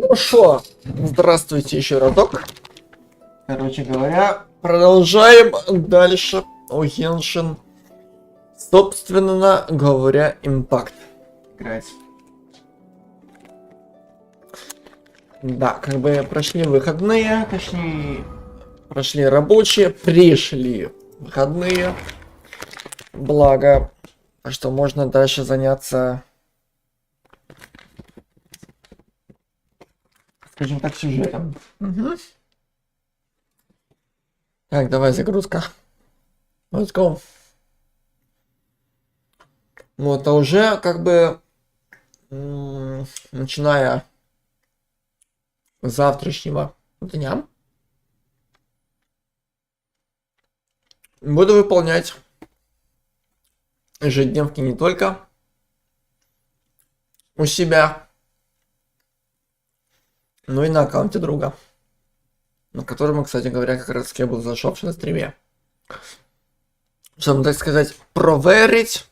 Ну шо, здравствуйте еще разок. Короче говоря, продолжаем дальше о Genshin. Собственно говоря, Impact играть. Да, как бы прошли выходные, точнее, прошли рабочие, пришли выходные. Благо, что можно дальше заняться, скажем так, сюжетом. Угу. Так, давай загрузка. Let's go. Вот, а уже как бы начиная с завтрашнего дня буду выполнять ежедневки не только у себя, но и на аккаунте друга, на котором, кстати говоря, как раз я был зашедший на стриме. Чтобы, так сказать, проверить,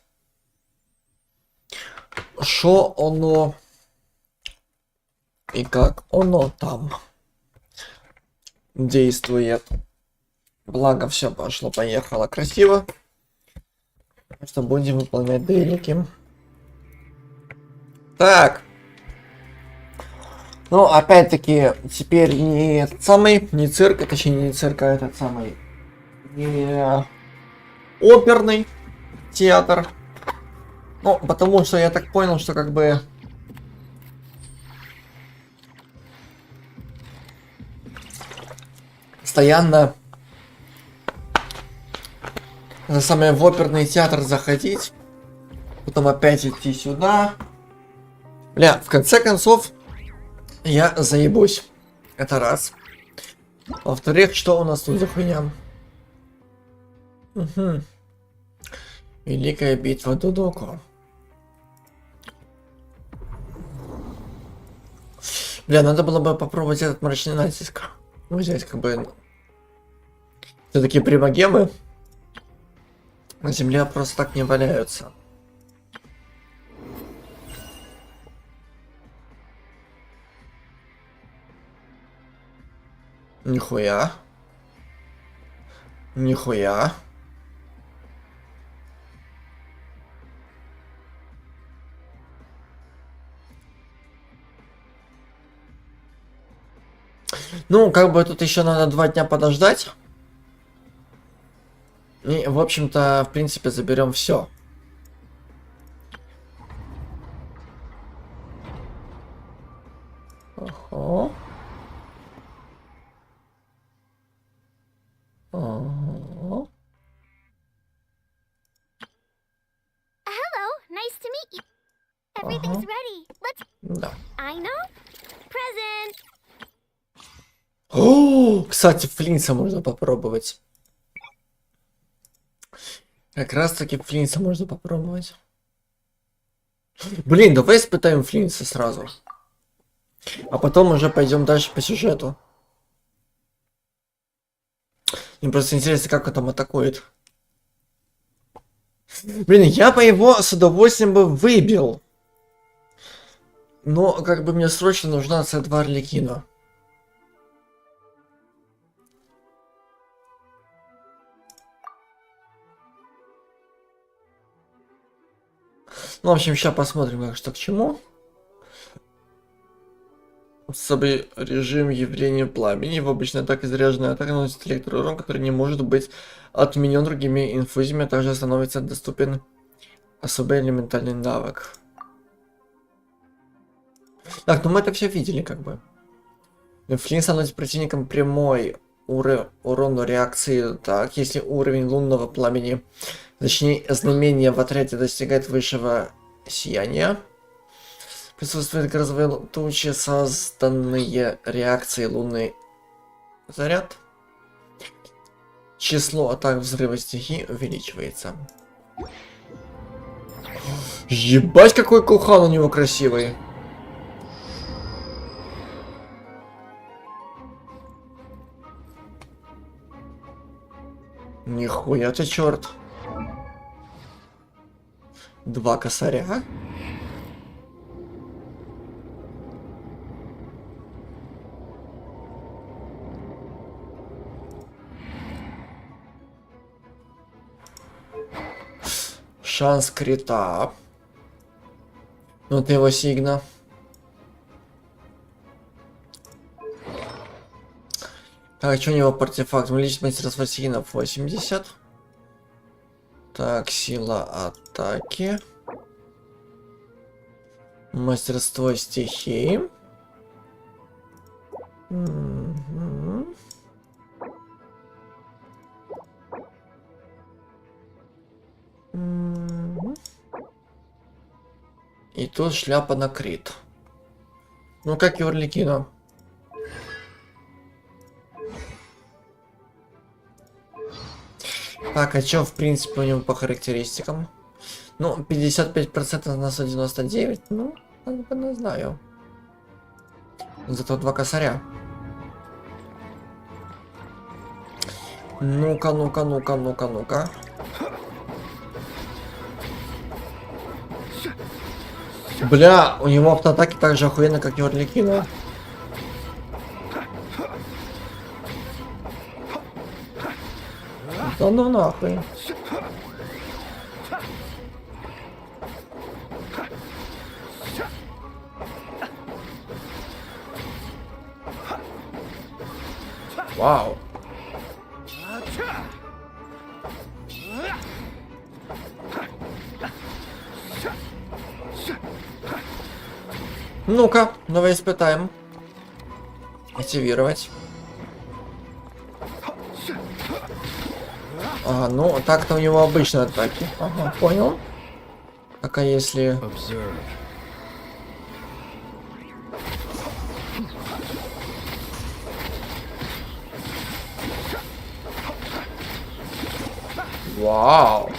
что оно и как оно там действует. Благо все пошло-поехало красиво. Что будем выполнять дейлики. Так. Ну, опять-таки, теперь не этот самый, не цирк, точнее не цирк, а этот самый, не оперный театр. Ну, потому что я так понял, что как бы постоянно самое в оперный театр заходить, потом опять идти сюда. Бля, в конце концов, я заебусь. Это раз. Во-вторых, что у нас тут за хуйня? Угу. Великая битва Дудоку. Бля, надо было бы попробовать этот мрачный натиск. Взять как бы... Все-таки примагемы на земле просто так не валяются. Нихуя. Нихуя. Ну, как бы тут еще надо 2 дня подождать. И, в общем-то, в принципе, заберем все. Ого. Ого. Hello, nice to meet you. Everything's ready. Let's. Да. I know. Present. О, кстати, флинса можно попробовать. Как раз таки флинса можно попробовать. Блин, давай испытаем флинса сразу. А потом уже пойдем дальше по сюжету. Мне просто интересно, как он там атакует. Блин, я бы его с удовольствием бы выбил. Но как бы мне срочно нужна C2 Арлекино. Ну, в общем, сейчас посмотрим, как что к чему. Особый режим явления пламени. В обычной атаке заряженная атака наносит электроурон, который не может быть отменен другими инфузиями, а также становится доступен особый элементальный навык. Так, ну мы это все видели, как бы. Флинс становится противником прямой урон реакции. Так, если уровень лунного пламени, точнее знамение в отряде достигает высшего сияния, присутствуют грозовые тучи, созданные реакцией лунный заряд. Число атак взрыва стихии увеличивается. Ебать, какой кухан у него красивый. Нихуя ты, черт. 2 косаря. Шанс крита. Ну, это его сигна. Так, что у него по артефактам? Увеличить мастерство сигнов 80. Так, сила атаки. Мастерство стихии. Мгм. Мгм. И тут шляпа на крит. Ну, как и у Орликина. Так, а что, в принципе, у него по характеристикам? Ну, 55% на 199. Ну, как бы не знаю. Зато 2 косаря. Ну-ка, ну-ка, ну-ка, ну-ка, ну-ка. Бля, у него автоатаки так же охуенно, как и у Орликина. Да ну нахуй. Вау. Ну-ка, давай испытаем. Активировать. Ага, ну так-то у него обычные атаки. Ага, понял. Так, а если... Вау.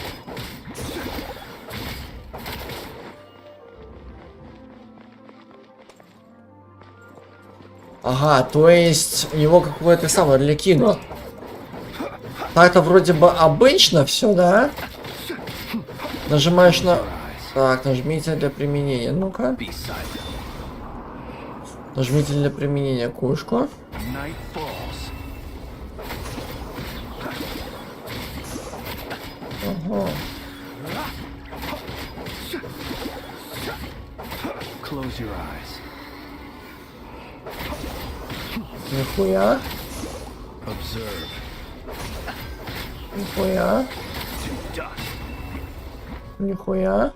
Ага, то есть у него какое-то самое Орликино. Так-то вроде бы обычно все, да? Нажимаешь на... Так, нажмите для применения. Ну-ка. Нажмите для применения кушку. Ага. Нихуя. Нихуя. Нихуя.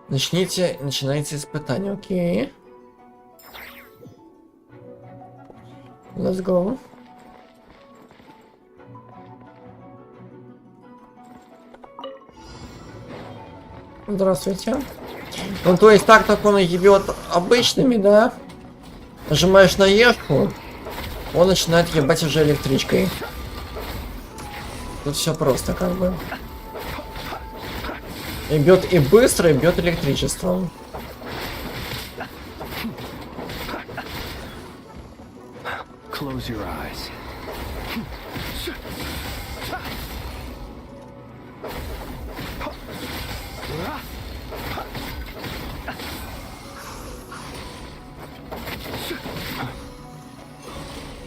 Начинайте испытание, окей. Let's go. Здравствуйте. Ну, то есть так он ебет обычными, да? Нажимаешь на ешку, он начинает ебать уже электричкой. Тут все просто, как бы. И бьет и быстро, и бьет электричеством. Close your eyes.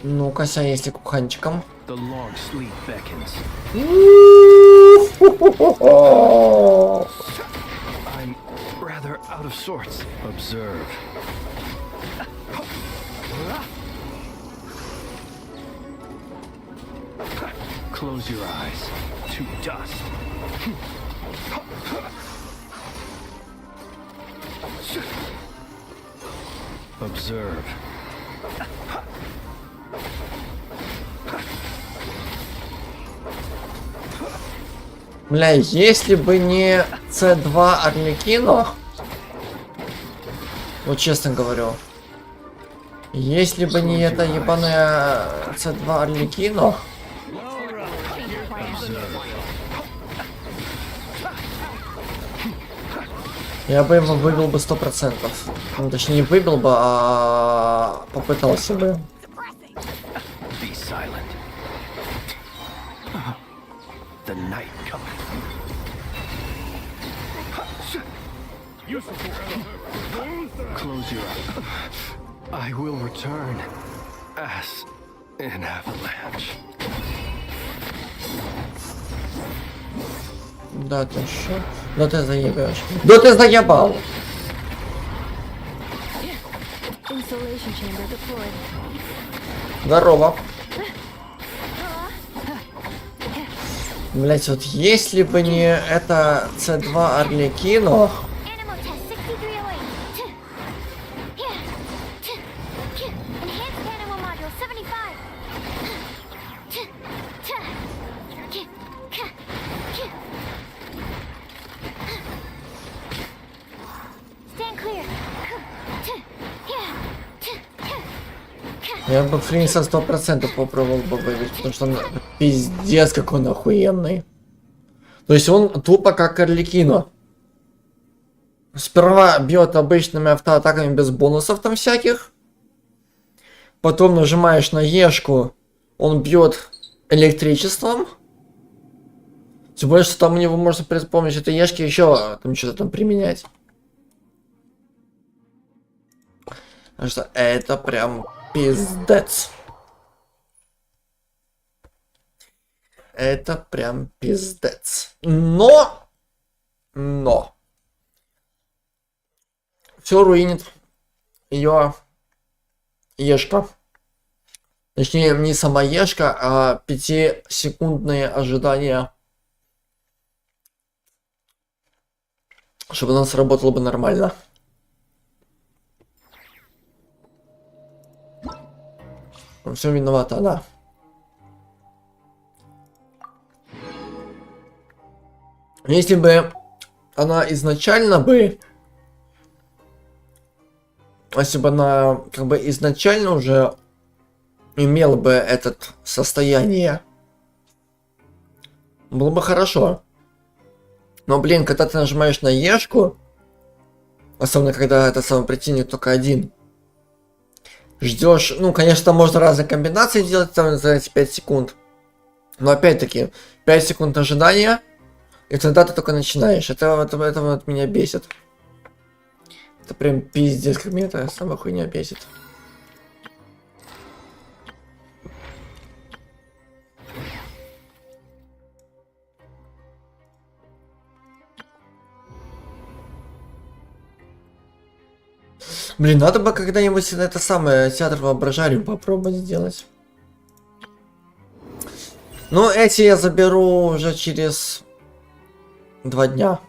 Ну-ка, если куханчиком. The long sleep beckons. I'm rather out of sorts. Observe. Close your eyes. To dust. Observe. Бля, если бы не C2 Орликино, вот честно говорю, если бы не это ебаное C2 Орликино, я бы его выбил бы 100%. Ну, точнее, не выбил бы, а попытался бы. Be silent. The night cometh. Close your eyes. I will return as an avalanche. Да ты шо? Да ты заебешь. Да ты заебал! Insulation chamber deployed. Здорово. Блять, вот если бы не это C2 Арлекино... Animal test 6308. Enhanced animal module 75. Stand clear. Я бы Фринса 100% попробовал бы выбить, потому что он пиздец как он охуенный. То есть он тупо как Арлекино. Сперва бьет обычными автоатаками без бонусов там всяких. Потом нажимаешь на Ешку, он бьет электричеством. Тем более, что там у него можно при помощи этой Ешки еще там что-то там применять. Так что это прям пиздец. Это прям пиздец. Но все руинит ее Ешка. Точнее, не сама Ешка, а 5-секундные ожидания, чтобы она сработала бы нормально. Все виновата она. Если бы она изначально бы... Если бы она как бы изначально уже имела бы это состояние, было бы хорошо. Но, блин, когда ты нажимаешь на Ешку, особенно когда это самый противник только один, ждешь, ну, конечно, там можно разные комбинации делать там за эти 5 секунд. Но опять-таки, 5 секунд ожидания, и тогда ты только начинаешь. Это вот меня бесит. Это прям пиздец, как меня эта самая хуйня бесит. Блин, надо бы когда-нибудь это самое театр воображения попробовать сделать. Ну, эти я заберу уже через 2 дня.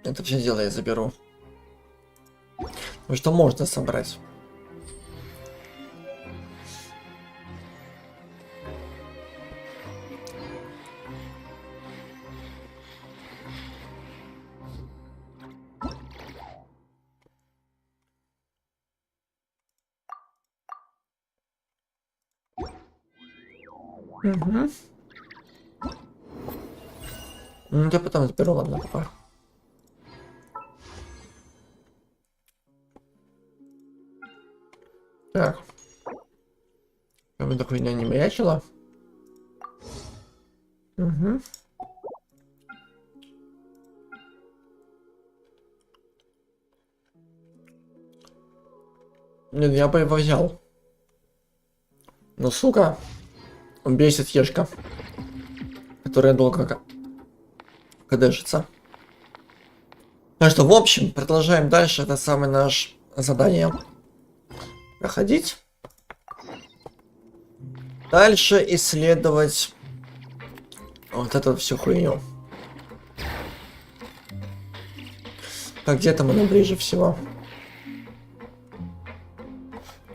Это все дело я заберу. Потому что можно собрать. Угу. Ну, я потом заберу, ладно, пока. Так. Чтобы эта хуйня не маячила. Угу. Нет, я бы его взял. Но, сука, он бесит Ешка, которая долго кадешится. Так что, в общем, продолжаем дальше. Это самое наше задание. Проходить. Дальше исследовать вот эту всю хуйню. Так, где там оно ближе всего?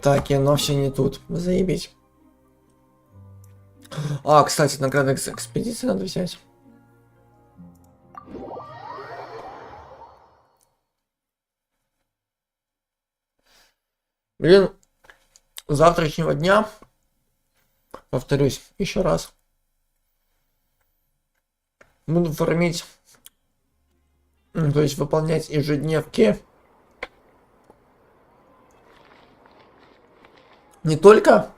Так, и оно все не тут. Заебись. А, кстати, награды экспедиции надо взять. Блин, с завтрашнего дня, повторюсь еще раз, буду фармить, то есть выполнять ежедневки не только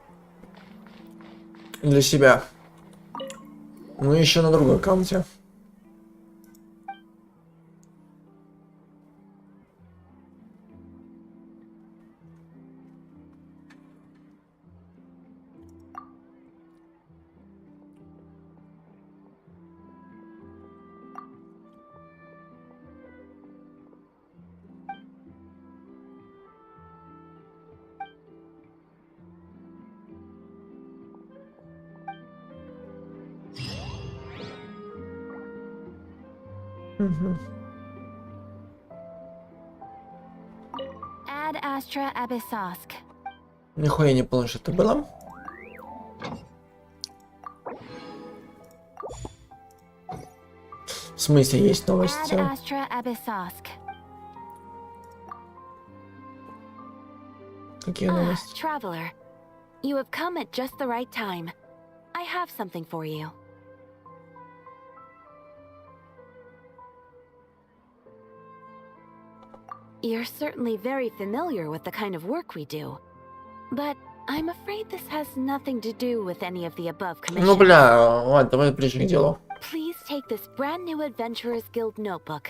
для себя, но еще на другом аккаунте. Ad astra abyssosk. Нихуя не помню, что это было. В смысле, есть Ad новости? astra abyssosk. Какие новости? Traveler, you have come at just the right time. I have something for you. You're certainly very familiar with the kind of work we do, but I'm afraid this has nothing to do with any of the above Ну, commissions. бля, ладно, давай ближе к делу. Please take this brand new Adventurers Guild notebook.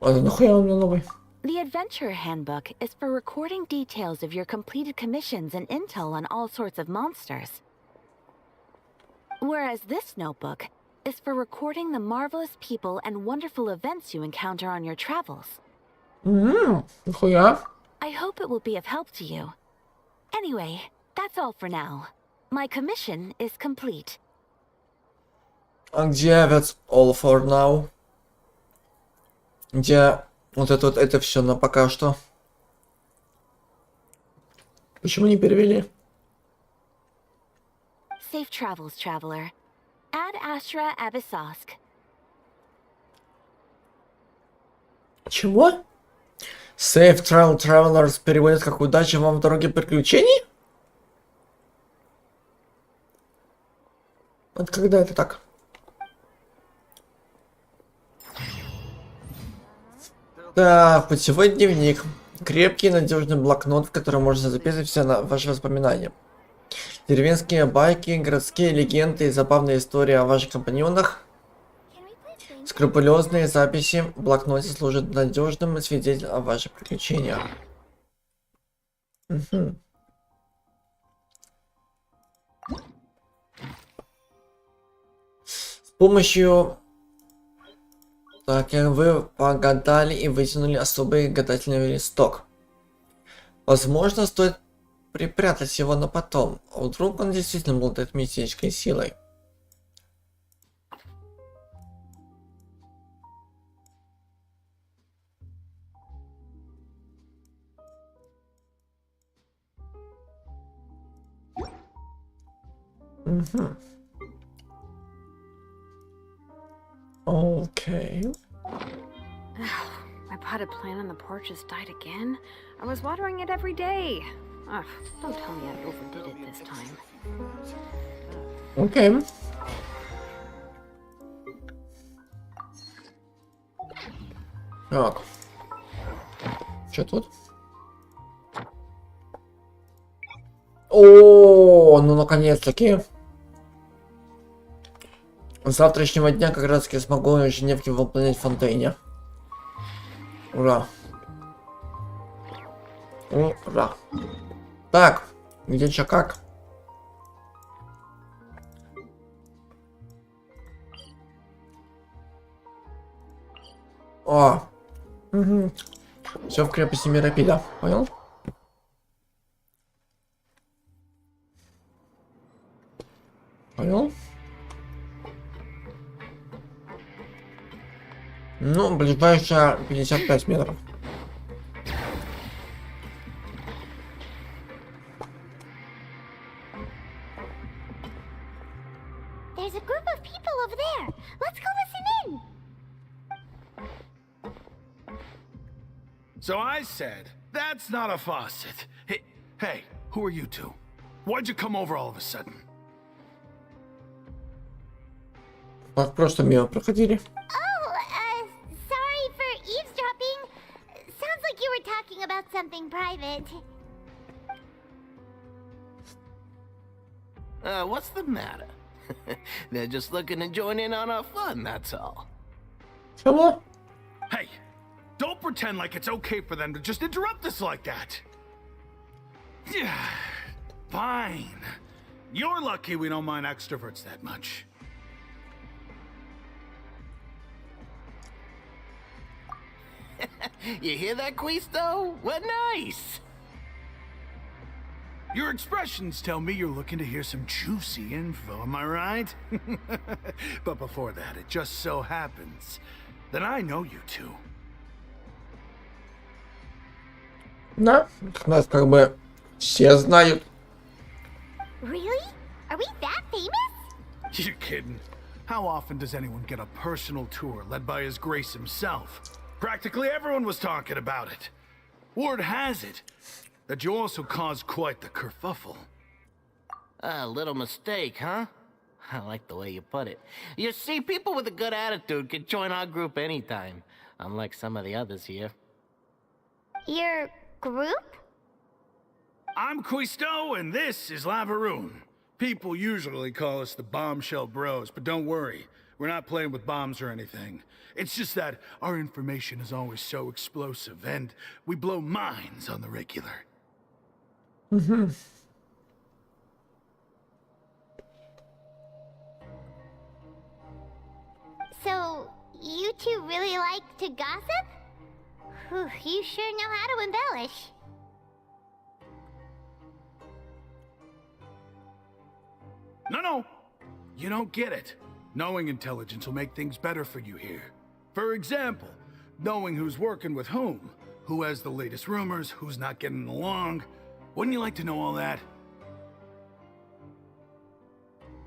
Ладно, нахуя он мне новый? The Adventurer Handbook is for recording details of your completed commissions and intel on all sorts of monsters. Whereas this notebook is for recording the marvelous people and wonderful events you encounter on your travels. Нихуя. I hope it will be of help to you. Anyway, that's all for now. My commission is complete. А где that's all for now? Где вот это все на пока что? Почему не перевели? Safe travels, traveler. Ad astra abyssosk. Чего? Safe Travel Travelers переводит как удачи вам в дороге приключений? Вот когда это так? Так, путевой дневник. Крепкий, надежный блокнот, в котором можно записывать все ваши воспоминания. Деревенские байки, городские легенды и забавные истории о ваших компаньонах. Скрупулезные записи в блокноте служат надежным свидетелем о ваших приключениях. С помощью... Так, вы погадали и вытянули особый гадательный листок. Возможно, стоит припрятать его на потом. А вдруг он действительно обладает мистической силой. Okay. My potted plant on the porch has died again. I was watering it every day. Ugh, don't tell me I overdid it this time. Okay. Так. Что тут? О, ну наконец-таки. С завтрашнего дня как раз таки смогу ежедневки выполнять в фонтейне. Ура. Ура. Так, где чё как? О. Угу. Все в крепости Миропида, понял? Понял? Ну, ближайшая 55 метров. There's a group of people over there. Let's go listen in. So I said, that's not a faucet. Hey, who are you two? Why'd you come over all of a sudden? Так просто мимо проходили. Sorry for eavesdropping. Sounds like you were talking about something private. What's the matter? They're just looking to join in on our fun, that's all. Чего? Hey, don't pretend like it's okay for them to just interrupt us like that. Yeah, fine. You're lucky we don't mind extroverts that much. You hear that, Quisto? What nice! Your expressions tell me you're looking to hear some juicy info, am I right? But before that, it just so happens that I know you two. Да, нас как бы все знают. Really? Are we that famous? You're kidding. How often does anyone get a personal tour led by His Grace himself? Practically everyone was talking about it. Word has it that you also caused quite the kerfuffle. A little mistake, huh? I like the way you put it. You see, people with a good attitude can join our group anytime, unlike some of the others here. Your group? I'm Quisto, and this is Lavaroon. People usually call us the Bombshell Bros, but don't worry, we're not playing with bombs or anything. It's just that our information is always so explosive, and we blow minds on the regular. So, you two really like to gossip? Whew, you sure know how to embellish. No, you don't get it. Knowing intelligence will make things better for you here. For example, knowing who's working with whom, who has the latest rumors, who's not getting along. Wouldn't you like to know all that?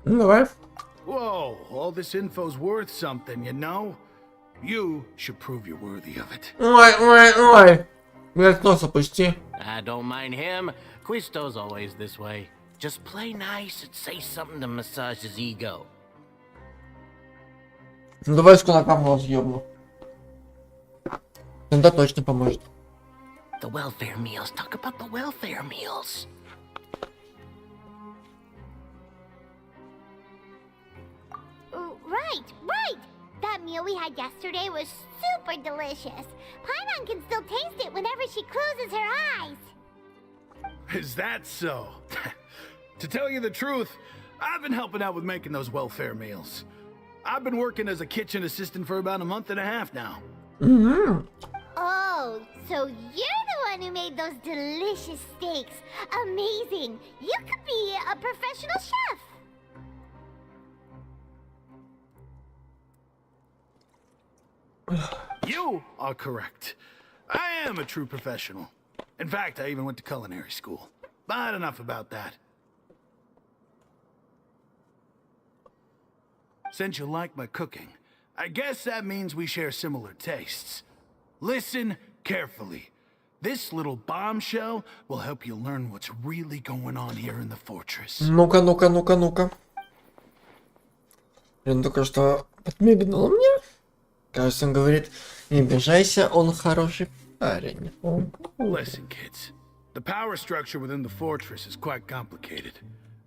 Ну давай. Whoa, all this info's worth something, you know? You should prove you're worthy of it. Ой. Блять, нос опусти. I don't mind him. Quisto's always this way. Just play nice and say something to massage his ego. Ну давай с кулаком нос ёбну. Тогда точно поможет. The welfare meals. Talk about the welfare meals. Right! That meal we had yesterday was super delicious. Paimon can still taste it whenever she closes her eyes. Is that so? To tell you the truth, I've been helping out with making those welfare meals. I've been working as a kitchen assistant for about a month and a half now. Oh, so you're the one who made those delicious steaks. Amazing! You could be a professional chef. You are correct. I am a true professional. In fact, I even went to culinary school. But enough about that. Since you like my cooking, I guess that means we share similar tastes. Listen carefully. This little bombshell will help you learn what's really going on here in the fortress. Ну-ка. Он только что подмигнул мне. Кажется, он говорит, не обижайся, он хороший парень. Listen, kids. The power structure within the fortress is quite complicated.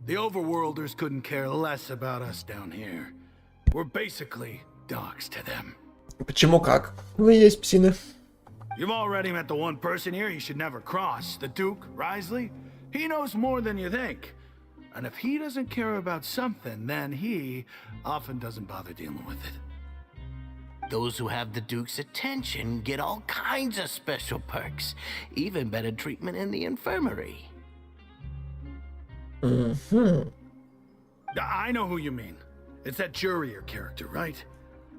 The overworlders couldn't care less about us down here. We're basically dogs to them. Почему как? Вы есть псины. You've already met the one person here you should never cross, the Duke, Risley. He knows more than you think. And if he doesn't care about something, then he often doesn't bother dealing with it. Those who have the Duke's attention get all kinds of special perks, even better treatment in the infirmary. I know who you mean. It's that Jurier character, right?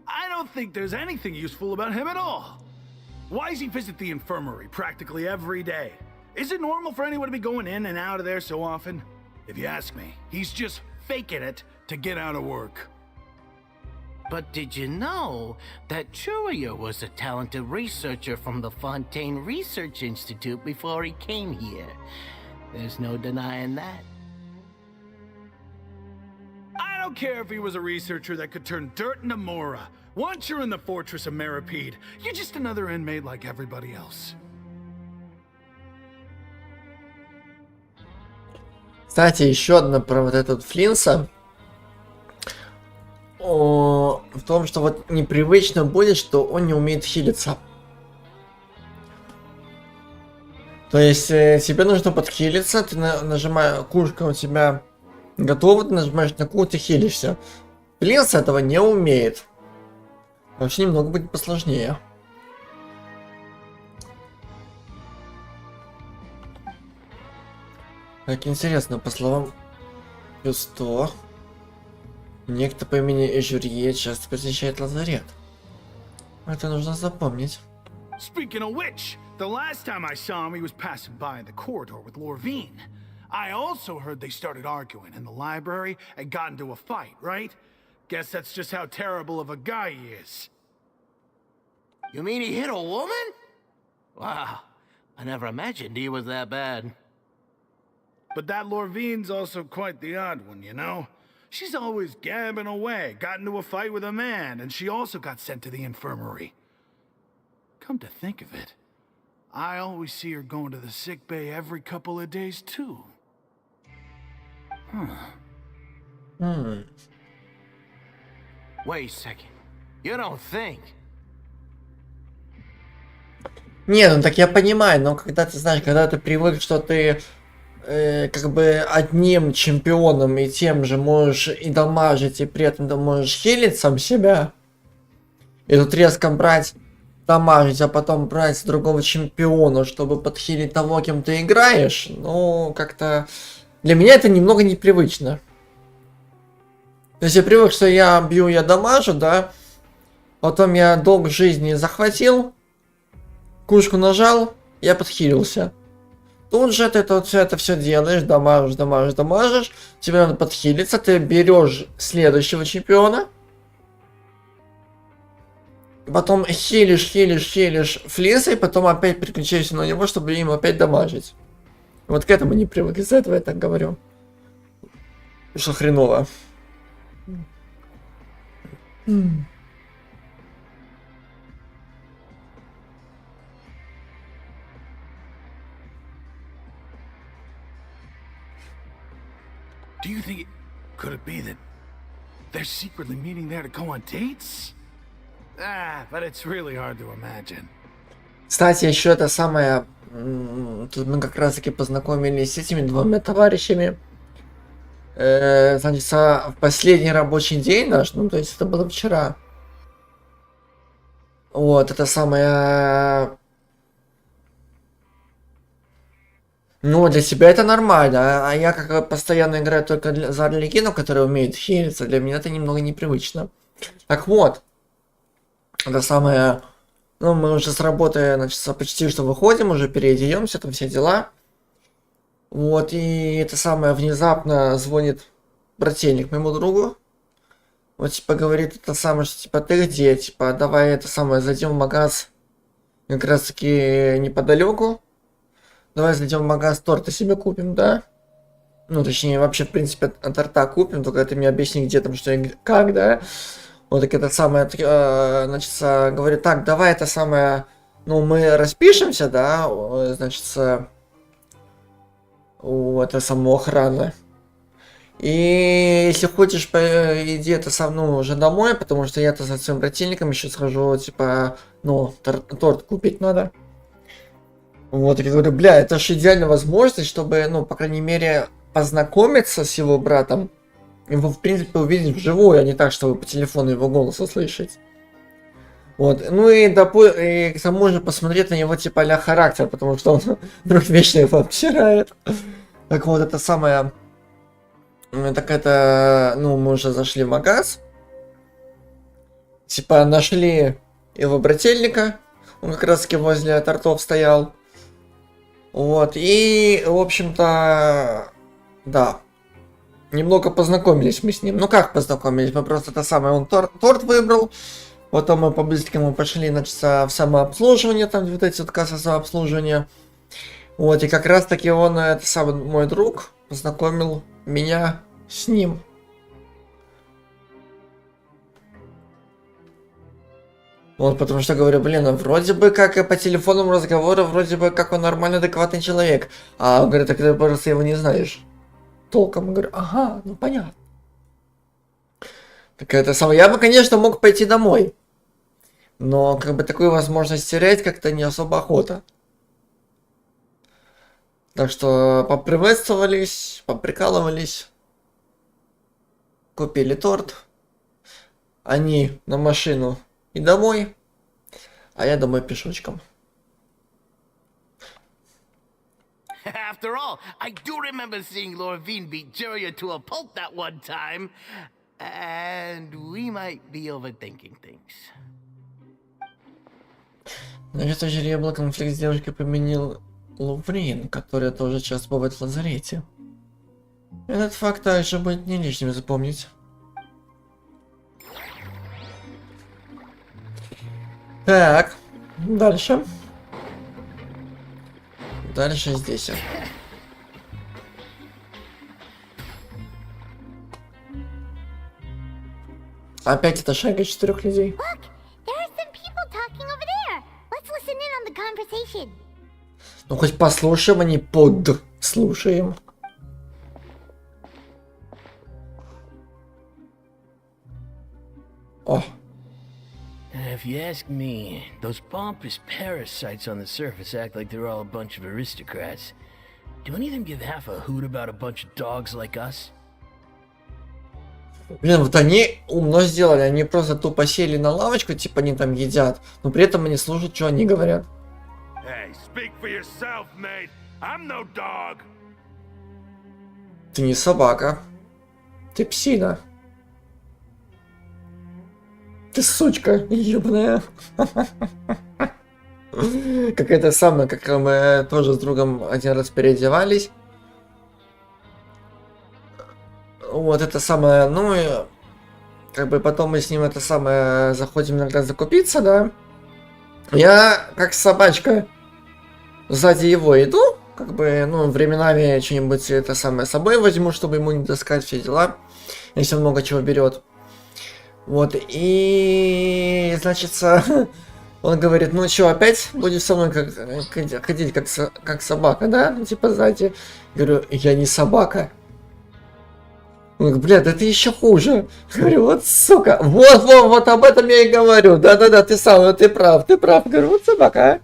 I don't think there's anything useful about him at all. Why does he visit the infirmary practically every day? Is it normal for anyone to be going in and out of there so often? If you ask me, he's just faking it to get out of work. But did you know that Jurier was a talented researcher from the Fontaine Research Institute before he came here? There's no denying that. I don't care if he was a researcher that could turn dirt into Mora. Once you're in the fortress of Meripede, you're just another inmate like everybody else. Кстати, еще одна про вот этот Флинса. В том, что вот непривычно будет, что он не умеет хилиться. То есть тебе нужно подхилиться, ты нажимаешь, кушка у тебя готова, ты нажимаешь на кул, ты хилишься. Флинс этого не умеет. Вообще немного будет посложнее. Так интересно, по словам Юсто, некто по имени Жюрье часто посещает лазарет. Это нужно запомнить. Speaking of which, the last time I saw him, he was passing by in the corridor with Lorvine. I also heard they started arguing in the library and got into a fight, right? Guess that's just how terrible of a guy he is. You mean he hit a woman? Wow, I never imagined he was that bad. But that Lorvine's also quite the odd one, you know? She's always gabbing away, got into a fight with a man, and she also got sent to the infirmary. Come to think of it, I always see her going to the sick bay every couple of days, too. Wait a second. You don't think? Не, ну так я понимаю, но когда ты знаешь, когда ты привык, что ты как бы одним чемпионом и тем же можешь и дамажить, и при этом ты можешь хилить сам себя, и тут резко брать, дамажить, а потом брать другого чемпиона, чтобы подхилить того, кем ты играешь, ну, как-то для меня это немного непривычно. То есть я привык, что я бью, я дамажу, да, потом я долг жизни захватил, кушку нажал, я подхилился. Тут же ты это все делаешь, дамажишь, тебе надо подхилиться, ты берешь следующего чемпиона, потом хилишь флиса, и потом опять переключаешься на него, чтобы им опять дамажить. Вот к этому не привык, из-за этого я так говорю. Что хреново. Do you think could it be that they're secretly meeting there to go on dates? But it's really hard to imagine. Кстати, еще это самое... Тут мы как раз таки познакомились с этими двумя товарищами. Значит, в последний рабочий день наш, ну, то есть это было вчера. Вот, это самое... Ну, для себя это нормально, а я как постоянно играю только за религию, которые умеют хилиться, для меня это немного непривычно. Так вот, это самое... Ну, мы уже с работы, значит, почти что выходим, уже переодеемся, там все дела. Вот, и это самое, внезапно звонит брательник моему другу. Вот, типа, говорит это самое, что, типа, ты где? Типа, давай это самое, зайдем в магаз, как раз таки неподалеку. Давай зайдем в магаз, торта себе купим, да? Ну, точнее, вообще, в принципе, торта купим, только ты мне объясни, где там, что и как, да? Вот так это самое, значит, говорит, так, давай это самое, ну, мы распишемся, да, значит, у это самого охраны. И если хочешь, иди это сам, ну, уже домой, потому что я-то со своим брательником еще схожу, типа, ну, торт купить надо. Вот, я говорю, бля, это же идеальная возможность, чтобы, ну, по крайней мере, познакомиться с его братом. Его, в принципе, увидеть вживую, а не так, чтобы по телефону его голос услышать. Вот. Ну и, к тому же посмотреть на него типа а-ля характер, потому что он вдруг вечно его обсирает. Так вот, это самое... Так это... Ну, мы уже зашли в магаз. Типа нашли его брательника. Он как раз таки возле тортов стоял. Вот. И, в общем-то... Да. Немного познакомились мы с ним. Ну как познакомились? Мы просто это самое, он торт выбрал. Потом мы по-быстрому пошли, значит, в самообслуживание, там вот эти вот кассы самообслуживания. Вот, и как раз таки он, это самый мой друг, познакомил меня с ним. Вот, потому что говорю, блин, ну, вроде бы как и по телефонному разговору, вроде бы как он нормальный, адекватный человек. А он говорит, так ты просто его не знаешь. Толком, говорю, ага, ну понятно. Так это самое. Я бы, конечно, мог пойти домой. Но как бы такую возможность терять как-то не особо охота. Так что поприветствовались, поприкалывались. Купили торт. Они на машину и домой. А я домой пешочком. After all, I do remember seeing Lorvine beat Juria to a pulp that one time. And we might be overthinking things. На место жилья был конфликт с девушкой поменял Луврин, которая тоже часто бывает в лазарете. Этот факт также будет не лишним запомнить. Так, дальше. Дальше здесь. Опять это шайка 4 людей. Look, there are some people talking over there. Let's listen in on the conversation. Ну хоть послушаем, а не подслушаем. О. If you ask me, those pompous parasites on the surface act like they're all a bunch of aristocrats. Do any of them give half a hoot about a bunch of dogs like us? Блин, вот они умно сделали, они просто тупо сели на лавочку, типа они там едят, но при этом они слушают, что они говорят. Hey, speak for yourself, mate. I'm no dog. Ты не собака. Ты псина. Ты сучка, ебаная. Как это самое, как мы тоже с другом один раз переодевались. Вот это самое, ну и как бы потом мы с ним это самое заходим иногда закупиться, да. Я как собачка сзади его иду, как бы, ну, временами что-нибудь это самое с собой возьму, чтобы ему не таскать все дела, если он много чего берет. Вот, и, значит, он говорит, ну что, опять будешь со мной ходить как собака, да? Ну, типа, сзади. Говорю, я не собака. Он говорит, бля, да ты еще хуже. Говорю, вот сука, вот об этом я и говорю. Да-да-да, ты сам, ты прав. Говорю, вот собака, а.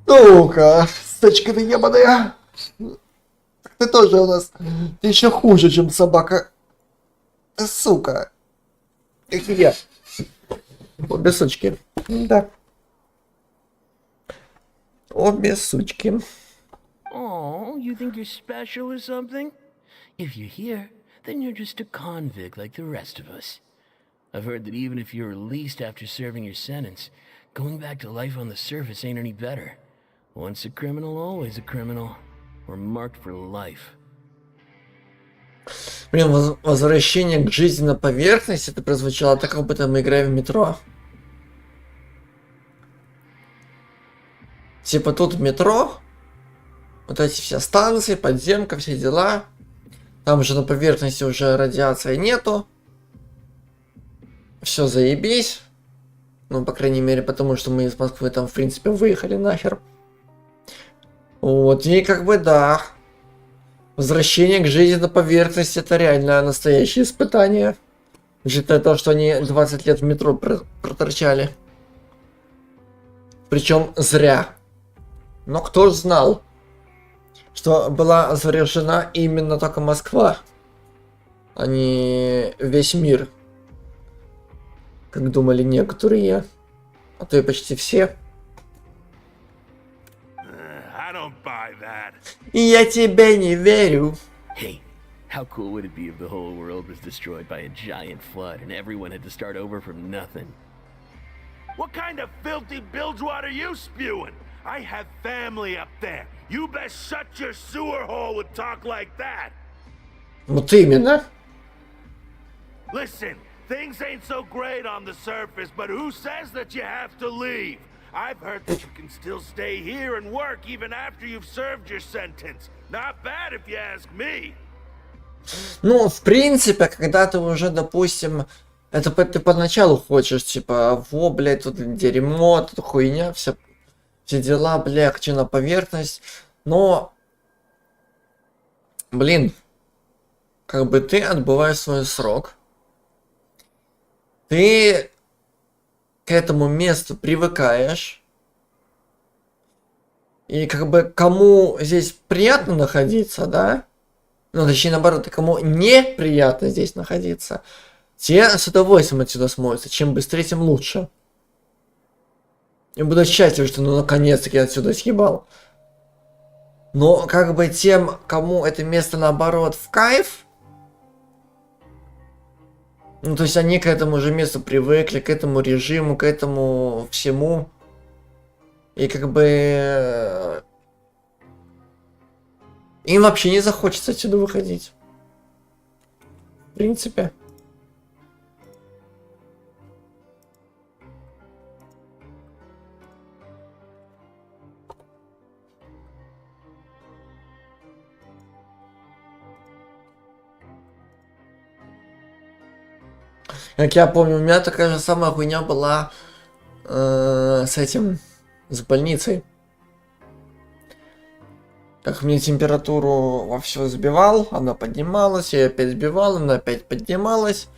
Ну-ка, сучка ты ебаная. Ты тоже у нас, ты еще хуже, чем собака. Сука. Как и я. Обе сучки. Да. Обе сучки. Oh, you think you're special or something? If you're here, then you're just a convict like the rest of us. I've heard that even if you're released after serving your sentence, going back to life on the surface ain't any better. Once a criminal, always a criminal. We're marked for life. Блин, возвращение к жизни на поверхность, это прозвучало так, как будто мы играем в метро. Типа тут в метро, вот эти все станции, подземка, все дела. Там же на поверхности уже радиации нету. Все заебись. Ну, по крайней мере, потому что мы из Москвы там, в принципе, выехали нахер. Вот, и как бы да. Возвращение к жизни на поверхности — это реально настоящее испытание. Учитывая то, что они 20 лет в метро проторчали. Причем зря. Но кто ж знал, что была завершена именно только Москва, а не весь мир. Как думали некоторые, а то и почти все. I don't buy that. И я тебе не верю. Hey, how cool would it be if the whole world was destroyed by a giant flood and everyone had to start over from nothing? What kind of filthy bilgewater are you spewing? I have family up there. You best shut your sewer hole with talk like that. Вот именно. Listen, things ain't so great on the surface, but who says that you have to leave? I've heard that you can still stay here and work even after you've served your sentence. Not bad if you ask me. Ну, в принципе, когда ты уже, допустим, это ты поначалу хочешь, типа, во, блядь, тут дерьмо, тут хуйня, все дела, бля, хочу на поверхность. Но, блин, как бы ты отбываешь свой срок. Ты к этому месту привыкаешь. И как бы кому здесь приятно находиться, да? Ну, точнее, наоборот, и кому неприятно здесь находиться, те с удовольствием отсюда смоются. Чем быстрее, тем лучше. И буду счастлив, что ну наконец-таки отсюда съебал. Но как бы тем, кому это место наоборот в кайф, ну то есть они к этому же месту привыкли, к этому режиму, к этому всему. И как бы им вообще не захочется отсюда выходить. В принципе. Как я помню, у меня такая же самая хуйня была с этим, с больницей. Как мне температуру во все сбивал, она поднималась, я опять сбивал, она опять поднималась.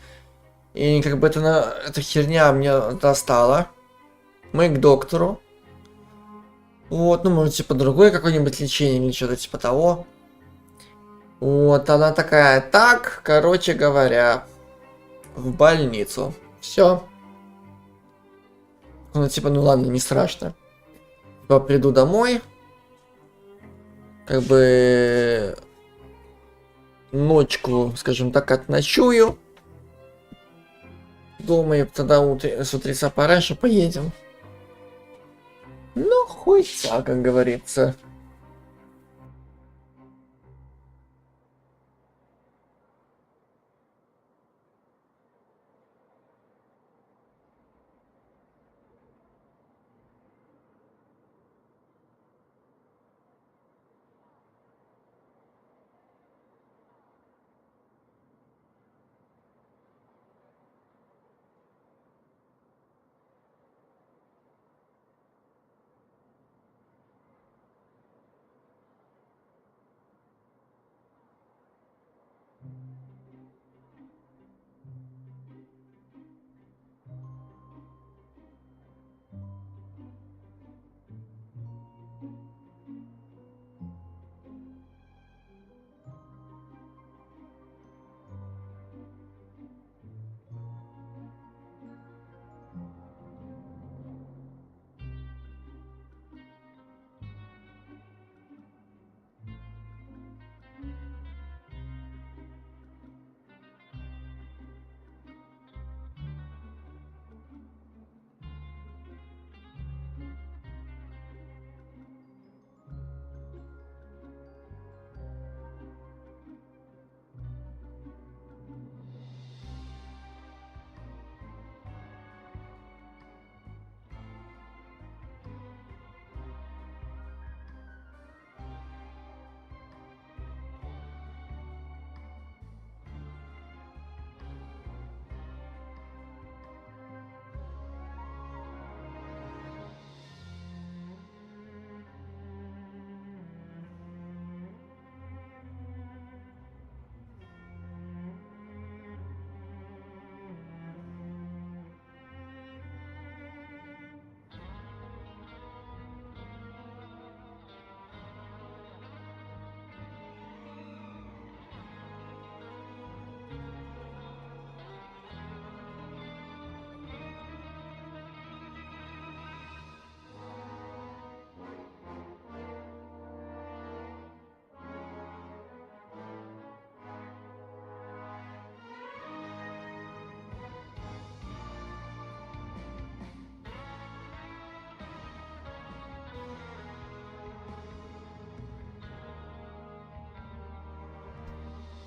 И как бы эта херня мне достала. Мы к доктору. Вот, ну может типа другое какое-нибудь лечение или что-то типа того. Вот, она такая, так, короче говоря, в больницу. Все. Ну типа, ну ладно, не страшно. Типа, приду домой. Как бы ночку, скажем так, отночую. Думаю, тогда с утреца пораньше поедем. Ну, хуйца, как говорится.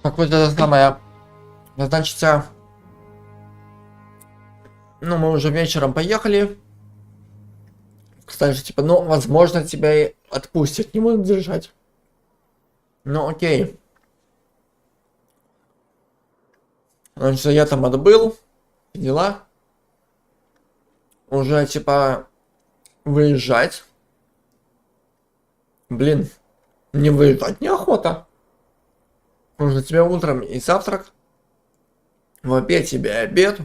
Так вот это самое. Значит, ну мы уже вечером поехали. Кстати, типа, ну, возможно, тебя и отпустят, не будут держать. Ну, окей. Значит, я там отбыл. Дела. Уже, типа, выезжать. Блин, не выезжать неохота. Нужно тебе утром и завтрак. В обед тебе обед.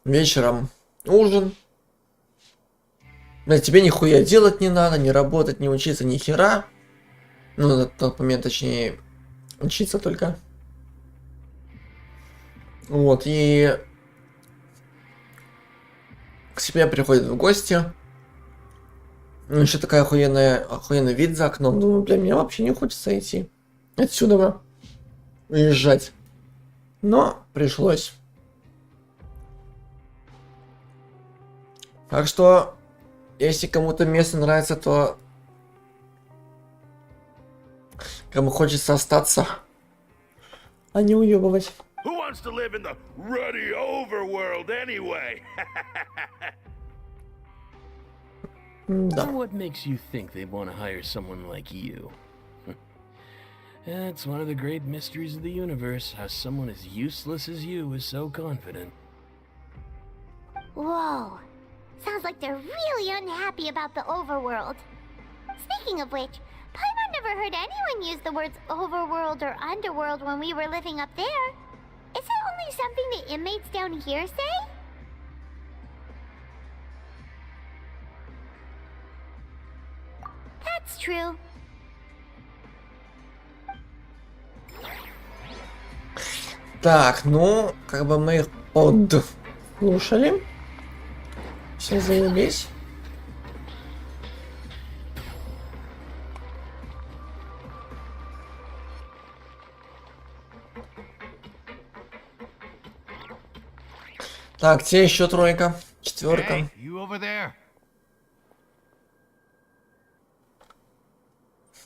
Вечером ужин. Да, тебе нихуя делать не надо, не работать, не учиться, ни хера. Ну, на тот момент, точнее, учиться только. Вот, и к себе приходят в гости. Ну, еще такая охуенный вид за окном. Думаю, бля, мне вообще не хочется идти отсюда уезжать. Но пришлось. Так что, если кому-то место нравится, то кому хочется остаться, а не уебывать. Who wants to live in the ruddy overworld anyway? Да. What makes you think they want to hire someone like you? It's one of the great mysteries of the universe, how someone as useless as you is so confident. Whoa. Sounds like they're really unhappy about the overworld. Speaking of which, Paimon never heard anyone use the words overworld or underworld when we were living up there. Is it only something the inmates down here say? That's true. Так, ну, как бы мы их подслушали. Все заебись. Так, те еще тройка, четверка. Hey, you over there?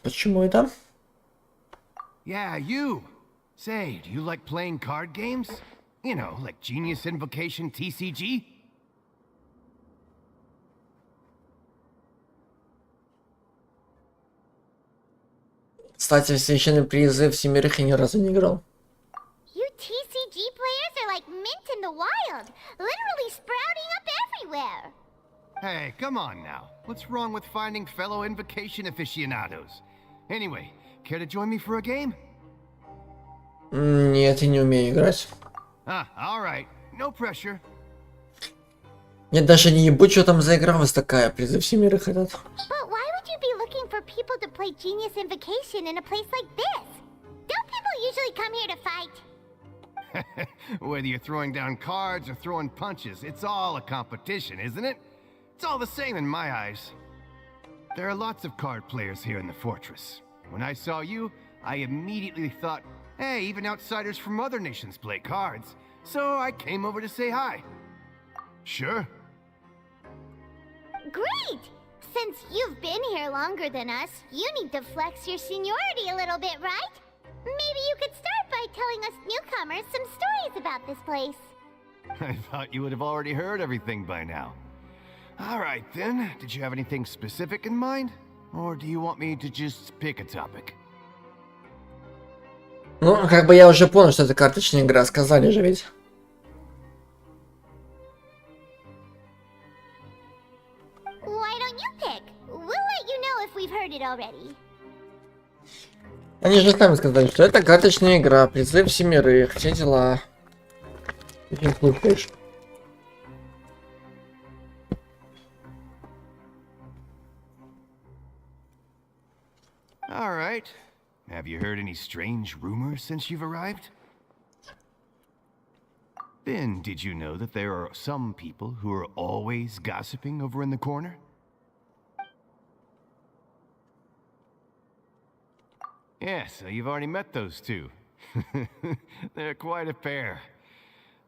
Почему это? Yeah, you. Say, do you like playing card games? You know, like Genius Invocation TCG? Кстати, священный призыв семерых я ни разу не играл. You TCG players are like mint in the wild, literally sprouting up everywhere. Hey, come on now. What's wrong with finding fellow invocation aficionados? Anyway, care to join me for a game? Нет, я не умею играть. Alright. No pressure. Я даже не ебу, что там за игра у вас такая, призыв семерых этот. But why would you be looking for people to play Genius Invocation in a place like this? Don't people usually come here to fight? Whether you're throwing down cards or throwing punches, it's all a competition, isn't it? It's all the same in my eyes. There are lots of card players here in the fortress. When I saw you, I immediately thought, hey, even outsiders from other nations play cards. So I came over to say hi. Sure. Great! Since you've been here longer than us, you need to flex your seniority a little bit, right? Maybe you could start by telling us newcomers some stories about this place. I thought you would have already heard everything by now. All right, then. Did you have anything specific in mind? Or do you want me to just pick a topic? Ну, как бы я уже понял, что это карточная игра, сказали же ведь. Why don't you pick? We'll let you know if we've heard it already. Они же сами сказали, что это карточная игра, призыв семерых, все дела. Ты не слушаешь. All right. Have you heard any strange rumors since you've arrived? Then, did you know that there are some people who are always gossiping over in the corner? Yeah, so you've already met those two. They're quite a pair.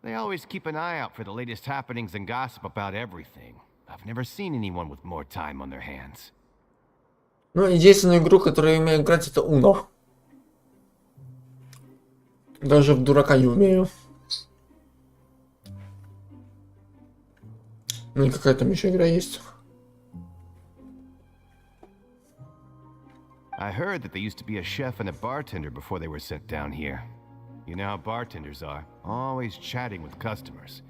They always keep an eye out for the latest happenings and gossip about everything. I've never seen anyone with more time on their hands. Ну, единственную игру, которую я умею играть, это Uno. Даже в дурака не умею. Ну и какая там еще игра есть? I heard that there used to be a chef and a bartender before they were sent down here. You know how bartenders are, always chatting with customers.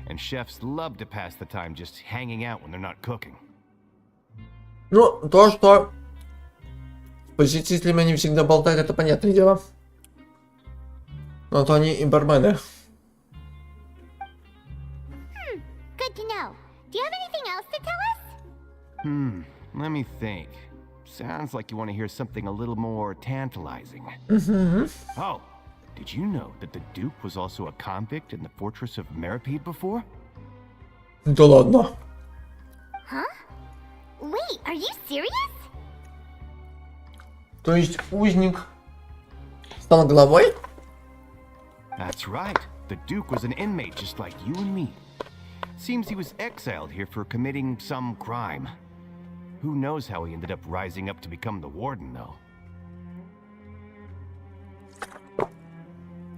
And chefs love to pass the time just hanging out when they're not cooking. Ну, то, что с посетителями они всегда болтают, это понятное дело. Но то они и бармены. Good to know. Do you have anything else to tell us? Let me think. Sounds like you want to hear something a little more tantalizing. Oh, did you know that the Duke was also a convict in the fortress of Meripede before? Да ладно. Huh? Wait, Are you serious? То есть узник стал главой? That's right. The Duke was an inmate just like you and me. Seems he was exiled here for committing some crime. Who knows how he ended up rising up to become the warden, though.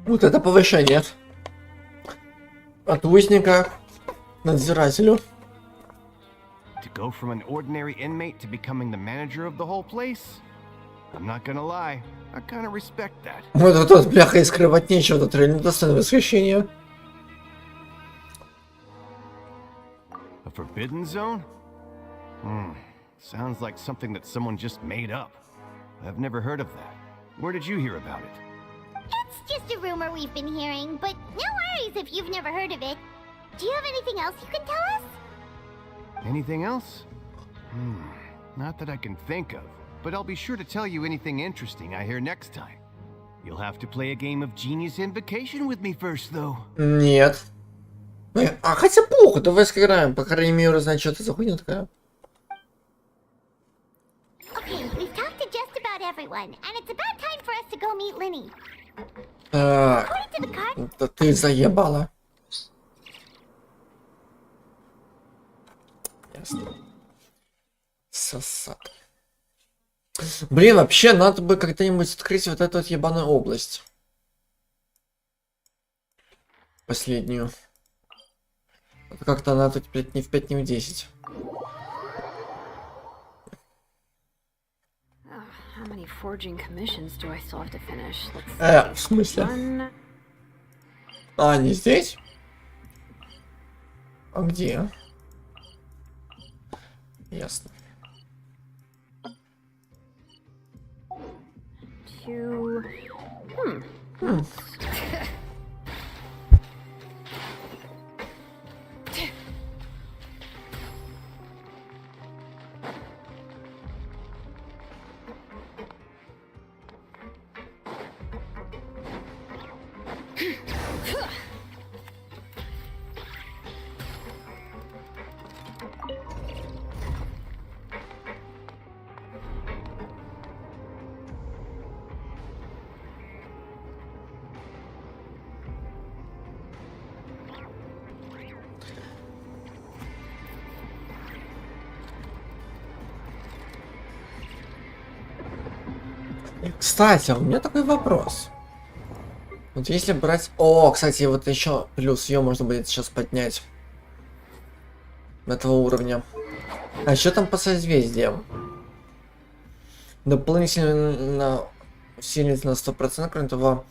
Вот это повышение. От узника к надзирателю. To go from an ordinary inmate to becoming the manager of the whole place? I'm not gonna lie, I kinda respect that. Вот это вот, бляха, и скрывать нечего, тут реально достойное восхищение. A forbidden zone? Sounds like something that someone just made up. I've never heard of that. Where did you hear about it? It's just a rumor we've been hearing, but no worries if you've never heard of it. Do you have anything else you can tell us? Anything else? Not that I can think of, but I'll be sure to tell you anything interesting I hear next time. You'll have to play a game of Genius Invocation with me first, though. Нет. А хотя плохо, давай сыграем, по крайней мере, знать, что это за хуйня такая. Okay, we've talked to just about everyone, and it's about time for us to go meet Linny. Так, According to the card, да ты заебала. Ясно. Сосак. Блин, вообще надо бы когда-нибудь открыть вот эту вот ебаную область. Последнюю. Как-то она тут, блядь, ни в 5, ни в 10. How many forging commissions do I still have to finish? Let's В смысле? one. А, не здесь? А где? Ясно. Two. Кстати, у меня такой вопрос. Вот если брать... О, кстати, вот еще плюс ее можно будет сейчас поднять. Этого уровня. А что там по созвездиям? Дополнительно усилить на 100%, кроме того,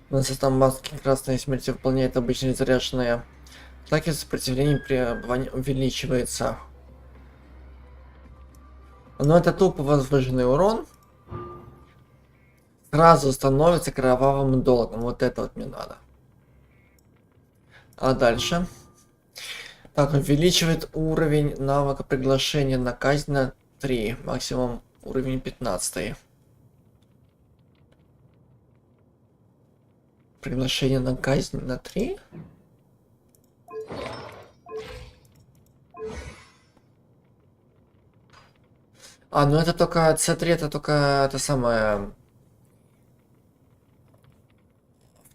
на состав маски красной смерти выполняет обычные заряженные атаки, сопротивление пребывания увеличивается. Но это тупо возвышенный урон. Сразу становится кровавым долгом. Вот это вот мне надо. А дальше? Так, увеличивает уровень навыка приглашения на казнь на 3. Максимум уровень 15. Приглашение на казнь на 3? А, ну это только C3, это только это самое...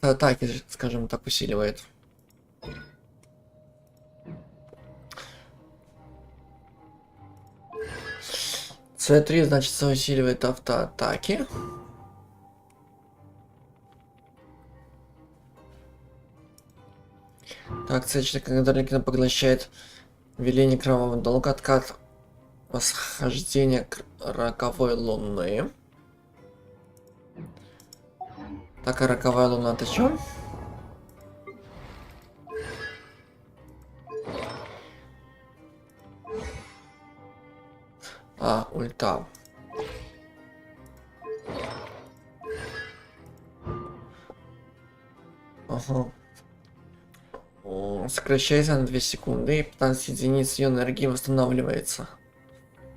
Атаки, скажем так, усиливает. C3, значит, усиливает автоатаки. Так, C4, когда Ликина поглощает веление кровавого долга, откат восхождения роковой луны. Так, а роковая луна это чё? А, ульта. Ага. Сокращается на 2 секунды, и 15 единиц ее энергии восстанавливается.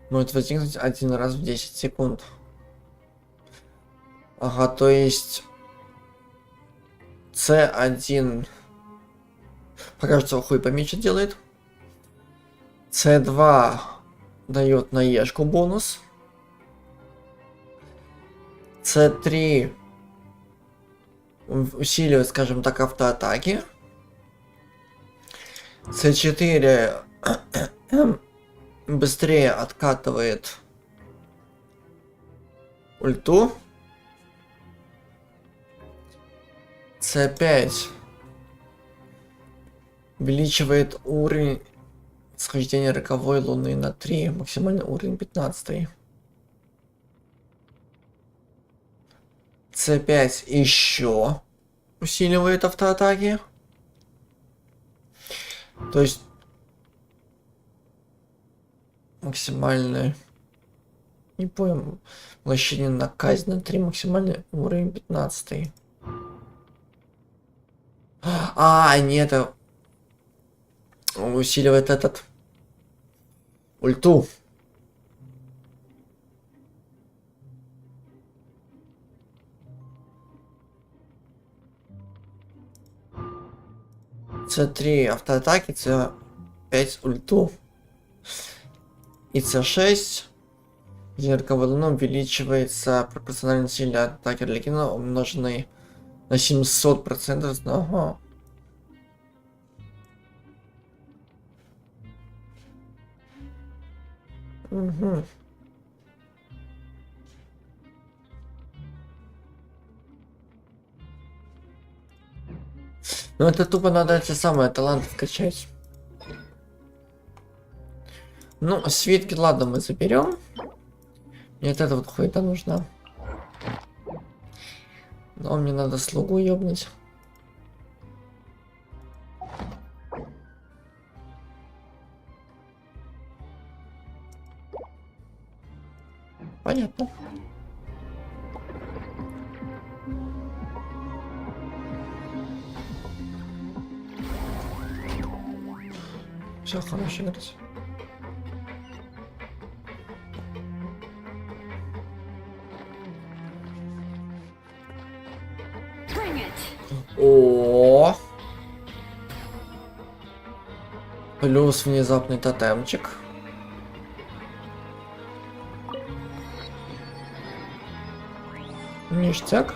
Может возникнуть один раз в 10 секунд. Ага, то есть... C1... Покажется, хуй поменьше делает. C2 дает на ешку бонус. С3 усиливает, скажем так, автоатаки. С4 быстрее откатывает ульту. С5 увеличивает уровень схождения роковой луны на 3, максимальный уровень 15. С5 еще усиливает автоатаки. То есть максимальный, не понял, поглощение на казнь на 3, максимальный уровень 15. Нет, это усиливает этот ульту. С3 автоатаки, С5 ульту. И С6 зерковой луна увеличивается пропорционально силе атаки религии, умноженной на 700%. Ага. Угу. Ну это тупо надо эти самые таланты скачать. Ну, свитки, ладно, мы заберем. Мне вот эта вот хуйта нужна. Но мне надо слугу ёбнуть. Понятно. Все, хорошо играть. О, плюс внезапный тотемчик. Ништяк.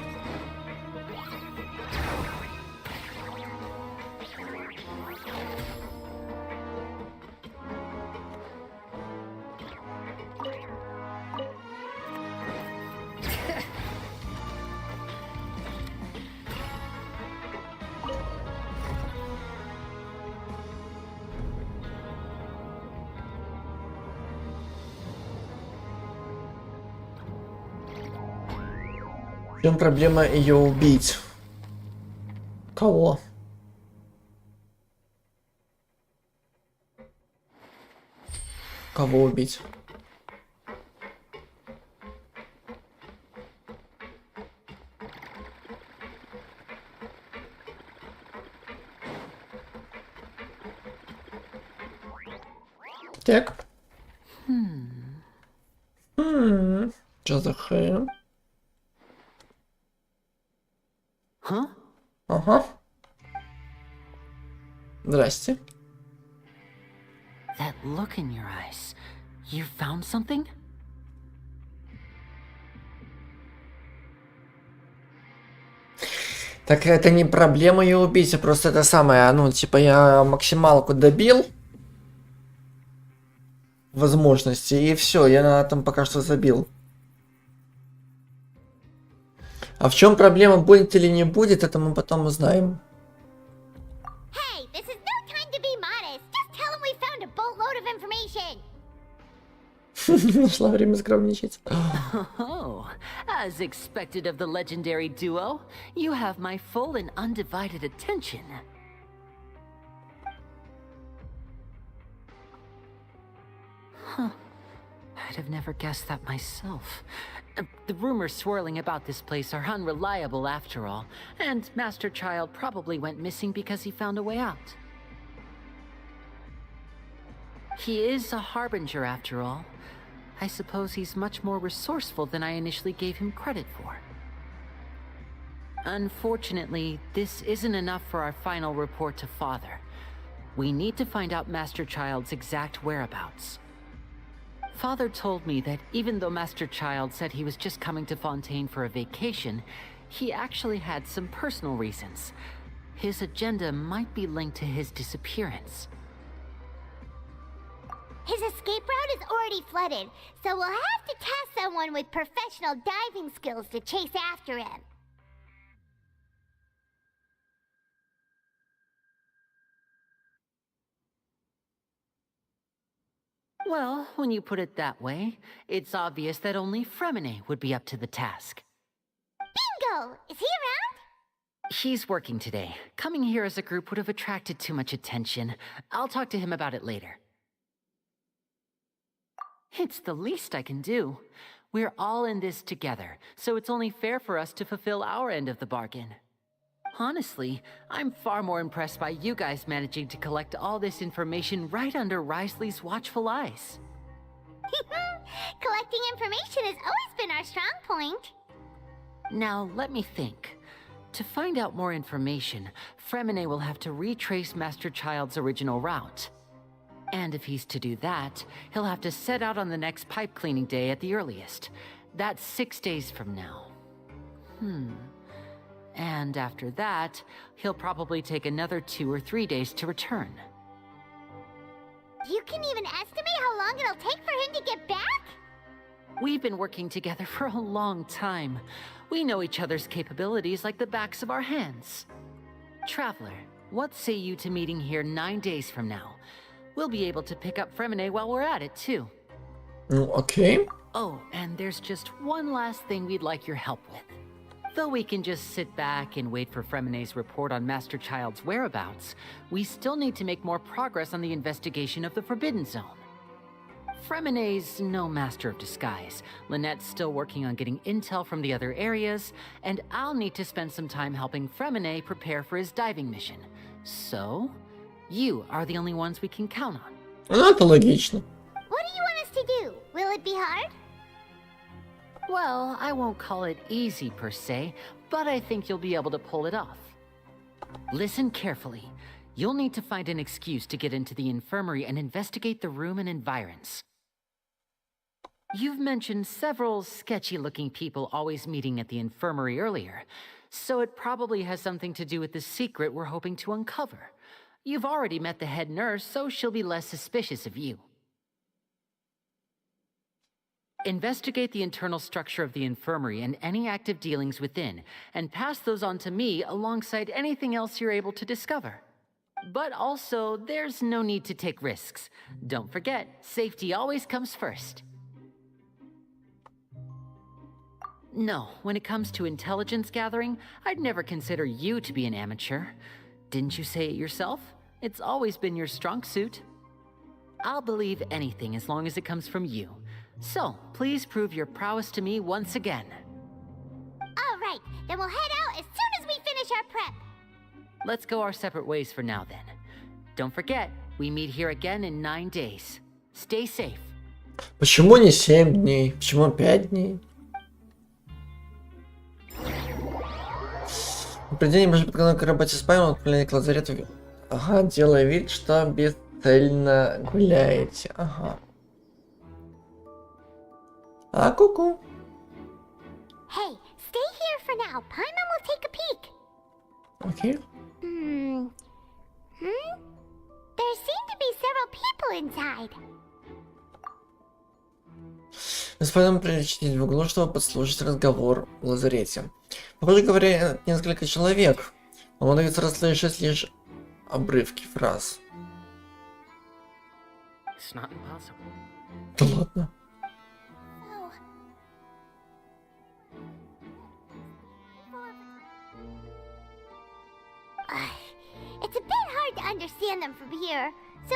В чем проблема ее убить? Кого? Кого убить? Так. Что за хрень? Huh? Ага. Здрасте. That look in your eyes. You found something? Так это не проблема ее убить, а просто это самое, ну, типа я максималку добил возможности, и все, я на этом пока что забил. А в чем проблема, будет или не будет, это мы потом узнаем. Hey, this is no time to be modest. Just tell him we found a boatload of information. Нашла время скромничать. Oh, as expected of the legendary duo, you have my full and undivided attention. Huh. I'd have never guessed that myself. The rumors swirling about this place are unreliable after all, and Master Child probably went missing because he found a way out. He is a harbinger after all. I suppose he's much more resourceful than I initially gave him credit for. Unfortunately, this isn't enough for our final report to Father. We need to find out Master Child's exact whereabouts. Father told me that even though Master Child said he was just coming to Fontaine for a vacation, he actually had some personal reasons. His agenda might be linked to his disappearance. His escape route is already flooded, so we'll have to task someone with professional diving skills to chase after him. Well, when you put it that way, it's obvious that only Fremine would be up to the task. Bingo! Is he around? He's working today. Coming here as a group would have attracted too much attention. I'll talk to him about it later. It's the least I can do. We're all in this together, so it's only fair for us to fulfill our end of the bargain. Honestly, I'm far more impressed by you guys managing to collect all this information right under Risley's watchful eyes. Collecting information has always been our strong point. Now, let me think. To find out more information, Fremine will have to retrace Master Child's original route. And if he's to do that, he'll have to set out on the next pipe cleaning day at the earliest. That's 6 days from now. And after that, he'll probably take another 2 or 3 days to return. You can even estimate how long it'll take for him to get back? We've been working together for a long time. We know each other's capabilities like the backs of our hands. Traveler, what say you to meeting here 9 days from now? We'll be able to pick up Fremine while we're at it, too. Okay. Oh, and there's just one last thing we'd like your help with. Though we can just sit back and wait for Fremine's report on Master Child's whereabouts, we still need to make more progress on the investigation of the Forbidden Zone. Fremine's no master of disguise, Lynette's still working on getting intel from the other areas, and I'll need to spend some time helping Fremine prepare for his diving mission. So, you are the only ones we can count on. Ну, это логично. What do you want us to do? Will it be hard? Well, I won't call it easy per se, but I think you'll be able to pull it off. Listen carefully. You'll need to find an excuse to get into the infirmary and investigate the room and environs. You've mentioned several sketchy-looking people always meeting at the infirmary earlier, so it probably has something to do with the secret we're hoping to uncover. You've already met the head nurse, so she'll be less suspicious of you. Investigate the internal structure of the infirmary and any active dealings within, and pass those on to me alongside anything else you're able to discover. But also, there's no need to take risks. Don't forget, safety always comes first. No, when it comes to intelligence gathering, I'd never consider you to be an amateur. Didn't you say it yourself? It's always been your strong suit. I'll believe anything as long as it comes from you. So, please prove your prowess to me once again. All right, then we'll head out as soon as we finish our prep. Let's go our separate ways for now then. Don't forget, we meet here again in 9 days. Stay safe. Почему не 7 дней? Почему 5 дней? Предупреждение может подготовить к работе с памятью, отправление к лазарету. Ага, делая вид, что бесцельно гуляете. Ага. А, ку-ку. Hey, stay here for now. Paimon will take a peek. Окей. There seem to be several people inside. Господин, прячетесь в углу, чтобы подслушать разговор в лазарете. Похоже, говорят несколько человек. Но вам удается расслышать лишь обрывки фраз. It's not impossible. Да ладно. It's a bit hard to understand them from here, so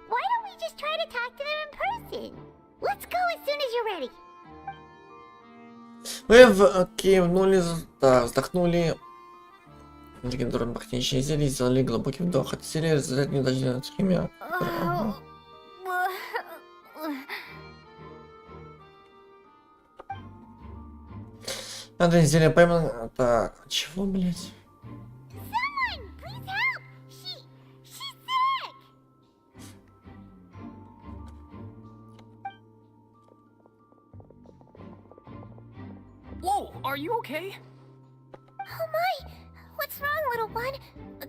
why don't we just try to talk to them in person? Let's go as soon as you're ready. Вы кивнули, да, вздохнули. Легендарно пахнущие зелье, сделали глубокий вдох. От зелья результат неудачной химия. Надо зелье поймано. Так, чего, блять? Someone, please help! She's sick! Whoa, are you okay? Oh my! What's wrong, little one?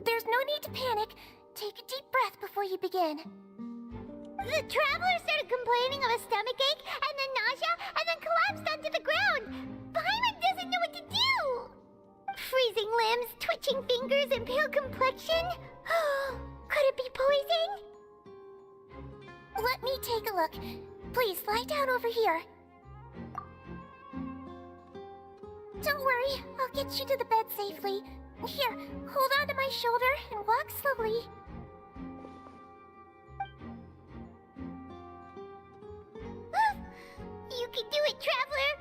There's no need to panic. Take a deep breath before you begin. The traveler started complaining of a stomachache, and then nausea, and then collapsed onto the ground. Paimon doesn't know what to do! Freezing limbs, twitching fingers, and pale complexion? Could it be poison? Let me take a look. Please, lie down over here. Don't worry, I'll get you to the bed safely. Here, hold on to my shoulder and walk slowly. You can do it, Traveler!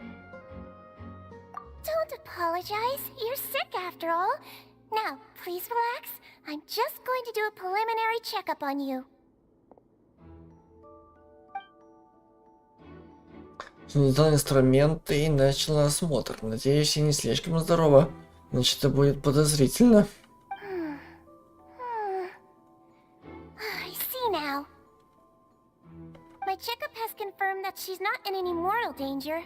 Don't apologize. You're sick after all. Now, please relax. I'm just going to do a preliminary checkup on you. Создал инструменты и начал осмотр. Надеюсь, я не слишком здорова, иначе это будет подозрительно. I see now. My checkup has confirmed that she's not in any mortal danger.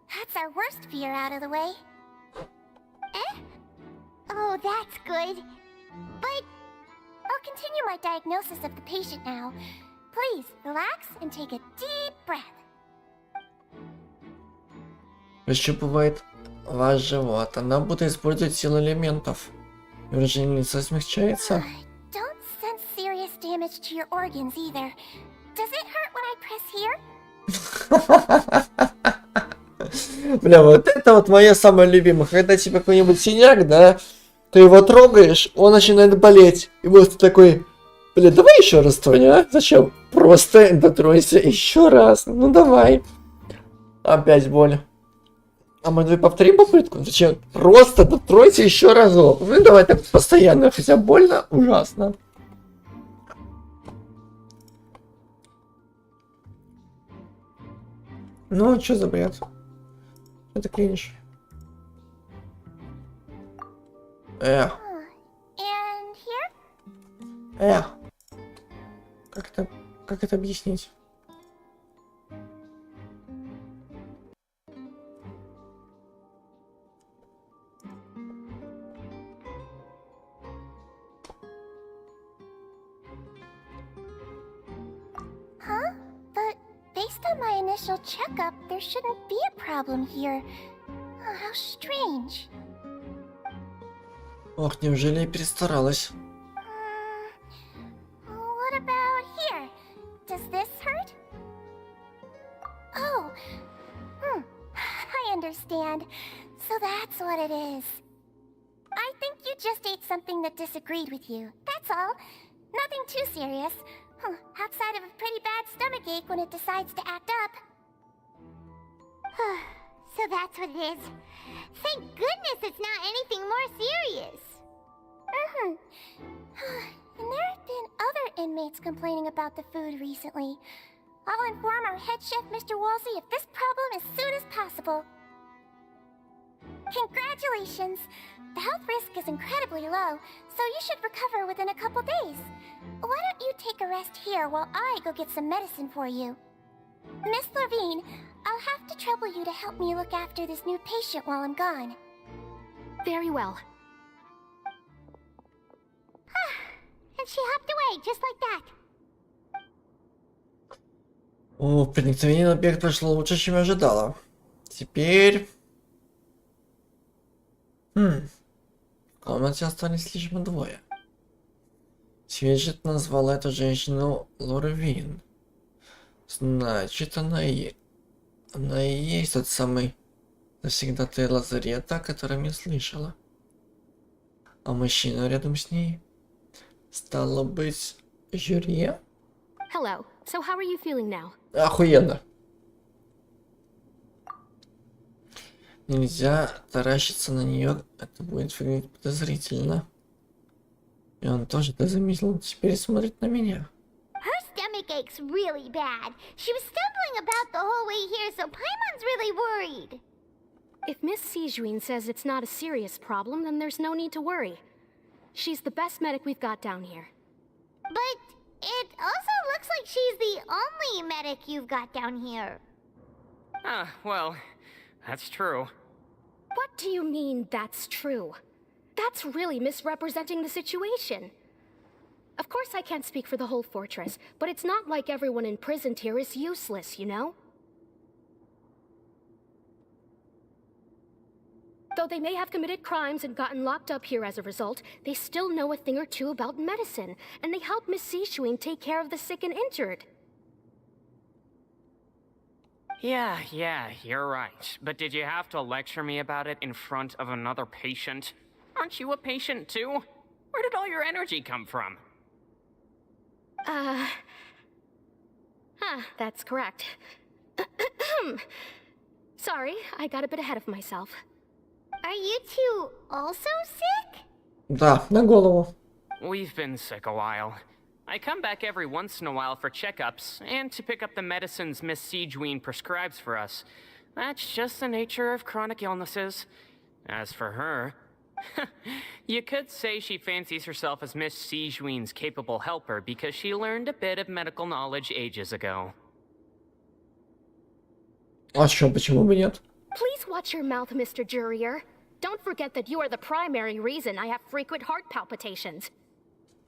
That's our worst fear out of the way. Eh? Oh, that's good. But I'll continue my diagnosis of the patient now. Please, relax and take a deep breath. Прощупывает ваш живот. Она будет использовать силу элементов. Выражение лица смягчается. Don't sense serious damage to your organs either. Does it hurt when I press here? Бля, вот это вот моя самая любимая. Когда тебе какой-нибудь синяк, да, ты его трогаешь, он начинает болеть. И вот ты такой, бля, давай еще раз тронь, а? Зачем? Просто дотронься еще раз. Ну давай. Опять боль. А мы давай повторим попытку. Зачем? Просто дотронься еще разок. Ну давай так постоянно, хотя больно ужасно. Ну, что за бред? Что ты клинишь? And here? Как это объяснить? Huh? But based on my initial checkup, there shouldn't be a problem here. Oh, how strange. Ох, неужели я перестаралась? What about here? Does this hurt? Oh, I understand. So that's what it is. I think you just ate something that disagreed with you. That's all. Nothing too serious. Outside of a pretty bad stomachache when it decides to act up. So that's what it is. Thank goodness it's not anything more serious. And there have been other inmates complaining about the food recently. I'll inform our head chef, Mr. Wolsey, of this problem as soon as possible. Congratulations! The health risk is incredibly low, so you should recover within a couple days. Why don't you take a rest here while I go get some medicine for you? Miss Levine, I'll have to trouble you to help me look after this new patient while I'm gone. Very well. And she hopped away, just like that. О, проникновение на объект прошло лучше, чем я ожидала. Теперь... В комнате остались лишь мы двое. Свидетель назвала эту женщину Лорвин. Значит, она и есть тот самый завсегдатай лазарета, о котором я слышала. А мужчина рядом с ней? Стало быть, жюри? Hello. So how are you feeling now? Охуенно. Нельзя таращиться на нее, это будет выглядеть подозрительно. И он тоже это заметил, теперь смотрит на меня. Her stomach aches really bad. She was stumbling about the whole way here, so Paimon's really worried. If Miss Sijuin says it's not a serious problem, then there's no need to worry. She's the best medic we've got down here. But it also looks like she's the only medic you've got down here. Well, that's true. What do you mean, that's true? That's really misrepresenting the situation. Of course I can't speak for the whole fortress, but it's not like everyone imprisoned here is useless, you know? Though they may have committed crimes and gotten locked up here as a result, they still know a thing or two about medicine, and they help Miss Sishuin take care of the sick and injured. Yeah, you're right. But did you have to lecture me about it in front of another patient? Aren't you a patient too? Where did all your energy come from? That's correct. Sorry, I got a bit ahead of myself. Are you two also sick? Да, на голову. We've been sick a while. I come back every once in a while for checkups, and to pick up the medicines Miss Sijween prescribes for us. That's just the nature of chronic illnesses. As for her, you could say she fancies herself as Miss Sijween's capable helper because she learned a bit of medical knowledge ages ago. А что, почему бы нет? Please watch your mouth, Mr. Jurier. Don't forget that you are the primary reason I have frequent heart palpitations.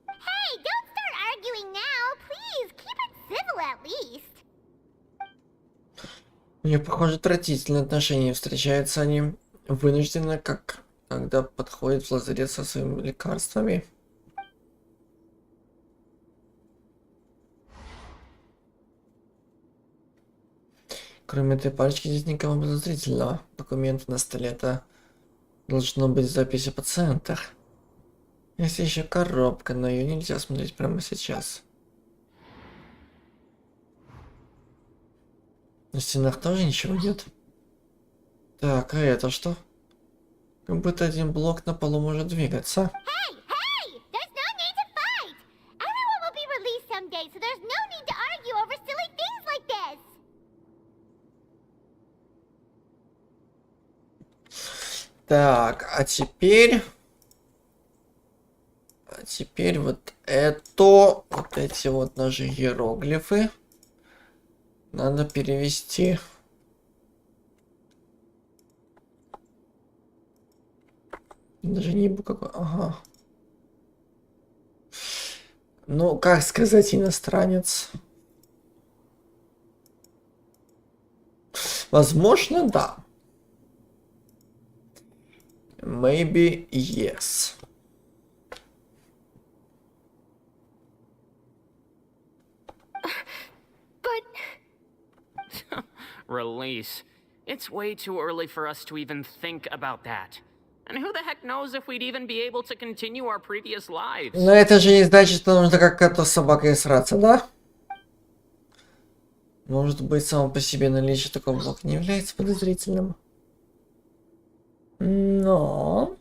Hey, don't start arguing now, please. Keep it civil at least. У них, похоже, отвратительные отношения. Встречаются они вынужденно, как когда подходит в лазарет со своими лекарствами. Кроме этой парочки, здесь никого подозрительного. Документ на столе — это должно быть запись о пациентах. Есть еще коробка, но ее нельзя смотреть прямо сейчас. На стенах тоже ничего нет. Так, а это что? Как будто один блок на полу может двигаться. Hey! There's no need to fight! Everyone will be released someday, so there's no need to argue over silly things like this! Так, а теперь вот это, вот эти вот наши иероглифы надо перевести. Даже не буду какой. Ага. Ну, как сказать, иностранец? Возможно, да. Maybe yes. But... Release. It's way too early for us to even think about that. And who the heck knows if we'd even be able to continue our previous lives? Но это же не значит, что нужно как кота с собакой сраться, да? Может быть, само по себе наличие такого блока не является подозрительным. Но...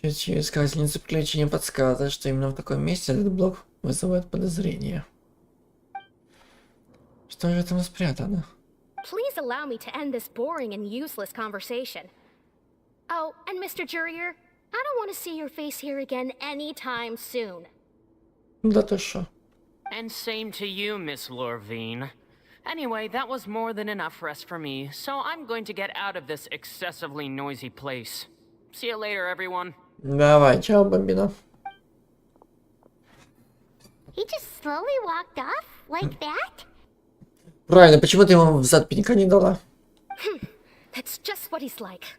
Чуть-чуть искательница приключения подсказывает, что именно в таком месте этот блок вызывает подозрение. Что же там спрятано? Please allow me to end this boring and useless conversation. Oh, and Mr. Jurier, I don't want to see your face here again anytime soon. Да ты шо? And same to you, Miss Lorvine. Anyway, that was more than enough rest for me, so I'm going to get out of this excessively noisy place. See you later, everyone. Давай, чао, бомбина. He just slowly walked off like that? Правильно, почему ты ему взад пенька не дала? That's just what he's like.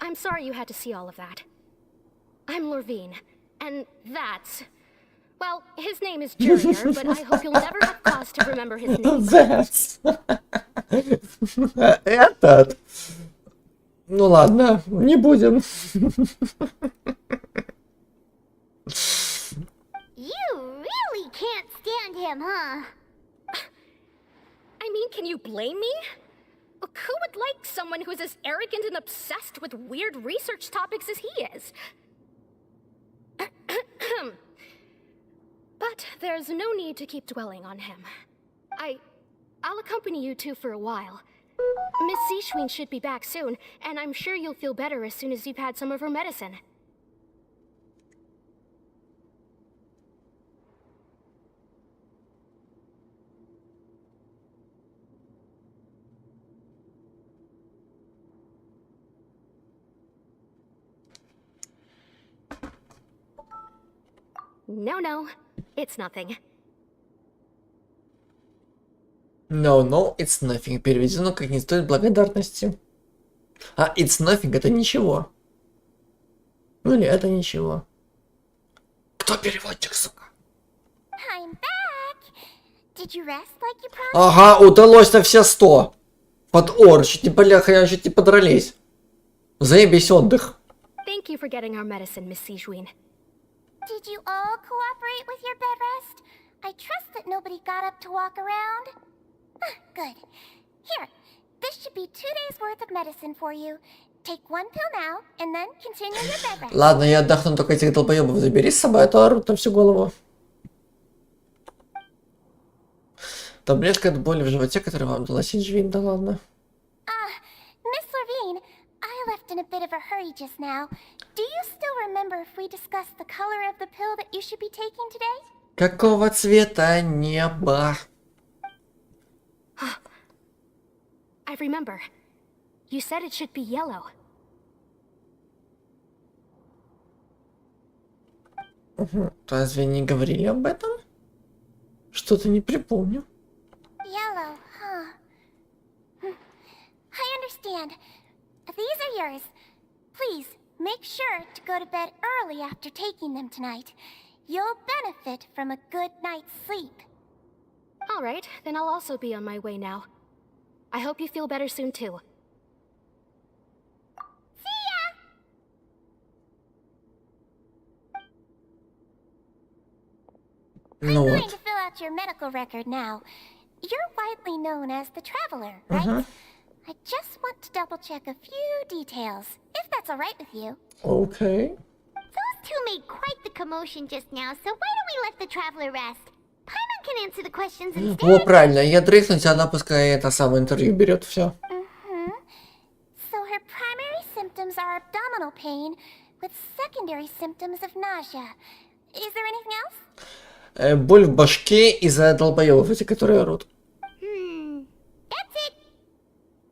I'm sorry you had to see all of that. I'm Lorvine, and that's... Well, his name is Jurier, but I hope you'll never have cause to remember his name. That's... Этот... Ну ладно, не будем. You really can't stand him, huh? I mean, can you blame me? Who would like someone who's as arrogant and obsessed with weird research topics as he is? But there's no need to keep dwelling on him. I'll accompany you two for a while. Miss Sishween should be back soon, and I'm sure you'll feel better as soon as you've had some of her medicine. No, it's nothing. No, it's nothing. Переведено как не стоит благодарности. А it's nothing это ничего. Ну или это ничего. Кто переводчик, сука? I'm back. Did you rest like you promised? Ага, удалось на все 100. Под ор, чуть не поляха, чуть не подрались. Заебись отдых. Thank you for getting our medicine, Miss Sijween. Did you all cooperate with your bed rest? I trust that nobody got up to walk around. Good. Here, this should be 2 days worth of medicine for you. Take 1 pill now, and then continue your bed rest. Ладно, я отдохну, только этих долбоебов забери с собой, а то орут на всю голову. Таблетка от боли в животе, которую вам дала Сиджвин, да ладно. Miss Levine, I left in a bit of a hurry just now. Do you still remember if we discussed the color of the pill that you should be taking today? Какого цвета небо? I remember. You said it should be yellow. Разве не говорили об этом? Что-то не припомню. Yellow, huh? I understand. These are yours. Please, make sure to go to bed early after taking them tonight. You'll benefit from a good night's sleep. All right, then I'll also be on my way now. I hope you feel better soon too. See ya! Ну I'm going вот. to fill out your medical record now. You're widely known as the Traveler, right? I just want to double check a few details, if that's all right with you. Окей. Those two made quite the commotion just now, so why don't we let the Traveler rest? Paimon can answer the questions instead. О, правильно, я дрыхнуть, а она пускай это самое интервью берет, все. So her primary symptoms are abdominal pain, with secondary symptoms of nausea. Is there anything else? Боль в башке из-за долбоебов, эти, которые орут. That's it.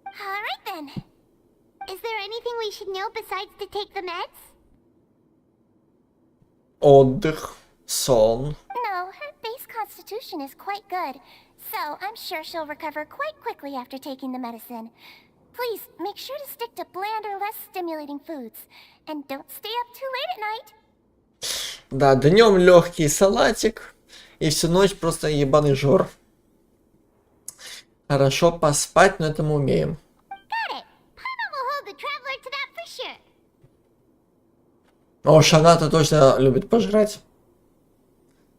All right then. Is there anything we should know besides to take the meds? Отдых, сон. No, her base constitution is quite good, so I'm sure she'll recover quite quickly after taking the medicine. Please, make sure to stick to bland or less stimulating foods, and don't stay up too late at night. Да, днем легкий салатик, и всю ночь просто ебаный жор. Хорошо поспать, но это мы умеем. Got it. Paimon will hold the Traveler to that for sure. О, Шаната точно любит пожрать.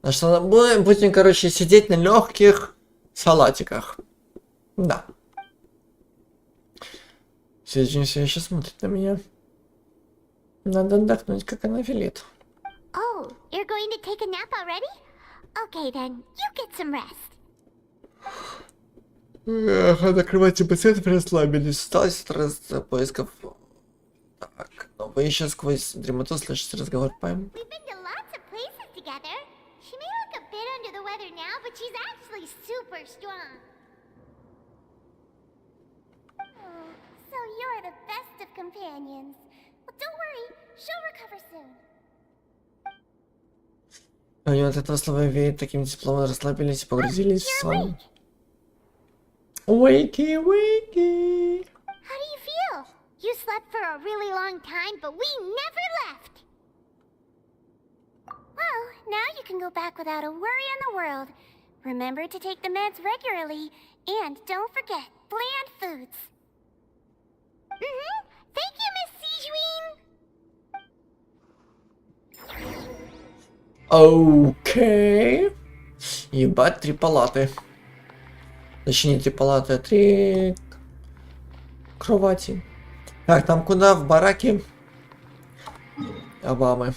А что будем, короче, сидеть на легких салатиках. Да. Сиджин все еще смотрит на меня. Надо отдохнуть, как она велит. Oh, you're going to take a nap already? Okay then, you get some rest. Эх, на кровати пациентов расслабились. Усталость от поисков. Так, но вы еще сквозь дремоту слышите разговор Пайм. We've been to lots of places together. She may look a bit under the weather now, but she's actually super strong. Oh, so you're the best of companions. Well, don't worry, she'll recover soon. Они от этого слова веет таким теплом, расслабились и погрузились в сон. Wakey, wakey. How do you feel? You slept for a really long time, but we never left. Well, now you can go back without a worry in the world. Remember to take the meds regularly, and don't forget bland foods. Thank you, Miss Sijween. Окей. Ебать, 3 палаты. Точнее, 3 палаты, а 3 кровати. Так, там куда? В бараке Обамы.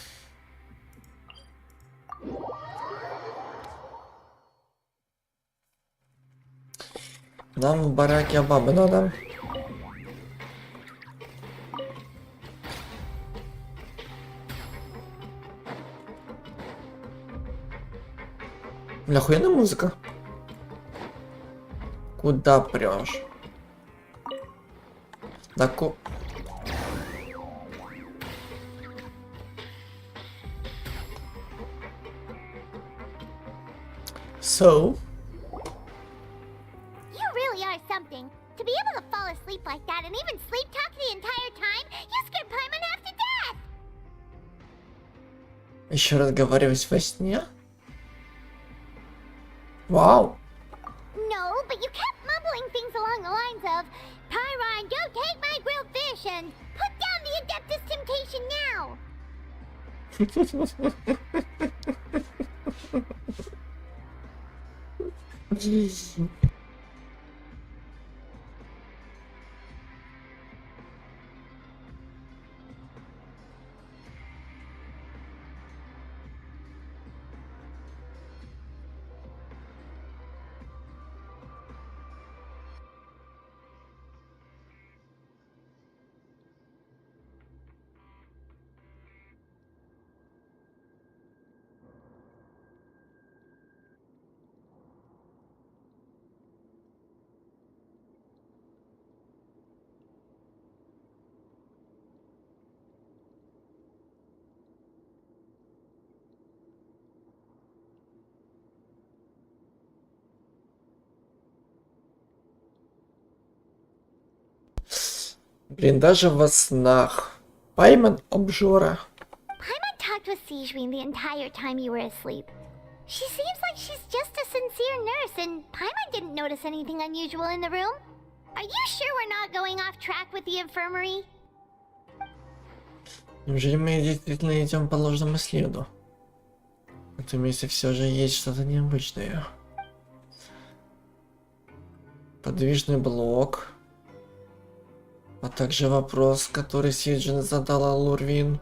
Нам в бараке Обамы надо. Бля, охуенная музыка. Куда прешь? Так. So? You really are something. To be able to fall asleep like that and even sleep talk the entire time, you scared Paimon half to death! Еще разговаривать во сне? Вау! No, but you kept mumbling things along the lines of, Pyron, go take my grilled fish and put down the Adeptus temptation now! Блин, даже во снах. Паймон обжора. Paimon talked with Sijwin the entire time you were asleep. She seems like she's just a sincere nurse, and Paimon didn't notice anything unusual in the room. Are you sure we're not going off track with the infirmary? Неужели мы действительно идем по ложному следу? В этом месте все же есть что-то необычное. Подвижный блок. А также вопрос, который Сиджин задала Лурвин.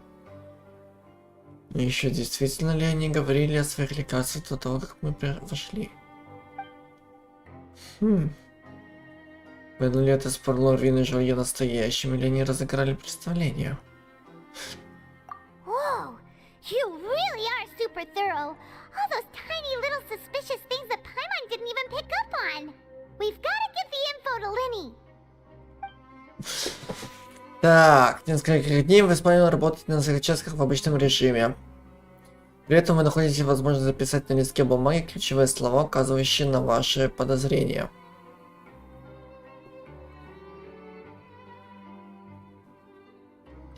И еще действительно ли они говорили о своих лекарствах до того, как мы вошли? Был ли это спор Лурвин и Жулье настоящим, или они разыграли представление? Whoa, you really are super thorough. All those tiny little suspicious things that Paimon didn't even pick up on. We've got to give the info to Linny. Так, несколько дней вы с Паймон работаете на своих участках в обычном режиме. При этом вы находите возможность записать на листке бумаги ключевые слова, указывающие на ваши подозрения.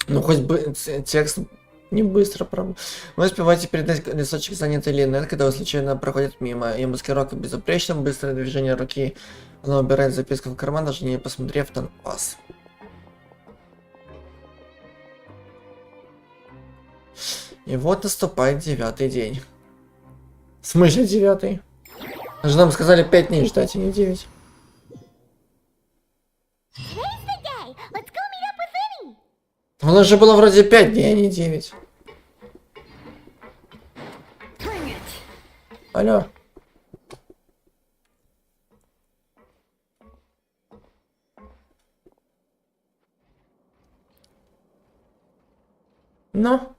Ну, хоть бы текст не быстро, правда. Вы успеваете передать листочек занятый Линет, когда вы случайно проходит мимо. И маскировка безупречна, быстрое движение руки. Она убирает записку в карман, даже не посмотрев на вас. И вот наступает 9-й день. В смысле 9-й? Даже нам сказали 5 дней ждать, а не 9. У нас же было вроде 5 дней, а не 9. Алло. Ну?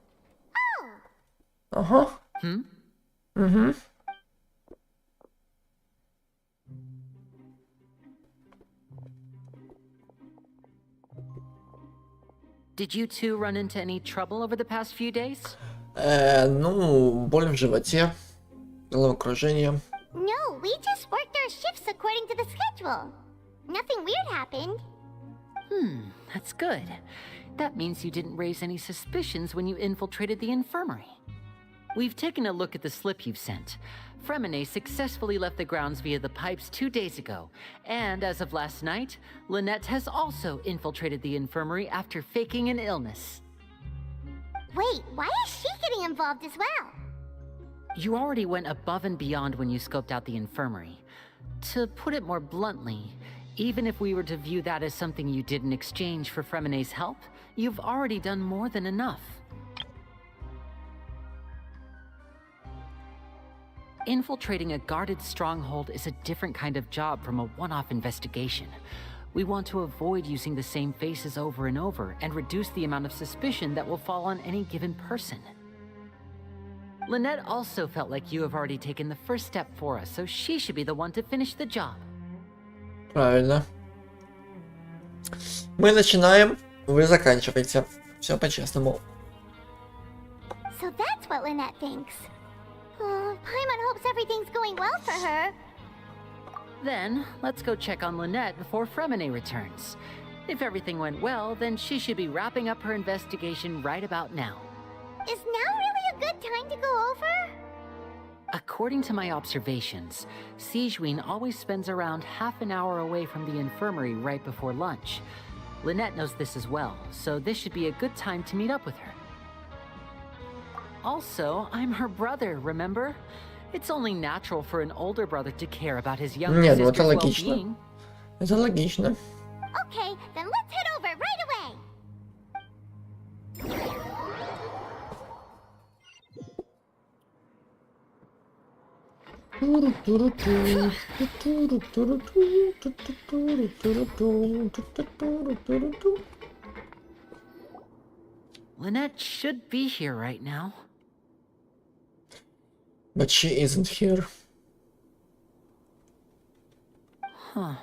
Ага. Угу. Did you two run into any trouble over the past few days? Ну, боль в животе, головокружение. No, we just worked our shifts according to the schedule. Nothing weird happened. That's good. That means you didn't raise any suspicions when you infiltrated the infirmary. We've taken a look at the slip you've sent. Fremine successfully left the grounds via the pipes 2 days ago, and as of last night, Lynette has also infiltrated the infirmary after faking an illness. Wait, why is she getting involved as well? You already went above and beyond when you scoped out the infirmary. To put it more bluntly, even if we were to view that as something you did in exchange for Fremine's help, you've already done more than enough. Infiltrating a guarded stronghold is a different kind of job from a one-off investigation. We want to avoid using the same faces over and over and reduce the amount of suspicion that will fall on any given person. Lynette also felt like you have already taken the first step for us, so she should be the one to finish the job. Правильно. Мы начинаем, вы заканчиваете. Все по-честному. So that's what Lynette thinks. Paimon hopes everything's going well for her. Then, let's go check on Lynette before Fremine returns. If everything went well, then she should be wrapping up her investigation right about now. Is now really a good time to go over? According to my observations, Sigewinne always spends around half an hour away from the infirmary right before lunch. Lynette knows this as well, so this should be a good time to meet up with her. Also, I'm her brother, remember? It's only natural for an older brother to care about his younger Нет, ну sister's это логично. well-being. Это логично. Okay, then let's head over right away. Lynette should be here right now. But she isn't here. Huh.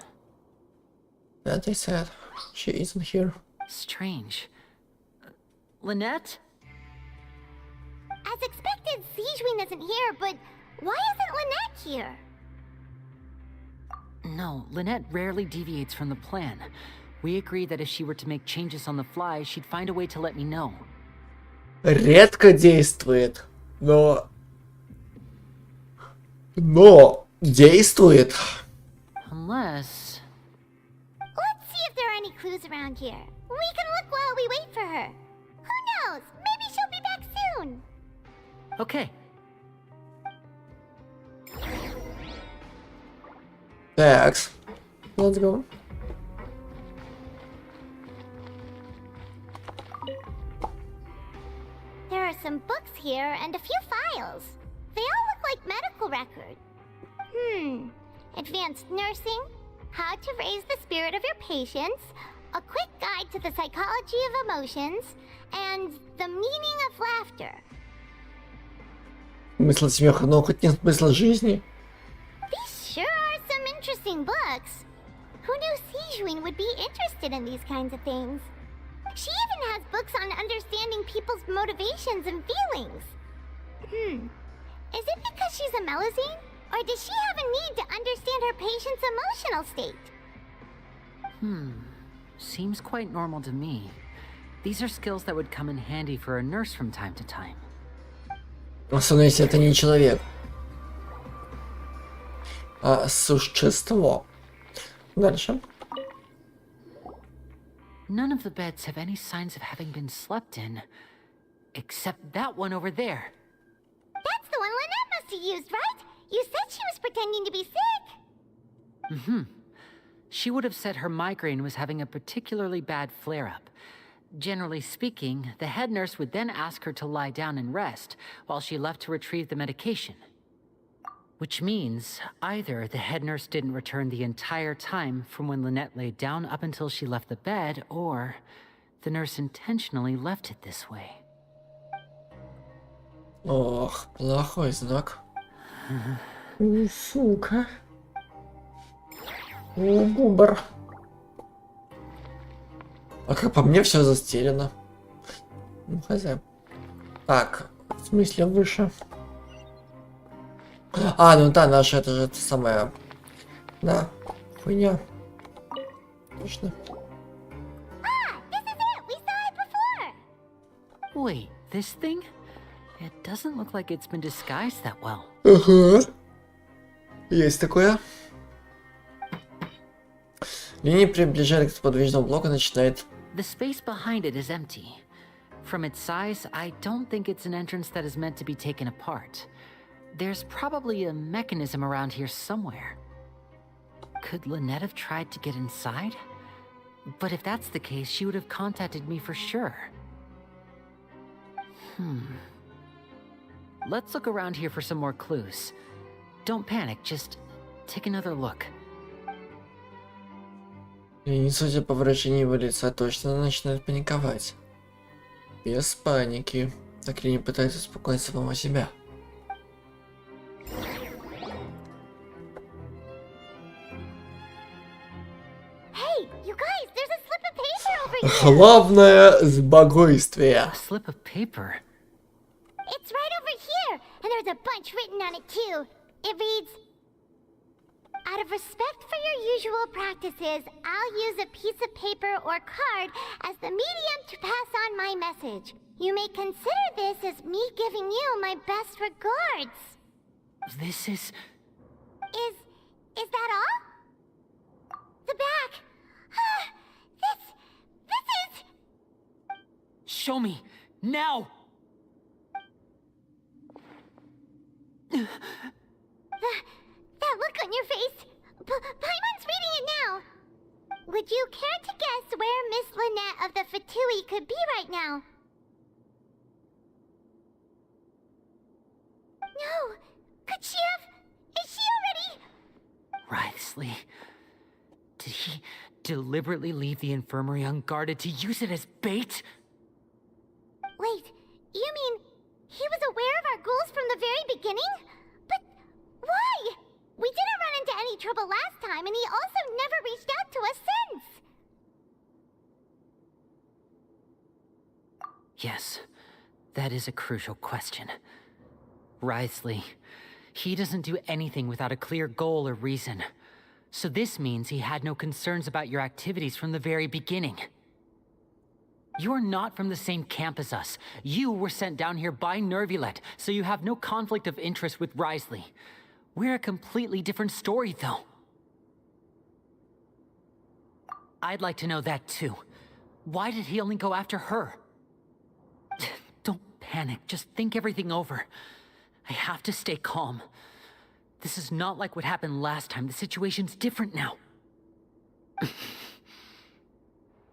That I said. She isn't here. Strange. Lynette? As expected, Sigewinne isn't here, but why isn't Lynette here? No, Lynette rarely deviates from the plan. We agreed that if she were to make changes on the fly, she'd find a way to let me know. Редко действует, но действует. Unless... Let's see if there are any clues around here. We can look while we wait for her. Who knows? Maybe she'll be back soon. Okay. Thanks. Let's go. There are some books here and a few files. They all look like medical records. Advanced nursing, how to raise the spirit of your patients, a quick guide to the psychology of emotions, and the meaning of laughter. Смысл смеха, но хоть не смысл жизни. These sure are some interesting books. Who knew Sigewinne would be interested in these kinds of things? She even has books on understanding people's motivations and feelings. Is it because she's a Melusine? Or does she have a need to understand her patient's emotional state? Seems quite normal to me. These are skills that would come in handy for a nurse from time to time. Особенно если это не человек, а существо. Дальше. None of the beds have any signs of having been slept in, except that one over there. That's the one Lynette must have used, right? You said she was pretending to be sick. She would have said her migraine was having a particularly bad flare-up. Generally speaking, the head nurse would then ask her to lie down and rest, while she left to retrieve the medication. Which means, either the head nurse didn't return the entire time from when Lynette laid down up until she left the bed, or the nurse intentionally left it this way. Ох, плохой знак. Сука. Губер. А как по мне все застелено. Ну, хотя. Так, в смысле выше. А, ну да, наша, это же это самое. Да, хуйня. Точно. This is it! We saw it before! Wait, this thing? It doesn't look like it's been disguised that well. Ага. Есть такое. Линия приближения к подвижному блоку начинает. The space behind it is empty. From its size, I don't think it's an entrance that is meant to be taken apart. There's probably a mechanism around here somewhere. Could Lynette have tried to get inside? But if that's the case, she would have contacted me for sure. Let's look around here for some more clues. Don't panic, just take another look. И, судя по выражению его лица, точно начинает паниковать. Без паники. Так ли не пытается успокоить самого себя? Hey, you guys, there's a slip of paper over here! Главное спокойствие. A slip of paper. It's right over here, and there's There's a bunch written on it too. It reads, out of respect for your usual practices, I'll use a piece of paper or card as the medium to pass on my message. You may consider this as me giving you my best regards. This is... Is that all? The back. This is... Show me! Now! That look on your face. Paimon's reading it now. Would you care to guess where Miss Lynette of the Fatui could be right now? No. Could she have... Is she already... Wriothesley. Did he deliberately leave the infirmary unguarded to use it as bait? Wait, you mean he was aware of our goals from the very beginning? But why? We didn't run into any trouble last time, and he also never reached out to us since. Yes, that is a crucial question. Wriothesley, he doesn't do anything without a clear goal or reason. So this means he had no concerns about your activities from the very beginning. You're not from the same camp as us. You were sent down here by Nervulet, so you have no conflict of interest with Wriothesley. We're a completely different story, though. I'd like to know that, too. Why did he only go after her? Don't panic, just think everything over. I have to stay calm. This is not like what happened last time. The situation's different now.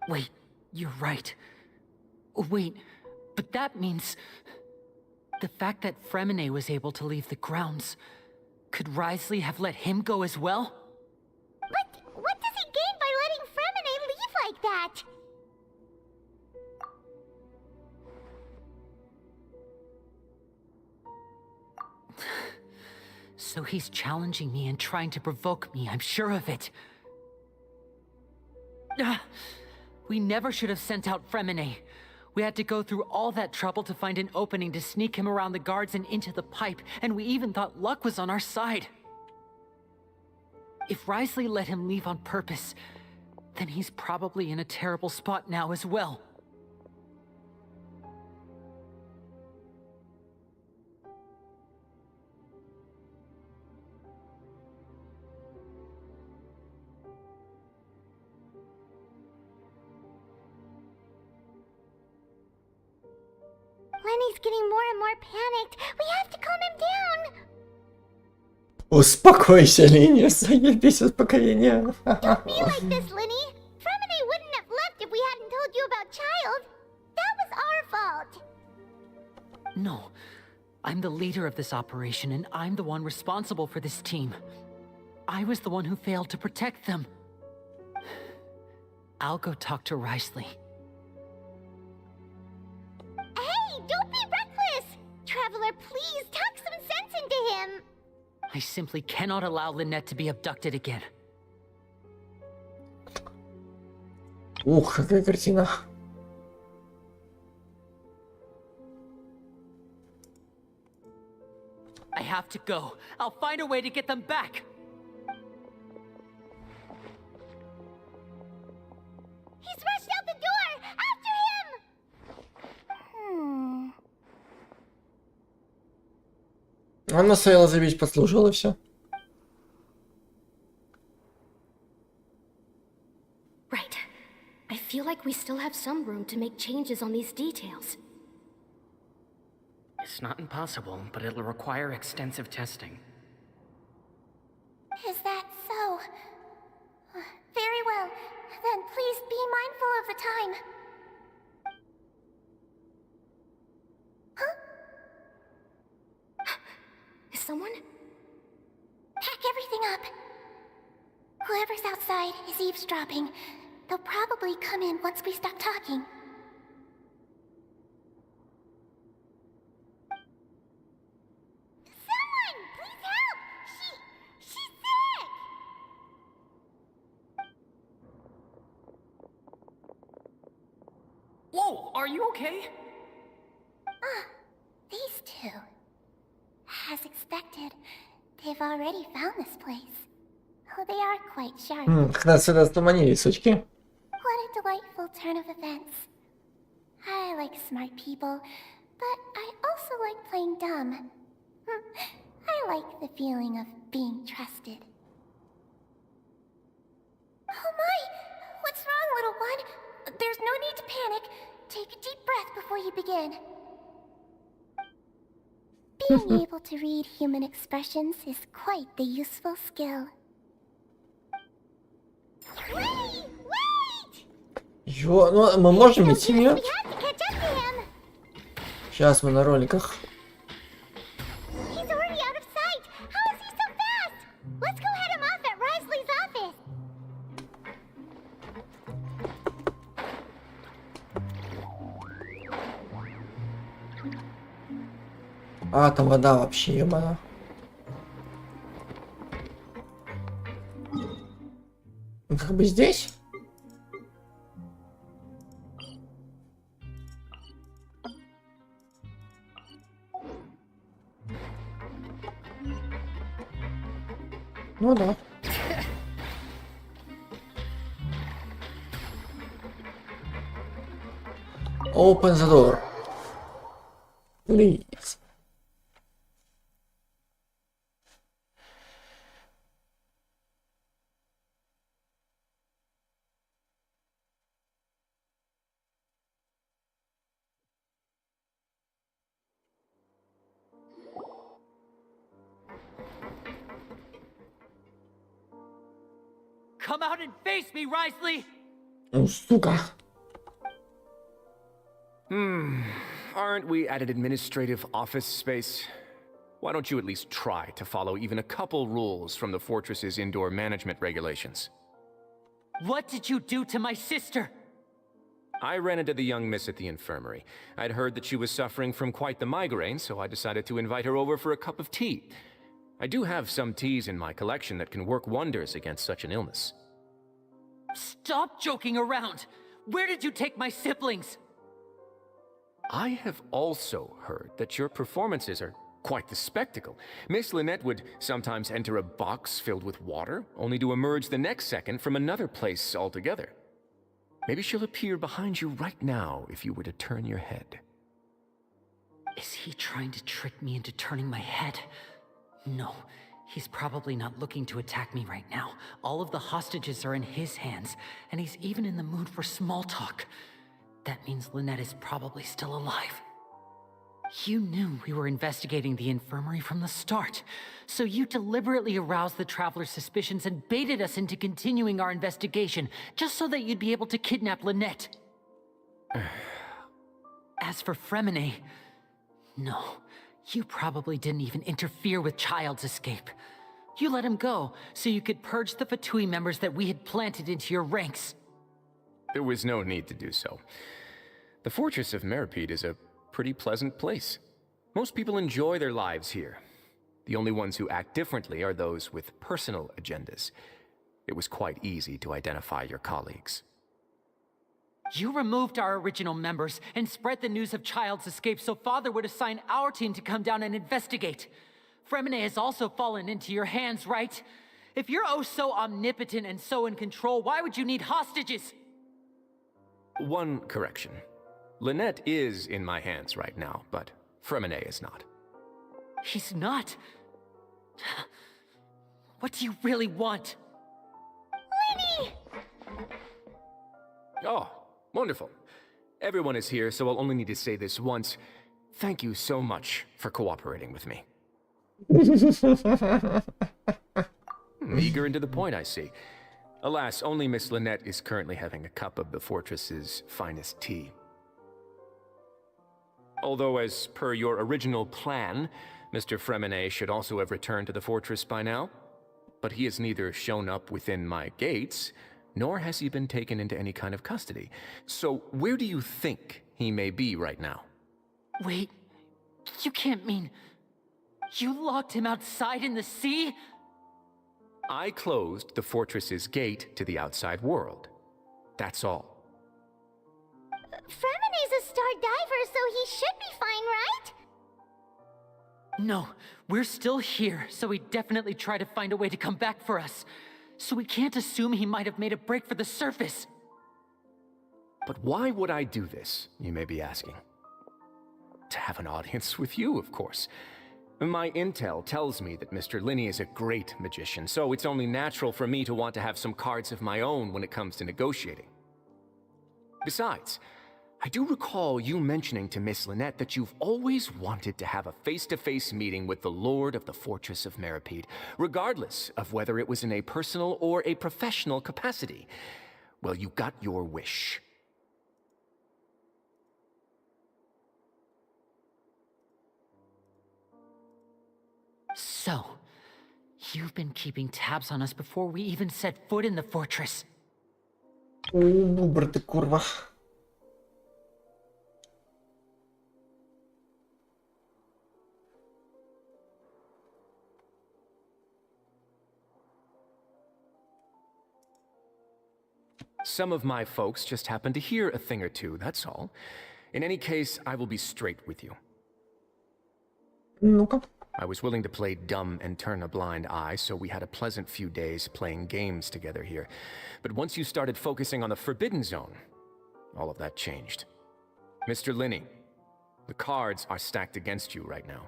Wait, you're right. Wait, but that means... the fact that Fremine was able to leave the grounds... Could Wriothesley have let him go as well? But what does he gain by letting Fremine leave like that? So he's challenging me and trying to provoke me, I'm sure of it. We never should have sent out Fremine. We had to go through all that trouble to find an opening to sneak him around the guards and into the pipe, and we even thought luck was on our side. If Wriothesley let him leave on purpose, then he's probably in a terrible spot now as well. Lenny's getting more and more panicked. We have to calm him down. Успокойся, Линия, заебись успокоение. Don't be like this, Lenny. Fremine wouldn't have left if we hadn't told you about Child. That was our fault. No, I'm the leader of this operation, and I'm the one responsible for this team. I was the one who failed to protect them. I'll go talk to Wriothesley. Don't be reckless! Traveler, please talk some sense into him! I simply cannot allow Lynette to be abducted again. Ух, какая картина. I have to go. I'll find a way to get them back. He's rushed out the door! After him! Она стояла забить, послушала все. Right. I feel like we still have some room to make changes on these details. It's not impossible, but it'll require extensive testing. Is that so? Very well. Then please be mindful of the time. Huh? Is someone? Pack everything up. Whoever's outside is eavesdropping. They'll probably come in once we stop talking. Someone! Please help! She's sick! Whoa, are you okay? These two. already found this place. Oh, they are quite sharp. Как нас сюда стуманили, сучки. What a delightful turn of events. I like smart people, but I also like playing dumb. I like the feeling of being trusted. Oh my! What's wrong, little one? There's no need to panic. Take a deep breath before you begin. Being able to read human expressions is quite the useful skill. Wait! Wait! Ё, ну мы можем идти, нет? We have to catch up to him. Сейчас мы на роликах. He's already out of sight. How is he so fast? Let's go head him off at Risley's office. А, там вода вообще, ебана. Ну, как бы здесь? Ну да. Open the door. Please. Come out and face me, Risley! Ну, сука. Aren't we at an administrative office space? Why don't you at least try to follow even a couple rules from the fortress's indoor management regulations? What did you do to my sister? I ran into the young miss at the infirmary. I'd heard that she was suffering from quite the migraine, so I decided to invite her over for a cup of tea. I do have some teas in my collection that can work wonders against such an illness. Stop joking around! Where did you take my siblings? I have also heard that your performances are quite the spectacle. Miss Lynette would sometimes enter a box filled with water, only to emerge the next second from another place altogether. Maybe she'll appear behind you right now if you were to turn your head. Is he trying to trick me into turning my head? No, he's probably not looking to attack me right now. All of the hostages are in his hands, and he's even in the mood for small talk. That means Lynette is probably still alive. You knew we were investigating the infirmary from the start, so you deliberately aroused the Traveler's suspicions and baited us into continuing our investigation, just so that you'd be able to kidnap Lynette. As for Fremine, no, you probably didn't even interfere with Child's escape. You let him go, so you could purge the Fatui members that we had planted into your ranks. There was no need to do so. The Fortress of Meripede is a pretty pleasant place. Most people enjoy their lives here. The only ones who act differently are those with personal agendas. It was quite easy to identify your colleagues. You removed our original members and spread the news of Child's escape so Father would assign our team to come down and investigate. Fremine has also fallen into your hands, right? If you're oh so omnipotent and so in control, why would you need hostages? One correction. Lynette is in my hands right now, but Fremine is not. He's not? What do you really want? Winnie! Oh, wonderful. Everyone is here, so I'll only need to say this once. Thank you so much for cooperating with me. Eager and to the point, I see. Alas, only Miss Lynette is currently having a cup of the fortress's finest tea. Although, as per your original plan, Mr. Fremine should also have returned to the fortress by now. But he has neither shown up within my gates, nor has he been taken into any kind of custody. So, where do you think he may be right now? Wait, you can't mean... You locked him outside in the sea? I closed the fortress's gate to the outside world. That's all. Fremine's a star diver, so he should be fine, right? No, we're still here, so he definitely tried to find a way to come back for us. So we can't assume he might have made a break for the surface. But why would I do this, you may be asking? To have an audience with you, of course. My intel tells me that Mr. Linney is a great magician, so it's only natural for me to want to have some cards of my own when it comes to negotiating. Besides, I do recall you mentioning to Miss Lynette that you've always wanted to have a face-to-face meeting with the Lord of the Fortress of Meripede, regardless of whether it was in a personal or a professional capacity. Well, you got your wish. So, you've been keeping tabs on us before we even set foot in the fortress. Бубр ты, курва. Some of my folks just happened to hear a thing or two, that's all. In any case, I will be straight with you. Ну-ка. I was willing to play dumb and turn a blind eye, so we had a pleasant few days playing games together here. But once you started focusing on the Forbidden Zone, all of that changed. Mr. Linney, the cards are stacked against you right now.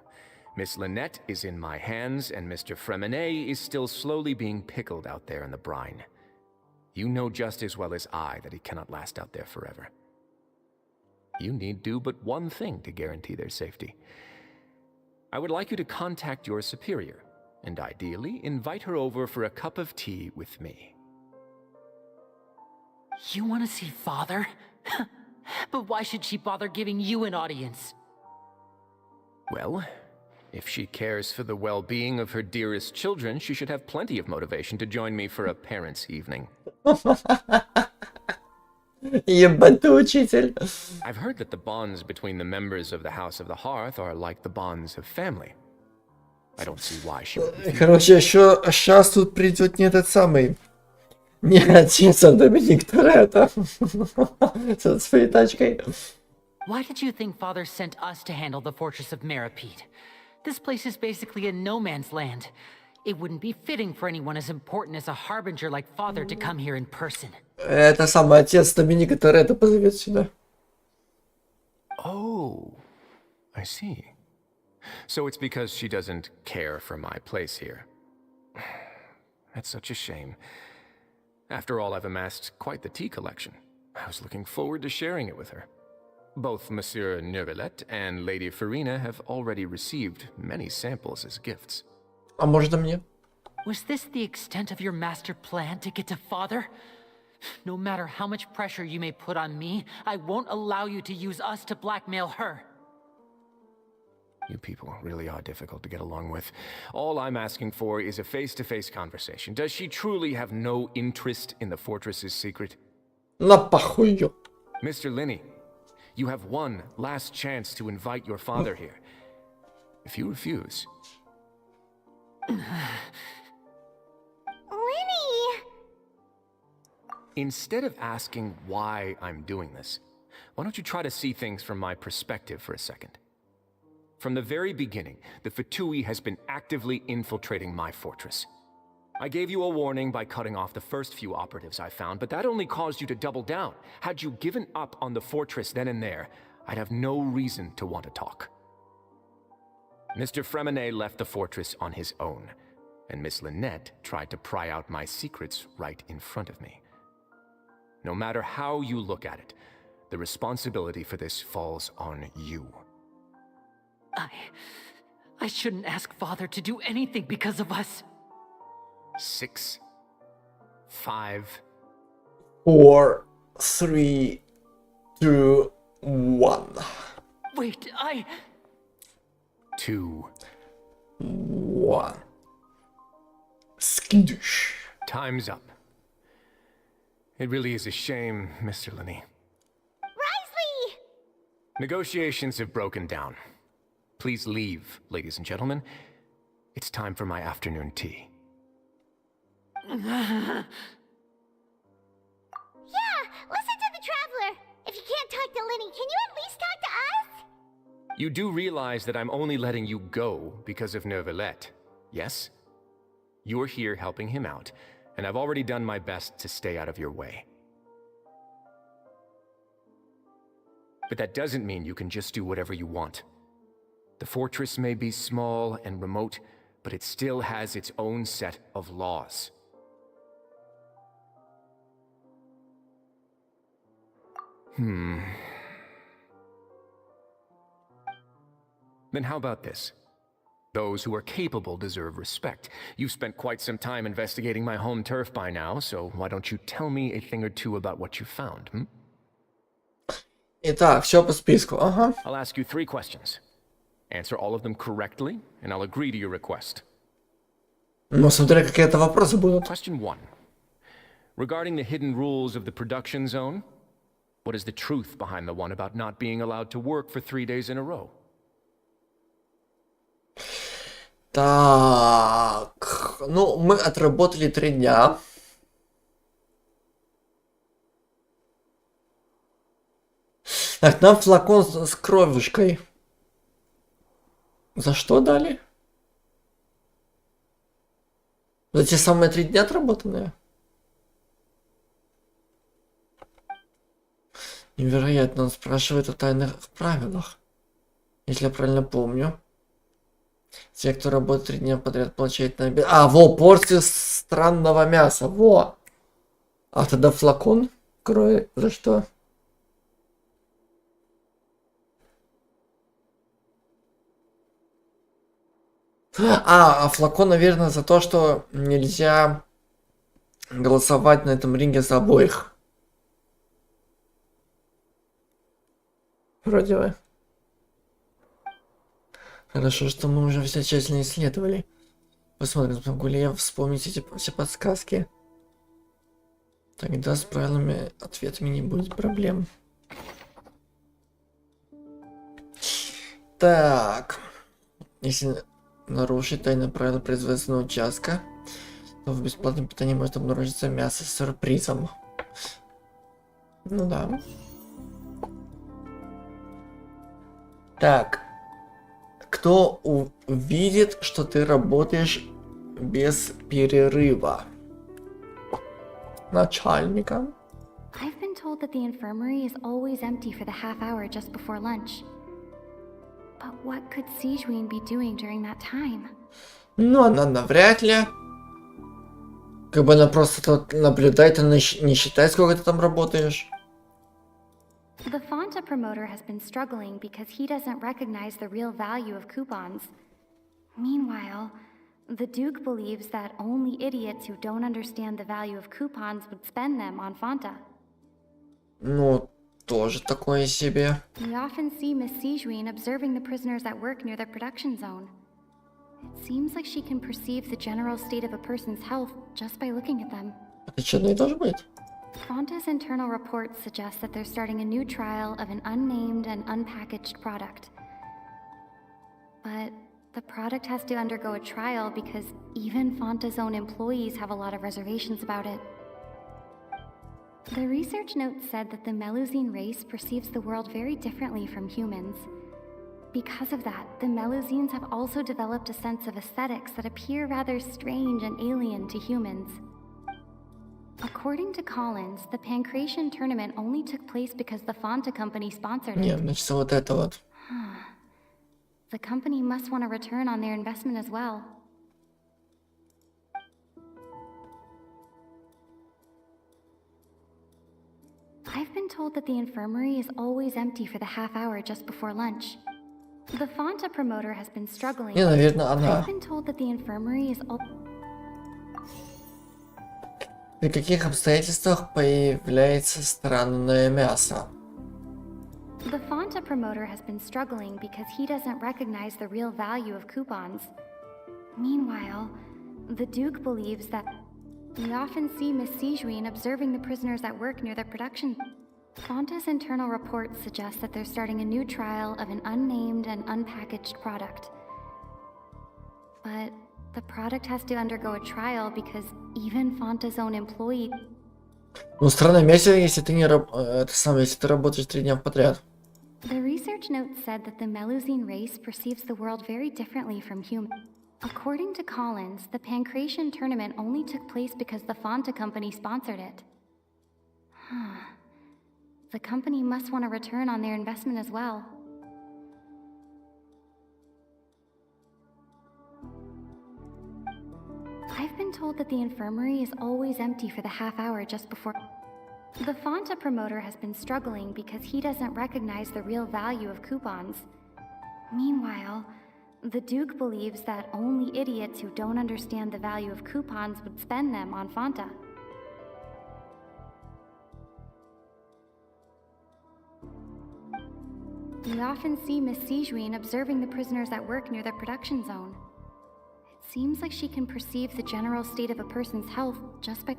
Miss Lynette is in my hands, and Mr. Fremenet is still slowly being pickled out there in the brine. You know just as well as I that he cannot last out there forever. You need do but one thing to guarantee their safety. I would like you to contact your superior, and ideally invite her over for a cup of tea with me. You want to see Father? But why should she bother giving you an audience? Well, if she cares for the well-being of her dearest children, she should have plenty of motivation to join me for a parents' evening. Ебать ты, учитель. I've heard that the bonds between the members of the House of the Hearth are like the bonds of family. I don't see why she would refuse. Короче, еще сейчас тут придет не этот самый, не отец, а Доминик Торетто со своей тачкой. Why did you think Father sent us to handle the Fortress of Meripede? This place is basically a no man's land. It wouldn't be fitting for anyone as important as a harbinger like Father to come here in person. Это самый отец Доминика Торетто позовет сюда. Oh, I see. So it's because she doesn't care for my place here. That's such a shame. After all, I've amassed quite the tea collection. I was looking forward to sharing it with her. Both Monsieur Neuvillette and Lady Farina have already received many samples as gifts. А может, и мне? Was this the extent of your master plan to get to Father? No matter how much pressure you may put on me, I won't allow you to use us to blackmail her. You people really are difficult to get along with. All I'm asking for is a face-to-face conversation. Does she truly have no interest in the fortress's secret? На похуй её. Mr. Linney, you have one last chance to invite your father here. If you refuse... Linny! Instead of asking why I'm doing this, why don't you try to see things from my perspective for a second? From the very beginning, the Fatui has been actively infiltrating my fortress. I gave you a warning by cutting off the first few operatives I found, but that only caused you to double down. Had you given up on the fortress then and there, I'd have no reason to want to talk. Mr. Fremenet left the fortress on his own, and Miss Lynette tried to pry out my secrets right in front of me. No matter how you look at it, the responsibility for this falls on you. I shouldn't ask Father to do anything because of us. 6, 5, 4, 3, 2, 1. Wait, 2, 1. Skidoosh. Time's up. It really is a shame, Mr. Linney. Risley! Negotiations have broken down. Please leave, ladies and gentlemen. It's time for my afternoon tea. Yeah, listen to the Traveler. If you can't talk to Linny, can you at least talk to us? You do realize that I'm only letting you go because of Neuvillette, yes? You're here helping him out, and I've already done my best to stay out of your way. But that doesn't mean you can just do whatever you want. The fortress may be small and remote, but it still has its own set of laws. Then how about this? Those who are capable deserve respect. You've spent quite some time investigating my home turf by now, so why don't you tell me a thing or two about what you found, Итак, все по списку, ага. I'll ask you 3 questions. Answer all of them correctly, and I'll agree to your request. Ну, смотря какие это вопросы будут. Question 1. Regarding the hidden rules of the production zone, what is the truth behind the one about not being allowed to work for 3 days in a row? Так, ну, мы отработали 3 дня. Так, нам флакон с кровушкой. За что дали? За те самые 3 дня отработанные? Невероятно, он спрашивает о тайных правилах. Если я правильно помню. Те, кто работает 3 дня подряд, получают на обед. А, во, порцию странного мяса, во. А тогда флакон крови за что? А флакон, наверное, за то, что нельзя голосовать на этом ринге за обоих. Вроде бы. Хорошо, что мы уже все тщательно исследовали. Посмотрим, смогу ли я вспомнить эти все подсказки. Тогда с правильными ответами не будет проблем. Так. Если нарушить тайное правило производственного участка, то в бесплатном питании может обнаружиться мясо с сюрпризом. Ну да. Так. Кто увидит, что ты работаешь без перерыва? Начальника. I've been told that the infirmary is always empty for the half hour just before lunch. But what could Sijuin be doing during that time? Ну, она навряд ли. Как бы она просто тут наблюдает, она не считает, сколько ты там работаешь. The Fonta promoter has been struggling because he doesn't recognize the real value of coupons. Meanwhile, the Duke believes that only idiots who don't understand the value of coupons would spend them on Fonta. Ну, тоже такое себе. We often see Miss Sijuin observing the prisoners at work near the production zone. It seems like she can perceive the general state of a person's health just by looking at them. Это что, одно и то же будет? Fonta's internal reports suggest that they're starting a new trial of an unnamed and unpackaged product. But the product has to undergo a trial because even Fonta's own employees have a lot of reservations about it. The research note said that the Melusine race perceives the world very differently from humans. Because of that, the Melusines have also developed a sense of aesthetics that appear rather strange and alien to humans. According to Collins, the Pancration tournament only took place because the Fonta company sponsored it. Нет, значит, вот это вот. The company must want a return on their investment as well. I've been told that the infirmary is always empty for the half hour just before lunch. The Fonta promoter has been struggling. Не, наверное, она. I've been told that the infirmary is При каких обстоятельствах появляется странное мясо? The Fonta promoter has been struggling because he doesn't recognize the real value of coupons. Meanwhile, the Duke believes that we often see Miss Sijuin observing the prisoners at work near the production. Fonta's internal reports suggest that they're starting a new trial of an unnamed and unpackaged product. But the product has to undergo a trial because even Fonta's own employee... Ну, странное мясо, если ты не если ты работаешь 3 дня подряд. The research note said that the Melusine race perceives the world very differently from humans. According to Collins, the Pancration tournament only took place because the Fanta company sponsored it. The company must want a return on their investment as well. I've been told that the infirmary is always empty for the half hour just before. The Fanta promoter has been struggling because he doesn't recognize the real value of coupons. Meanwhile, the Duke believes that only idiots who don't understand the value of coupons would spend them on Fanta. We often see Miss Sijuin observing the prisoners at work near the production zone. It seems like she can perceive the general state of a person's health just by...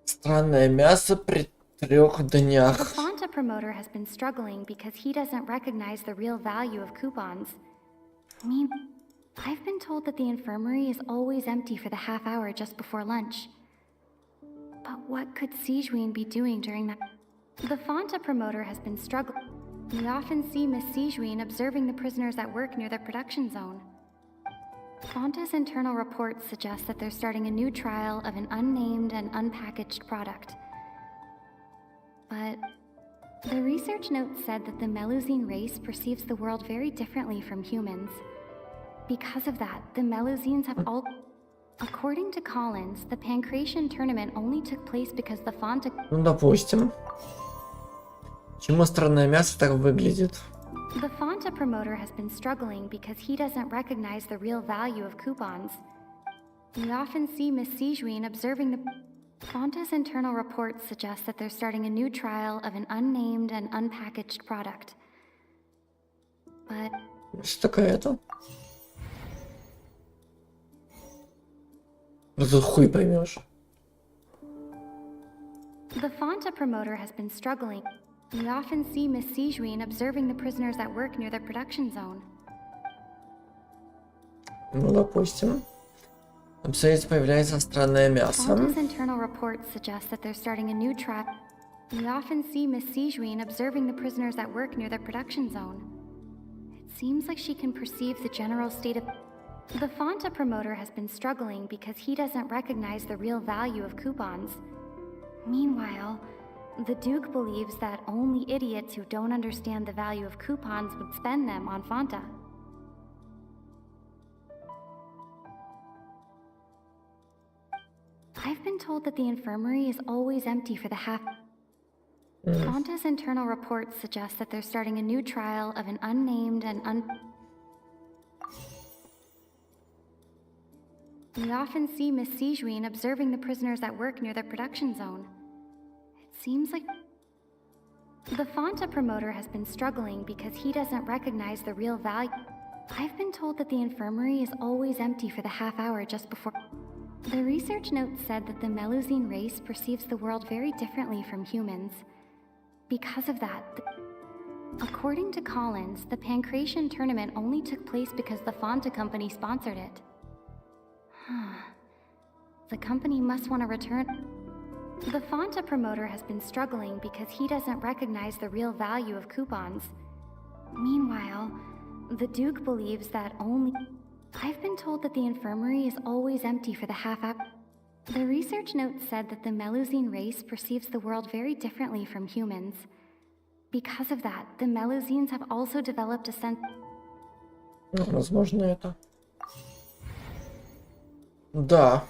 Странное мясо при 3 днях. The Fanta promoter has been struggling because he doesn't recognize the real value of coupons. I've been told that the infirmary is always empty for the half hour just before lunch. But what could Sijuin be doing during that? The Fanta promoter has been struggling. We often see Miss Sijuin observing the prisoners at work near the production zone. Fanta's internal reports suggest that they're starting a new trial of an unnamed and unpackaged product. But the research note said that the Melusine race perceives the world very differently from humans. Because of that, the Melusines have all... According to Collins, the Pancration tournament only took place because the Fanta... Ну, допустим. Почему странное мясо так выглядит? The Fanta promoter has been struggling because he doesn't recognize the real value of coupons. We often see Miss Sijuin observing the... Fanta's internal reports suggest that they're starting a new trial of an unnamed and unpackaged product. But... Что такое это? Ну тут хуй поймешь. The Fanta promoter has been struggling. We often see Miss Sijuin observing the prisoners at work near the production zone. Ну, допустим. Обстоятельств появляется странное мясо. Fanta's internal reports suggest that they're starting a new trial. We often see Miss Sijuin observing the prisoners at work near the production zone. It seems like she can perceive the general state of... The Fanta promoter has been struggling because he doesn't recognize the real value of coupons. Meanwhile, the Duke believes that only idiots who don't understand the value of coupons would spend them on Fanta. I've been told that the infirmary is always empty for the half... Fanta's internal reports suggest that they're starting a new trial of an unnamed and We often see Miss Sijuin observing the prisoners at work near the production zone. It seems like... The Fanta promoter has been struggling because he doesn't recognize the real value. I've been told that the infirmary is always empty for the half hour just before... The research note said that the Melusine race perceives the world very differently from humans. Because of that, according to Collins, the Pancration tournament only took place because the Fanta company sponsored it. The company must want a return. The Fanta promoter has been struggling because he doesn't recognize the real value of coupons. Meanwhile, the Duke believes that only... I've been told that the infirmary is always empty for the half hour. The research note said that the Melusine race perceives the world very differently from humans. Because of that, the Melusines have also developed a sense... Возможно, это. Да.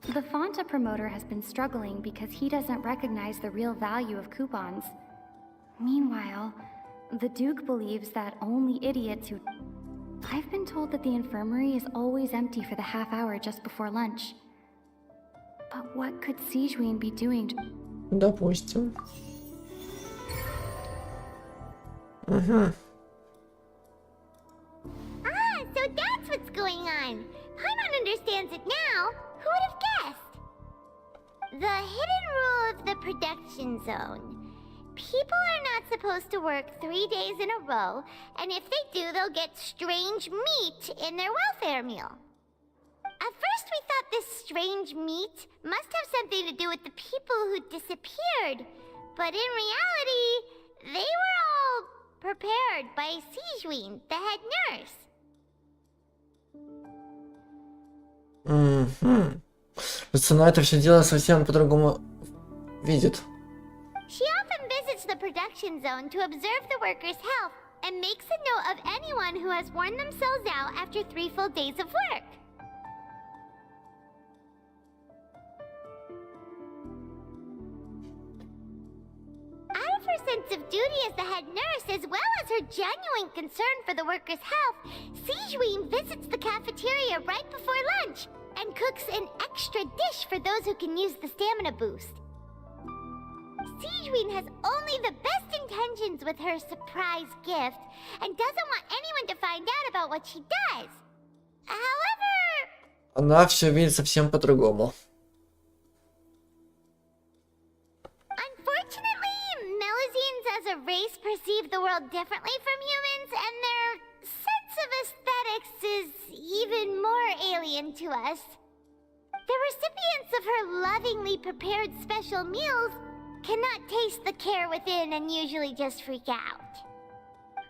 The Fanta promoter has been struggling because he doesn't recognize the real value of coupons. Meanwhile, the Duke believes that only idiots who... I've been told that the infirmary is always empty for the half hour just before lunch. But what could Sijuin be doing? Допустим. Ah, so that's what's going on. Paimon understands it now. Who would have guessed? The hidden rule of the production zone. People are not supposed to work 3 days in a row, and if they do, they'll get strange meat in their welfare meal. At first we thought this strange meat must have something to do with the people who disappeared, but in reality, they were all prepared by Sijwin, the head nurse. Пацана это все дело совсем по-другому видит. She often visits the production zone to observe the workers' health and makes a note of anyone who has worn themselves out after 3 full days of work. Out of her sense of duty as the head nurse, as well as her genuine concern for the workers' health, Sijwin visits the cafeteria right before lunch and cooks an extra dish for those who can use the stamina boost. Sijwin has only the best intentions with her surprise gift and doesn't want anyone to find out about what she does. However... Она все видит совсем по-другому. Unfortunately, Melusines as a race perceive the world differently from humans, and their sense of aesthetics is even more alien to us. The recipients of her lovingly prepared special meals cannot taste the care within and usually just freak out.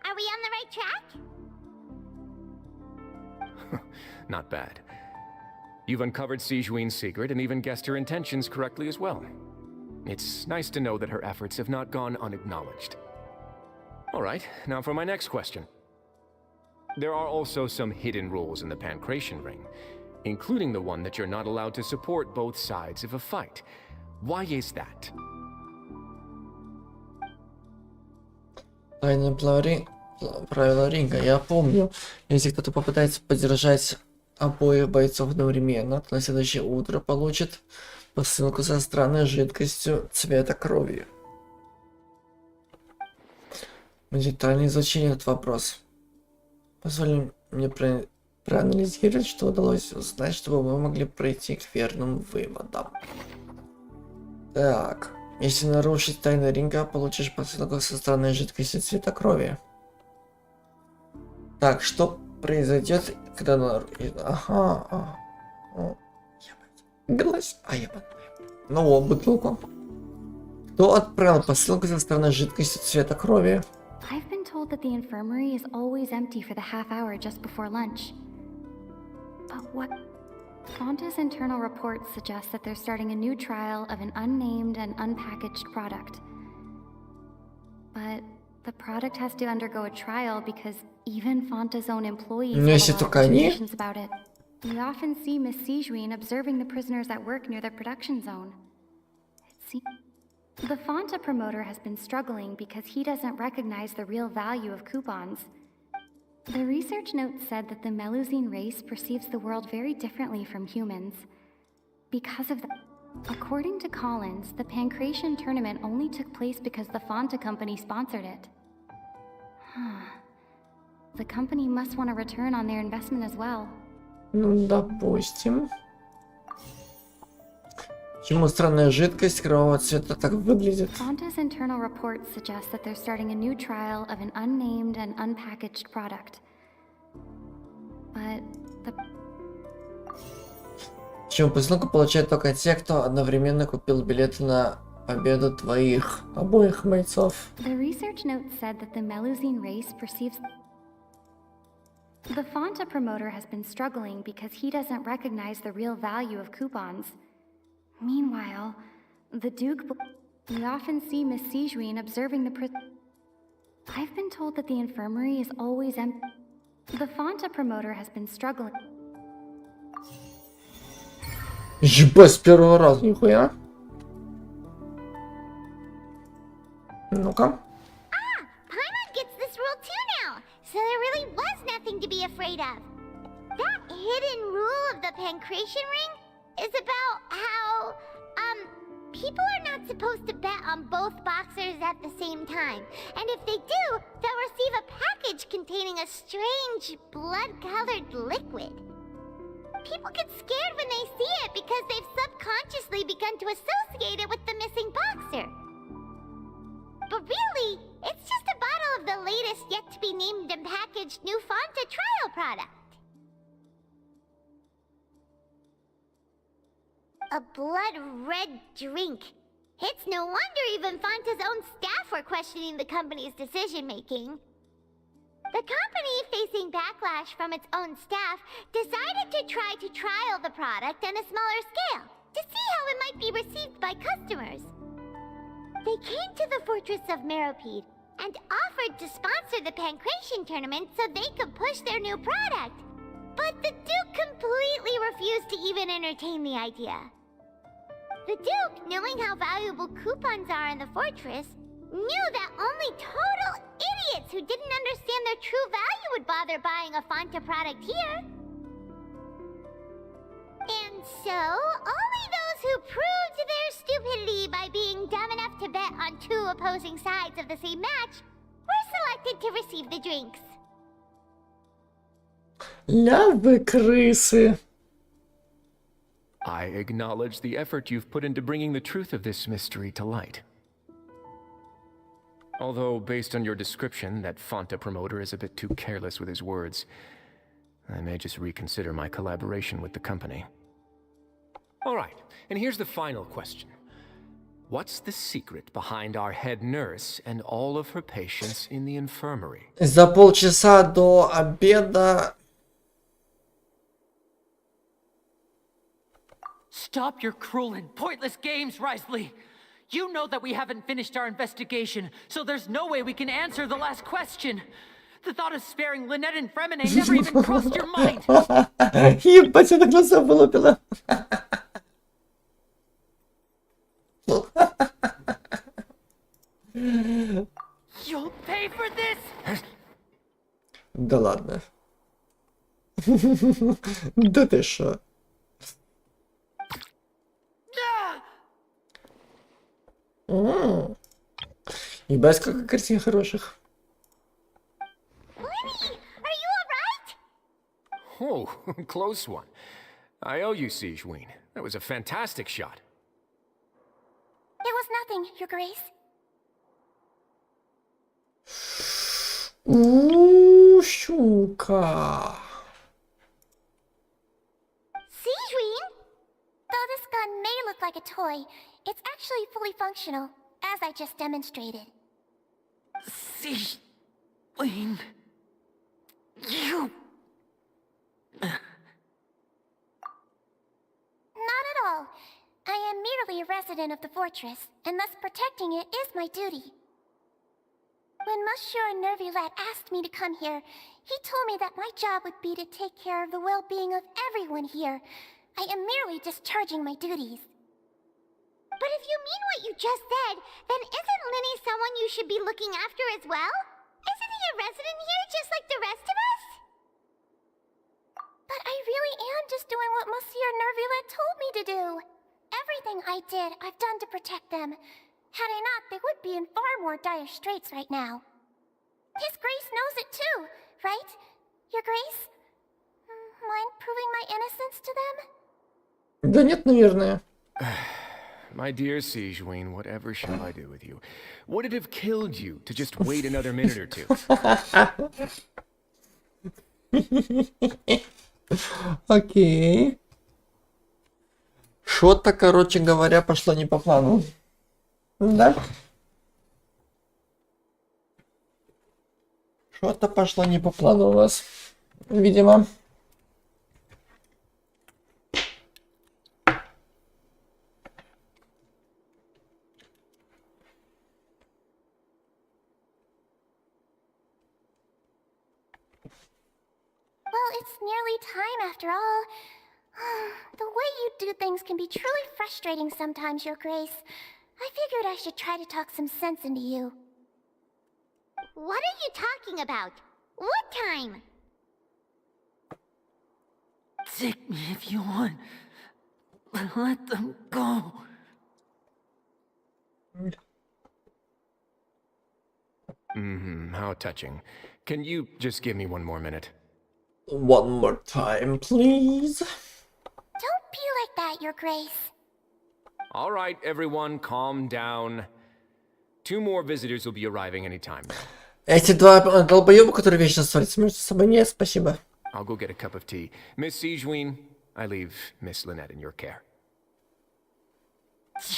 Are we on the right track? Not bad. You've uncovered Sijwin's secret and even guessed her intentions correctly as well. It's nice to know that her efforts have not gone unacknowledged. Alright, now for my next question. There are also some hidden rules in the Pancration Ring, including the one that you're not allowed to support both sides of a fight. Why is that? Тайные правила ринга. Я помню, если кто-то попытается поддержать обоих бойцов одновременно, то на следующее утро получит посылку со странной жидкостью цвета крови. Мы детально изучили этот вопрос. Позволь мне проанализировать, что удалось узнать, чтобы мы могли прийти к верным выводам. Так. Если нарушить тайну ринга, получишь посылку со странной жидкостью цвета крови. Так, что произойдет, когда нарушить? Ага. Глаз. Я понимаю. Ну вот, бутылку. Кто отправил посылку со странной жидкостью цвета крови? I've been told that the infirmary is always empty for the half hour just before lunch. But what? Fonta's internal reports suggest that they're starting a new trial of an unnamed and unpackaged product. But the product has to undergo a trial because even Fonta's own employees have a lot of reservations about it. We often see Miss Sijwin observing the prisoners at work near the production zone. The Fonta promoter has been struggling because he doesn't recognize the real value of coupons. The research note said that the Melusine race perceives the world very differently from humans. Because of that, according to Collins, the Pancration tournament only took place because the Fonta company sponsored it. The company must want a return on their investment as well. Ну, допустим. Почему странная жидкость кровавого цвета так выглядит? Fonta's internal reports suggest that they're starting a new trial of an unnamed and unpackaged product. But the... Почему посылку получают только те, кто одновременно купил билеты на победу твоих обоих бойцов? The research note said that the Melusine race perceives... The Fonta promoter has been struggling because he doesn't recognize the real value of coupons. Meanwhile, the Duke... We often see Miss Sijwin observing the I've been told that the infirmary is always empty. The Fonta promoter has been struggling. Ебать, с первого раза, нихуя. Ну-ка. Paimon gets this rule too now, so there really was nothing to be afraid of. That hidden rule of the Pancration Ring is about how, people are not supposed to bet on both boxers at the same time. And if they do, they'll receive a package containing a strange, blood-colored liquid. People get scared when they see it because they've subconsciously begun to associate it with the missing boxer. But really, it's just a bottle of the latest yet-to-be-named and packaged new Fanta trial product. A blood-red drink. It's no wonder even Fanta's own staff were questioning the company's decision-making. The company, facing backlash from its own staff, decided to try to trial the product on a smaller scale, to see how it might be received by customers. They came to the fortress of Meropede and offered to sponsor the Pancration tournament so they could push their new product. But the Duke completely refused to even entertain the idea. The Duke, knowing how valuable coupons are in the fortress, knew that only total idiots who didn't understand their true value would bother buying a Fanta product here. And so, only those who proved their stupidity by being dumb enough to bet on two opposing sides of the same match were selected to receive the drinks. Ля вы крысы. I acknowledge the effort you've put into bringing the truth of this mystery to light. Although, based on your description, that Fanta promoter is a bit too careless with his words, I may just reconsider my collaboration with the company. Alright, and here's the final question. What's the secret behind our head nurse and all of her patients in the infirmary? За полчаса до обеда. Stop your cruel and pointless games, Risley! You know that we haven't finished our investigation, so there's no way we can answer the last question. The thought of sparing Lynette and Fremine never even crossed your mind. Ебать, она глаза вылупила. You'll pay for this! Да ладно. Да ты шо? Ебать, сколько картин хороших. Oh, close one. I owe you, Siegeween. That was a fantastic shot. It was nothing, Your Grace. Щука. Siegeween? Though this gun may look like a toy, it's actually fully functional, as I just demonstrated. Siegeween... You... Not at all. I am merely a resident of the fortress, and thus protecting it is my duty. When Monsieur Nervulet asked me to come here, he told me that my job would be to take care of the well-being of everyone here. I am merely discharging my duties. But if you mean what you just said, then isn't Linny someone you should be looking after as well? Isn't he a resident here just like the rest of us? But I really am just doing what Monsieur Nervulet told me to do. Everything I did, I've done to protect them. Had I not, they would be in far more dire straits right now. His Grace knows it too, right? Your Grace? Mind proving my innocence to them? Да нет, наверное. My dear Siegeween, whatever shall I do with you? Would it have killed you to just wait another minute or two? Окей. Что-то, короче говоря, пошло не по плану. Да? Что-то пошло не по плану у вас, видимо. Well, it's nearly time after all. The way you do things can be truly frustrating sometimes, Your Grace. I figured I should try to talk some sense into you. What are you talking about? What time? Take me if you want. Let them go. How touching. Can you just give me one more minute? One more time, please. Don't be like that, Your Grace. All right, everyone, calm down. 2 more visitors will be arriving any time now. Эти два долбоеба, которые вечно ссорятся между собой, нет, спасибо. I'll go get a cup of tea. Miss Siegeween, I leave Miss Lynette in your care.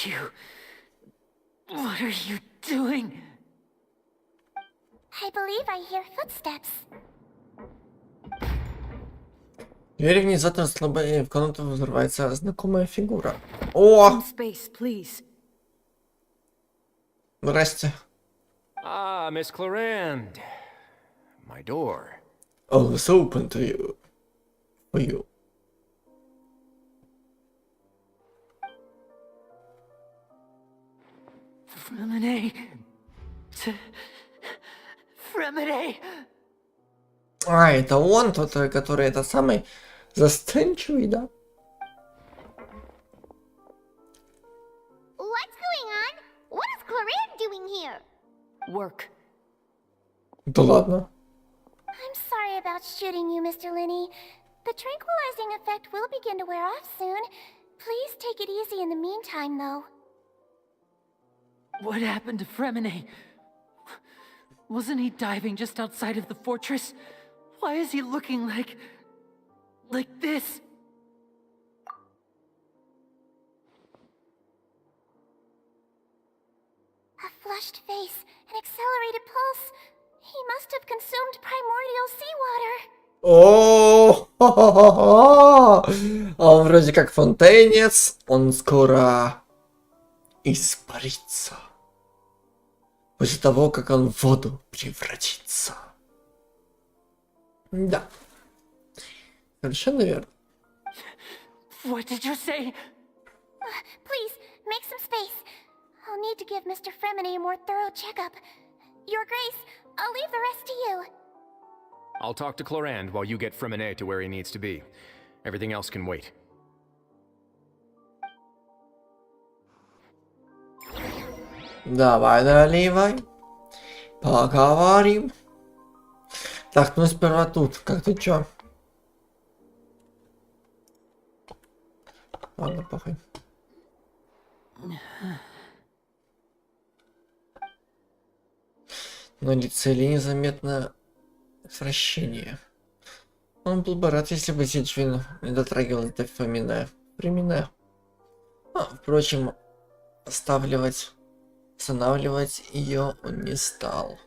You... What are you doing? I believe I hear footsteps. Дверь внезапно слабо, и в комнату взрывается знакомая фигура. О! Space, please. Здрасте. Ah, Miss Clarand. My door. Always open to you. For you. Fremine. Fremine. А, это он, тот, который этот самый застенчивый, да? What's going on? What is Clarand doing here? Work. Да ладно. I'm sorry about shooting you, Mr. Linney. The tranquilizing effect will begin to wear off soon. Please take it easy in the meantime, though. What happened to Fremine? Wasn't he diving just outside of the fortress? Why is he looking like this? A flushed face, an accelerated pulse. He must have consumed primordial seawater. О, он вроде как фонтейнец, он скоро испарится. После того, как он в воду превратится. Да. Совершенно верно. What did you say? Please, make some space. I'll need to give Mr. Fremine a more thorough checkup. Your Grace, I'll leave the rest to you. I'll talk to Clarand while you get Fremine to where he needs to be. Everything else can wait. Давай, наливай. Поговорим. Так, ну сперва тут. Как ты чё? Ладно, похуй. На лице Ли незаметно отвращение. Он был бы рад, если бы Сиджвин не дотрагивалась до Фремине. Впрочем, останавливать ее он не стал.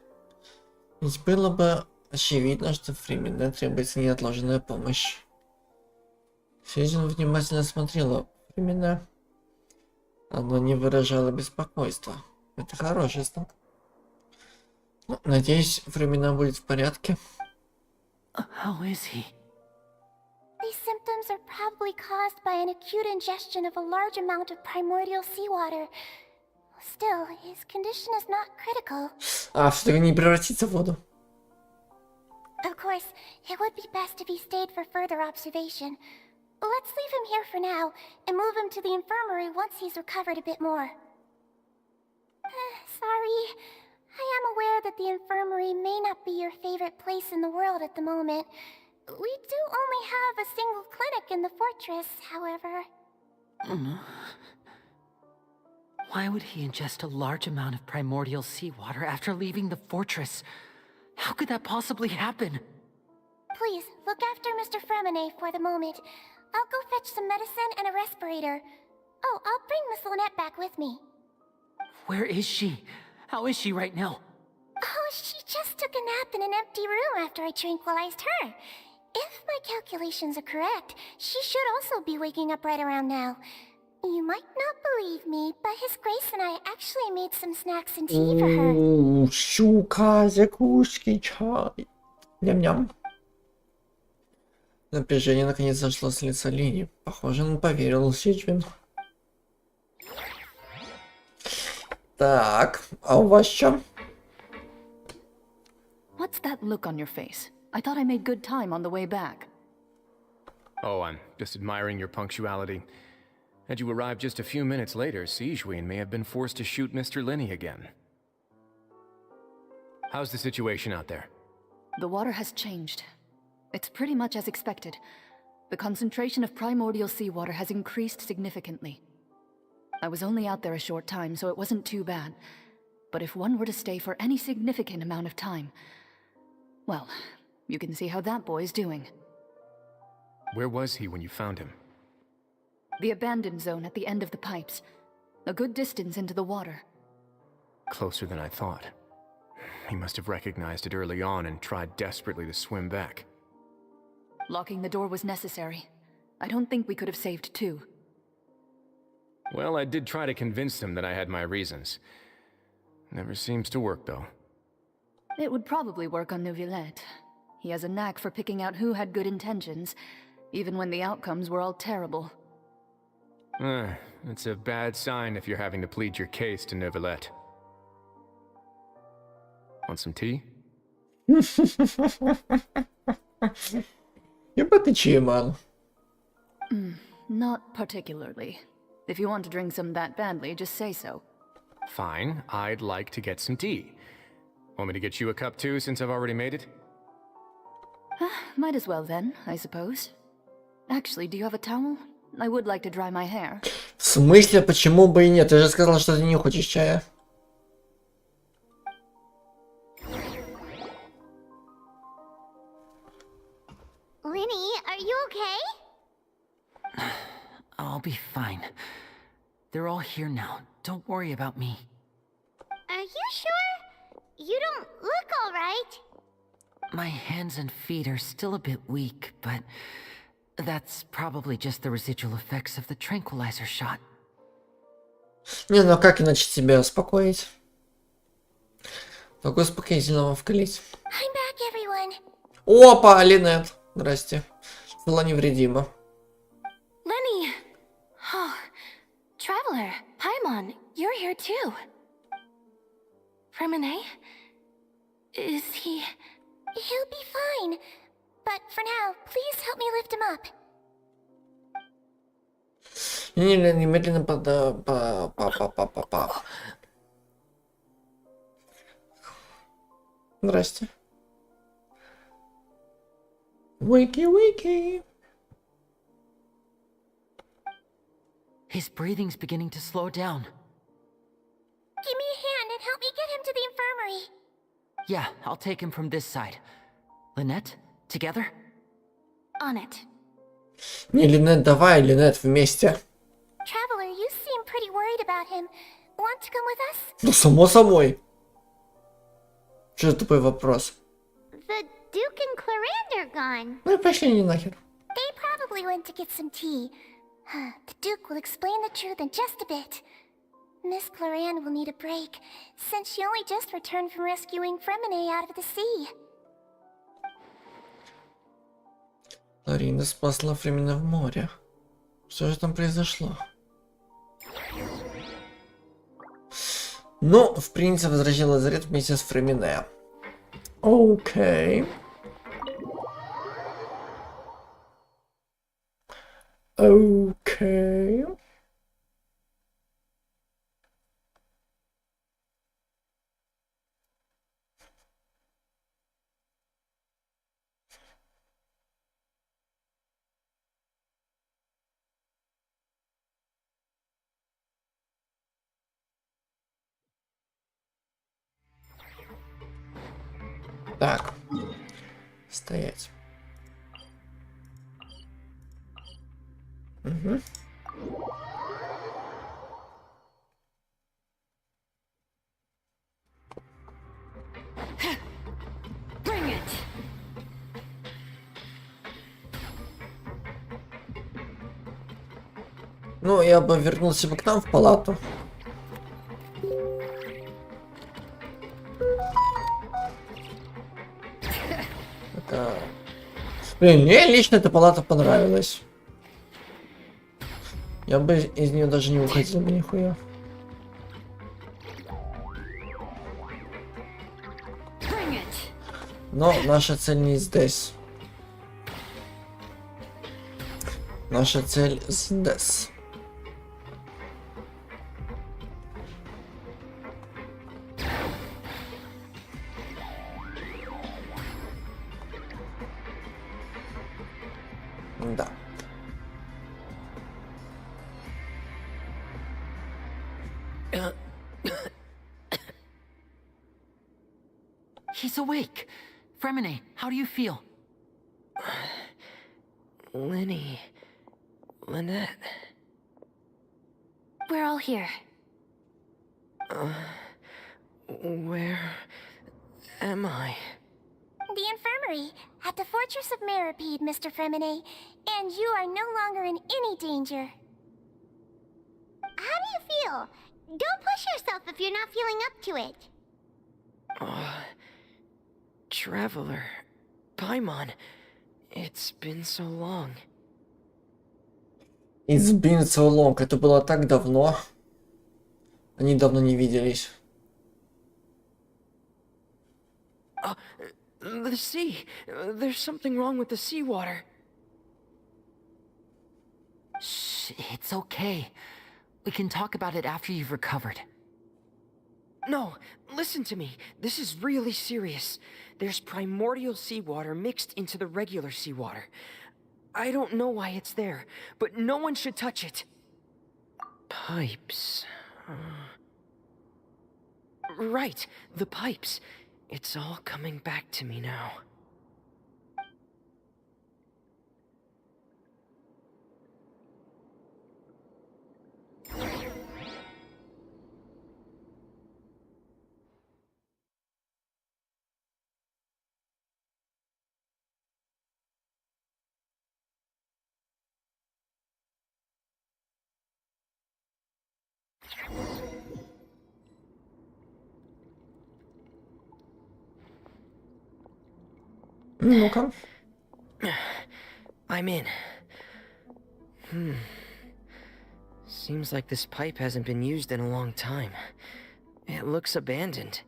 Ведь было бы очевидно, что Фремине требуется неотложная помощь. Сиджвин внимательно смотрела Фремине. Оно не выражало беспокойства. Это хороший знак. Надеюсь, Фремине будет в порядке. How is he? These symptoms are probably caused by an acute ingestion of a large amount of primordial seawater. Still, his condition is not critical. Все-таки не превратится в воду. Of course, it would be best if he stayed for further observation. Let's leave him here for now, and move him to the infirmary once he's recovered a bit more. Sorry. I am aware that the infirmary may not be your favorite place in the world at the moment. We do only have a single clinic in the fortress, however. Why would he ingest a large amount of primordial seawater after leaving the fortress? How could that possibly happen? Please, look after Mr. Fremine for the moment. I'll go fetch some medicine and a respirator. Oh, I'll bring Miss Lynette back with me. Where is she? How is she right now? Oh, she just took a nap in an empty room after I tranquilized her. If my calculations are correct, she should also be waking up right around now. You might not believe me, but His Grace and I actually made some snacks and tea for her. Щука, закуски, чай. Ням-ням. Напряжение наконец зашло с лица Лини. Похоже, он поверил Сиджвин. Так, а у вас что? What's that look on your face? I thought I made good time on the way back. Oh, I'm just admiring your punctuality. Had you arrived just a few minutes later, Siegeween may have been forced to shoot Mr. Linney again. How's the situation out there? The water has changed. It's pretty much as expected. The concentration of primordial seawater has increased significantly. I was only out there a short time, so it wasn't too bad. but if one were to stay for any significant amount of time, well, you can see how that boy's doing. Where was he when you found him? The abandoned zone at the end of the pipes. A good distance into the water. Closer than I thought. He must have recognized it early on and tried desperately to swim back. Locking the door was necessary. I don't think we could have saved two. Well, I did try to convince him that I had my reasons. Never seems to work, though. It would probably work on Neuvillette. He has a knack for picking out who had good intentions, even when the outcomes were all terrible. It's a bad sign if you're having to plead your case to Neuvillette. Want some tea? You put the cheer, man. Not particularly. If you want to drink some that badly, just say so. Fine, I'd like to get some tea. Want me to get you a cup too, since I've already made it? Might as well then, I suppose. Actually, do you have a towel? I would like to dry my hair. В смысле, почему бы и нет? Ты же сказал, что ты не хочешь чая. Linny, are you okay? I'll be fine. They're all here now. Don't worry about me. Are you sure? You don't look alright. My hands and feet are still a bit weak, but that's probably just the residual effects of the tranquilizer shot. Не, ну а как иначе тебя успокоить? Только успокоительного вклеить. I'm back, everyone. Опа, Линет. Здрасте. Была невредима. Lenny! Oh, Traveler, Paimon, you're here too. Remine? Is he... He'll be fine. But for now, please help me lift him up. Немедленно Здрасте. Wiki. His breathing's beginning to slow down. Give me a hand and help me get him to the infirmary. Yeah, I'll take him from this side. Lynette, together? On it. Не, Линет, давай, Линет, вместе. Traveler, you seem pretty worried about him. Want to come with us? Ну, само собой. Что за тупой вопрос? The Duke and Clarander gone. Ну и пошли они нахер. They probably went to get some tea. The Duke will explain the truth in just a bit. Miss Clarand will need a break, since she only just returned from rescuing Fremine out of the sea. Ларина спасла Фремена в море. Что же там произошло? Ну, в принципе, возвращен лазарет вместе с Фремене. Окей. Окей. Так. Стоять. Угу. Bring it! Ну, я бы вернулся бы к нам в палату. Это... Блин, мне лично эта палата понравилась. Я бы из нее даже не уходил бы нихуя. Но наша цель не здесь. Наша цель здесь. Да. He's awake. Fremine, how do you feel? Lenny... Lynette... We're all here. Where... am I? The infirmary, at the Fortress of Meripede, Mr. Fremine, and you are no longer in any danger. How do you feel? Don't push yourself if you're not feeling up to it. Traveler... Paimon... It's been so long. It's been so long. Это было так давно. Они давно не виделись. The sea. There's something wrong with the seawater. Shh, it's okay. We can talk about it after you've recovered. No, listen to me. This is really serious. There's primordial seawater mixed into the regular seawater. I don't know why it's there, but no one should touch it. Pipes. Right, the pipes. It's all coming back to me now. Ну-ка. I'm in. Seems like this pipe hasn't been used in a long time. It looks abandoned.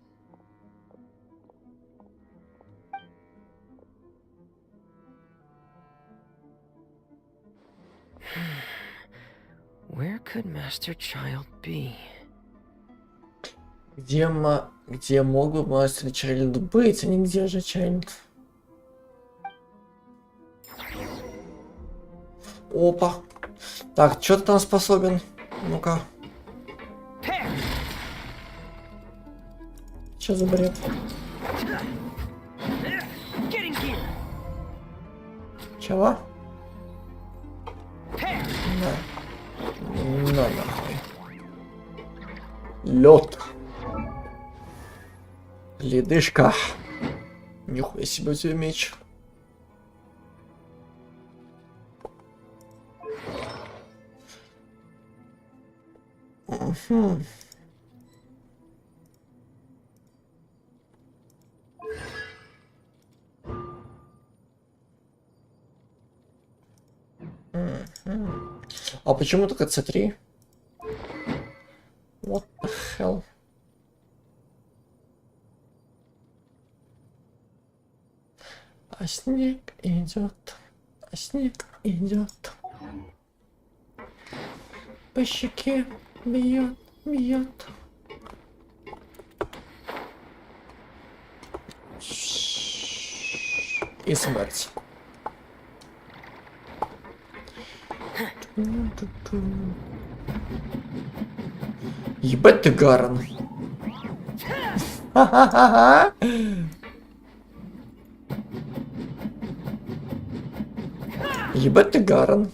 Where could Master Child be? Где мог бы Мастер Чайлд быть, а не где же Чайлд? Опа. Так, что ты там способен? Ну-ка. Что за бред? Чего? На нахуй. Лед. Ледышка. Нихуя себе у тебя меч. А почему только C3? What the hell? А снег идет, а снег идет. По щеке бьет, бьет. И смерть. Ебать ты, Гарн. Ебать ты, Гарн.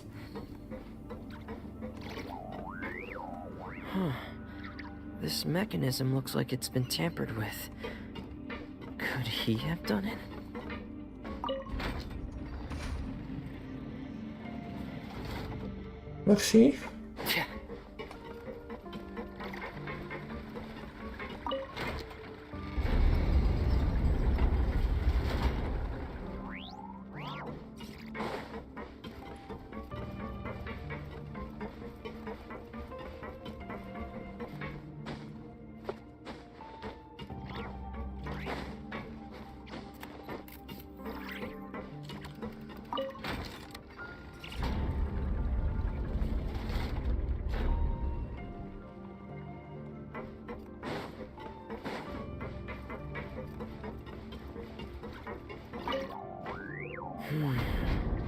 This mechanism looks like it's been tampered with. Could he have done it? Merci.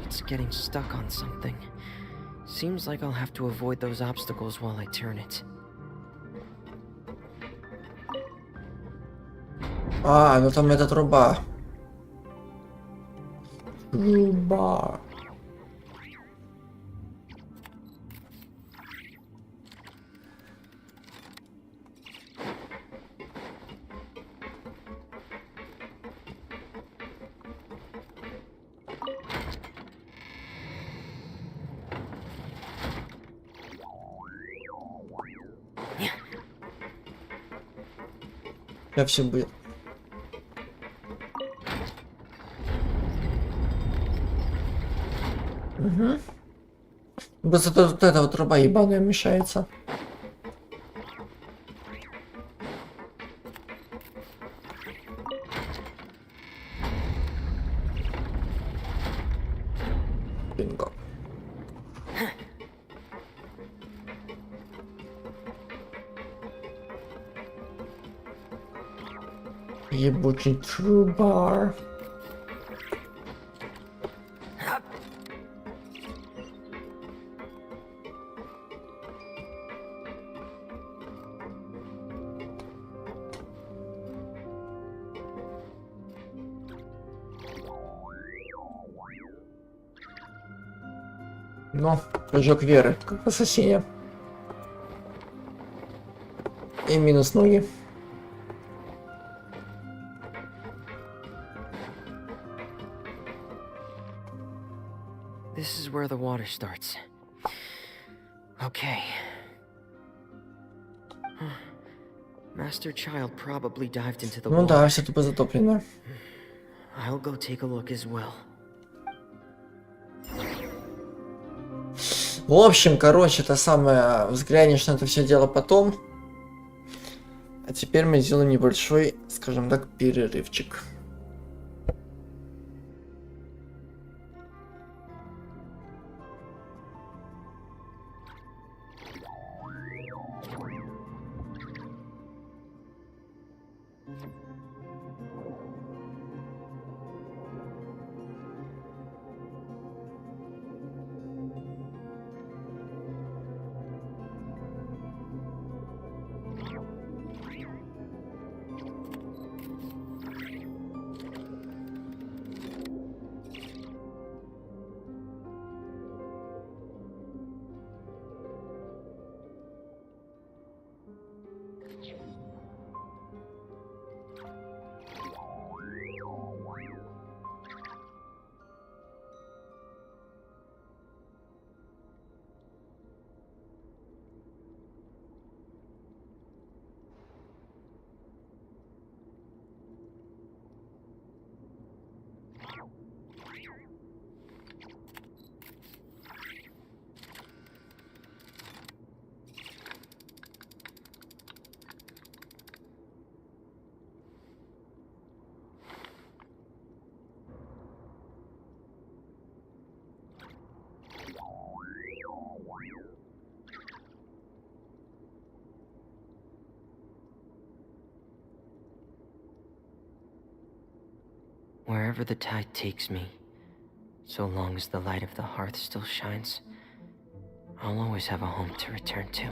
It's getting stuck on something. Seems like I'll have to avoid those obstacles while I turn it. А, ну там эта труба. Труба. Я все будет. Угу. Просто тут эта вот труба ебаная мешается. Бинго. Ебучий трубар. Ну, прыжок веры, как в ассасине. И минус ноги. This is where the water starts. Okay. Master Child probably dived into the Ну water. да, все тупо затоплено. I'll go take a look as well. В общем, короче, это самое, взглянешь на это все дело потом. А теперь мы сделаем небольшой, скажем так, перерывчик. Wherever the tide takes me, so long as the light of the hearth still shines, I'll always have a home to return to.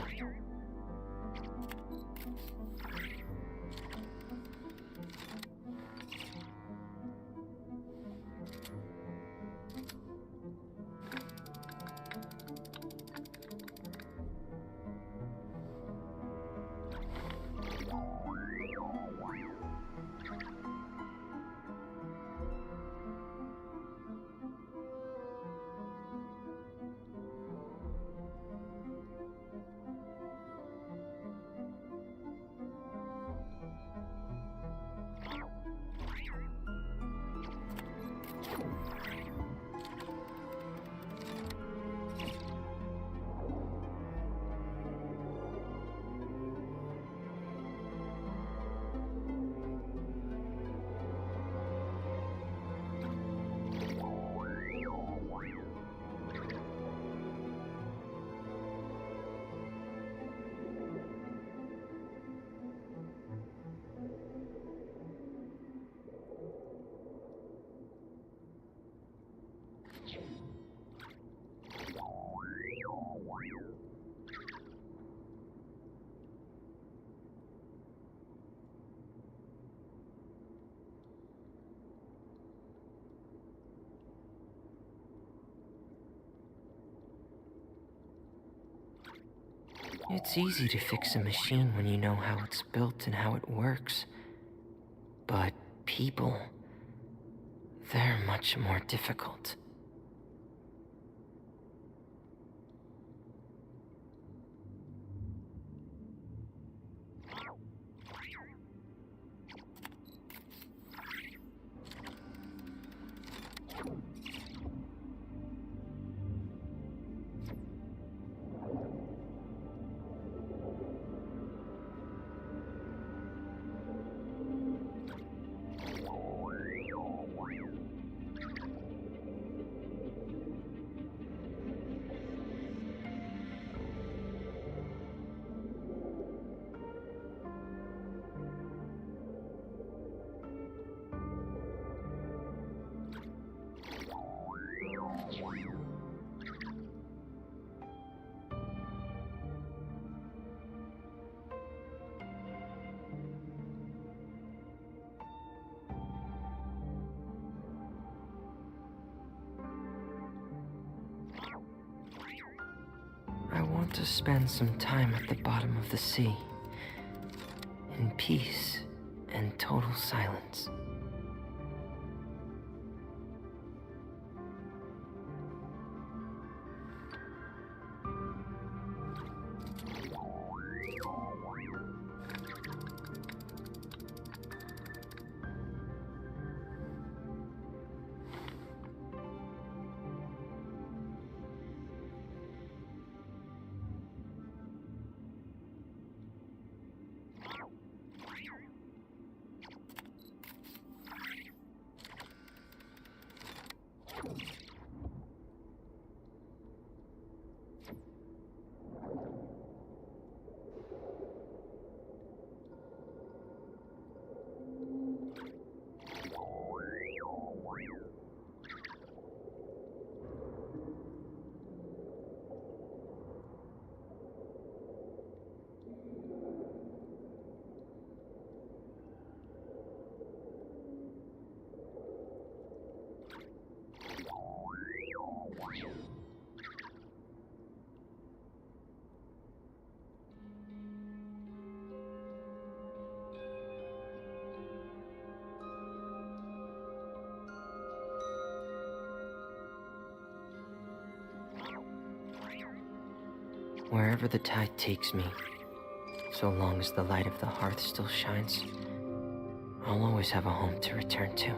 It's easy to fix a machine when you know how it's built and how it works. But people, they're much more difficult. I want to spend some time at the bottom of the sea, in peace and total silence. Wherever the tide takes me, so long as the light of the hearth still shines, I'll always have a home to return to.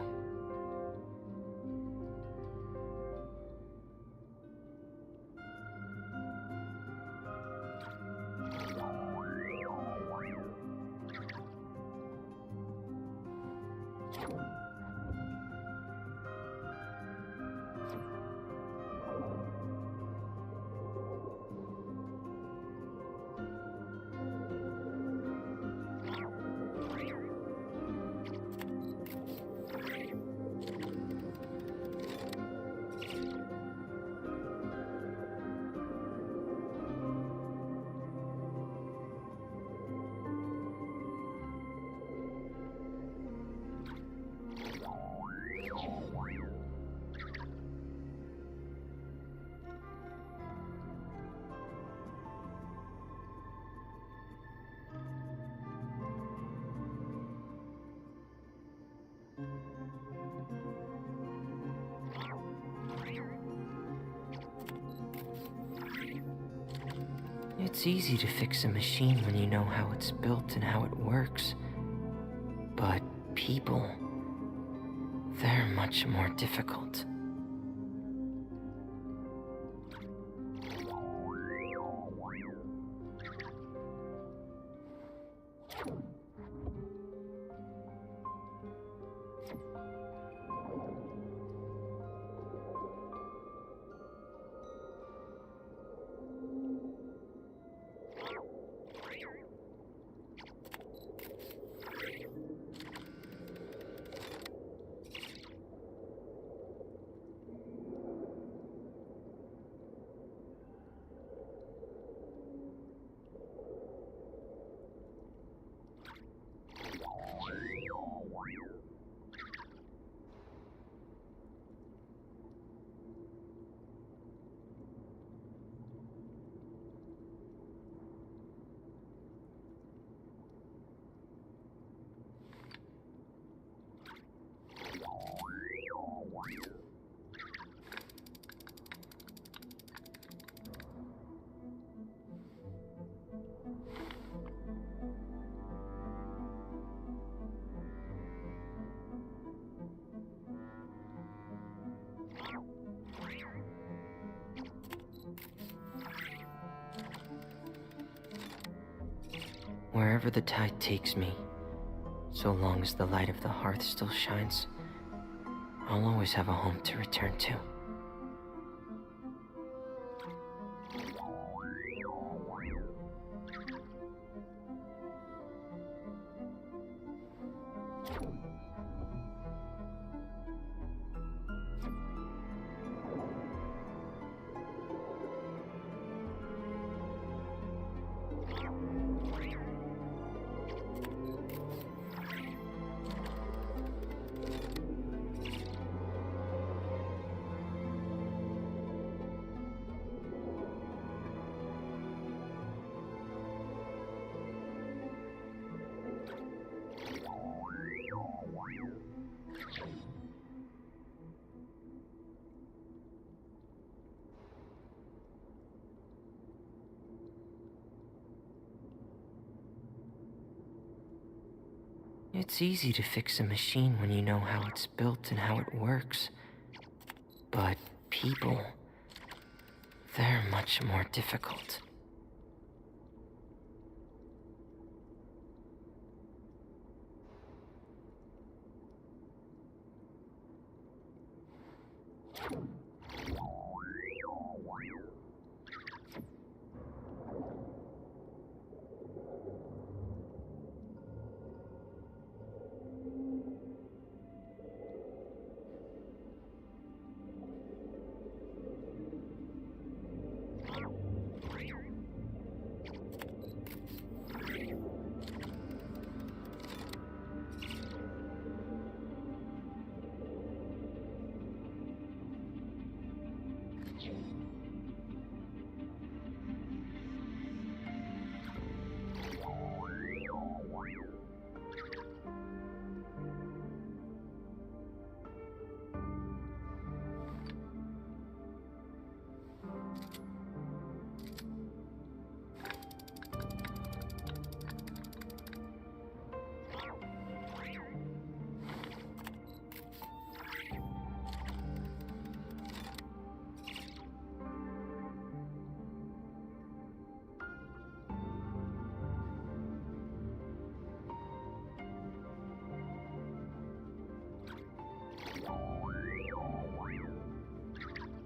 It's easy to fix a machine when you know how it's built and how it works. But people, they're much more difficult. Wherever the tide takes me, so long as the light of the hearth still shines, I'll always have a home to return to. It's easy to fix a machine when you know how it's built and how it works. But people, they're much more difficult.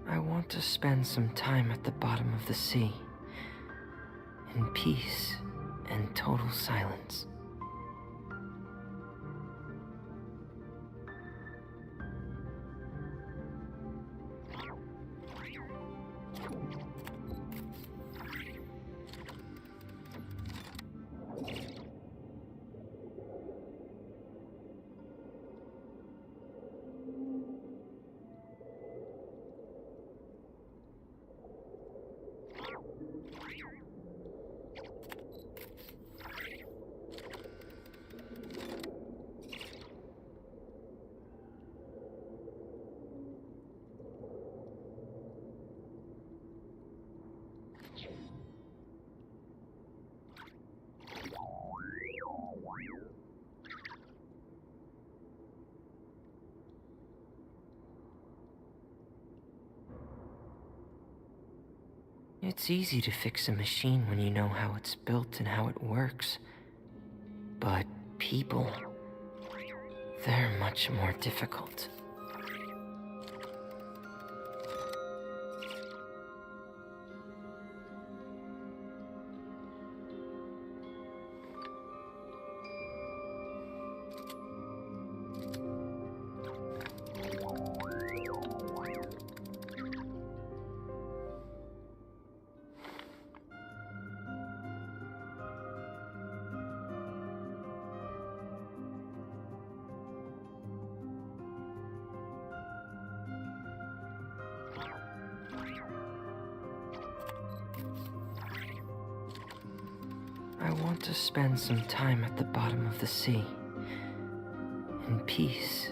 I want to spend some time at the bottom of the sea, in peace and total silence. It's easy to fix a machine when you know how it's built and how it works. But people, they're much more difficult. I want to spend some time at the bottom of the sea, in peace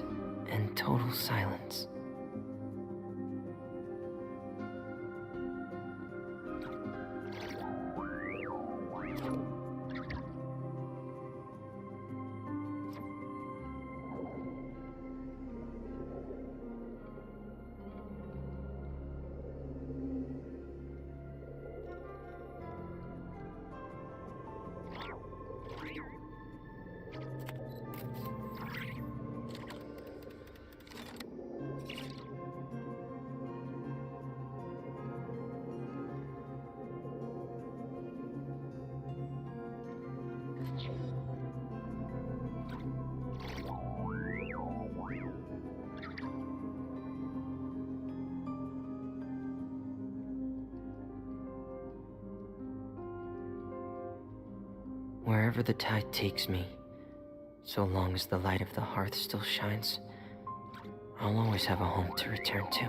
and total silence. Wherever the tide takes me, so long as the light of the hearth still shines, I'll always have a home to return to.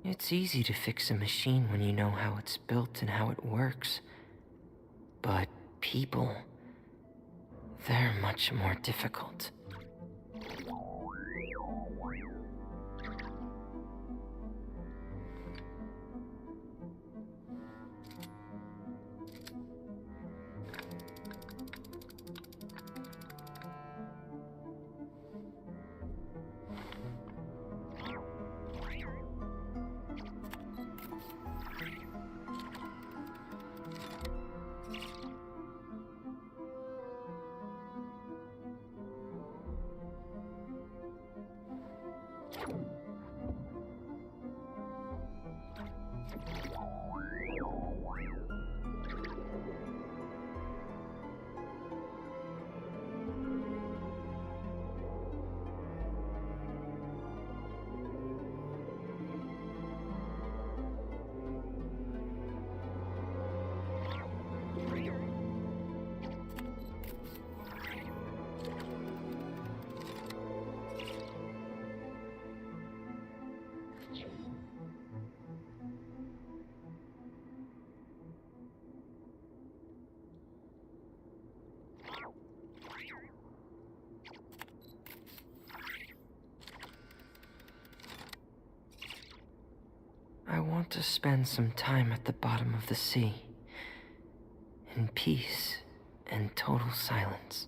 It's easy to fix a machine when you know how it's built and how it works. But people, they're much more difficult. I want to spend some time at the bottom of the sea, in peace and total silence.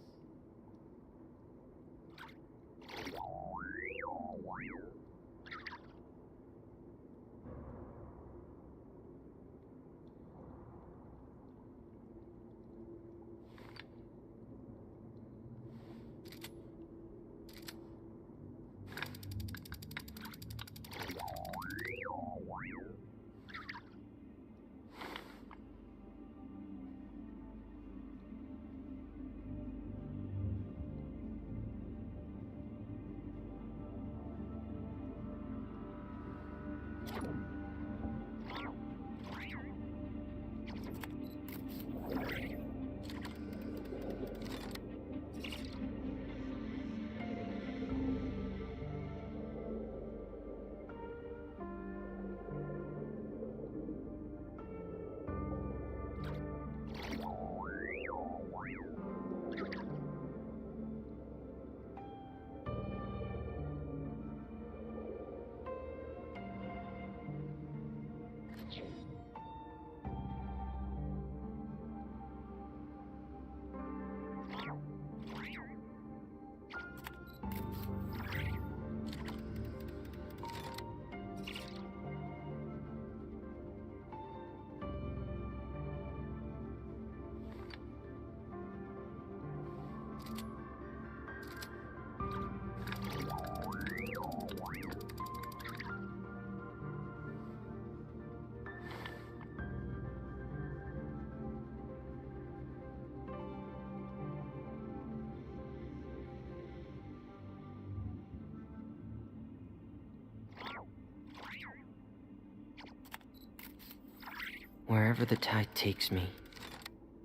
Wherever the tide takes me,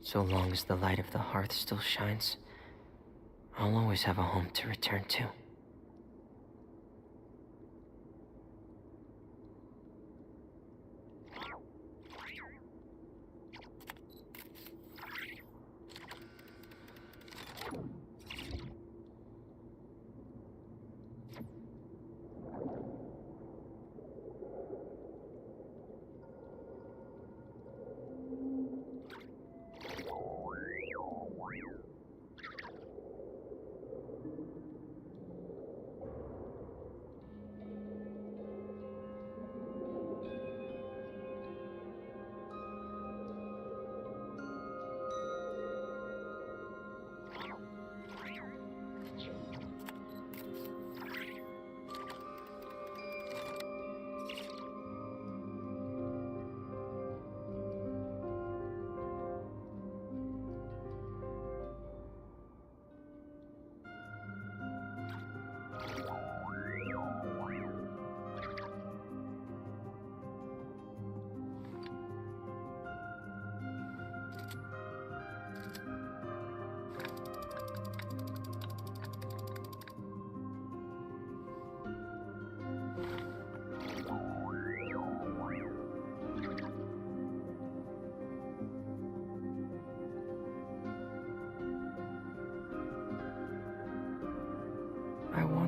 so long as the light of the hearth still shines, I'll always have a home to return to.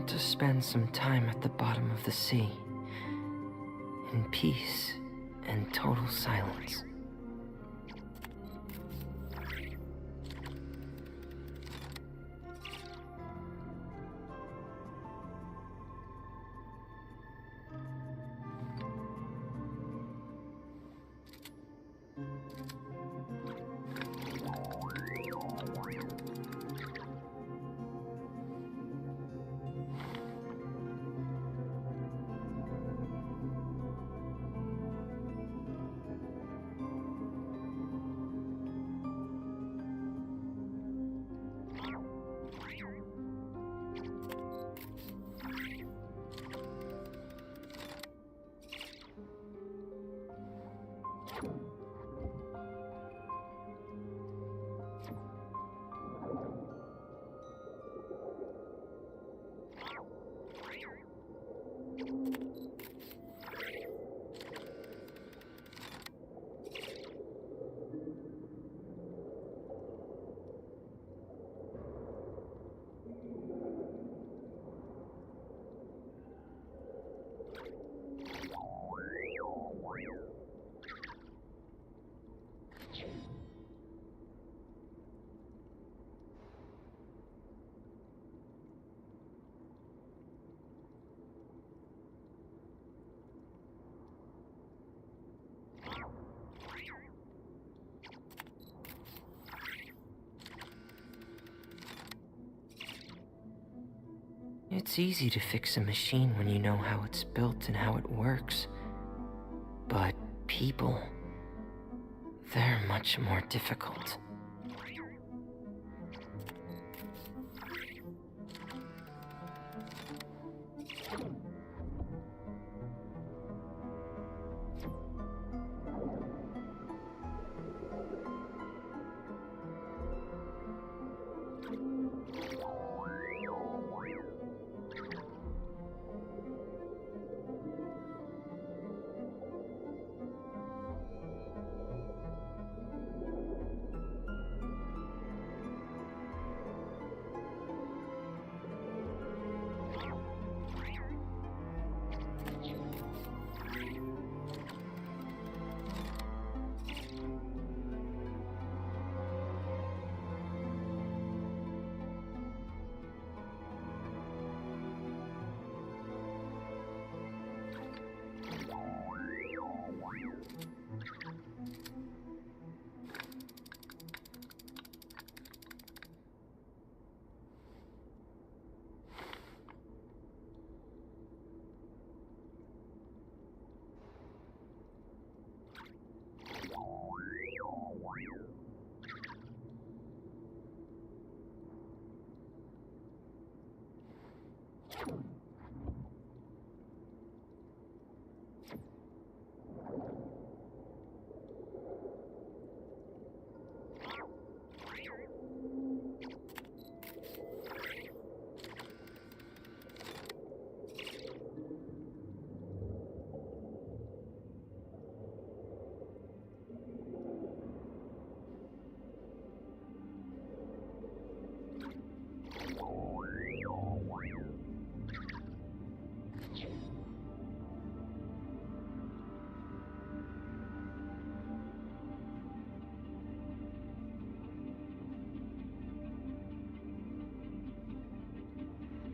want to spend some time at the bottom of the sea, in peace and total silence. It's easy to fix a machine when you know how it's built and how it works. But people, they're much more difficult.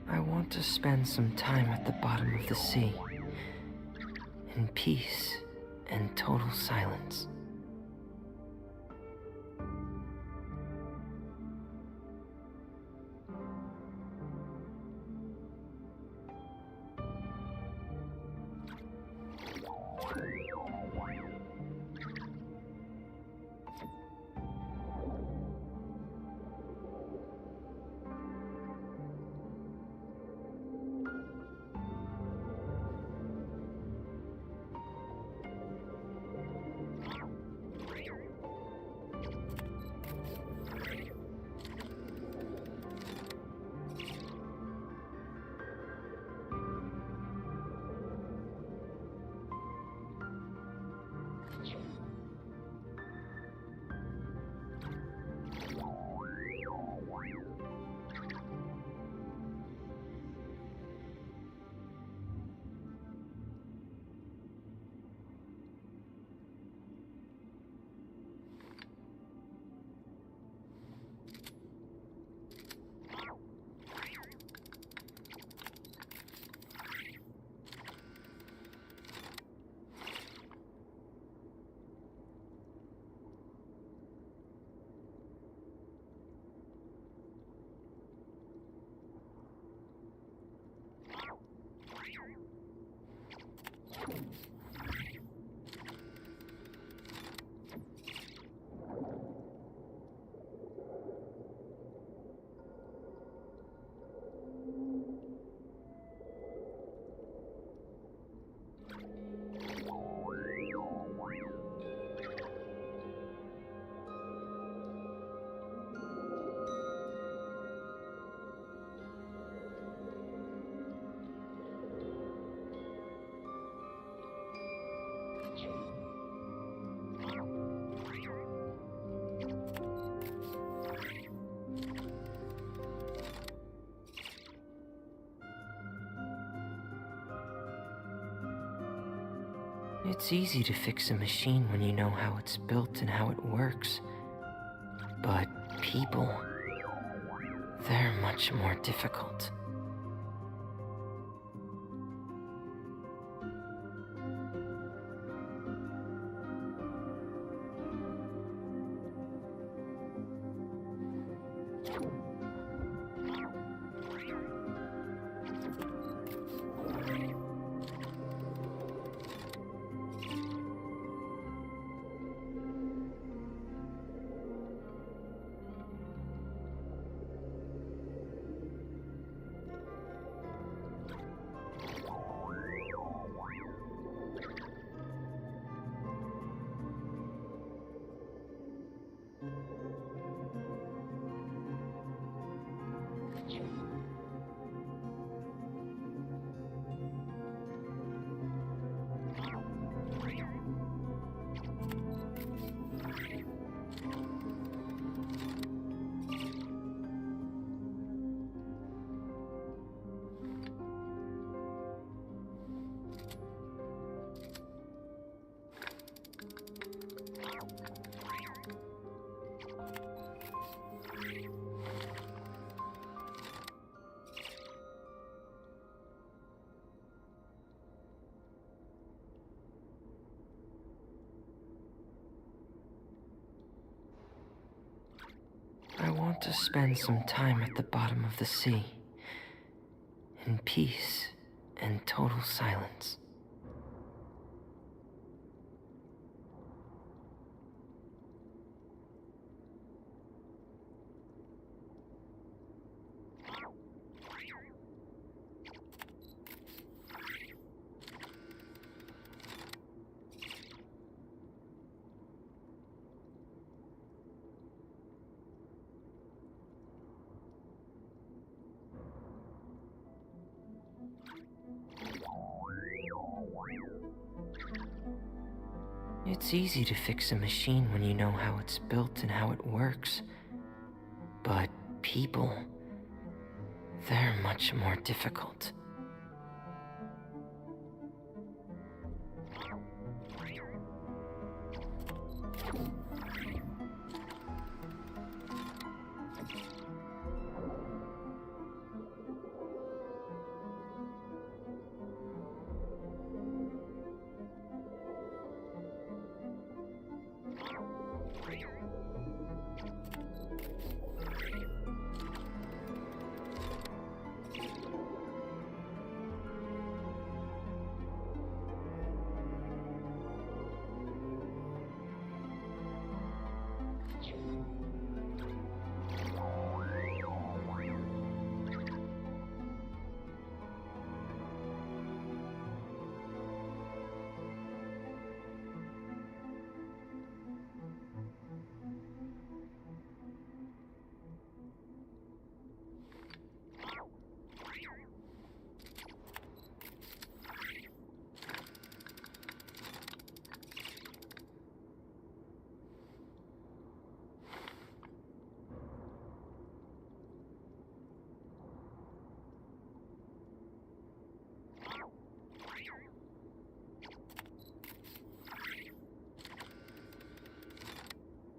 I want to spend some time at the bottom of the sea, in peace and total silence. It's easy to fix a machine when you know how it's built and how it works. But people, they're much more difficult. I want to spend some time at the bottom of the sea, in peace and total silence. It's easy to fix a machine when you know how it's built and how it works. But people, they're much more difficult.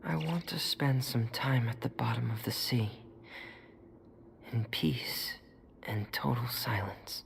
I want to spend some time at the bottom of the sea, in peace and total silence.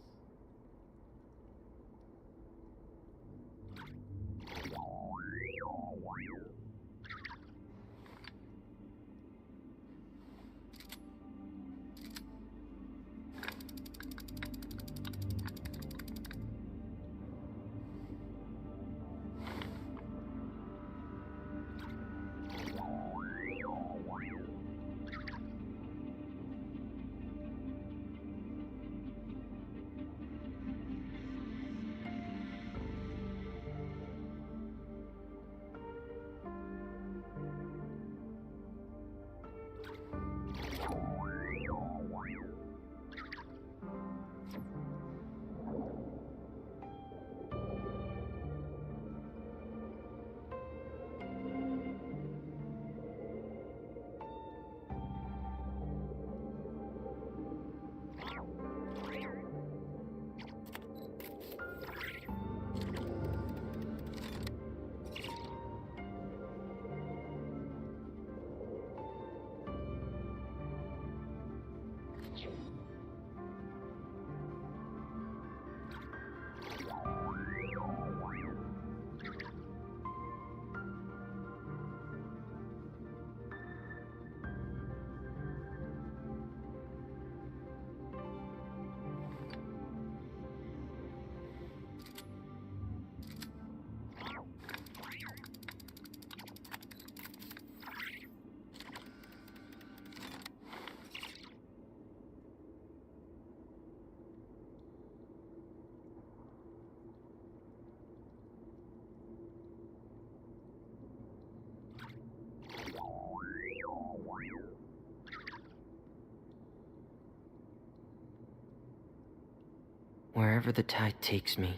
Wherever the tide takes me,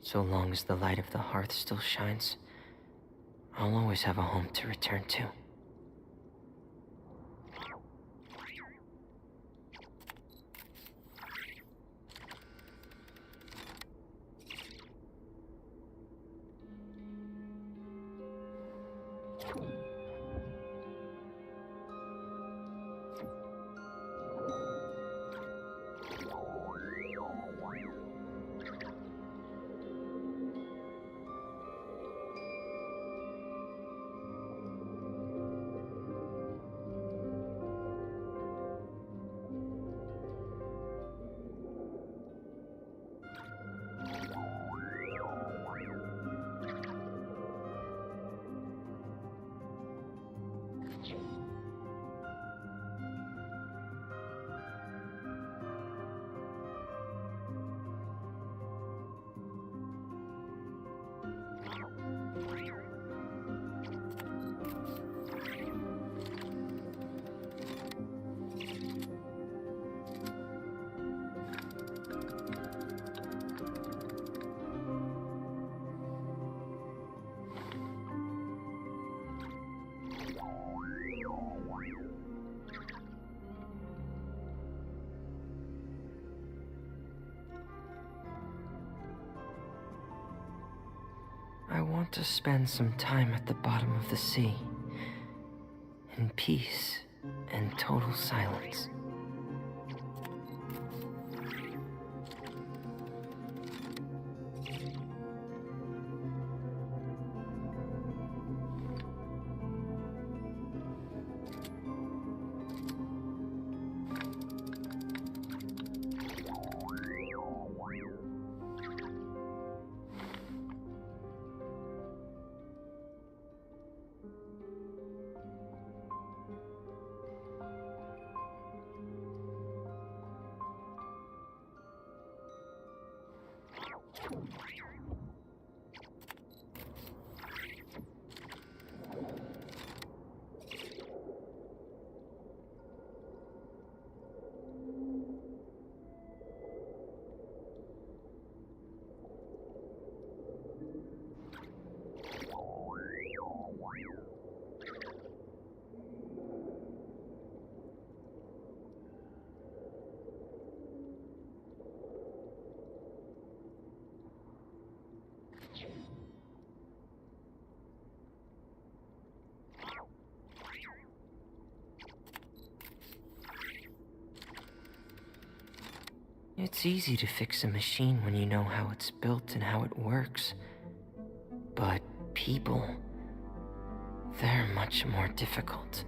so long as the light of the hearth still shines, I'll always have a home to return to. I want to spend some time at the bottom of the sea, in peace and total silence. It's easy to fix a machine when you know how it's built and how it works. But people, they're much more difficult.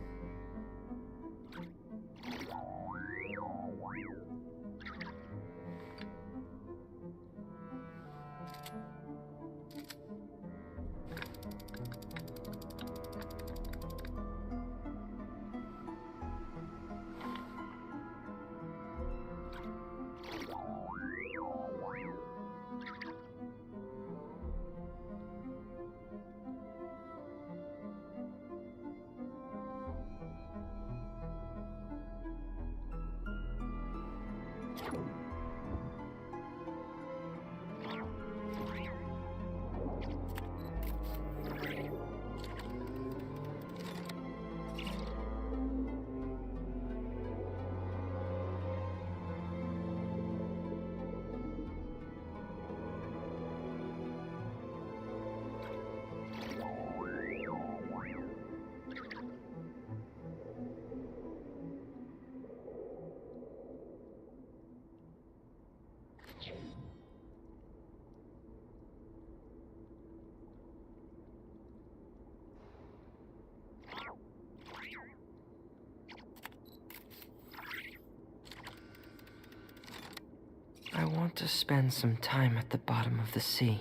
I want to spend some time at the bottom of the sea,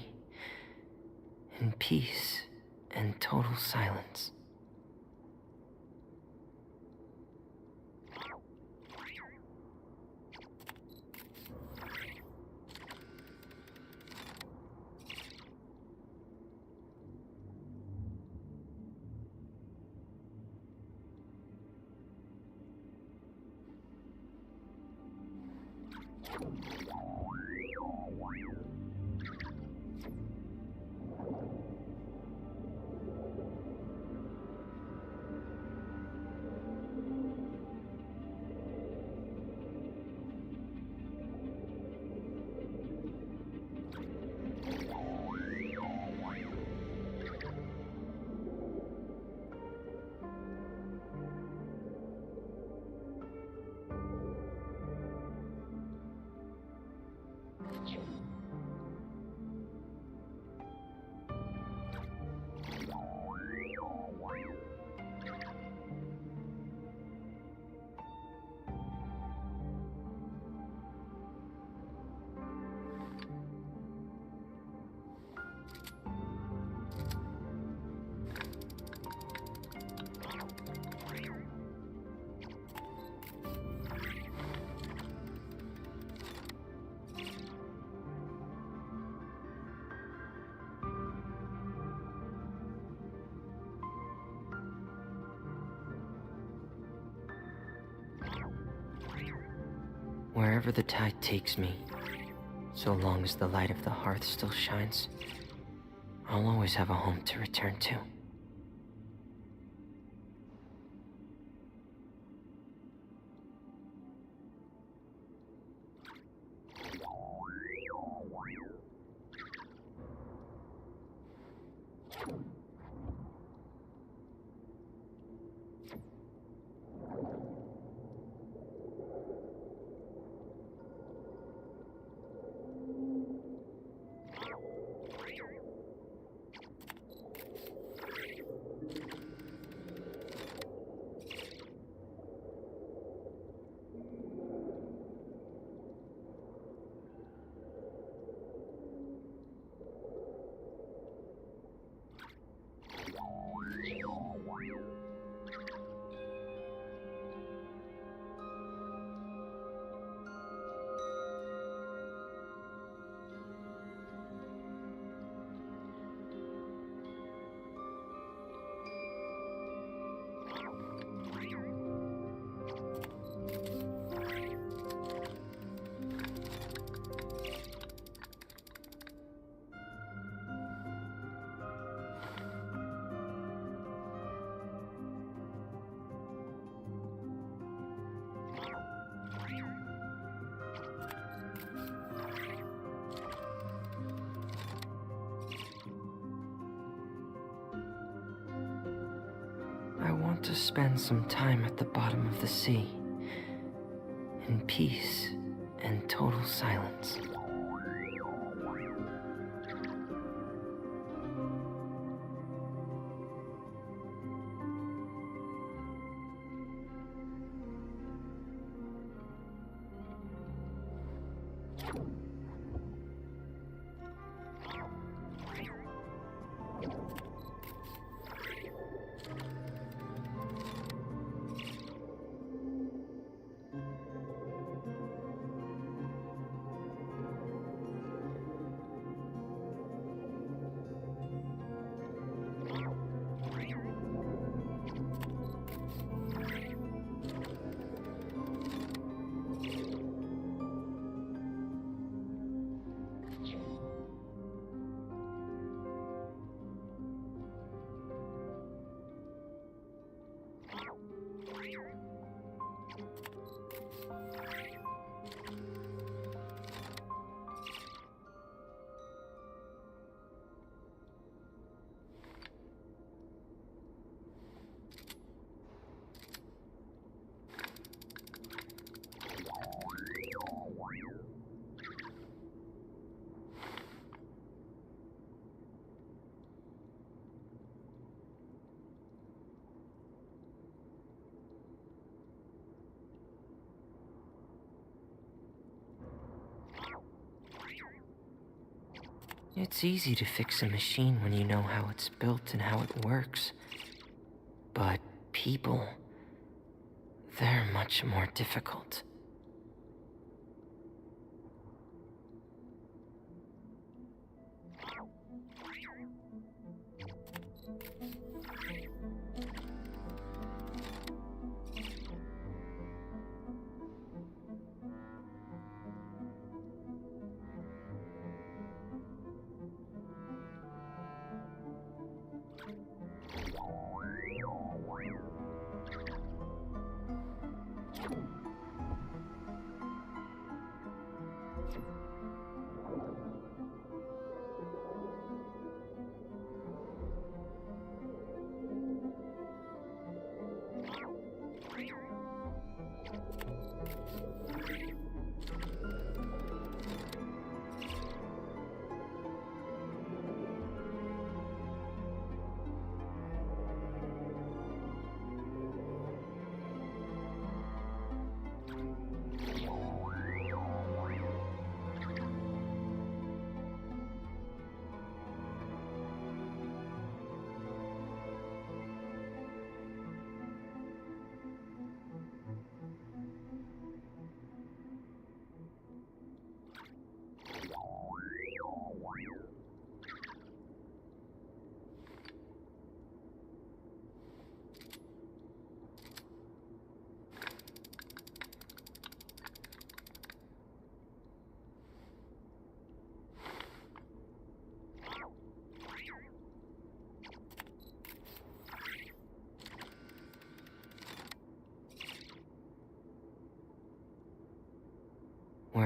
in peace and total silence. Wherever the tide takes me, so long as the light of the hearth still shines, I'll always have a home to return to. I want to spend some time at the bottom of the sea, in peace and total silence. It's easy to fix a machine when you know how it's built and how it works. But people, they're much more difficult.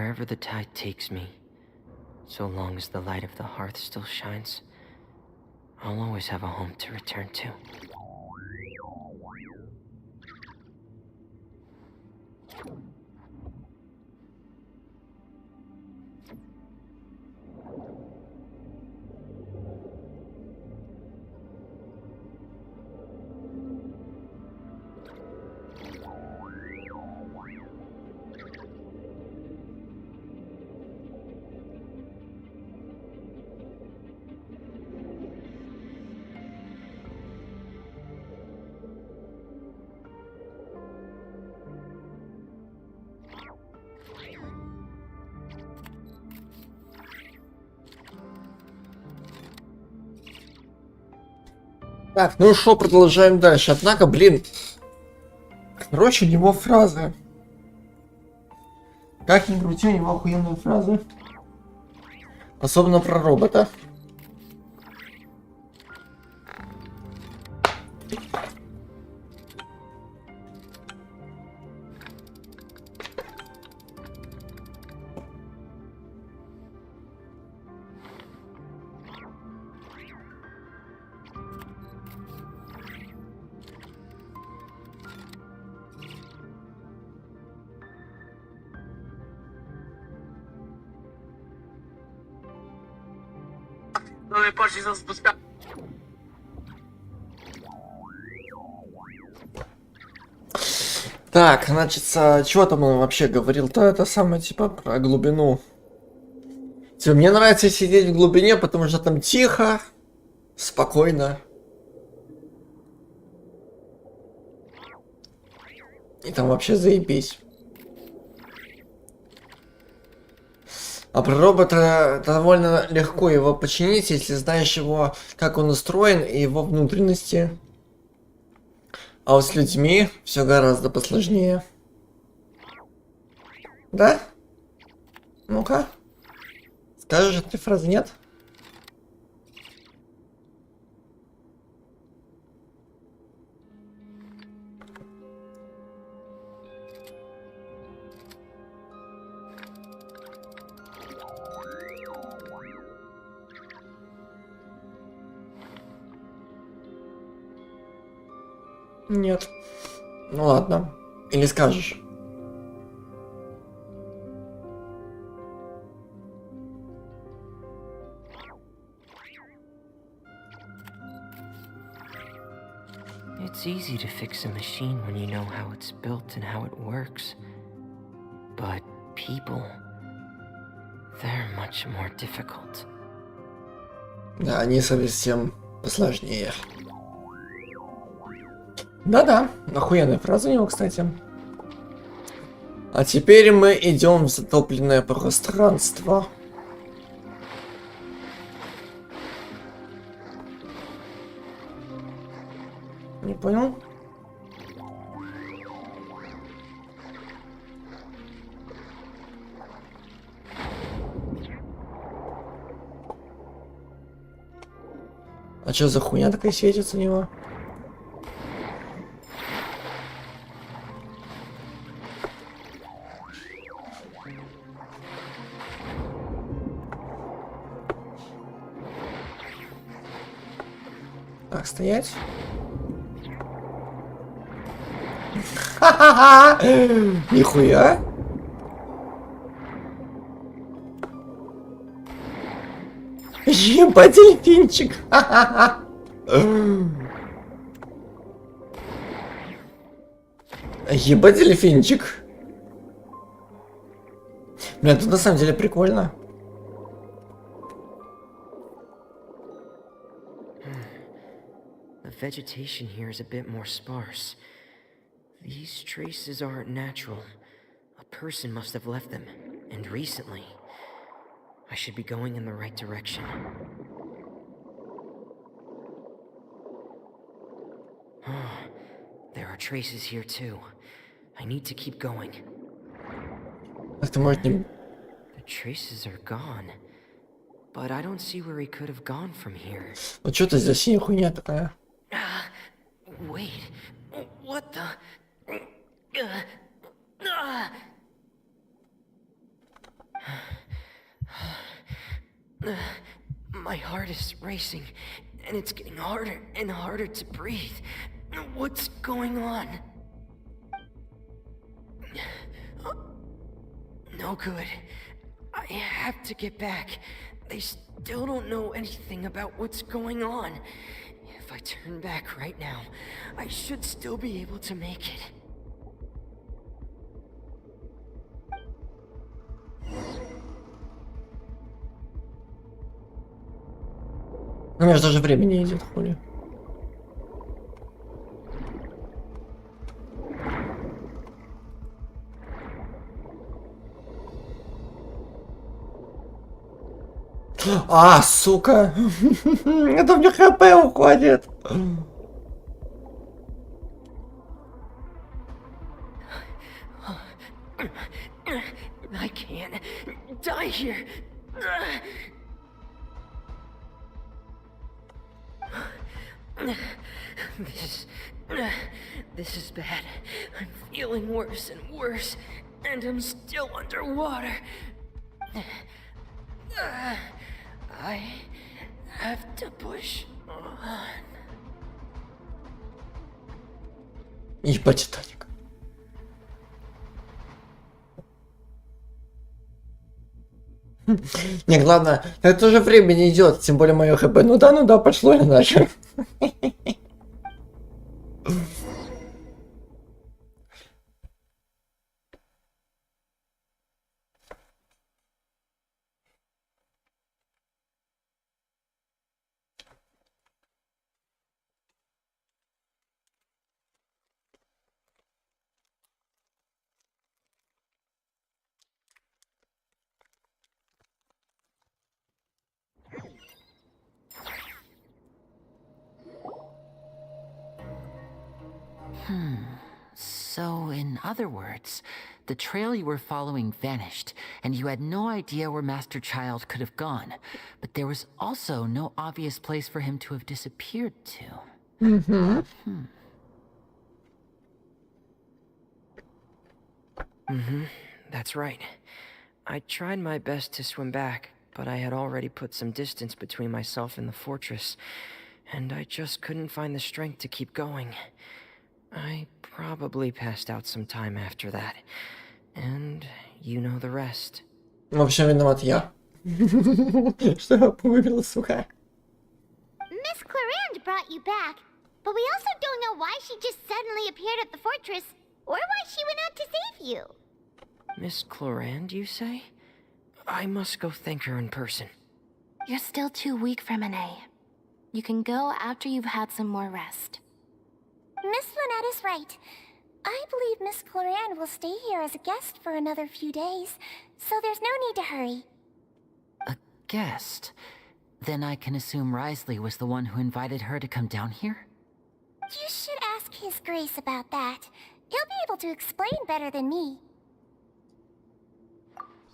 Wherever the tide takes me, so long as the light of the hearth still shines, I'll always have a home to return to. Так, ну что, продолжаем дальше. Однако, блин, короче, у него фразы. Как ни крути, у него охуенные фразы. Особенно про робота. Так, значит, чего там он вообще говорил-то? Это самое, типа, про глубину. Типа, мне нравится сидеть в глубине, потому что там тихо, спокойно. И там вообще заебись. А про робота довольно легко его починить, если знаешь его, как он устроен и его внутренности. А вот с людьми все гораздо посложнее. Да? Ну-ка. Скажешь этой фразы нет? Нет. Ну ладно. Или скажешь? It's easy to fix a machine when you know how it's built and how it works. But people, they're much more difficult. Да, они совсем посложнее. Да-да, охуенная фраза у него, кстати. А теперь мы идем в затопленное пространство. Не понял? А что за хуйня такая светится у него? Так, стоять. Ха-ха-ха! Нихуя. Ебать, дельфинчик. Ха-ха-ха. Ебать, дельфинчик. Бля, тут на самом деле прикольно. The vegetation here is a bit more sparse. These traces aren't natural. A person must have left them, and recently. I should be going in the right direction. There are traces here too. I need to keep going. The traces are gone. But I don't see where he could have gone from here. Вот что-то здесь синяя хуйня такая. Wait, what the? My heart is racing, and it's getting harder and harder to breathe. What's going on? No good. I have to get back. They still don't know anything about what's going on. If I turn back right now, I should still be able to make it. У меня же даже время не идет, хули. А, сука! Это мне хп уходит. I can't die here. This is bad. I'm feeling worse and worse, and I'm still underwater. I have to push on. Ебать, Титаник. Не, главное, это уже время не идет, тем более мое хп. Ну да, пошло я нахер. So, in other words, the trail you were following vanished, and you had no idea where Master Child could have gone. But there was also no obvious place for him to have disappeared to. That's right. I tried my best to swim back, but I had already put some distance between myself and the fortress, and I just couldn't find the strength to keep going. I probably passed out some time after that, and you know the rest. В общем, виноват я. Что я вывел, сука. Miss Clarande brought you back, but we also don't know why she just suddenly appeared at the fortress, or why she went out to save you. Miss Clarande, you say? I must go thank her in person. You're still too weak for Monet. You can go after you've had some more rest. Miss Lynette is right. I believe Miss Clarande will stay here as a guest for another few days, so there's no need to hurry. A guest? Then I can assume Risley was the one who invited her to come down here? You should ask His Grace about that. He'll be able to explain better than me.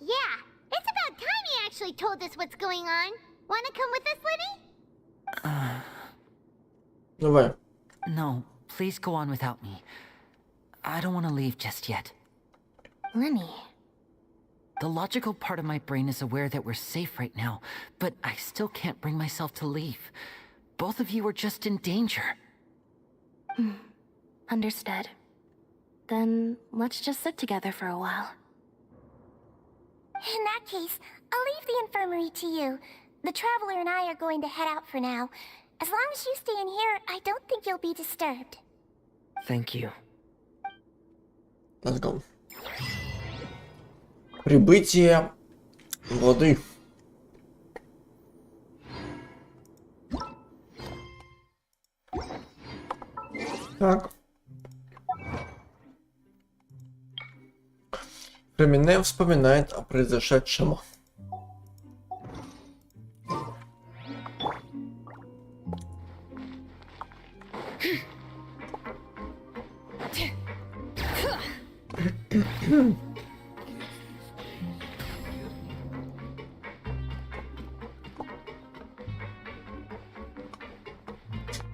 Yeah, it's about time he actually told us what's going on. Wanna come with us, Lenny? Давай. No, please go on without me. I don't want to leave just yet. Lenny. The logical part of my brain is aware that we're safe right now, but I still can't bring myself to leave. Both of you are just in danger. Understood. Then let's just sit together for a while. In that case, I'll leave the infirmary to you. The Traveler and I are going to head out for now. As long as you stay in here, I don't think you'll be disturbed. Thank you. Let's go. Прибытие воды. Так. Фемине вспоминает о произошедшем.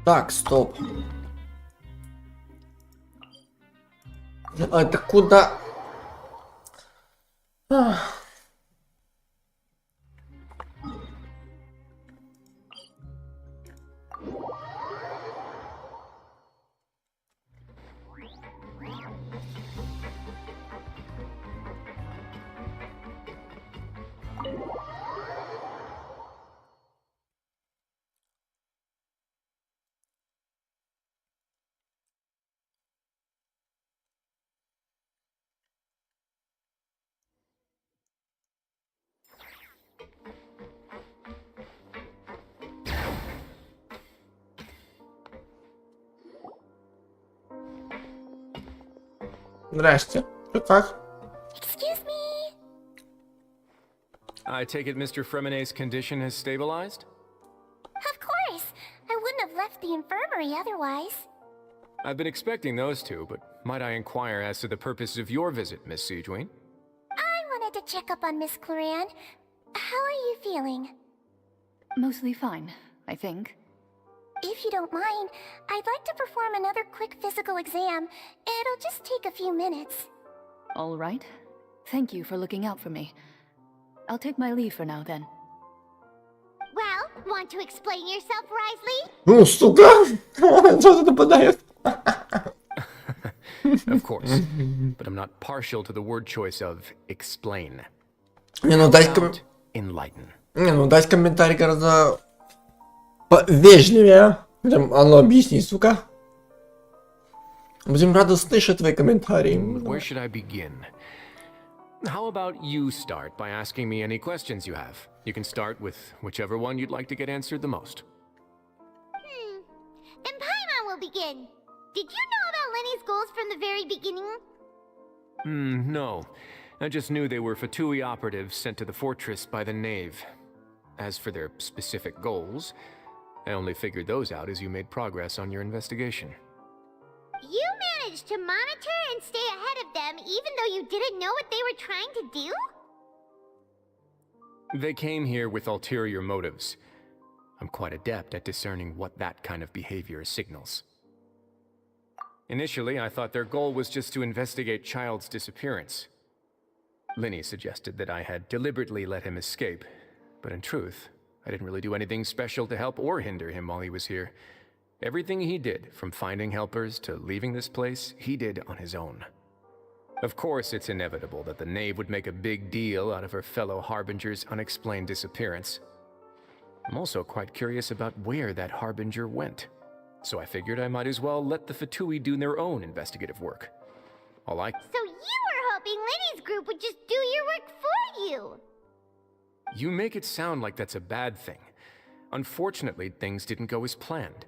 Так, стоп. Это куда? Здрасте. Что как? Excuse me? I take it Mr. Fremonet's condition has stabilized? Of course. I wouldn't have left the infirmary otherwise. I've been expecting those two, but might I inquire as to the purpose of your visit, Miss Siegeween? I wanted to check up on Miss Claran. How are you feeling? Mostly fine, I think. If you don't mind, I'd like to perform another quick physical exam. It'll just take a few minutes. All right. Thank you for looking out for me. I'll take my leave for now, then. Well, want to explain yourself, Risley? Ну, сука! Что ты нападаешь? Of course, but I'm not partial to the word choice of explain. Не, ну дать Enlighten. Не, ну дать комментарий гораздо вежливее. А ну объясни, сука. Будем рады услышать твои комментарии. Where should I begin? How about you start by asking me any questions you have? You can start with whichever one you'd like to get answered the most. Then Paimon will begin. Did you know about Lenny's goals from the very beginning? No. I just knew they were Fatui operatives sent to the fortress by the Knave. As for their specific goals, I only figured those out as you made progress on your investigation. You managed to monitor and stay ahead of them even though you didn't know what they were trying to do? They came here with ulterior motives. I'm quite adept at discerning what that kind of behavior signals. Initially, I thought their goal was just to investigate Child's disappearance. Linny suggested that I had deliberately let him escape, but in truth, I didn't really do anything special to help or hinder him while he was here. Everything he did, from finding helpers to leaving this place, he did on his own. Of course, it's inevitable that the Knave would make a big deal out of her fellow Harbinger's unexplained disappearance. I'm also quite curious about where that Harbinger went, so I figured I might as well let the Fatui do their own investigative work. So you were hoping Lenny's group would just do your work for you! You make it sound like that's a bad thing. Unfortunately, things didn't go as planned.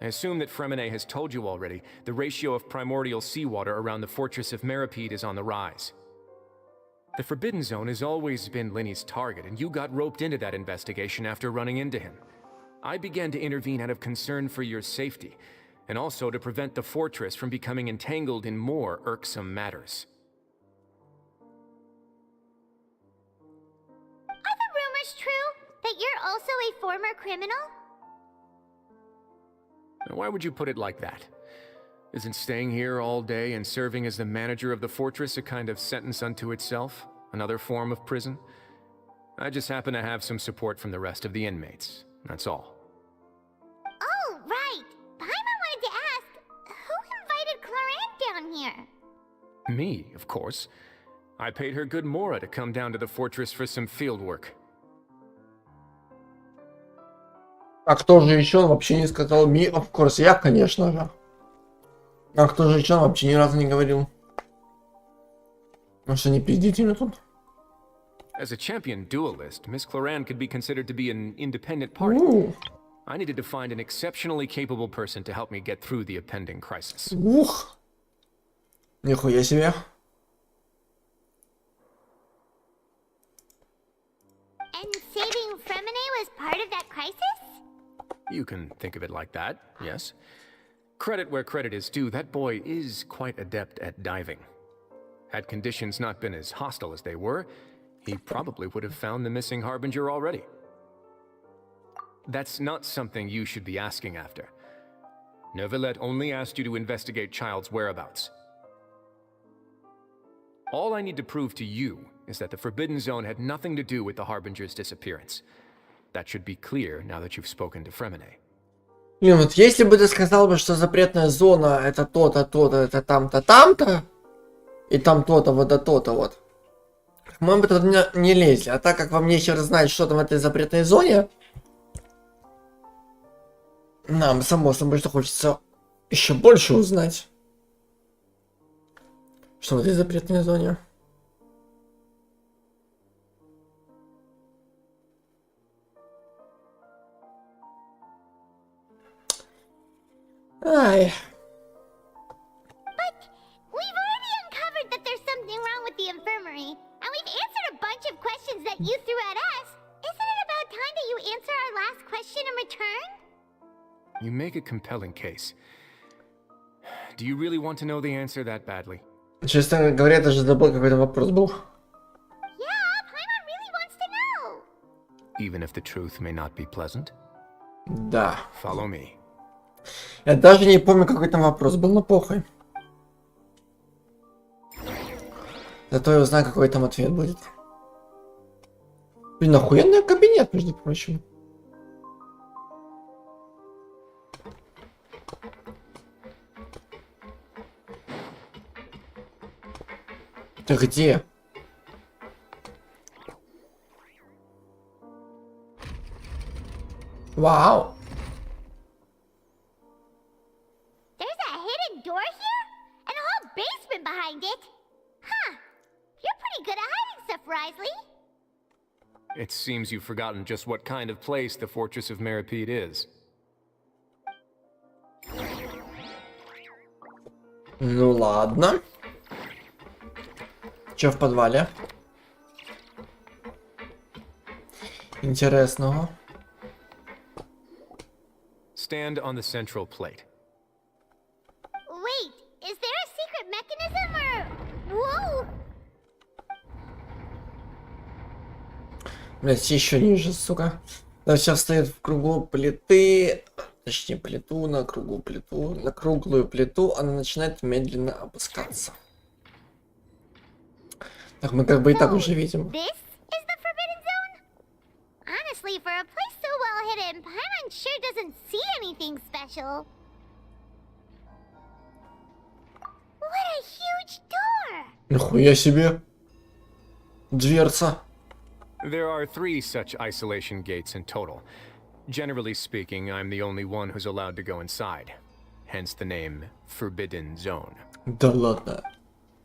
I assume that Fremonet has told you already, the ratio of primordial seawater around the fortress of Meripede is on the rise. The Forbidden Zone has always been Linny's target, and you got roped into that investigation after running into him. I began to intervene out of concern for your safety, and also to prevent the fortress from becoming entangled in more irksome matters. Are the rumors true? That you're also a former criminal? Why would you put it like that? Isn't staying here all day and serving as the manager of the fortress a kind of sentence unto itself? Another form of prison? I just happen to have some support from the rest of the inmates. That's all. Oh, right. Paimon wanted to ask, who invited Claran down here? Me, of course. I paid her good mora to come down to the fortress for some field work. А кто же еще? Он вообще не сказал me, of course. Я, конечно же. А кто же еще? Он вообще ни разу не говорил. Ну что, не пиздите меня тут? As a champion duelist, Miss Claran could be considered to be an independent party. I needed to find an exceptionally capable person to help me get through the impending crisis. Ух! Нихуя себе. And saving Fremonet was part of that crisis? You can think of it like that, yes. Credit where credit is due, that boy is quite adept at diving. Had conditions not been as hostile as they were, he probably would have found the missing Harbinger already. That's not something you should be asking after. Neuvillette only asked you to investigate Child's whereabouts. All I need to prove to you is that the Forbidden Zone had nothing to do with the Harbinger's disappearance. That should be clear now that you've spoken to Fremonet. Блин, вот если бы ты сказал бы, что запретная зона это то-то, то-то, это там-то, там-то, и там то-то, вот до то-то, вот. Мы бы туда не лезли, а так как вам нечего знать, что там в этой запретной зоне, нам, само собой, что хочется еще больше узнать. Что в этой запретной зоне. Ай. But we've already make a compelling case. Do you really want to know the answer that badly? Честно говоря, я даже забыл, какой-то вопрос был. Yeah, Paimon really wants to know. Even if the truth may not be pleasant? Да. Follow me. Я даже не помню, какой там вопрос был, но похуй. Зато я узнаю, какой там ответ будет. Блин, охуенный кабинет, между прочим. Ты где? Вау! There's a hidden door here? And a whole basement behind it? Huh. You're pretty good at hiding stuff, Risley. It seems you've forgotten just what kind of place the Fortress of Meripede is. Ну ладно. Чё в подвале? Интересного. Stand on the central plate. Wait, is there a secret mechanism or... Whoa! Блять, еще ниже, сука. Да, все встает в кругу плиты. Точнее, плиту, на кругу плиту. На круглую плиту она начинает медленно опускаться. Так, мы как бы и так уже видим. This is the forbidden zone? Honestly, for a place so well hidden, Paimon sure doesn't see anything special. What a huge door! Нихуя себе. Дверца. There are 3 such isolation gates in total. Generally speaking, I'm the only one who's allowed to go inside. Hence the name Forbidden Zone. Да ладно.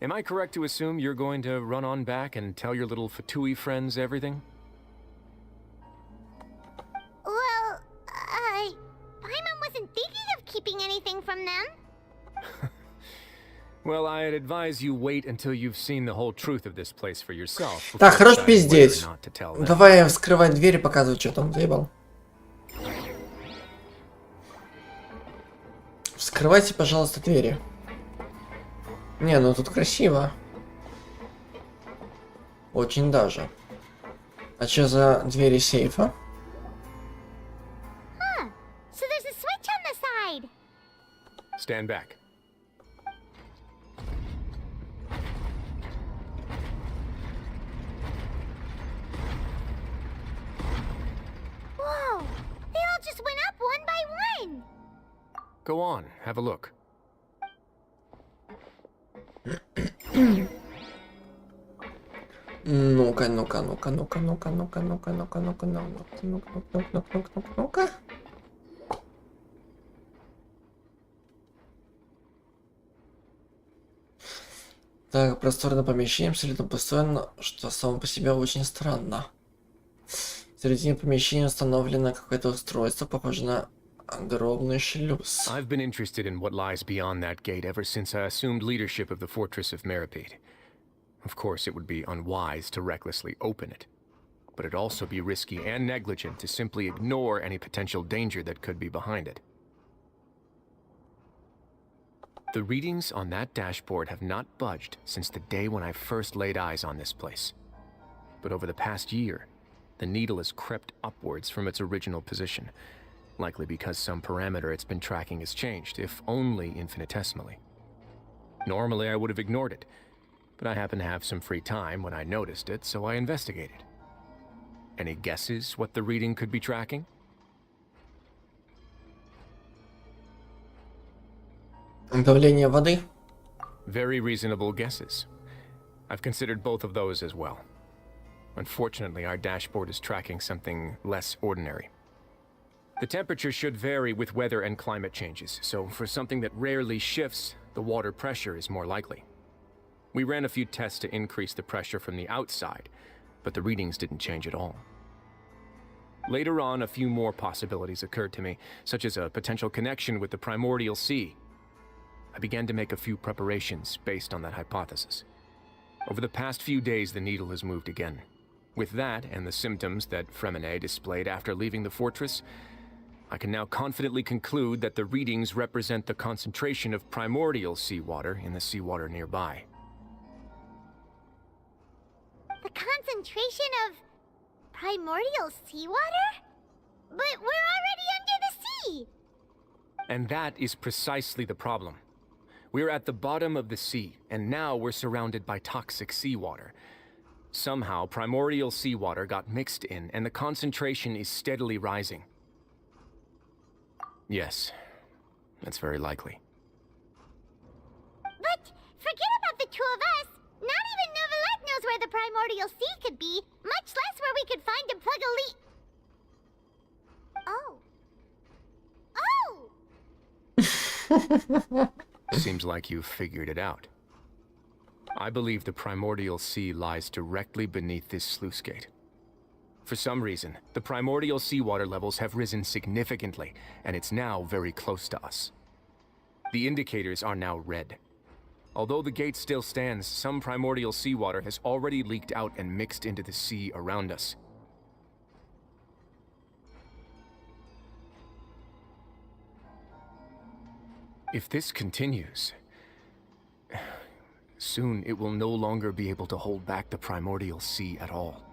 Am I correct to assume you're going to run on back and tell your little Fatui friends everything? Well, Paimon wasn't thinking of keeping anything from them. Well, I'd advise you wait until you've seen the whole truth of this place for yourself. Так, хорош before deciding пиздеть. whether or not to tell them. Давай вскрывать дверь и показывать, что там заебал. Вскрывайте, пожалуйста, двери. Не, ну тут красиво. Очень даже. А что за двери сейфа? Huh. So there's a switch on the side. Stand back. Whoa. They all just went up one by one. Go on, have a look. Ну-ка, ну-ка, ну-ка, ну-ка, ну-ка, ну-ка, ну-ка, ну-ка, ну-ка, ну-ка, ну-ка, ну-ка, ну-ка, ну-ка. Так, просторное помещение, абсолютно пустое, что само по себе очень странно. В середине помещения установлено какое-то устройство, похоже на огромный шлюз. I've been interested in what lies beyond that gate ever since I assumed leadership of the Fortress of Meripede. Of course, it would be unwise to recklessly open it, but it'd also be risky and negligent to simply ignore any potential danger that could be behind it. The readings on that dashboard have not budged since the day when I first laid eyes on this place. But over the past year, the needle has crept upwards from its original position, likely because some parameter it's been tracking has changed, if only infinitesimally. Normally, I would have ignored it, but I happened to have some free time when I noticed it, so I investigated. Any guesses what the reading could be tracking? Давление воды. Very reasonable guesses. I've considered both of those as well. Unfortunately, our dashboard is tracking something less ordinary. The temperature should vary with weather and climate changes, so for something that rarely shifts, the water pressure is more likely. We ran a few tests to increase the pressure from the outside, but the readings didn't change at all. Later on, a few more possibilities occurred to me, such as a potential connection with the primordial sea. I began to make a few preparations based on that hypothesis. Over the past few days, the needle has moved again. With that, and the symptoms that Fremine displayed after leaving the fortress, I can now confidently conclude that the readings represent the concentration of primordial seawater in the seawater nearby. The concentration of primordial seawater? But we're already under the sea! And that is precisely the problem. We're at the bottom of the sea, and now we're surrounded by toxic seawater. Somehow, primordial seawater got mixed in, and the concentration is steadily rising. Yes, that's very likely. But forget about the two of us. Not even Novelette knows where the primordial sea could be, much less where we could find and plug a leak. Oh! Seems like you've figured it out. I believe the primordial sea lies directly beneath this sluice gate. For some reason, the primordial seawater levels have risen significantly, and it's now very close to us. The indicators are now red. Although the gate still stands, some primordial seawater has already leaked out and mixed into the sea around us. If this continues, soon it will no longer be able to hold back the primordial sea at all.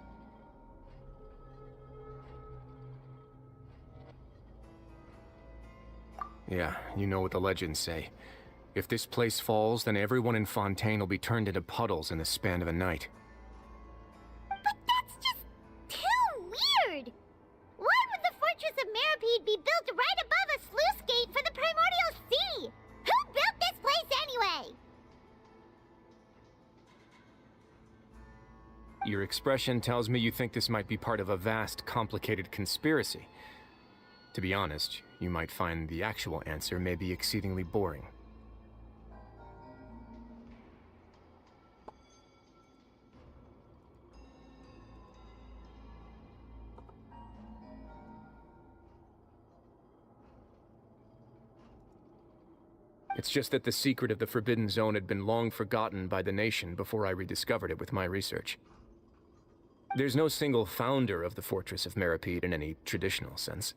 Yeah, you know what the legends say. If this place falls, then everyone in Fontaine will be turned into puddles in the span of a night. But that's just too weird! Why would the Fortress of Meripede be built right above a sluice gate for the primordial sea? Who built this place anyway? Your expression tells me you think this might be part of a vast, complicated conspiracy. To be honest, you might find the actual answer may be exceedingly boring. It's just that the secret of the Forbidden Zone had been long forgotten by the nation before I rediscovered it with my research. There's no single founder of the Fortress of Meripede in any traditional sense.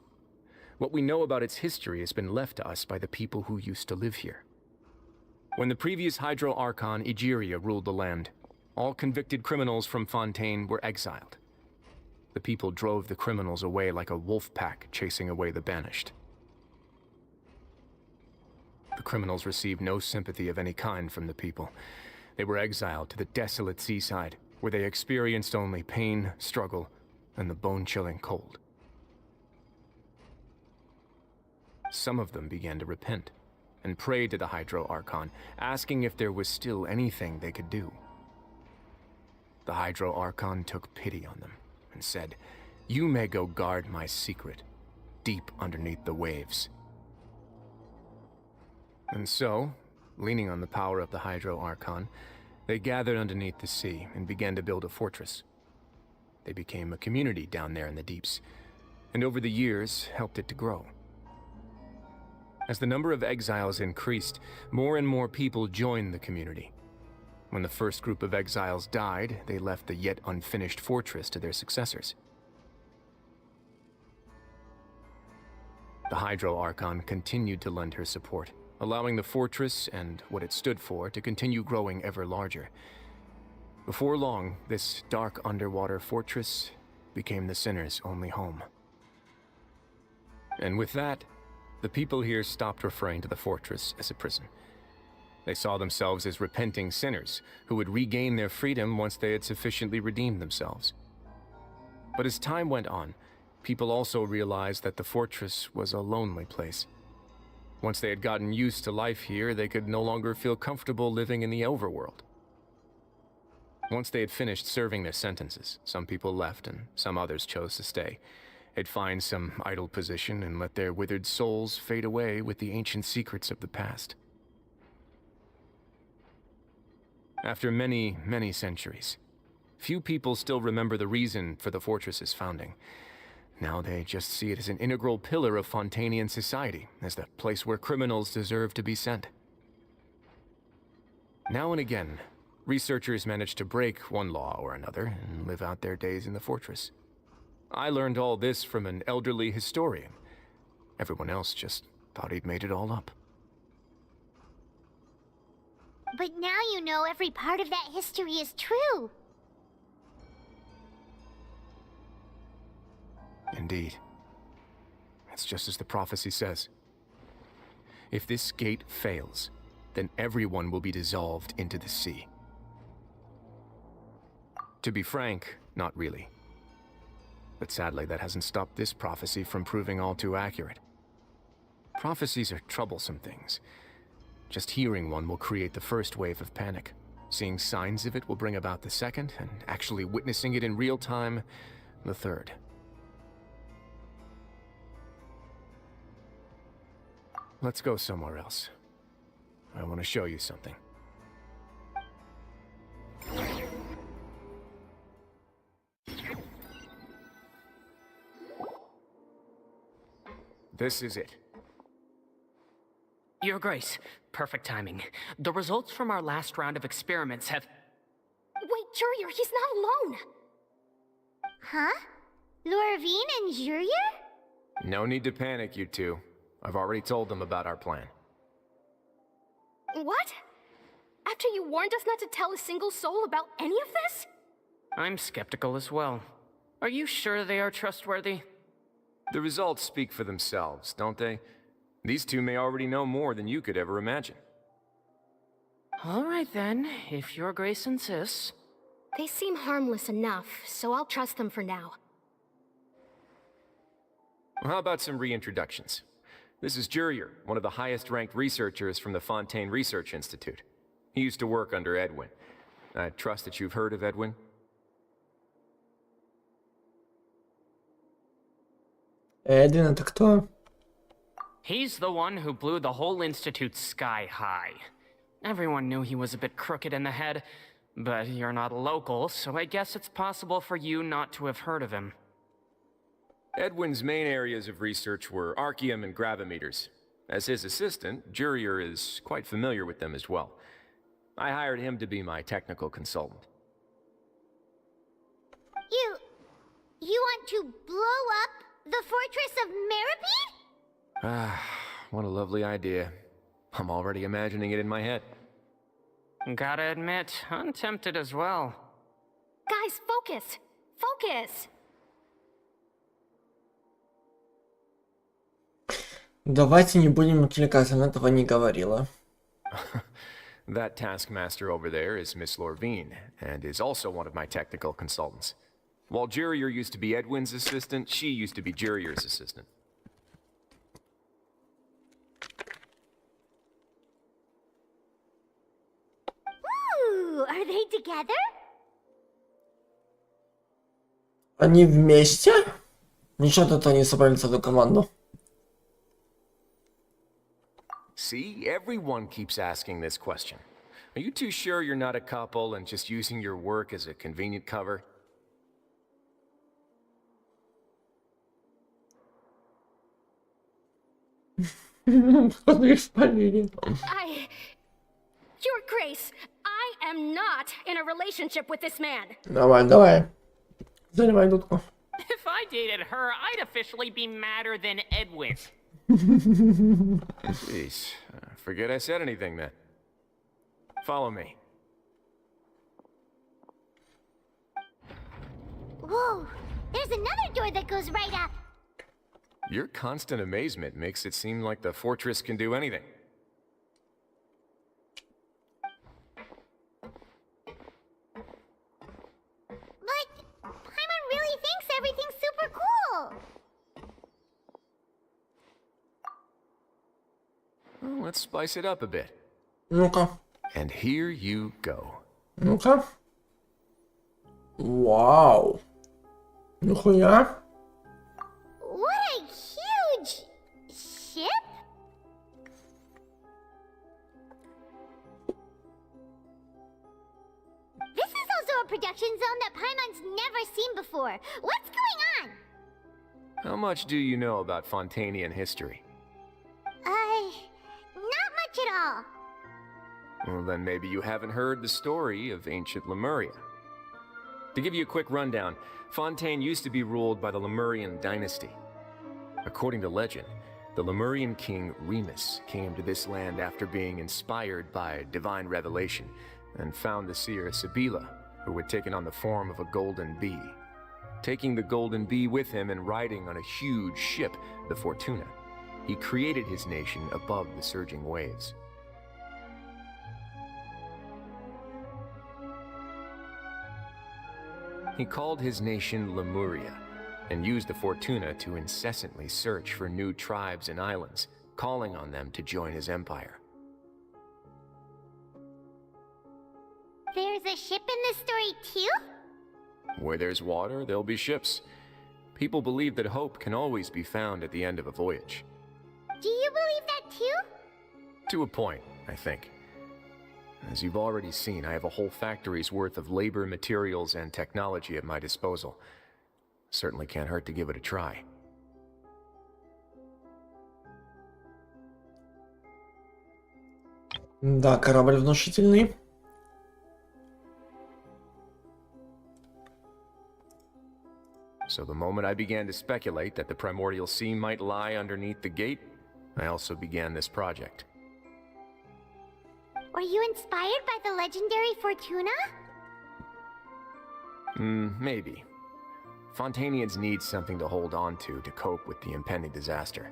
What we know about its history has been left to us by the people who used to live here. When the previous Hydro Archon Egeria ruled the land, all convicted criminals from Fontaine were exiled. The people drove the criminals away like a wolf pack chasing away the banished. The criminals received no sympathy of any kind from the people. They were exiled to the desolate seaside, where they experienced only pain, struggle, and the bone-chilling cold. Some of them began to repent, and prayed to the Hydro Archon, asking if there was still anything they could do. The Hydro Archon took pity on them, and said, "You may go guard my secret, deep underneath the waves." And so, leaning on the power of the Hydro Archon, they gathered underneath the sea and began to build a fortress. They became a community down there in the deeps, and over the years helped it to grow. As the number of exiles increased, more and more people joined the community. When the first group of exiles died, they left the yet unfinished fortress to their successors. The Hydro Archon continued to lend her support, allowing the fortress and what it stood for to continue growing ever larger. Before long, this dark underwater fortress became the sinner's only home. And with that, the people here stopped referring to the fortress as a prison. They saw themselves as repenting sinners who would regain their freedom once they had sufficiently redeemed themselves. But as time went on, people also realized that the fortress was a lonely place. Once they had gotten used to life here, they could no longer feel comfortable living in the overworld. Once they had finished serving their sentences, some people left and some others chose to stay. They'd find some idle position and let their withered souls fade away with the ancient secrets of the past. After many, many centuries, few people still remember the reason for the fortress's founding. Now they just see it as an integral pillar of Fontainian society, as the place where criminals deserve to be sent. Now and again, researchers manage to break one law or another and live out their days in the fortress. I learned all this from an elderly historian, Everyone else just thought he'd made it all up. But now you know every part of that history is true. Indeed. It's just as the prophecy says. If this gate fails, then everyone will be dissolved into the sea. To be frank, not really. But sadly, that hasn't stopped this prophecy from proving all too accurate. Prophecies are troublesome things. Just hearing one will create the first wave of panic. Seeing signs of it will bring about the second, and actually witnessing it in real time, the third. Let's go somewhere else. I want to show you something. This is it. Your Grace, perfect timing. The results from our last round of experiments have... Wait, Jurier, he's not alone! Huh? Lorvine and Jurier? No need to panic, you two. I've already told them about our plan. What? After you warned us not to tell a single soul about any of this? I'm skeptical as well. Are you sure they are trustworthy? The results speak for themselves, don't they? These two may already know more than you could ever imagine. All right then, if Your Grace insists. They seem harmless enough, so I'll trust them for now. Well, how about some reintroductions? This is Jurier, one of the highest-ranked researchers from the Fontaine Research Institute. He used to work under Edwin. I trust that you've heard of Edwin? Эдвин, это кто? He's the one who blew the whole institute sky high. Everyone knew he was a bit crooked in the head, but you're not a local, so I guess it's possible for you not to have heard of him. Edwin's main areas of research were archeum and gravimeters. As his assistant, Jurier is quite familiar with them as well. I hired him to be my technical consultant. You want to blow up the fortress of Meripede? Ah, what a lovely idea. I'm already imagining it in my head. Gotta admit, I'm tempted as well. Guys, focus! Focus! Давайте не будем отвлекаться, она этого не говорила. That taskmaster over there is Miss Lorvine, and is also one of my technical consultants. While Jurier used to be Edwin's assistant, she used to be Jurier's assistant. Ooh, are they together? Они вместе? Ничего тут они собрали целую команду. See, everyone keeps asking this question. Are you too sure you're not a couple and just using your work as a convenient cover? Your Grace, I am not in a relationship with this man. Давай, давай. Занимай дудку. If I dated her, I'd officially be madder than Edwin. Jeez, forget I said anything then. Follow me. Whoa, there's another door that goes right up. Your constant amazement makes it seem like the fortress can do anything. But Paimon really thinks everything's super cool. Well, let's spice it up a bit. Ну-ка. And here you go. Ну-ка. Вау. Нихуя. What a huge ship? This is also a production zone that Paimon's never seen before. What's going on? How much do you know about Fontainian history? Not much at all. Well, then maybe you haven't heard the story of ancient Lemuria. To give you a quick rundown, Fontaine used to be ruled by the Lemurian dynasty. According to legend, The Lemurian king Remus came to this land after being inspired by divine revelation and found the seer Sibila, who had taken on the form of a golden bee. Taking the golden bee with him and riding on a huge ship, the Fortuna, he created his nation above the surging waves. He called his nation Lemuria, and used the Fortuna to incessantly search for new tribes and islands, calling on them to join his empire. There's a ship in this story too? Where there's water, there'll be ships. People believe that hope can always be found at the end of a voyage. Do you believe that too? To a point, I think. As you've already seen, I have a whole factory's worth of labor, materials, and technology at my disposal. Certainly can't hurt to give it a try. Да, корабль внушительный. So the moment I began to speculate that the primordial sea might lie underneath the gate, I also began this project. Were you inspired by the legendary Fortuna? Maybe. Fontanians need something to hold on to cope with the impending disaster.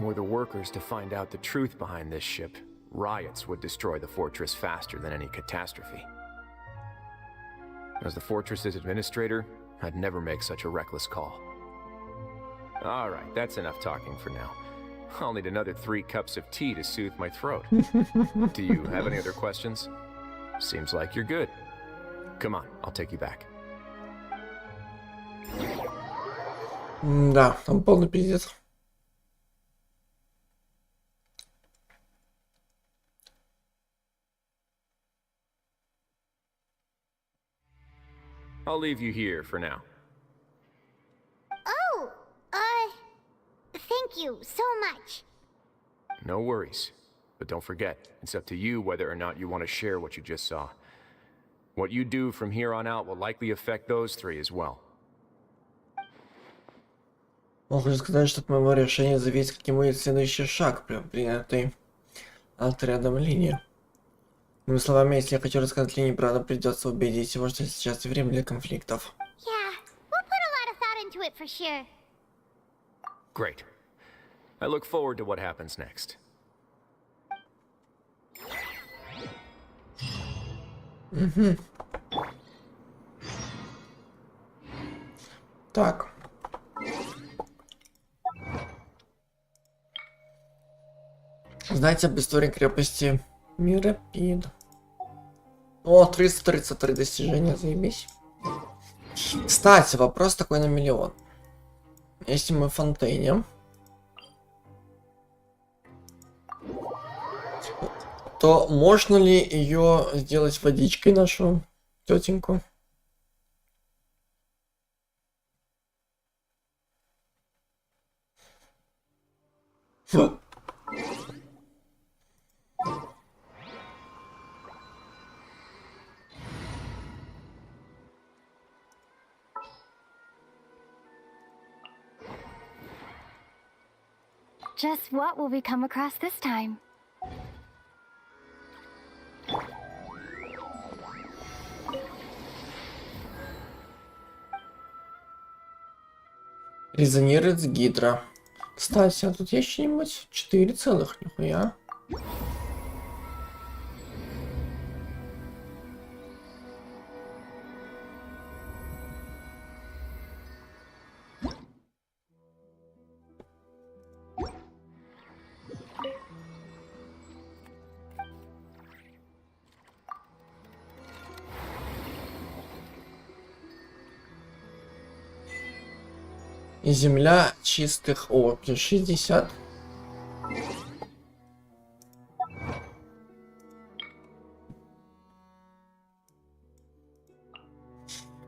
Were the workers to find out the truth behind this ship, riots would destroy the fortress faster than any catastrophe. As the fortress's administrator, I'd never make such a reckless call. Alright, that's enough talking for now. I'll need another 3 cups of tea to soothe my throat. Do you have any other questions? Seems like you're good. Come on, I'll take you back. Да, там полный пиздец. I'll leave you here for now. Oh, thank you so much. No worries. But don't forget, it's up to you whether or not you want to share what you just saw. What you do from here on out will likely affect those 3 as well. Он хочет сказать, что от моего решения зависит, каким будет следующий шаг при принятой отрядом линии. Другими словами, если я хочу рассказать линии, правда, придется убедить его, что сейчас время для конфликтов. Yeah, we'll put a lot of thought into it for sure. Great. I look forward to what happens next. Так. Знаете об истории крепости Миропид? О, 333 достижения, заебись. Кстати, вопрос такой на миллион. Если мы в фонтейне, то можно ли ее сделать водичкой, нашу тетеньку? Just what will we come across this time? Резонирует с гидро. Кстати, а тут есть что-нибудь? 4 целых, нихуя. И земля чистых, о, плюс 60.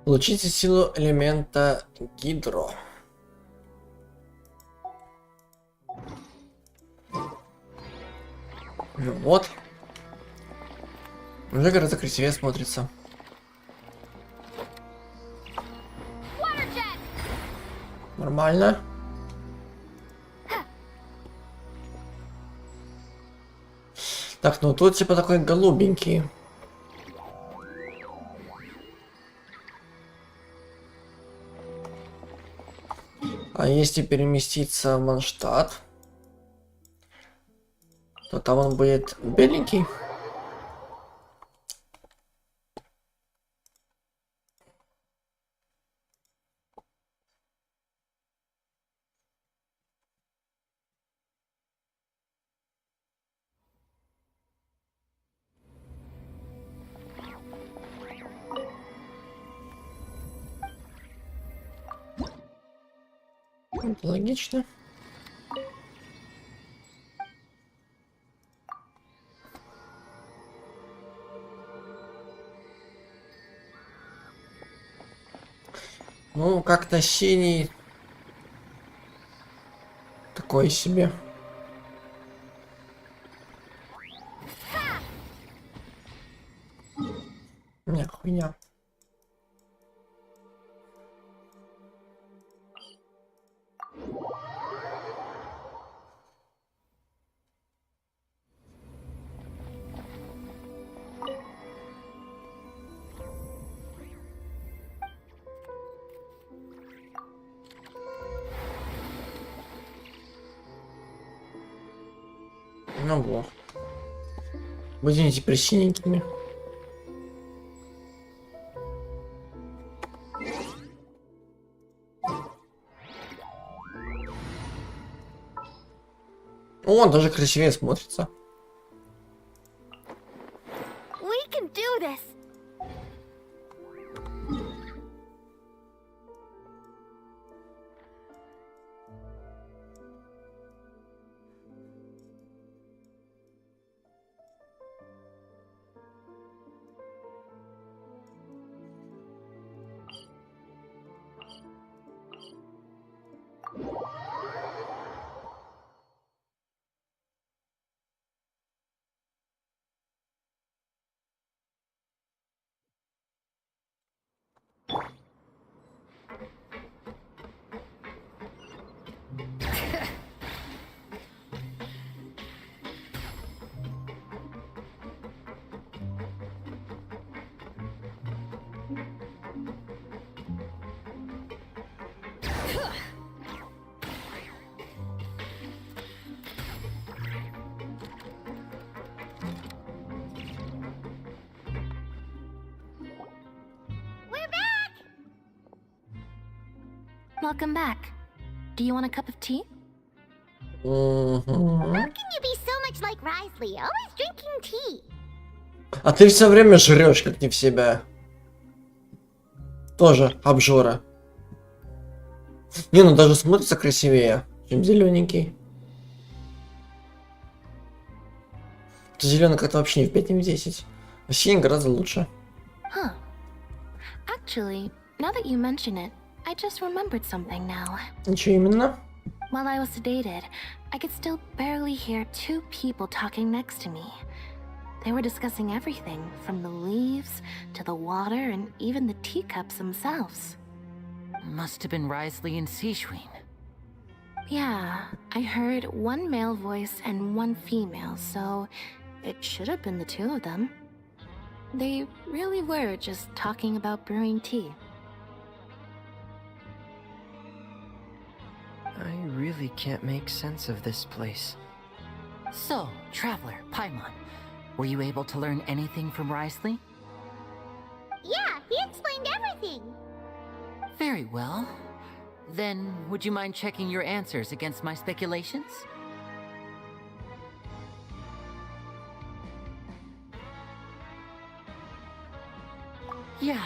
Получите силу элемента гидро. Ну вот. Уже гораздо красивее смотрится. Water Нормально. Так, ну тут типа такой голубенький. А если переместиться в Манштадт, то там он будет беленький. Это логично. Ну, как-то синий такой себе. Не, хуйня. Ну вот. Будем теперь синенькими. О, он даже красивее смотрится. We can do this. Welcome back. Do you want a cup of tea? How can you be so much like Risley, always drinking tea? А ты все время жрешь, как не в себя. Тоже обжора. Не, ну даже смотрится красивее, чем зелененький. Зеленый как-то вообще не в 5, не в 10. А синий гораздо лучше. Huh. Actually, now that you mention it, I just remembered something now. Ничего именно? While I was sedated, I could still barely hear two people talking next to me. They were discussing everything, from the leaves to the water and even the teacups themselves. Must have been Risley and Sejuin. Yeah, I heard one male voice and one female, so it should have been the two of them. They really were just talking about brewing tea. I really can't make sense of this place. So, Traveler, Paimon, were you able to learn anything from Risley? Yeah, he explained everything. Very well. Then, would you mind checking your answers against my speculations? Yeah,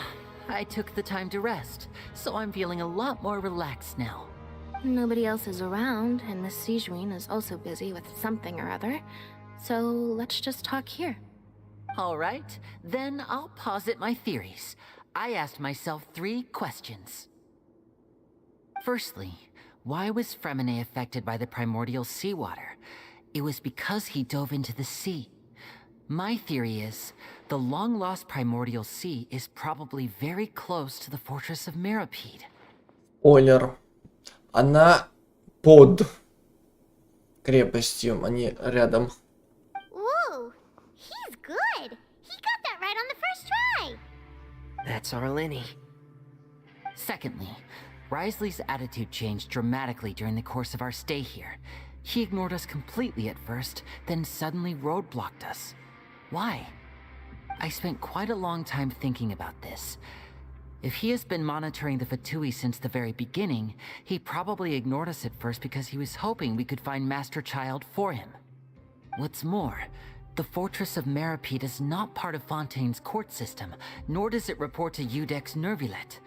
I took the time to rest, so I'm feeling a lot more relaxed now. Nobody else is around, and Miss Sejuin is also busy with something or other, so let's just talk here. All right, then I'll posit my theories. I asked myself 3 questions. Firstly, why was Fremine affected by the primordial seawater? It was because he dove into the sea. My theory is, the long-lost primordial sea is probably very close to the fortress of Meripede. Спойлер. Она под крепостью, а не рядом. Ooh, he's good. He got that right on the first try. That's our Lenny. Secondly, Risley's attitude changed dramatically during the course of our stay here. He ignored us completely at first, then suddenly roadblocked us. Why? I spent quite a long time thinking about this. If he has been monitoring the Fatui since the very beginning, he probably ignored us at first because he was hoping we could find Master Child for him. What's more, the Fortress of Meripede is not part of Fontaine's court system, nor does it report to Udex Nervulet.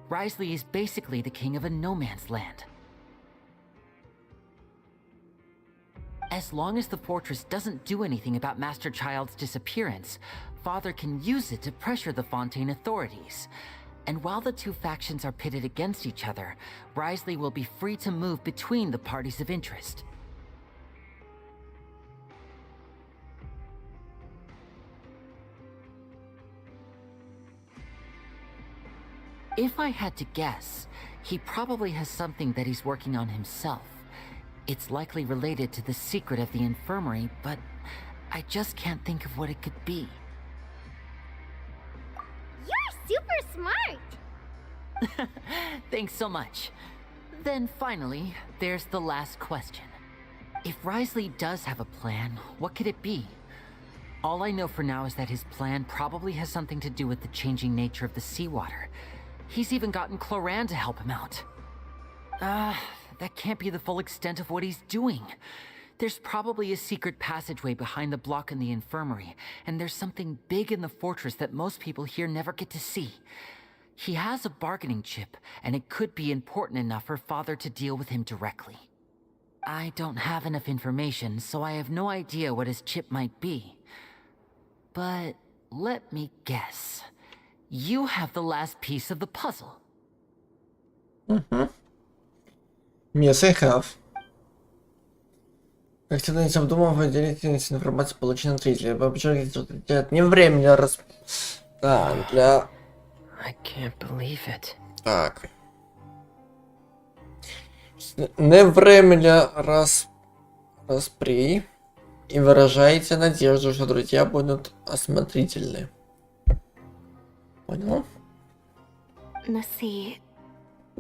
Risley is basically the king of a no-man's land. As long as the fortress doesn't do anything about Master Child's disappearance, Father can use it to pressure the Fontaine authorities. And while the two factions are pitted against each other, Risley will be free to move between the parties of interest. If I had to guess, he probably has something that he's working on himself. It's likely related to the secret of the infirmary, but I just can't think of what it could be. You're super smart. Thanks so much. Then finally, there's the last question. If Risley does have a plan, what could it be? All I know for now is that his plan probably has something to do with the changing nature of the seawater. He's even gotten Cloran to help him out. That can't be the full extent of what he's doing. There's probably a secret passageway behind the block in the infirmary, and there's something big in the fortress that most people here never get to see. He has a bargaining chip, and it could be important enough for Father to deal with him directly. I don't have enough information, so I have no idea what his chip might be. But let me guess. You have the last piece of the puzzle. Yes, I have. Как всегда, не обдумывая, делитесь информацией, полученной от зрителей. Вы подчеркиваете, не время для для... I can't believe it. Так. Не время для распри. И выражайте надежду, что друзья будут осмотрительны. Понял? The sea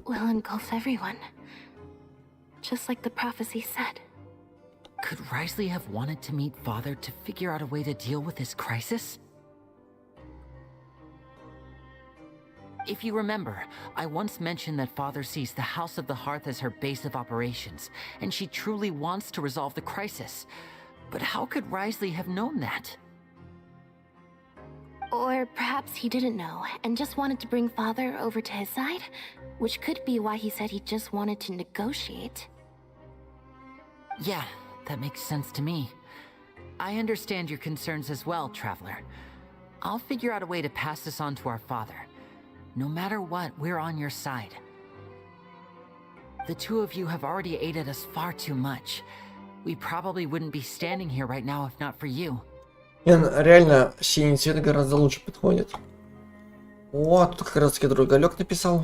will engulf everyone. Just like the prophecy said. Could Risley have wanted to meet Father to figure out a way to deal with this crisis? If you remember, I once mentioned that Father sees the House of the Hearth as her base of operations, and she truly wants to resolve the crisis. But how could Risley have known that? Or perhaps he didn't know, and just wanted to bring Father over to his side? Which could be why he said he just wanted to negotiate. Yeah, that makes sense to me. I understand your concerns as well, Traveler. I'll figure out a way to pass this on to our Father. No matter what, we're on your side. The two of you have already aided us far too much. We probably wouldn't be standing here right now if not for you. Реально, синий цвет гораздо лучше подходит. О, тут как раз таки другалек написал.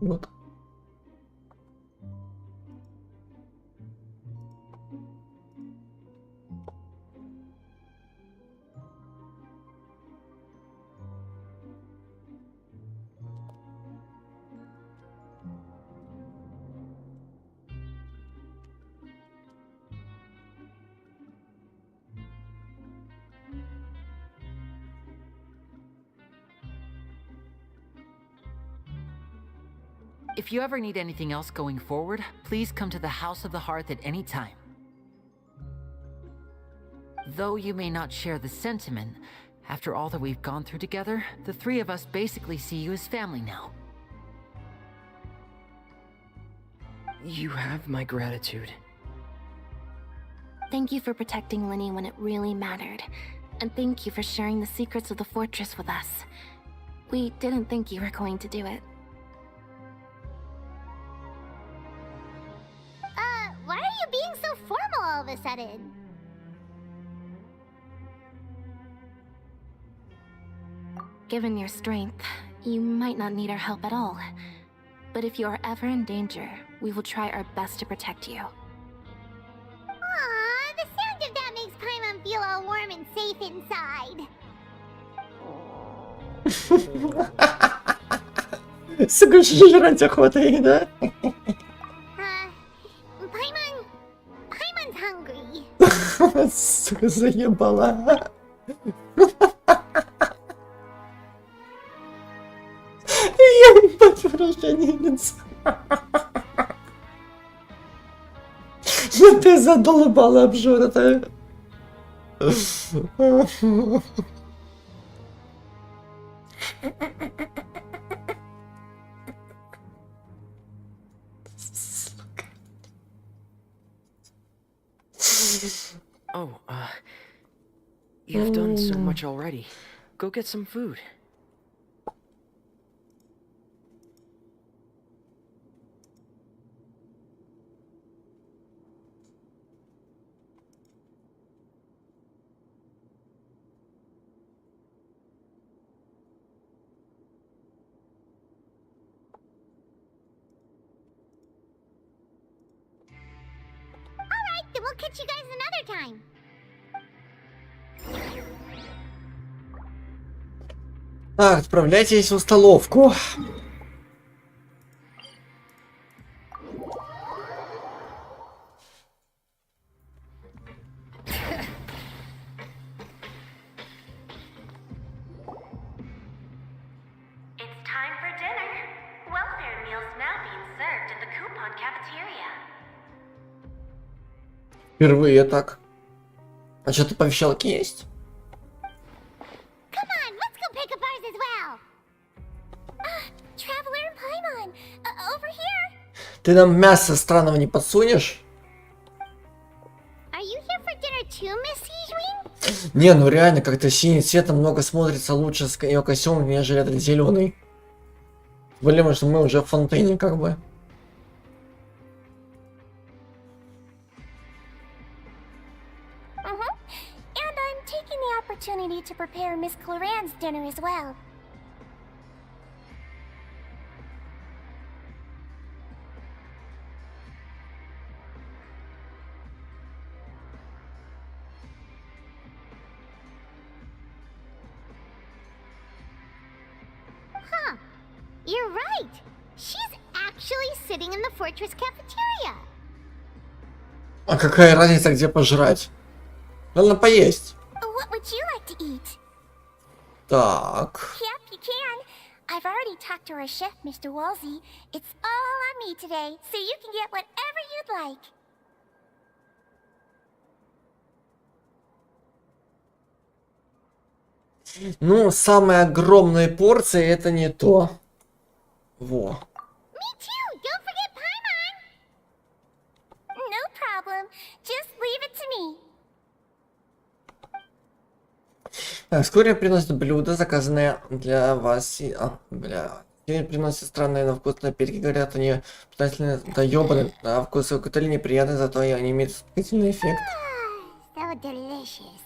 Вот. If you ever need anything else going forward, please come to the House of the Hearth at any time. Though you may not share the sentiment, after all that we've gone through together, the three of us basically see you as family now. You have my gratitude. Thank you for protecting Lenny when it really mattered. And thank you for sharing the secrets of the fortress with us. We didn't think you were going to do it. Why are you being so formal all of a sudden? Given your strength, you might not need our help at all. But if you are ever in danger, we will try our best to protect you. Aww, the sound of that makes Paimon feel all warm and safe inside. Сука, жрать охота ей, да? Paimon's hungry. Сука, заебала. Ебать, выражение лица. Ну ты задолбала, обжоротая. Oh, you've done so much already. Go get some food. Alright, then we'll catch you guys another time. Так, отправляйтесь в столовку. It's time for dinner. Welfare meals now being served in the coupon cafeteria. Впервые так. А что-то по вещалке есть? Come on, let's go pick up ours as well. Traveler and Paimon, over here. Ты нам мясо странного не подсунешь? Are you here for dinner too, Miss Sijwin? Не, ну реально, как-то синий цвет намного смотрится лучше с ее костюмом, нежели этот зеленый. Блин, что мы уже в фонтейне, как бы. And I'm taking the opportunity to prepare Miss Cloran's dinner as well. Huh. You're right. She's actually sitting in the fortress cafeteria. А какая разница, где пожрать? Надо поесть. What would you like to eat? Так. Yep, you can. I've already talked to our chef, Mr. Wolsey. It's all on me today, so you can get whatever you'd like. Ну, самые огромные порции это не то. Во. Me too. Don't forget Paimon. No problem. Just leave it to me. Так, вскоре приносят блюда, заказанные для вас. Сегодня приносят странные на вкус напитки, говорят, они питательные, да ёбаные, на вкус и Каталине приятные, зато они имеют успокоительный эффект. So delicious.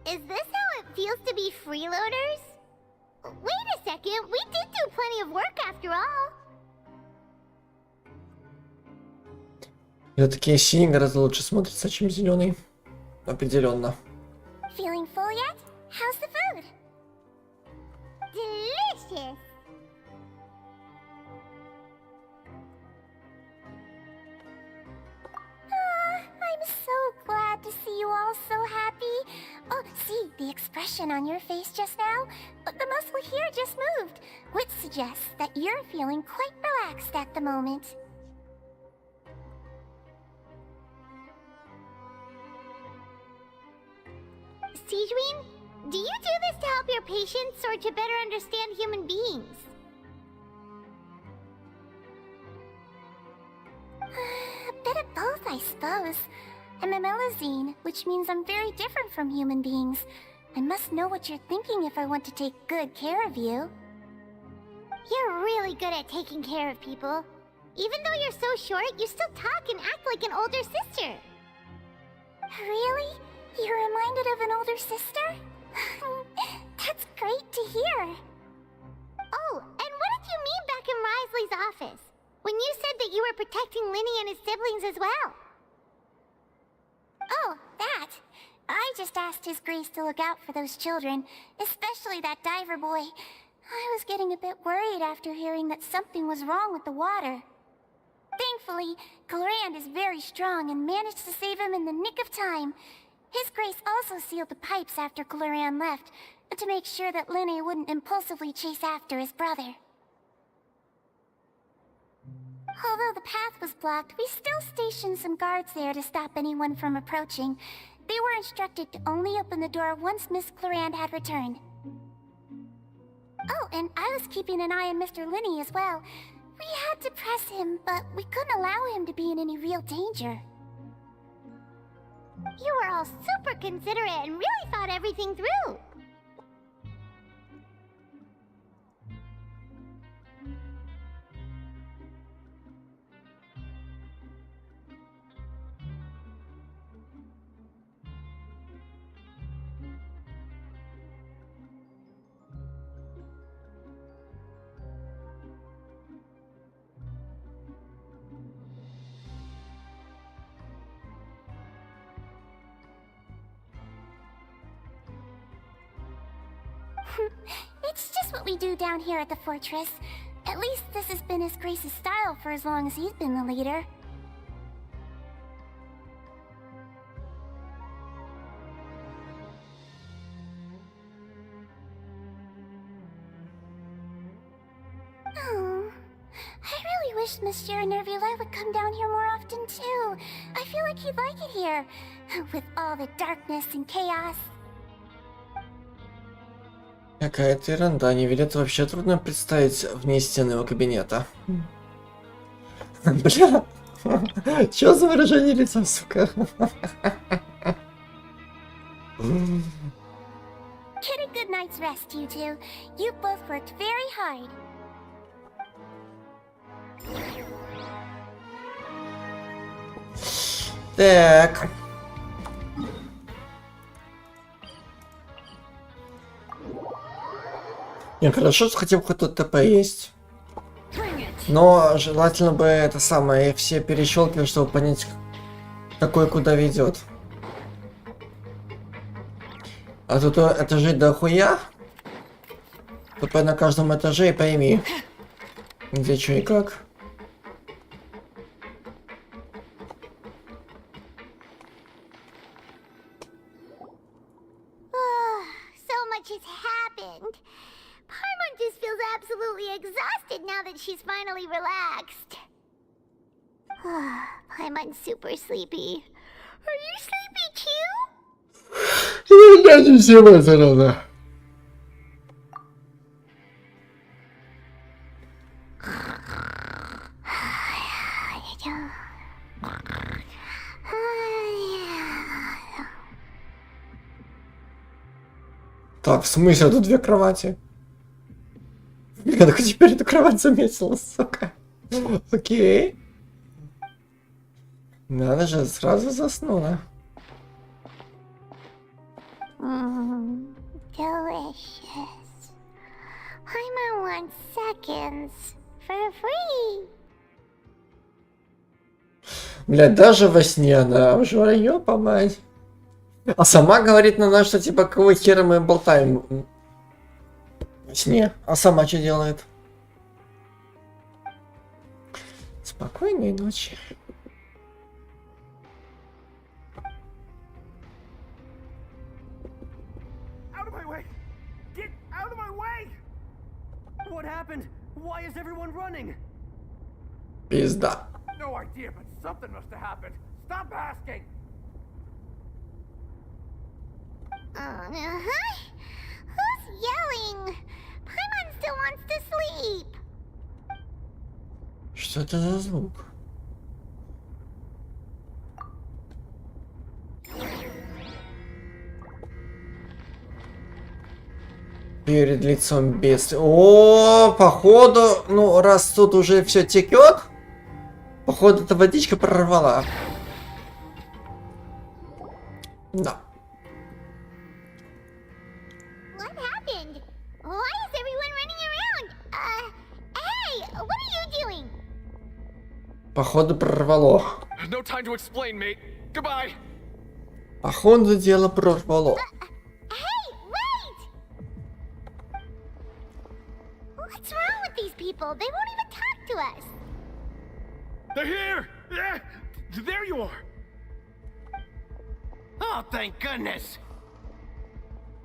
Is this how it feels to be freeloaders? Wait a second, we did do plenty of work after all. Все-таки синий гораздо лучше смотрится, чем зеленый. Определенно. Feeling full yet? How's the food? Delicious. I'm so glad to see you all so happy. Oh, see, expression on your face just now, but the muscle here just moved, which suggests that you're feeling quite relaxed at the moment. Sijuin, do you do this to help your patients or to better understand human beings? A bit of both, I suppose. I'm a Melazine, which means I'm very different from human beings. I must know what you're thinking if I want to take good care of you. You're really good at taking care of people. Even though you're so short, you still talk and act like an older sister. Really? You're reminded of an older sister? That's great to hear. Oh, and what did you mean back in Risley's office? When you said that you were protecting Linny and his siblings as well? Oh, that. I just asked His Grace to look out for those children, especially that diver boy. I was getting a bit worried after hearing that something was wrong with the water. Thankfully, Glorand is very strong and managed to save him in the nick of time. His Grace also sealed the pipes after Glorand left, to make sure that Linny wouldn't impulsively chase after his brother. Although the path was blocked, we still stationed some guards there to stop anyone from approaching. They were instructed to only open the door once Miss Glorand had returned. Oh, and I was keeping an eye on Mr. Linny as well. We had to press him, but we couldn't allow him to be in any real danger. You were all super considerate and really thought everything through. It's just what we do down here at the fortress. At least this has been His Grace's style for as long as he's been the leader. Oh, I really wish Monsieur Nervula would come down here more often too. I feel like he'd like it here, with all the darkness and chaos. Какая-то ерунда, Невилет вообще трудно представить вне стены его кабинета. Бля, чё за выражение лица, сука? Get a good night's rest, you two. You both worked very hard. Так. Не, хорошо, что хотя бы какой-то ТП есть. Но желательно бы это самое, все перещелкивать, чтобы понять, какой куда ведет. А тут этажей дохуя. ТП на каждом этаже и пойми, где что и как. So much has happened. Paimon just feels absolutely exhausted now that she's finally relaxed. Paimon's super sleepy. Are you sleepy too? Я не всем это надо. Так, в смысле, тут две кровати? Я только теперь эту кровать заметила, сука. Окей. Надо же, сразу заснула. Delicious. Paimon wants seconds for free. Блядь, даже во сне она уже ёпа мать. А сама говорит на нас, что типа кого хера мы болтаем во сне. А сама что делает? Спокойной ночи. What happened? Why is everyone running? Пизда. No idea, but something must have happened. Stop asking. Who's yelling? Paimon still wants to sleep. Что это за звук? Перед лицом бедствия. О, походу, ну раз тут уже все текет, походу эта водичка прорвала. Да. What happened? Why is everyone running around? Hey, what are you doing? Походу прорвало. No time to explain, mate. Goodbye. Походу дело прорвало. Hey, wait! What's wrong with these people? They won't even talk to us. They're here! Yeah, there you are. Oh, thank goodness.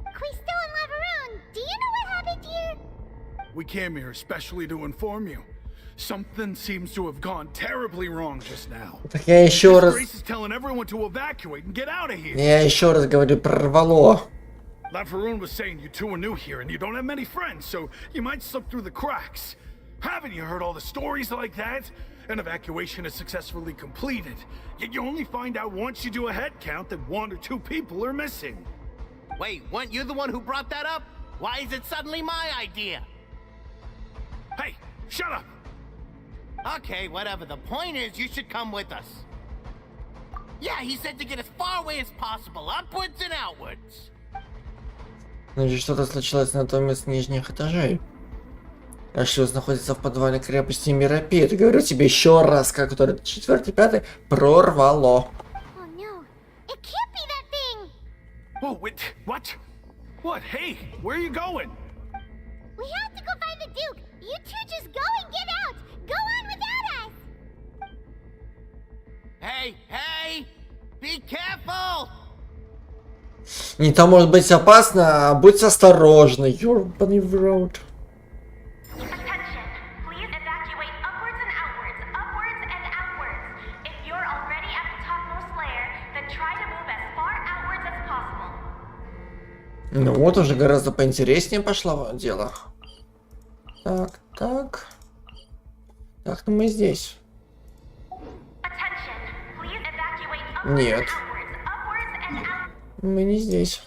Quisto and Laveroon, do you know what happened here? We came here especially to inform you. Something seems to have gone terribly wrong just now. Так я еще раз... Grace is telling everyone to evacuate and get out of here. Я еще раз говорю, прорвало. Laveroon was saying you two are new here and you don't have many friends, so you might slip through the cracks. Haven't you heard all the stories like that? An evacuation is successfully completed, yet you only find out once you do a head count that 1 or 2 people are missing. Wait, weren't you the one who brought that up? Why is it suddenly my idea? Hey, shut up! Okay, whatever. The point is, you should come with us. Yeah, he said to get as far away as possible, upwards and outwards. Значит, что-то случилось на одном из нижних этажей. Шлюз находится в подвале крепости Миропит. Говорю тебе еще раз, как который 4-й, 5-й прорвало. Oh no, it can't be that thing! Oh, wait, what? What? Hey, where are you going? We have to go find the Duke! You two just go and get out! Go on without us! Hey, hey! Be careful! Не то может быть опасно, а будь осторожна, ёбаный в рот. Attention! Please evacuate upwards and outwards, upwards and outwards. If you're already at the topmost layer, then try to move as far outwards as possible. Ну вот уже гораздо поинтереснее пошло дело. Так, так. Так, ну мы здесь. Attention! Please evacuate upwards Нет. and upwards and outwards. Мы не здесь.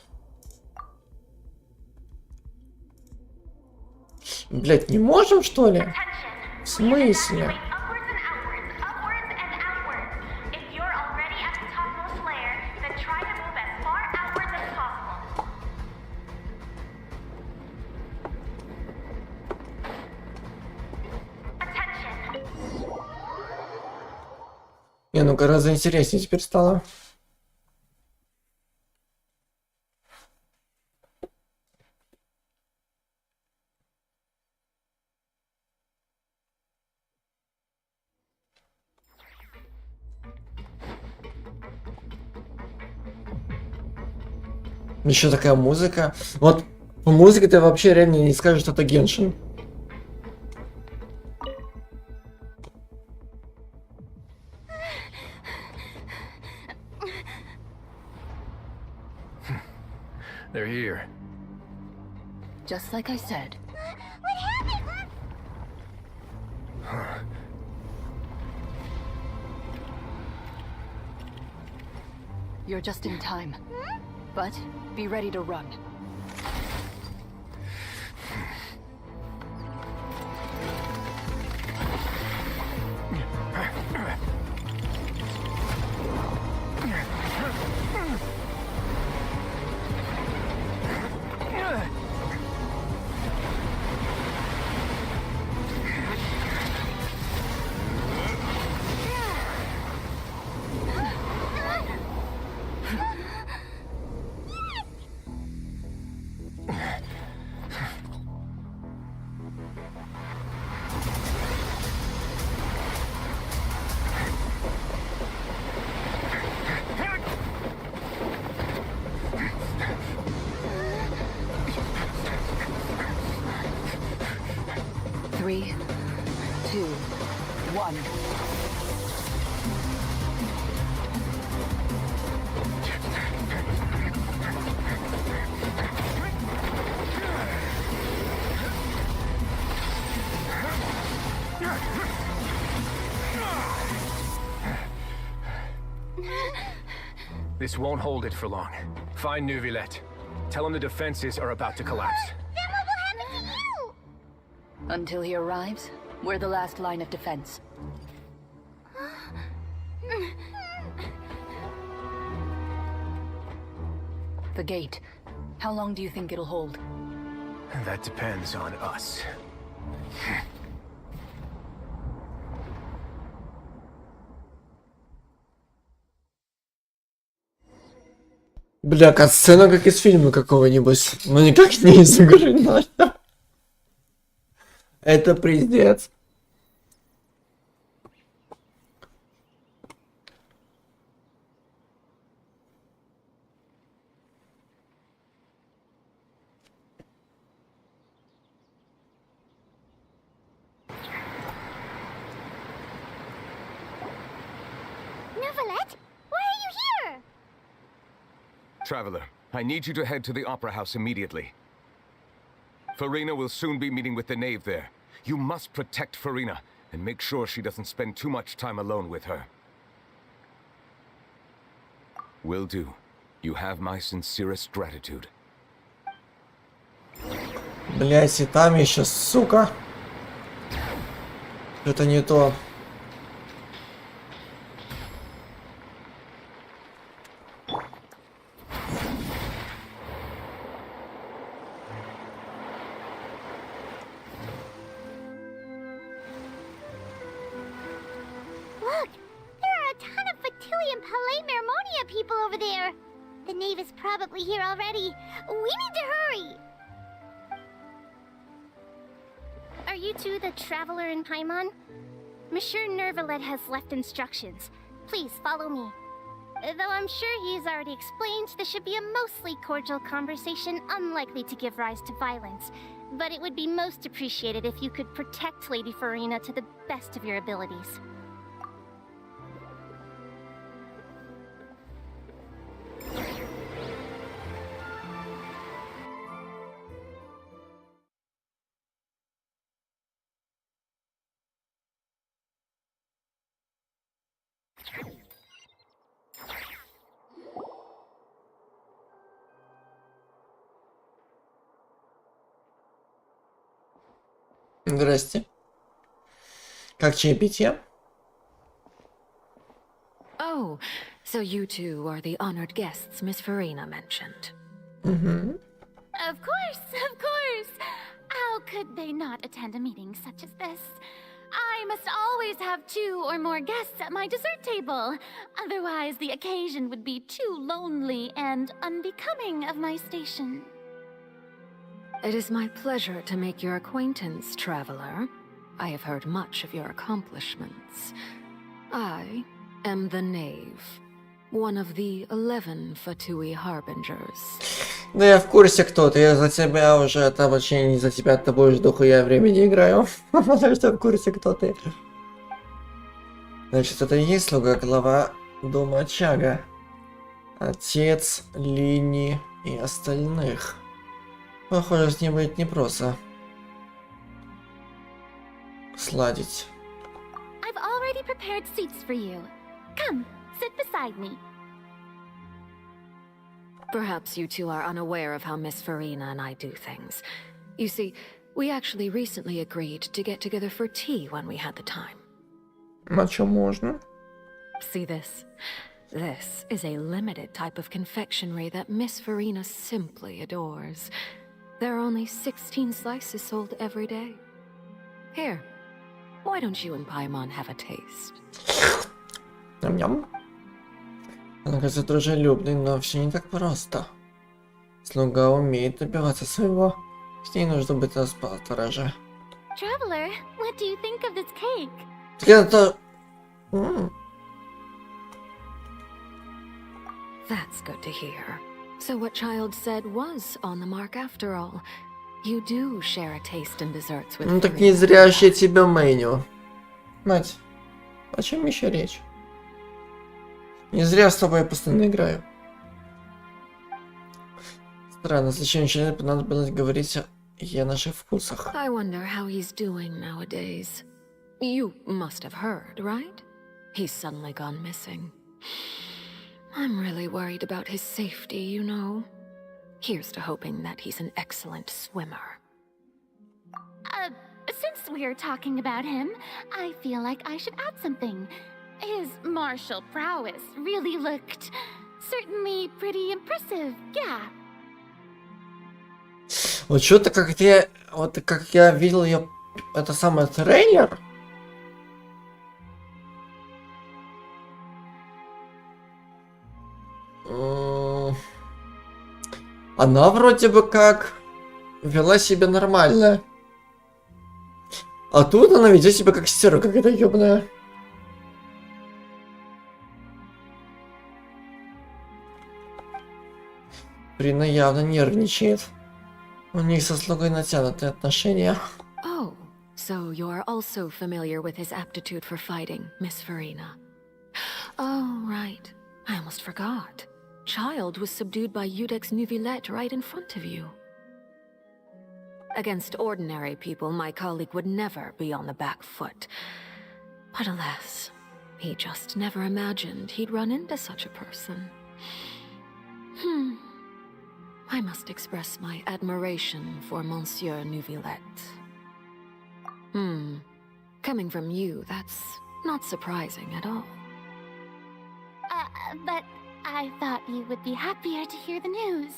Блять, не можем, что ли? В смысле? Не, ну гораздо интереснее теперь стало. Еще такая музыка. Вот по музыке ты вообще реально не скажешь, что это Геншин. They're here. Just like I said. What happened? You're just in time. But be ready to run. 3, 2, 1. This won't hold it for long. Find Neuvillette. Tell him the defenses are about to collapse. Then what will happen to you? Until he arrives, we're the last line of defense. The gate. How long do you think it'll hold? That depends on us. Бля, катсцена как из фильма какого-нибудь. Ну никак не из игры, но... Это пиздец. Neuvillette, why are you here? Traveler, I need you to head to the Opera House immediately. Farina will soon be meeting with the knave there. You must protect Farina, and make sure she doesn't spend too much time alone with her. Will do. You have my sincerest gratitude. Блять, и там еще, сука. Это не то. Look, there are a ton of Fatui Palais Mermonia people over there. The knave is probably here already. We need to hurry. Are you two the traveler in Paimon? Monsieur Neuvillette has left instructions. Please follow me. Though I'm sure he's already explained, this should be a mostly cordial conversation, unlikely to give rise to violence. But it would be most appreciated if you could protect Lady Farina to the best of your abilities. Здрасте. Как чаепитие? Oh, so you two are the honored guests Miss Farina mentioned. Mm-hmm. Of course, of course. How could they not attend a meeting such as this? I must always have 2 or more guests at my dessert table. Otherwise, the occasion would be too lonely and unbecoming of my station. It is my pleasure to make your acquaintance, traveler. I have heard much of your accomplishments. I am the knave, one of the 11 Fatui Harbingers. Да я в курсе, кто ты. Я за тебя уже, там вообще не за тебя, ты будешь дохуя времени играю. Потому что в курсе, кто ты. Значит, это и есть слуга глава дома Чага. Отец, Лини и остальных. Похоже, с ним будет непросто сладить. I've already prepared seats for you. Come, sit beside me. Perhaps you two are unaware of how Miss Farina and I do things. You see, we actually recently agreed to get together for tea when we had the time. На чё можно? See this? This is a limited type of confectionery that Miss Farina simply adores. There are only 16 slices sold every day. Here, why don't you and Paimon have a taste? Ням-ням. Он, кажется, дружелюбный, но все не так просто. Слуга умеет добиваться своего. С ней нужно быть осторожнее. Traveler, what do you think of this cake? Это... That's good to hear. So what Child said was on the mark after all. You do share a taste in desserts with Ну так не зря же я тебя мейню. Мать, о чем еще речь? Не зря с тобой я постоянно играю. Странно, зачем человеку понадобилось говорить о наших вкусах? I wonder how he's doing nowadays. You must have heard, right? He's suddenly gone missing. I'm really worried about his safety, you know. Here's to hoping that he's an excellent swimmer. Since we're talking about him, I feel like I should add something. His martial prowess really looked certainly pretty impressive, yeah. Вот что-то как я видел ее, это самый трейлер. Она вроде бы как вела себя нормально. А тут она ведет себя как стерва какая-то ёбаная. Прина явно нервничает. У них со слугой натянутые отношения. Oh, so you're also familiar with his aptitude for fighting, Miss Farina. Oh, right. I almost forgot. Child was subdued by Udex Nuvillette right in front of you. Against ordinary people, my colleague would never be on the back foot. But alas, he just never imagined he'd run into such a person. I must express my admiration for Monsieur Nuvillette. Coming from you, that's not surprising at all. But I thought you would be happier to hear the news.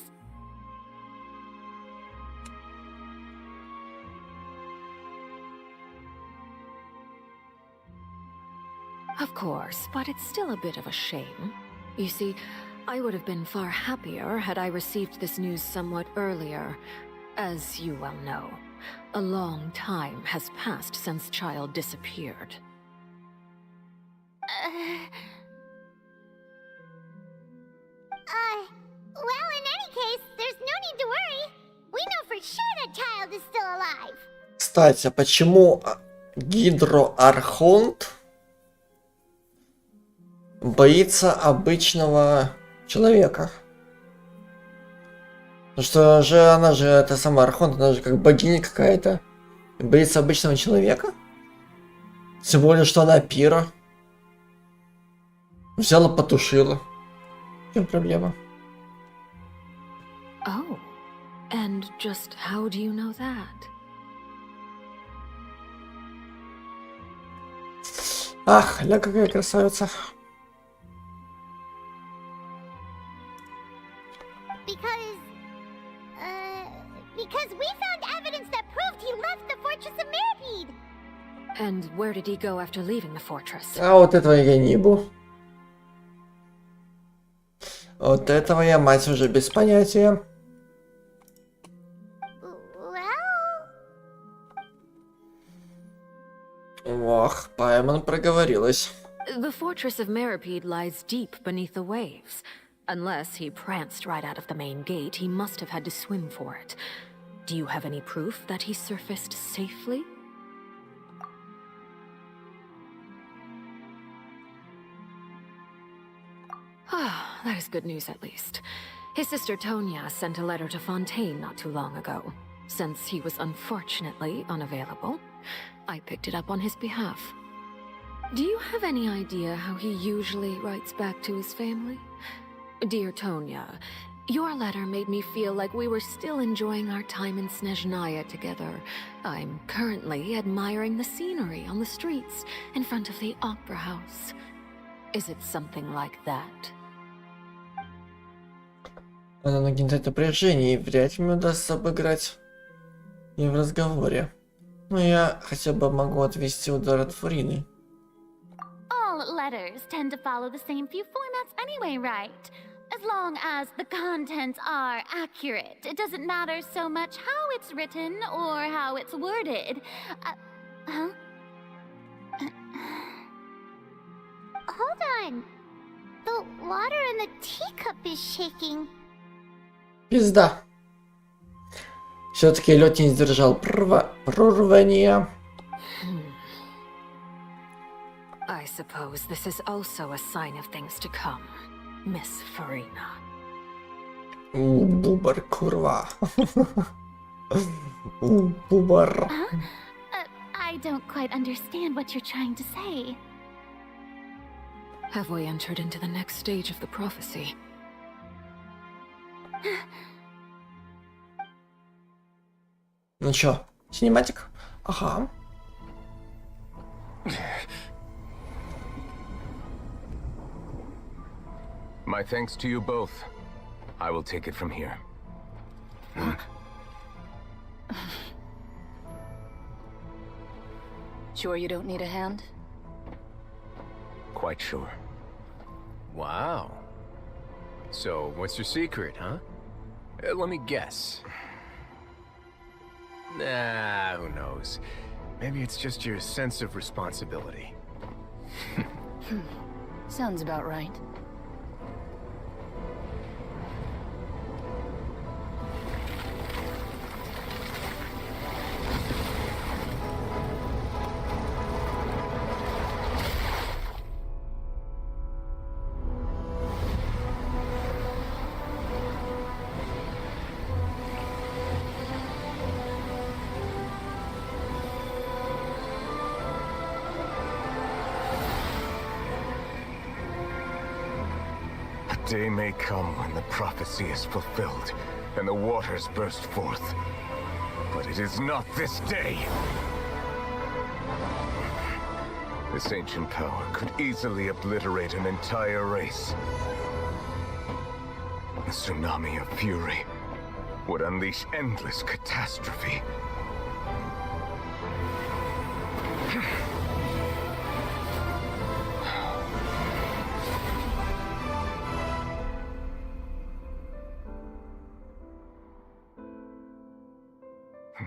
Of course, but it's still a bit of a shame. You see, I would have been far happier had I received this news somewhat earlier. As you well know, a long time has passed since Child disappeared. Well, in any case, there's no need to worry. We know for sure that Child is still alive. Кстати, а почему Гидроархонт боится обычного человека? Потому что же она же, это сама Архонт, она же как богиня какая-то. Боится обычного человека? Тем более, что она пира. Взяла, потушила. В чем проблема? Oh, and just how do you know that? Ах, ля какая красавица. Because we found evidence that proved he left the fortress of Merpeed. And where did he go after leaving the fortress? А вот этого я не ебу. Вот этого я, мать, уже без понятия. Ох, Пайман проговорилась. The fortress of Merpeed lies deep beneath the waves. Unless he pranced right out of the main gate, he must have had to swim for it. Do you have any proof that he surfaced safely? Ah, that is good news at least. His sister Tonya sent a letter to Fontaine not too long ago. Since he was unfortunately unavailable, I picked it up on his behalf. Do you have any idea how he usually writes back to his family? Dear Tonya, your letter made me feel like we were still enjoying our time in Snezhnaya together. I'm currently admiring the scenery on the streets in front of the opera house. Is it something like that? Она нагнетает напряжение, и вряд ли мне удастся обыграть и в разговоре. Но я хотя бы могу отвести удар от Фурины. All letters tend to follow the same few formats anyway, right? As long as the contents are accurate, it doesn't matter so much how it's written or how it's worded. Hold on. The water in the teacup is shaking. Пизда. Все-таки лед не сдержал прорвания. I suppose this is also a sign of things to come, Miss Farina. Бубар, курва. Бубар. I don't quite understand what you're trying to say. Have we entered into the next stage of the prophecy? Ну чё, синематик? Ага. My thanks to you both. I will take it from here. Sure you don't need a hand? Quite sure. Wow. So, what's your secret, huh? Let me guess. Nah, who knows? Maybe it's just your sense of responsibility. Sounds about right. A day may come when the prophecy is fulfilled and the waters burst forth. But it is not this day. This ancient power could easily obliterate an entire race. A tsunami of fury would unleash endless catastrophe.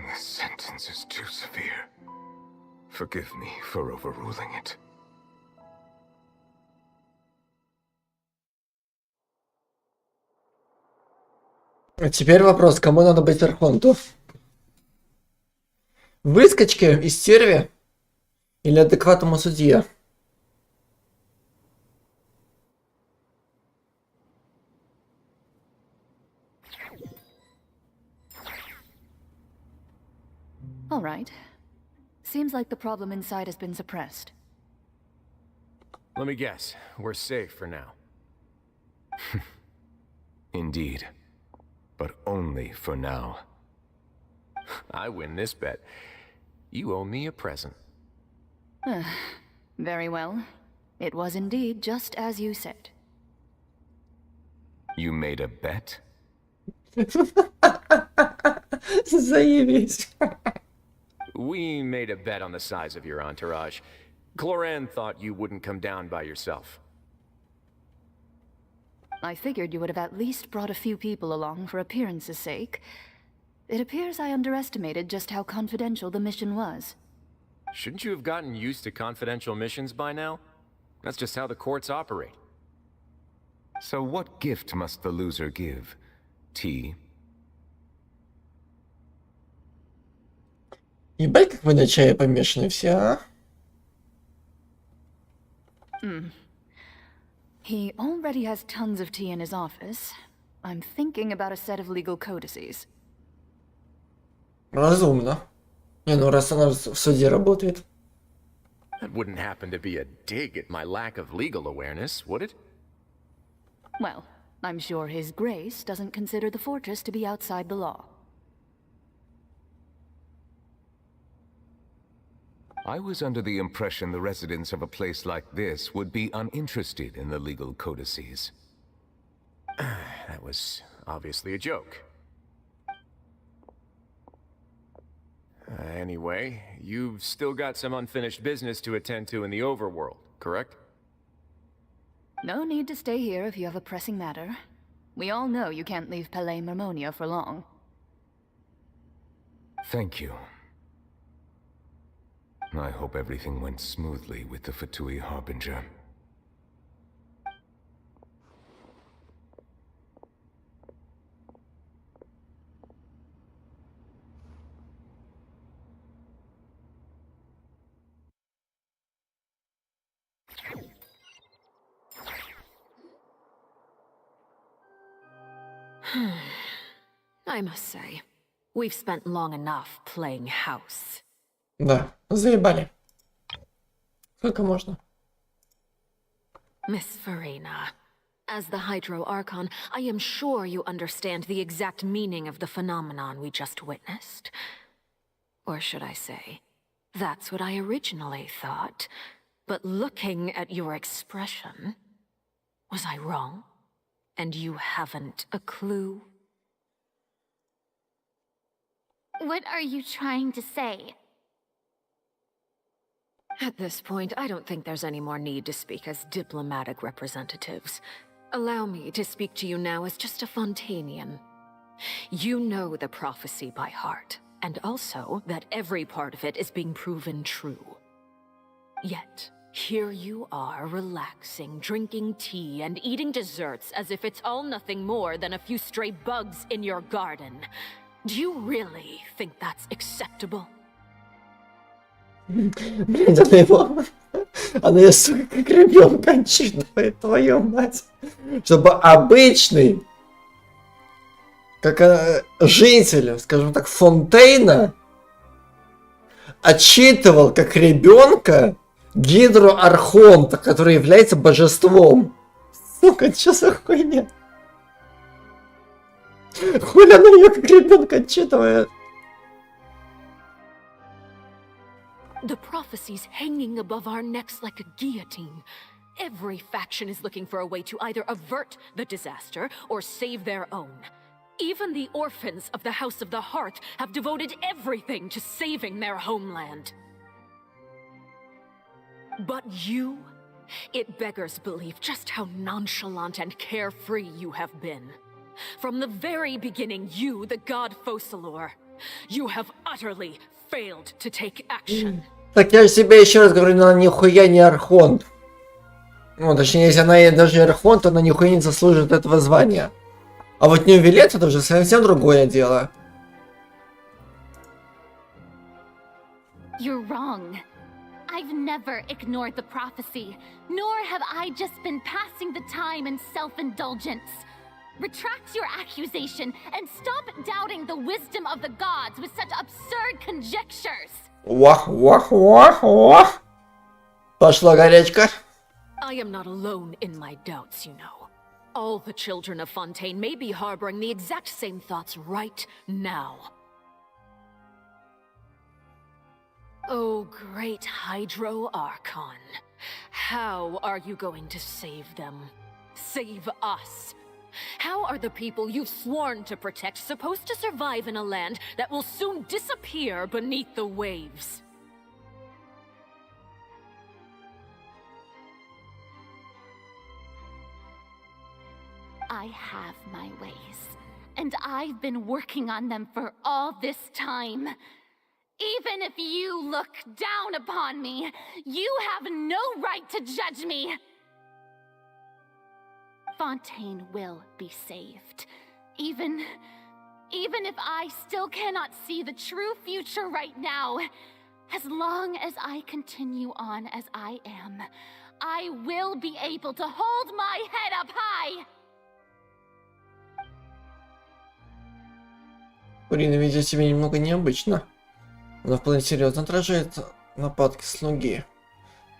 This sentence is too severe. Forgive me for overruling it. А теперь вопрос, кому надо быть архонту? Выскочке из стерви или адекватному судье? All right. Seems like the problem inside has been suppressed. Let me guess, we're safe for now. Indeed. But only for now. I win this bet. You owe me a present. Very well. It was indeed just as you said. You made a bet? Заебись. We made a bet on the size of your entourage. Cloran thought you wouldn't come down by yourself. I figured you would have at least brought a few people along for appearance's sake. It appears I underestimated just how confidential the mission was. Shouldn't you have gotten used to confidential missions by now? That's just how the courts operate. So what gift must the loser give? Tea? Ебать, как вы на чае помешаны все, а? He already has tons of tea in his office. I'm thinking about a set of legal codices. Разумно. Не, ну раз она в суде работает. That wouldn't happen to be a dig at my lack of legal awareness, would it? Well, I'm sure His Grace doesn't consider the fortress to be outside the law. I was under the impression the residents of a place like this would be uninterested in the legal codices. That was obviously a joke. Anyway, you've still got some unfinished business to attend to in the overworld, correct? No need to stay here if you have a pressing matter. We all know you can't leave Palais Marmonia for long. Thank you. I hope everything went smoothly with the Fatui Harbinger. I must say, we've spent long enough playing house. Да, заебали. Сколько можно? Miss Farina, as the Hydro Archon, I am sure you understand the exact meaning of the phenomenon we just witnessed. Or should I say, that's what I originally thought. But looking at your expression, was I wrong? And you haven't a clue? What are you trying to say? At this point, I don't think there's any more need to speak as diplomatic representatives. Allow me to speak to you now as just a Fontanian. You know the prophecy by heart, and also that every part of it is being proven true. Yet, here you are, relaxing, drinking tea, and eating desserts as if it's all nothing more than a few stray bugs in your garden. Do you really think that's acceptable? Блин, она его... Она ее, сука, как ребенка отчитывает, твою мать. Чтобы обычный, как житель, скажем так, Фонтейна, отчитывал как ребенка Гидру Архонта, который является божеством. Сука, что за хуйня? Хули она ее как ребенка отчитывает? The prophecy's hanging above our necks like a guillotine. Every faction is looking for a way to either avert the disaster or save their own. Even the orphans of the House of the Heart have devoted everything to saving their homeland. But you? It beggars belief just how nonchalant and carefree you have been. From the very beginning, you, the god Focalor, you have utterly failed to take action. Так я же себе еще раз говорю, она нихуя не Архонт. Ну, точнее, если она даже Архонт, то она нихуя не заслужит этого звания. А вот Нью-Вилет это уже совсем другое дело. You're wrong. I've never ignored the prophecy, nor have I just been passing the time in self-indulgence. Retract your accusation and stop doubting the wisdom of the gods with such absurd conjectures. Вах, вах, вах, вах. Пошла горячка. I am not alone in my doubts, you know. All the children of Fontaine may be harboring the exact same thoughts right now. Oh, great Hydro Archon. How are you going to save them? Save us? How are the people you've sworn to protect supposed to survive in a land that will soon disappear beneath the waves? I have my ways, and I've been working on them for all this time. Even if you look down upon me, you have no right to judge me. Fontaine will be saved. Even if I still cannot see the true future right now, as long as I continue on as I am, I will be able to hold my head up high. Урина ведет себя немного необычно. Она вполне серьезно отражает нападки слуги.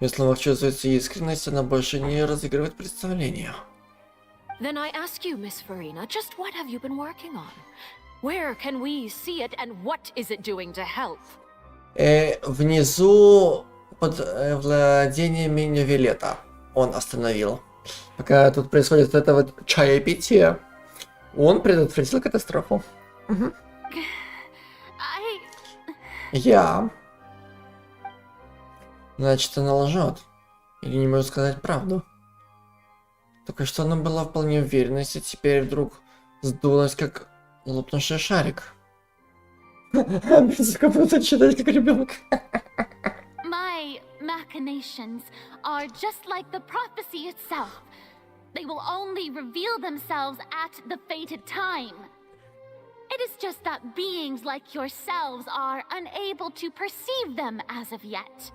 В словах чувствуется искренность, она больше не разыгрывает представление. Then I ask you, Miss Farina, just what have you been working on? Where can we see it, and what is it doing to help? Внизу под владениями Нью-Вилета он остановил. Пока тут происходит это вот чаепитие, он предотвратил катастрофу. Угу. Я. Значит, она лжет. Или не может сказать правду. Только что она была вполне уверена, если теперь вдруг сдулась, как лопнувший шарик. Как будто читать как ребенок. My machinations are just like the prophecy itself. They will only reveal themselves at the fated time. It is just that beings like yourselves are unable to perceive them as of yet.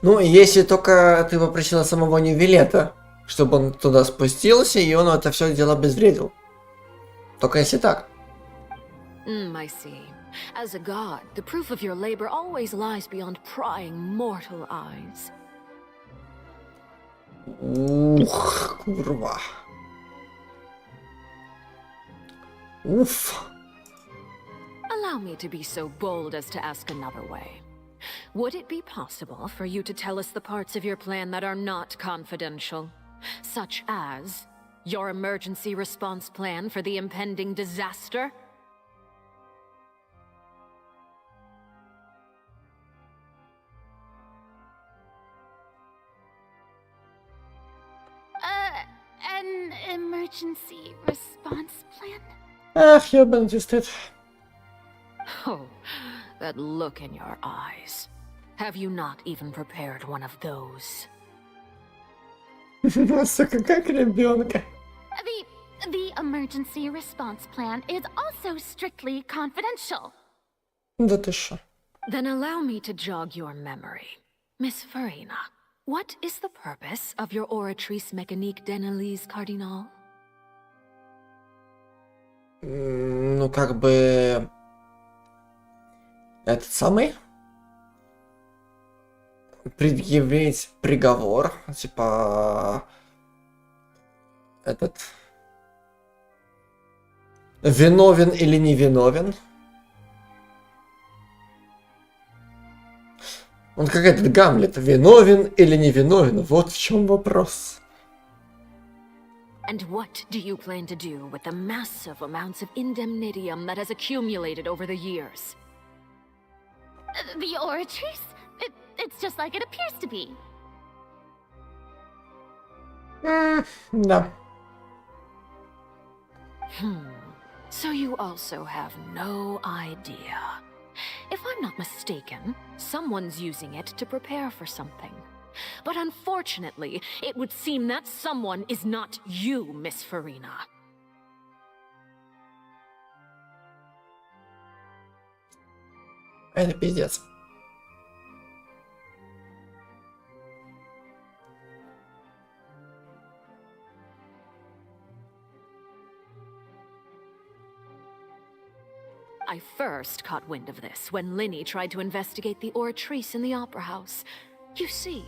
Ну, если только ты попросила самого Нью-Вилета, чтобы он туда спустился, и он это все дело обезвредил. Только если так. I see. As a god, the proof of your labor always lies beyond prying mortal eyes. Ух, курва. Уф. Allow me to be so bold as to ask another way. Would it be possible for you to tell us the parts of your plan that are not confidential? Such as your emergency response plan for the impending disaster? An emergency response plan? Ах, ёбаный стыд. Oh, that look in your eyes. Have you not even prepared one of those? Сука, как ребенка. The emergency response plan is also strictly confidential. Да ты шо? Then allow me to jog your memory. Miss Farina, what is the purpose of your oratrice mécanique d'analyse cardinal? Ну, как бы... Этот самый? Предъявить приговор. Типа... Этот... Виновен или не виновен? Он как этот Гамлет. Виновен или не виновен? Вот в чем вопрос. And what do you plan to do with the massive amounts of indemnitium that has accumulated over the years? The oratrice? It's just like it appears to be. Да. So you also have no idea. If I'm not mistaken, someone's using it to prepare for something. But unfortunately, it would seem that someone is not you, Miss Farina. Это пиздец. I first caught wind of this when Linny tried to investigate the oratrice in the opera house. You see,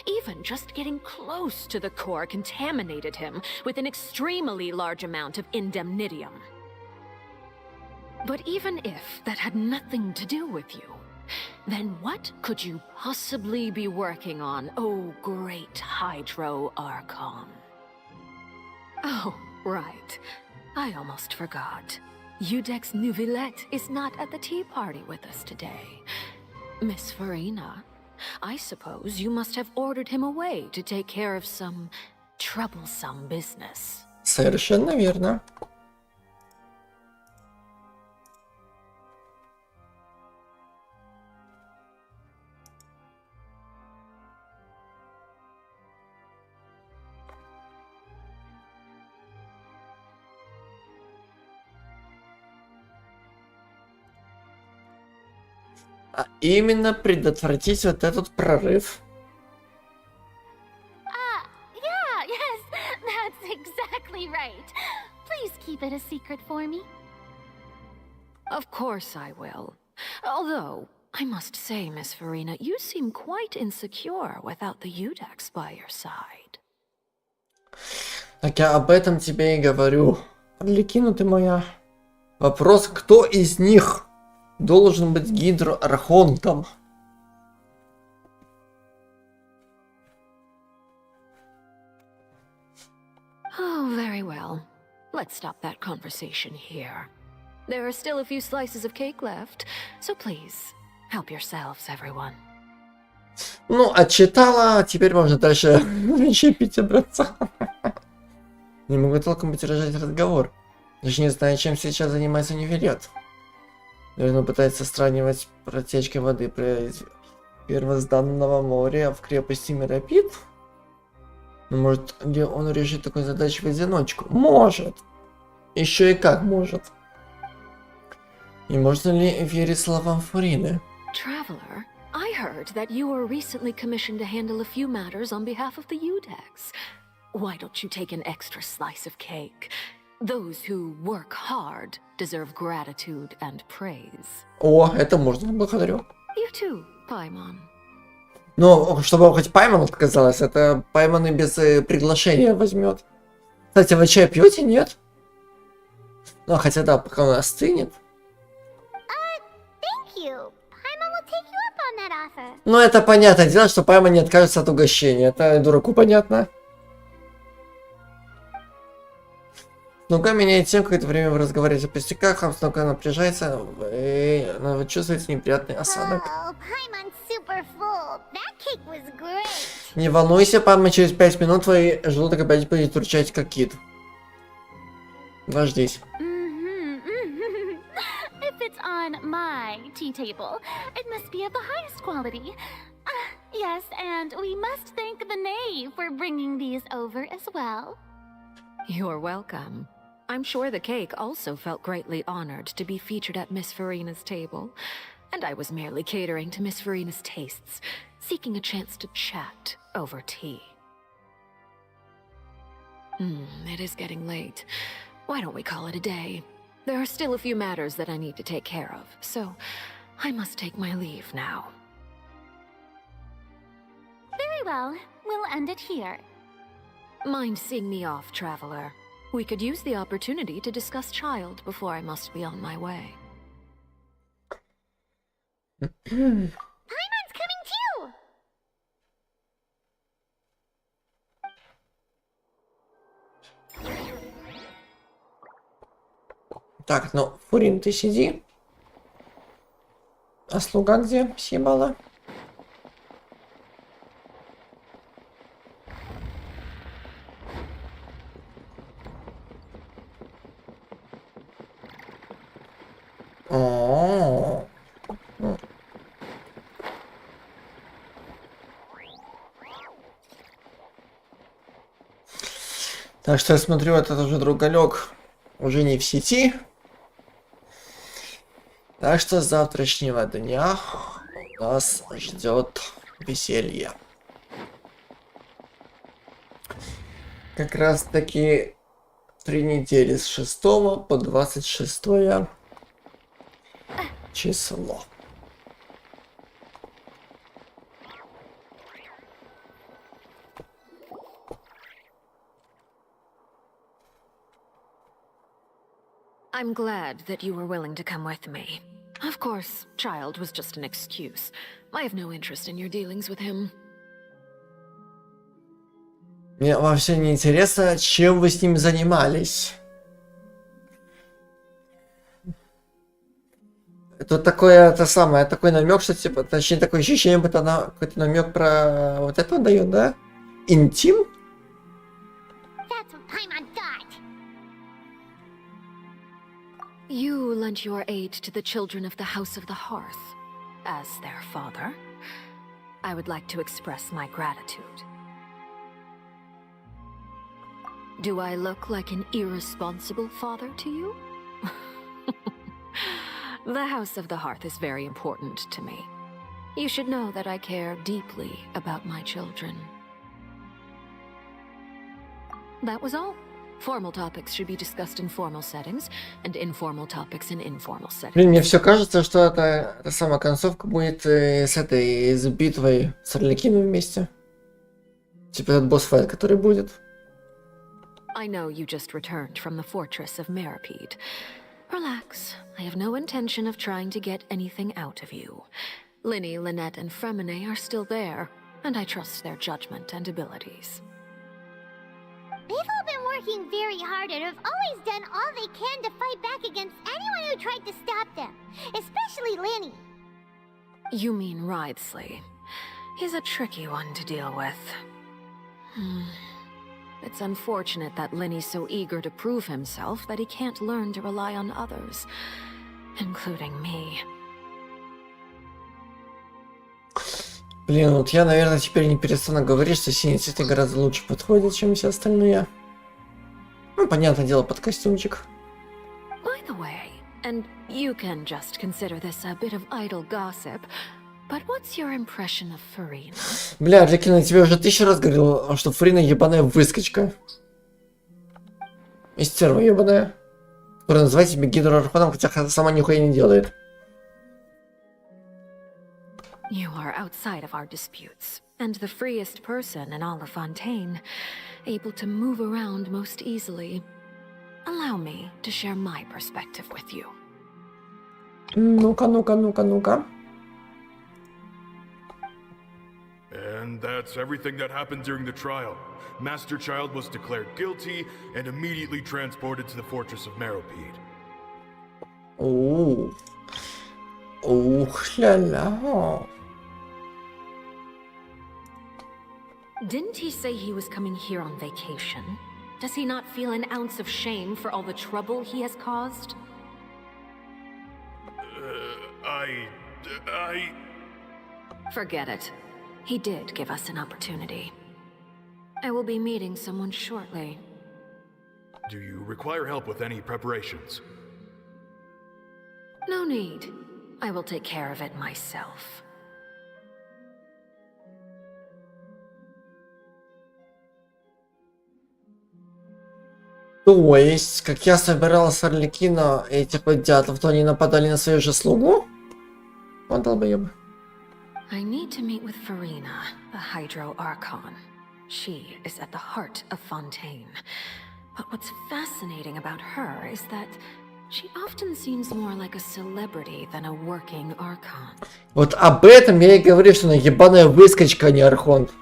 even just getting close to the core contaminated him with an extremely large amount of indemnitium. But even if that had nothing to do with you, then what could you possibly be working on, oh great Hydro Archon? Oh, right. I almost forgot. Udex Nouvillette is not at the tea party with us today. Miss Farina, I suppose you must have ordered him away to take care of some troublesome business. Совершенно верно. А именно предотвратить вот этот прорыв. Yeah, yes, that's exactly right. Please keep it a secret for me. Of course I will. Although, I must say, Miss Farina, you seem quite insecure without the Udex by your side. Так я об этом тебе и говорю. Арлекина ты моя. Вопрос, кто из них должен быть гидроархонтом? Oh, very well. Let's stop that conversation here. There are still a few slices of cake left, so please, help yourselves, everyone. Ну, отчитала, теперь можно дальше щепить и браться. Не могу толком поддержать разговор. Даже не знаю, чем сейчас занимается Нивелет. Наверное, пытается сравнивать протечкой воды при первозданного моря в крепости Миропит. Но может ли он решить такую задачу в одиночку? Может. Еще и как может. И можно ли верить словам Фурины? Traveler, I heard that you were recently commissioned to handle a few matters on behalf of the Udex. Why don't you take an extra slice of cake? Those who work hard deserve gratitude and praise. О, это можно, благодарю. You too, Paimon. Ну, чтобы хоть Пайман отказалась, это Пайман и без приглашения возьмет. Кстати, вы чай пьете, нет? Ну, хотя да, пока он остынет. Thank you. Paimon will take you up on that offer. Ну, это понятное дело, что Пайман не откажется от угощения. Это дураку понятно. Ну-ка, меняет тем, какое-то время вы разговариваете о пустяках, обстановка напряжается, вы чувствуете неприятный осадок. Oh, Paimon's super full. That cake was great. Не волнуйся, Пайман, через 5 минут твой желудок опять будет урчать, как кит. Дождись. If it's on my tea table, it must be of the highest quality. Yes, and we must thank the knave for bringing these over as well. You're welcome. I'm sure the cake also felt greatly honored to be featured at Miss Farina's table, and I was merely catering to Miss Farina's tastes, seeking a chance to chat over tea. It is getting late. Why don't we call it a day? There are still a few matters that I need to take care of, so I must take my leave now. Very well. We'll end it here. Mind seeing me off, traveler? We could use the opportunity to discuss child before I must be on my way. Paimon's coming too. Так, ну, Фурин, ты сиди. А слуга где? Съебала? О. Так что я смотрю, этот уже другалек уже не в сети. Так что с завтрашнего дня нас ждет веселье. Как раз таки 3 недели с 6 по 26 число. I'm glad that you were willing to come with me. Of course, child was just an excuse. I have no interest in your dealings with him. Мне вообще не интересно, чем вы с ним занимались. Тут такое, это самое, такой намек, что типа, точнее такое ощущение, будто она какой-то намек про вот это дает, да? Интим? That's what Paimon got. You lent your aid to the children of the House of the Hearth. As their father, I would like to express my gratitude. Do I look like an irresponsible father to you? The House of the Hearth is very important to me. You should know that I care deeply about my children. That was all. Formal topics should be discussed in formal settings, and informal topics in informal settings. Блин, мне все кажется, что эта самая концовка будет с битвой с Орликином вместе. Типа этот босс-файт, который будет. I know you just returned from the fortress of Meripede. Relax. I have no intention of trying to get anything out of you. Linny, Lynette, and Fremine are still there, and I trust their judgment and abilities. They've all been working very hard and have always done all they can to fight back against anyone who tried to stop them, especially Linny. You mean Wriothesley. He's a tricky one to deal with. It's unfortunate that Linny's so eager to prove himself that he can't learn to rely on others, including me. Блин, вот я, наверное, теперь не перестану говорить, что синие цветы гораздо лучше подходят, чем все остальные. Ну, понятное дело, под костюмчик. By the way, and you can just consider this a bit of idle gossip, but what's your impression of Farina? Бля, Джекина, я тебе уже 1000 раз говорил, что Фарина ебаная выскочка. И стерва ебаная. Которая называет себя гидроархоном, хотя сама нихуя не делает. You are outside of our disputes, and the freest person in all of Fontaine, able to move around most easily. Allow me to share my perspective with you. Ну-ка, ну-ка, ну-ка, ну-ка. And that's everything that happened during the trial. Master Child was declared guilty and immediately transported to the fortress of Meropide. Ooh. Ух, ля-ля. Didn't he say he was coming here on vacation? Does he not feel an ounce of shame for all the trouble he has caused? Forget it. He did give us an opportunity. I will be meeting someone shortly. Do you require help with any preparations? No need. I will take care of it myself. То есть, как я собирал с Арлекина этих вот дятлов, то они нападали на свою же слугу? Он долбоеб. I need to meet with Farina, the Hydro Archon. She is at the heart of Fontaine. But what's fascinating about her is that she often seems more like a celebrity than a working Archon. Вот об этом я и говорю, что она ебаная выскочка, а не Архонт.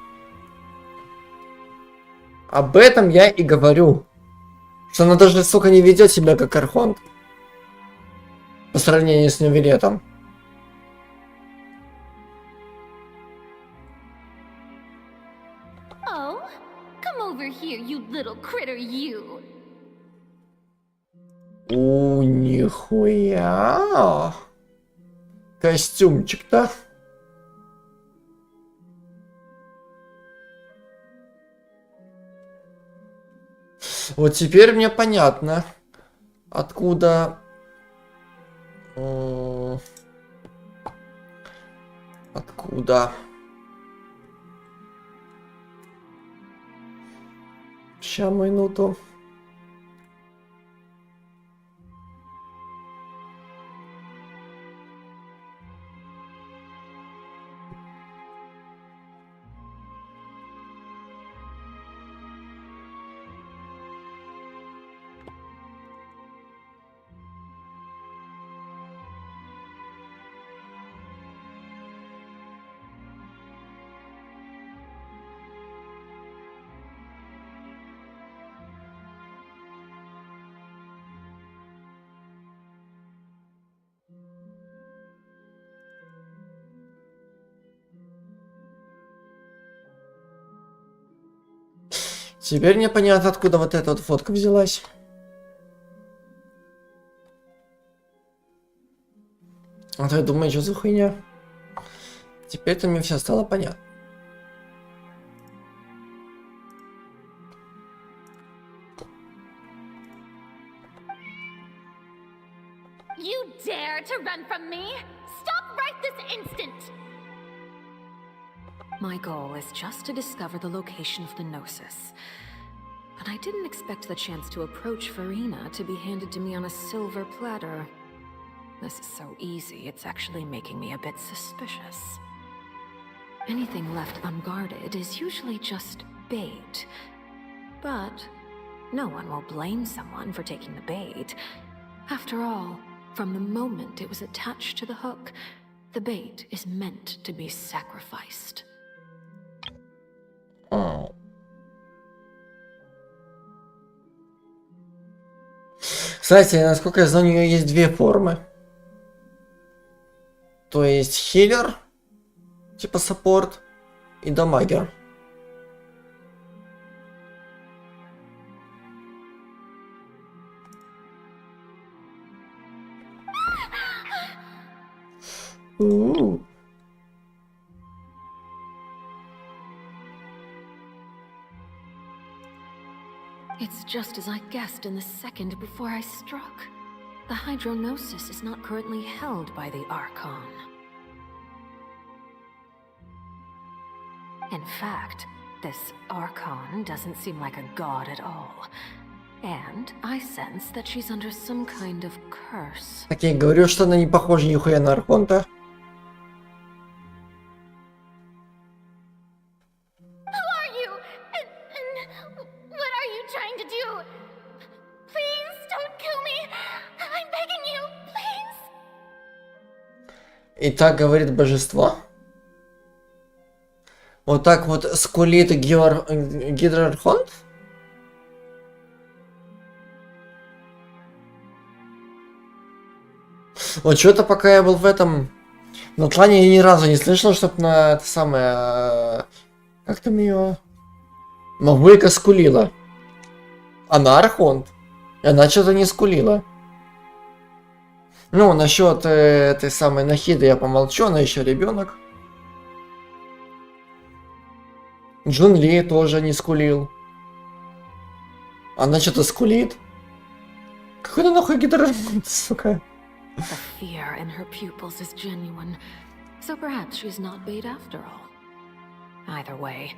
Об этом я и говорю. Что она даже, сука, не ведет себя как Архонт. По сравнению с Невилетом. Oh, come over here, you little critter, you. У, нихуя. Костюмчик-то. Вот теперь мне понятно, откуда... Откуда... Ща, минуту. Теперь мне понятно, откуда вот эта вот фотка взялась. А то я думаю, что за хуйня. Теперь-то мне все стало понятно. You dare to run from me? Stop right this instant! My goal is just to discover the location of the Gnosis. But I didn't expect the chance to approach Farina to be handed to me on a silver platter. This is so easy, it's actually making me a bit suspicious. Anything left unguarded is usually just bait. But no one will blame someone for taking the bait. After all, from the moment it was attached to the hook, the bait is meant to be sacrificed. Oh. Кстати, насколько я знаю, у нее есть две формы. То есть хилер, типа саппорт, и дамагер. It's just as I guessed in the second before I struck. The Hydronosis is not currently held by the Archon. In fact, this Archon doesn't seem like a god at all. And I sense that she's under some kind of curse. Так я и говорю, что она не похожа нихуя на Архонта. Who are you? And what are you trying to do? Please don't kill me. I'm begging you, please. И так говорит божество. Вот так вот скулит Гидрархонт? Вот что-то пока я был в этом... На Тлане я ни разу не слышал, чтоб на это самое... Как там ее... Мавыка скулила. Она Архонт. И она что-то не скулила. Ну, насчет этой самой Нахиды я помолчу, она еще ребенок. Джун Ли тоже не скулил. Она что-то скулит. Какой-то нахуй Гидрархонт, сука. The fear in her pupils is genuine, so perhaps she's not bait after all. Either way,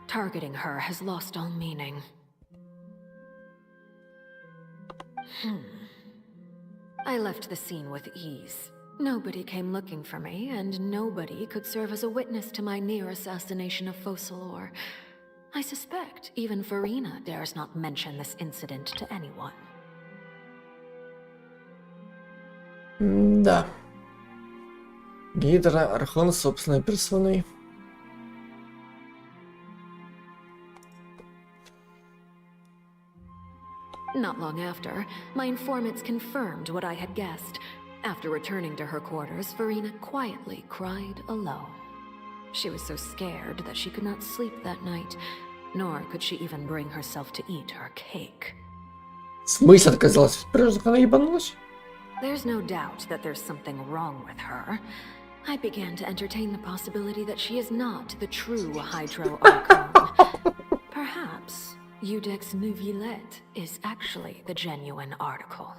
targeting her has lost all meaning. I left the scene with ease. Nobody came looking for me, and nobody could serve as a witness to my near assassination of Focalor. I suspect even Farina dares not mention this incident to anyone. Да. Гидра Архон собственной персоной. Not long after, my informants confirmed what I had guessed. After returning to her quarters, Farina quietly cried alone. She was so scared that she could not sleep that night, nor could she even bring herself to eat her cake. В смысле отказалась? Прежде она ебанулась? There's no doubt that there's something wrong with her. I began to entertain the possibility that she is not the true Hydro Archon. Perhaps Iudex Neuvillette is actually the genuine article.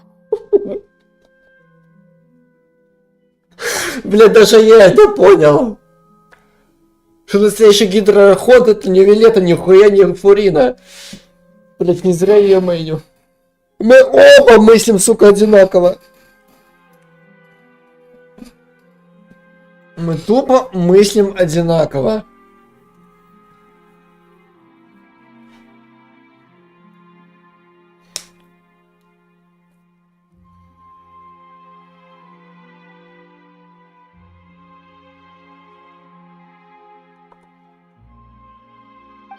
Бля, даже я это понял. Что настоящий Гидрархонт это не Вилета, нихуя не Фурина. Блять, не зря я мейню. Мы оба мыслим, сука, одинаково. Мы тупо мыслим одинаково.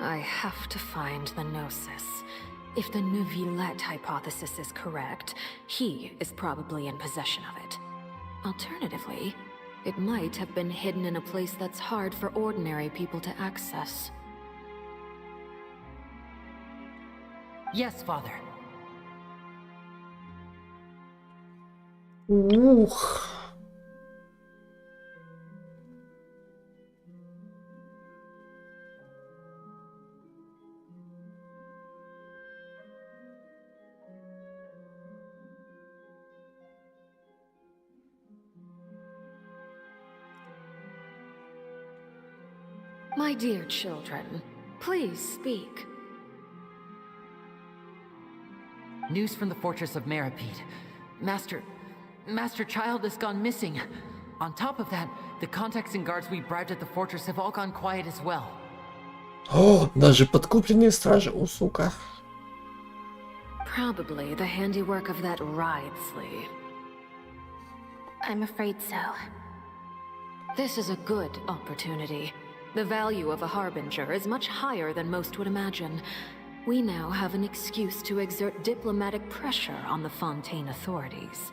I have to find the Gnosis. If the Neuvillette hypothesis is correct, he is probably in possession of it. Alternatively, it might have been hidden in a place that's hard for ordinary people to access. Yes, Father. Ух. My dear children, please speak. News from the fortress of Meripede. Master Child has gone missing. On top of that, the contacts and guards we bribed at the fortress have all gone quiet as well. О, даже подкупленные стражи, у сука. Probably the handiwork of that Ridesley. I'm afraid so. This is a good opportunity. The value of a harbinger is much higher than most would imagine. We now have an excuse to exert diplomatic pressure on the Fontaine authorities.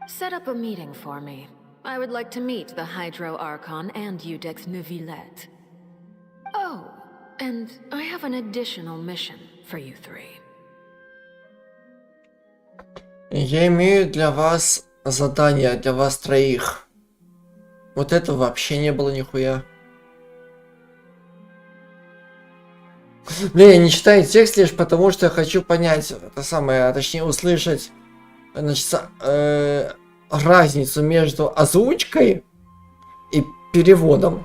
Set up a meeting for me. I would like to meet the Hydro Archon and Iudex Neuvillette. Oh, and I have an additional mission for you three. Я имею для вас задание, для вас троих. Вот этого вообще не было нихуя. Бля, я не читаю текст лишь потому, что я хочу понять, это самое, а точнее услышать, значит, разницу между озвучкой и переводом.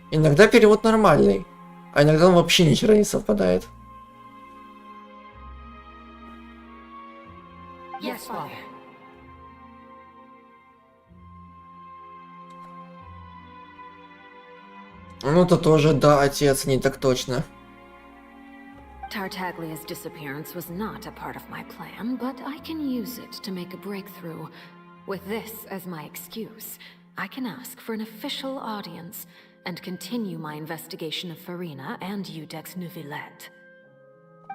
Иногда перевод нормальный. А иногда он вообще ни хера не совпадает. Yes, Father. Ну, то тоже, да, отец, не так точно. Tartaglia's disappearance was not a part of my plan, but I can use it to make a breakthrough. With this as my excuse, I can ask for an official audience and continue my investigation of Farina and Udex Neuvillette.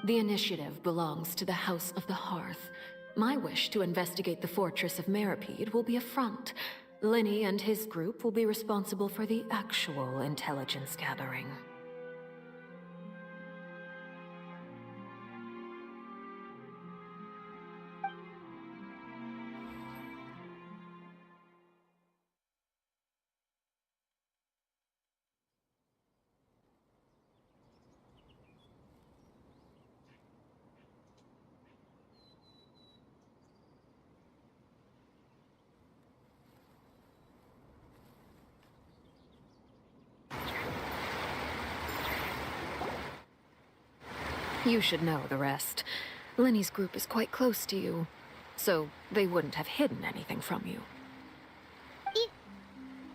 The initiative belongs to the House of the Hearth. My wish to investigate the fortress of Meripede will be a front. Linny and his group will be responsible for the actual intelligence gathering. You should know the rest. Linny's group is quite close to you, so they wouldn't have hidden anything from you.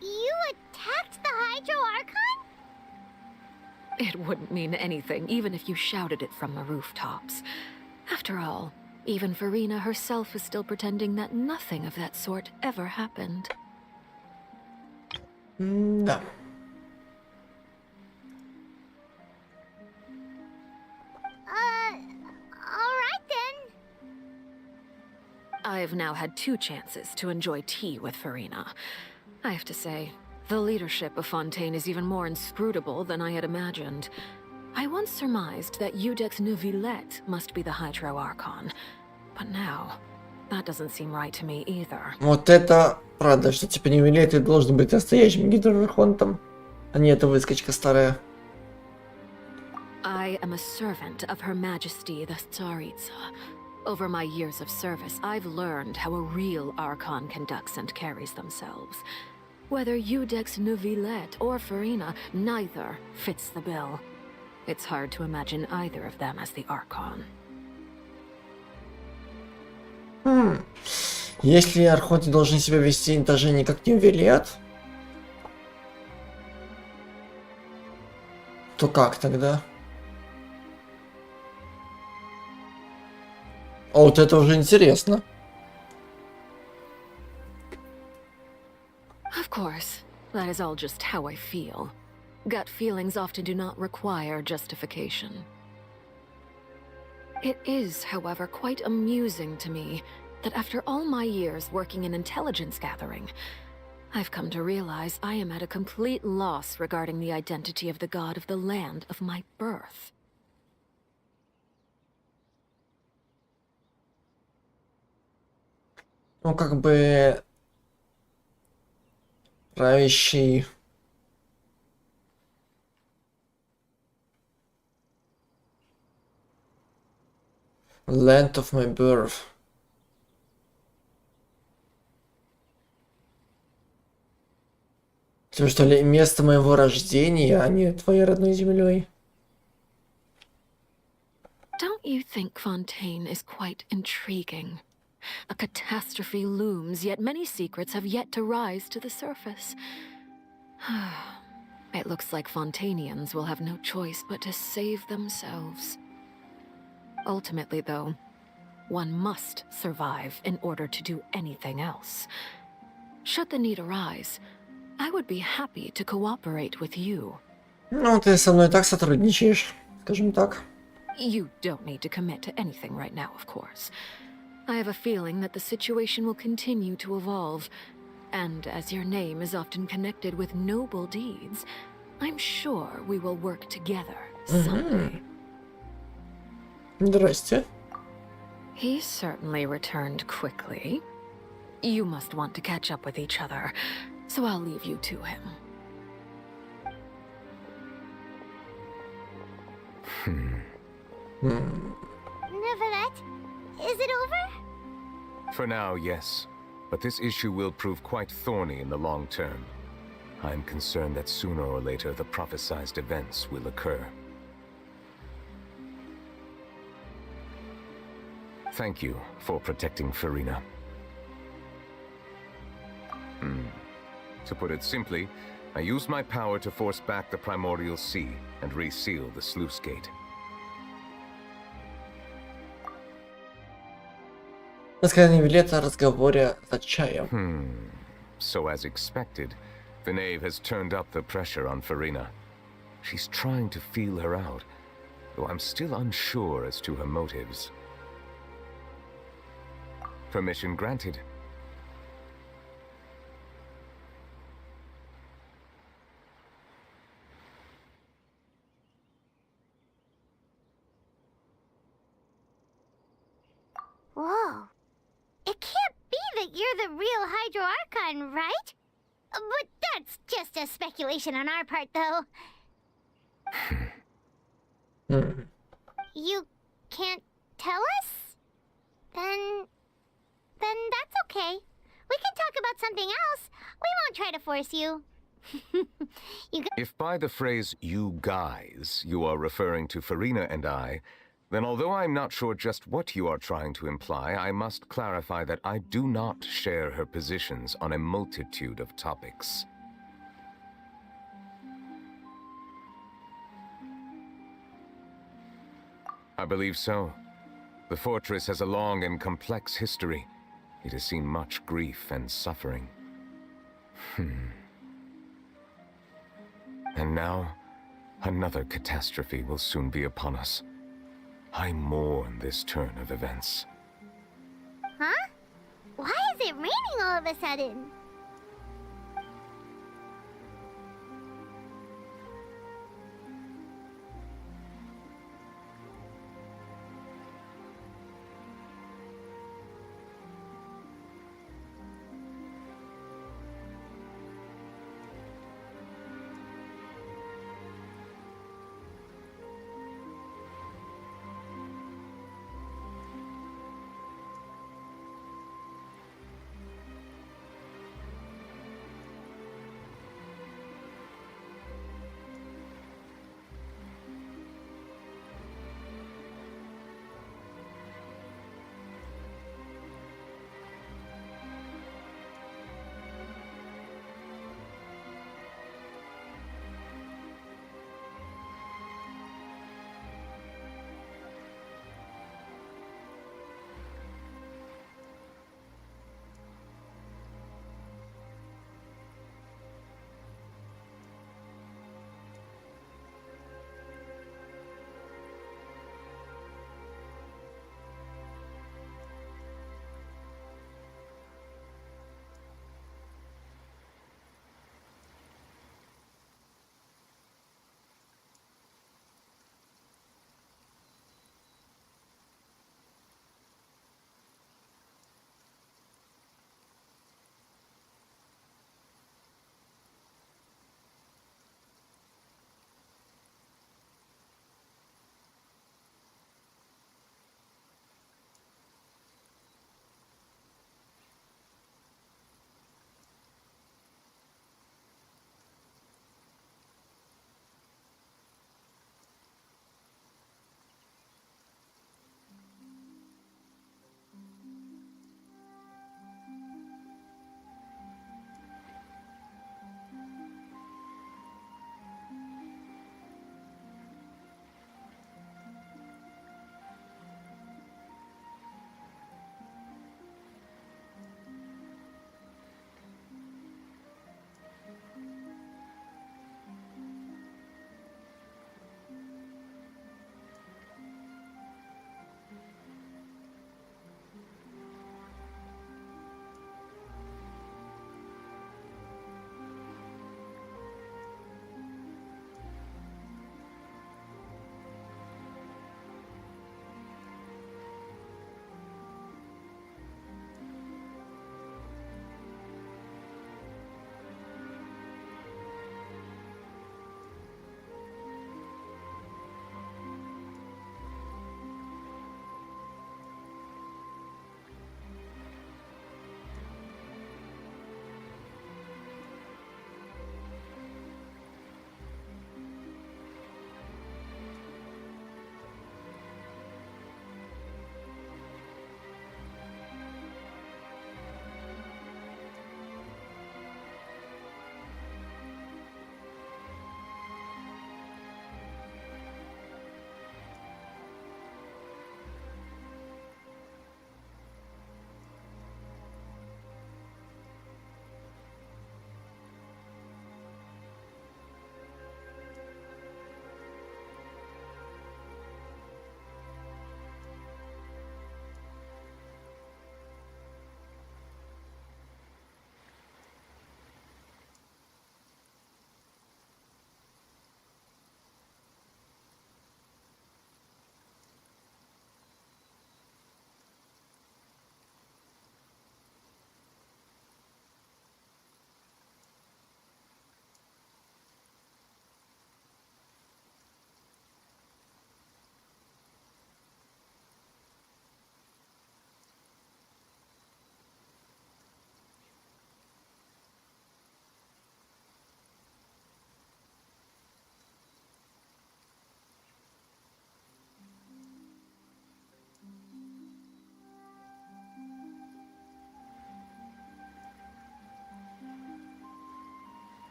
You attacked the Hydro Archon? It wouldn't mean anything, even if you shouted it from the rooftops. After all, even Farina herself is still pretending that nothing of that sort ever happened. Да. Alright then. I've now had 2 chances to enjoy tea with Farina. I have to say, the leadership of Fontaine is even more inscrutable than I had imagined. I once surmised that Udex Neuvillette must be the Hydro Archon, but now, that doesn't seem right to me either. Вот это правда, что типа Неувиллет и должен быть настоящим гидроархонтом, а не эта выскочка старая. I am a servant of Her Majesty the Tsaritsa. Over my years of service, I've learned how a real Archon conducts and carries themselves. Whether Udex Neuvillette or Farina, neither fits the bill. It's hard to imagine either of them as the Archon. Если архонты должны себя вести даже не как Неувиллет, то как тогда? А вот это уже интересно. Of course, that is all just how I feel. Gut feelings often do not require justification. It is, however, quite amusing to me that after all my years working in intelligence gathering, I've come to realize I am at a complete loss regarding the identity of the god of the land of my birth. Ну, как бы правящий land of my birth. Это что ли место моего рождения, а не твоей родной землей? Don't you think Fontaine is quite intriguing? A catastrophe looms, yet many secrets have yet to rise to the surface. It looks like Fontainians will have no choice but to save themselves. Ultimately, though, one must survive in order to do anything else. Should the need arise, I would be happy to cooperate with you. Ну, ты со мной так сотрудничаешь, скажем так. You don't need to commit to anything right now, of course. I have a feeling that the situation will continue to evolve, and as your name is often connected with noble deeds, I'm sure we will work together someday. Здрасте. He certainly returned quickly. You must want to catch up with each other, so I'll leave you to him. Neuvillette, is it over? For now, yes. But this issue will prove quite thorny in the long term. I'm concerned that sooner or later the prophesized events will occur. Thank you for protecting Farina. To put it simply, I used my power to force back the primordial sea and reseal the sluice gate. Рассказание Вилет о разговоре за чаем. So as expected, the knave has turned up the pressure on Farina. She's trying to feel her out, though I'm still unsure as to her motives. Permission granted. Whoa. It can't be that you're the real Hydro Archon, right? But that's just a speculation on our part, though. You can't tell us? Then that's okay. We can talk about something else. We won't try to force you. If by the phrase "you guys" you are referring to Farina and I, then although I'm not sure just what you are trying to imply, I must clarify that I do not share her positions on a multitude of topics. I believe so. The fortress has a long and complex history. It has seen much grief and suffering. And now, another catastrophe will soon be upon us. I mourn this turn of events. Huh? Why is it raining all of a sudden?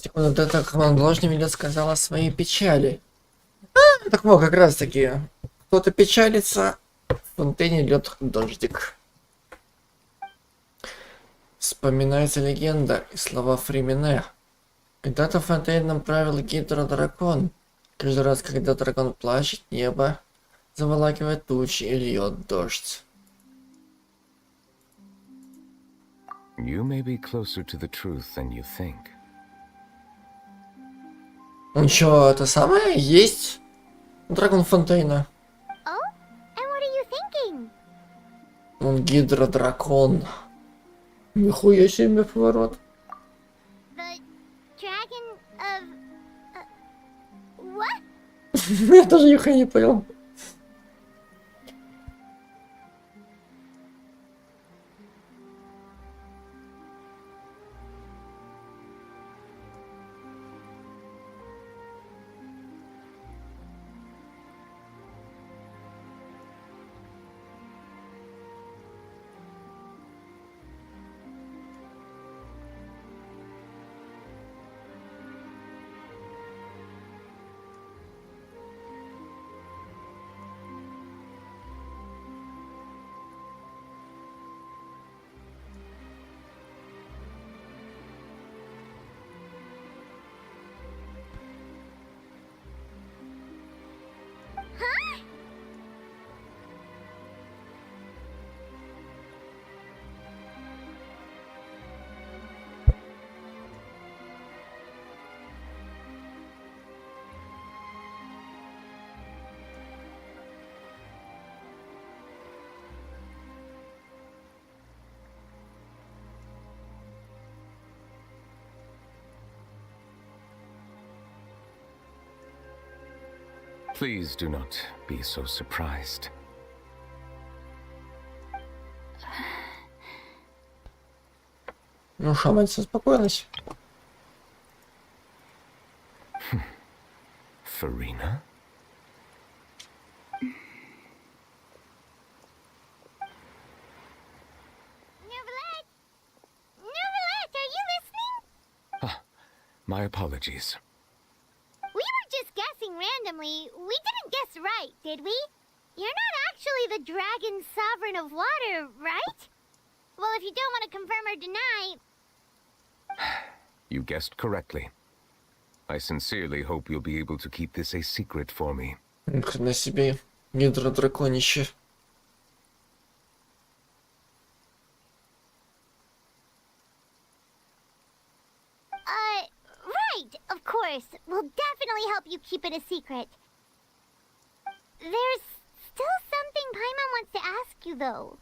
Секунду, вот это хронологично мне сказала свои печали. Так вот, как раз таки. Кто-то печалится, в фонтане льет дождик. Вспоминается легенда и слова Фримене. Когда-то в фонтейном правил гидродракон. Каждый раз, когда дракон плачет, небо заволакивает тучи и льет дождь. You may be closer to the truth than you think. Ну чё, это самое есть? Дракон Фонтейна. Oh? And what are you thinking? Он гидродракон. Нихуя себе поворот. The dragon of... what? Я даже нихуя не понял. Please do not be so surprised. Ну, шаманец успокоилась. Farina? Neverlet, are you listening? Ah, my apologies. We were just guessing randomly. We didn't guess right, did we? You're not actually the dragon sovereign of water, right? Well, if you don't want to confirm or deny... You guessed correctly. I sincerely hope you'll be able to keep this a secret for me. На себе гидродраконище. Right, of course. We'll definitely help you keep it a secret. There's still something Paimon wants to ask you, though.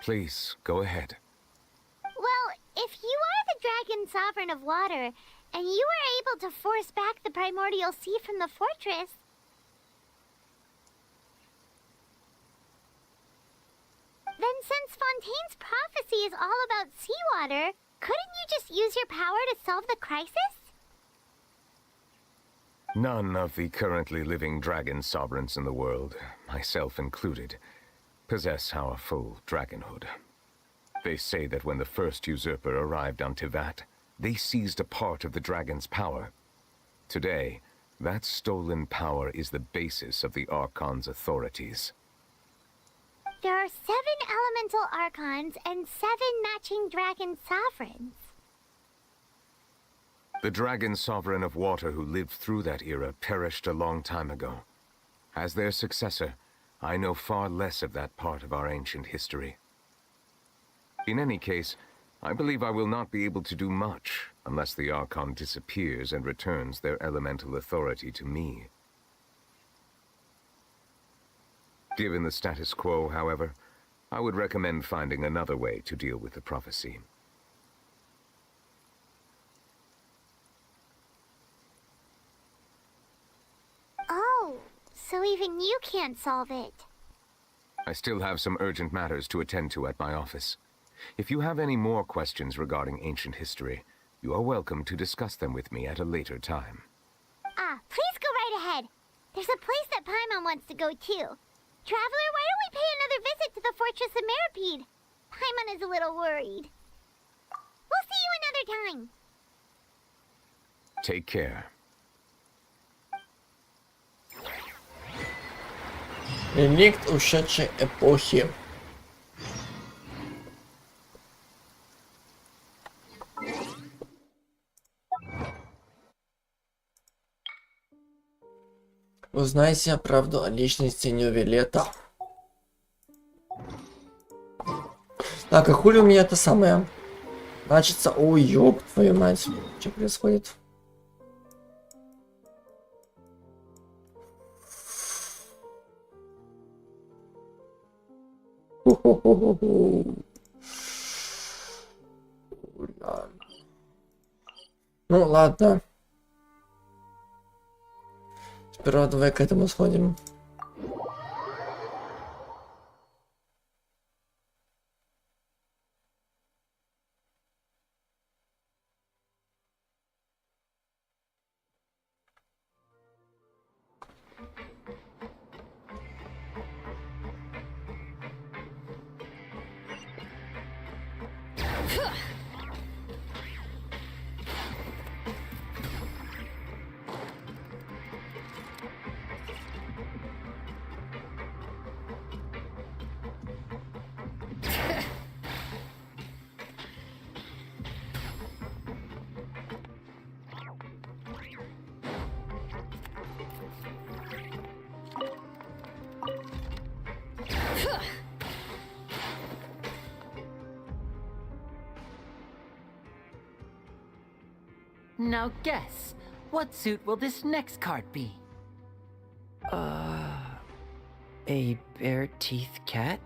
Please, go ahead. Well, if you are the dragon sovereign of water, and you were able to force back the primordial sea from the fortress... Then since Fontaine's prophecy is all about seawater, couldn't you just use your power to solve the crisis? None of the currently living dragon sovereigns in the world, myself included, possess our full dragonhood. They say that when the first usurper arrived on Tivat, they seized a part of the dragon's power. Today, that stolen power is the basis of the Archon's authorities. There are 7 elemental archons and 7 matching dragon sovereigns. The dragon sovereign of water who lived through that era perished a long time ago. As their successor, I know far less of that part of our ancient history. In any case, I believe I will not be able to do much unless the Archon disappears and returns their elemental authority to me. Given the status quo, however, I would recommend finding another way to deal with the prophecy. Oh, so even you can't solve it. I still have some urgent matters to attend to at my office. If you have any more questions regarding ancient history, you are welcome to discuss them with me at a later time. Please go right ahead. There's a place that Paimon wants to go too. Traveler, why don't we pay another visit to the Fortress of Meripede? Paimon is a little worried. We'll see you another time. Take care. Реликт ушедшей эпохи. Узнайте правду о личности Нювелета. Так, а хули у меня это самое? Значится, ой, ёб твою мать. Что происходит? Ну ладно. Сперва давай к этому сходим. Now guess, what suit will this next card be? A bare-teeth cat?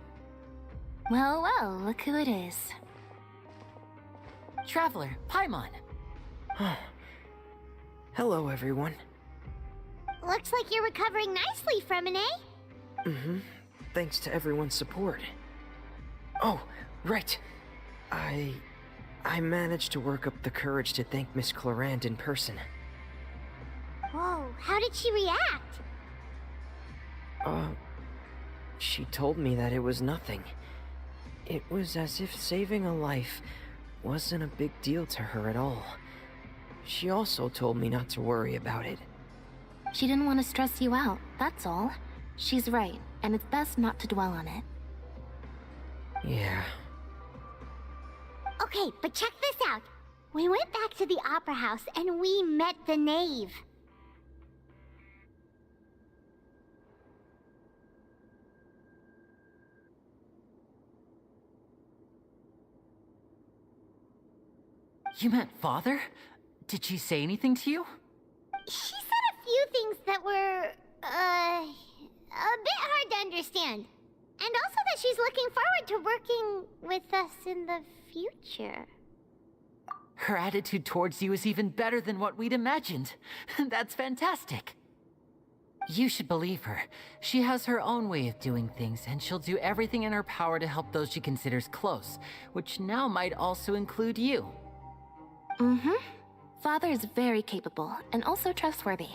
Well, well, look who it is. Traveler, Paimon. Hello, everyone. Looks like you're recovering nicely from an A. Mm-hmm. Thanks to everyone's support. Oh, right. I managed to work up the courage to thank Miss Clorand in person. Whoa, how did she react? She told me that it was nothing. It was as if saving a life wasn't a big deal to her at all. She also told me not to worry about it. She didn't want to stress you out, that's all. She's right, and it's best not to dwell on it. Yeah. Okay, but check this out. We went back to the opera house and we met the knave. You met Father? Did she say anything to you? She said a few things that were, a bit hard to understand. And also that she's looking forward to working with us in the future. Her attitude towards you is even better than what we'd imagined. That's fantastic. You should believe her. She has her own way of doing things, and she'll do everything in her power to help those she considers close, which now might also include you. Mm-hmm. Father is very capable, and also trustworthy.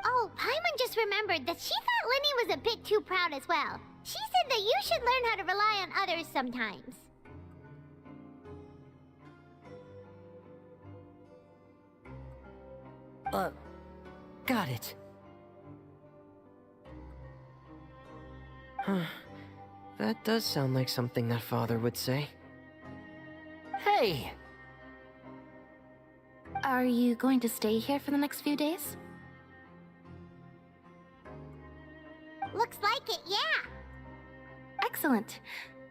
Oh, Paimon just remembered that she thought Lenny was a bit too proud as well. She said that you should learn how to rely on others sometimes. Got it. Huh. That does sound like something that Father would say. Hey! Are you going to stay here for the next few days? Looks like it, yeah. Excellent.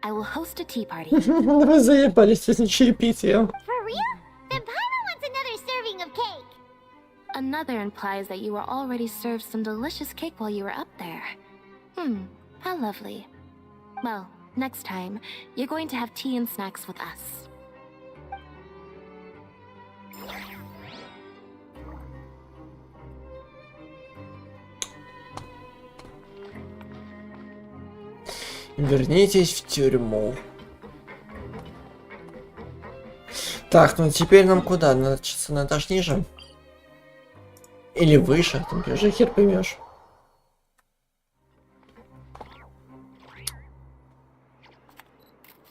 I will host a tea party. Вы заебались с этим чаепитием. For real? Then Paimon wants another serving of cake. Another implies that you were already served some delicious cake while you were up there. How lovely. Well, next time, you're going to have tea and snacks with us. Вернитесь в тюрьму. Так, ну теперь нам куда? На этаж ниже? Или выше? Там ты уже хер поймешь.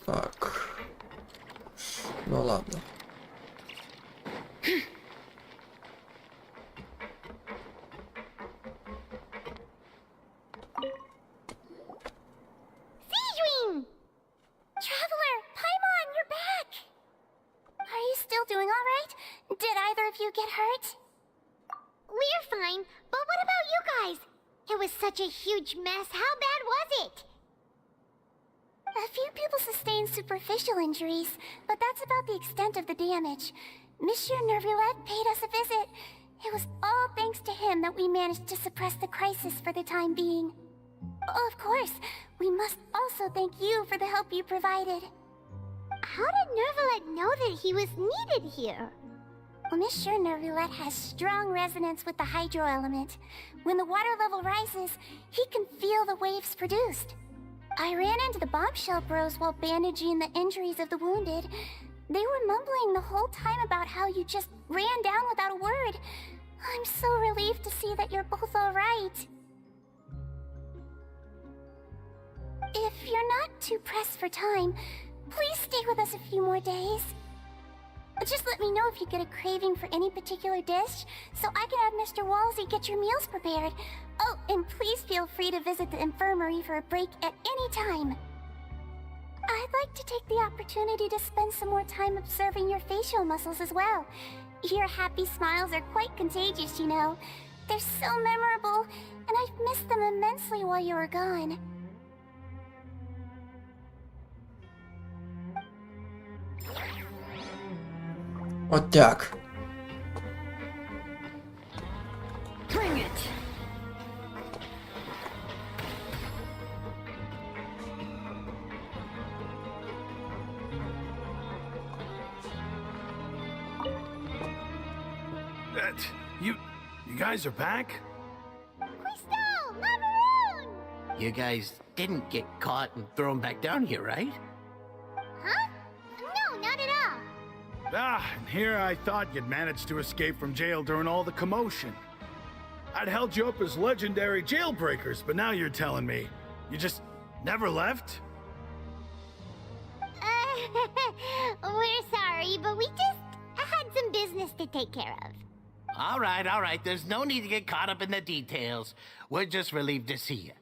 Так. Ну ладно. It was such a huge mess. How bad was it? A few people sustained superficial injuries, but that's about the extent of the damage. Monsieur Nervillette paid us a visit. It was all thanks to him that we managed to suppress the crisis for the time being. Of course, we must also thank you for the help you provided. How did Nervillette know that he was needed here? Well, Monsieur Nervillette has strong resonance with the hydro element. When the water level rises, he can feel the waves produced. I ran into the bombshell bros while bandaging the injuries of the wounded. They were mumbling the whole time about how you just ran down without a word. I'm so relieved to see that you're both alright. If you're not too pressed for time, please stay with us a few more days. Just let me know if you get a craving for any particular dish, so I can have Mr. Walsey get your meals prepared. Oh, and please feel free to visit the infirmary for a break at any time. I'd like to take the opportunity to spend some more time observing your facial muscles as well. Your happy smiles are quite contagious, you know. They're so memorable, and I've missed them immensely while you were gone. Вот так. Bring it. You guys are back? Crystal! Maroon! You guys didn't get caught and thrown back down here, right? Huh? No, not at all. And here I thought you'd managed to escape from jail during all the commotion. I'd held you up as legendary jailbreakers, but now you're telling me you just never left? We're sorry, but we just had some business to take care of. All right. There's no need to get caught up in the details. We're just relieved to see you.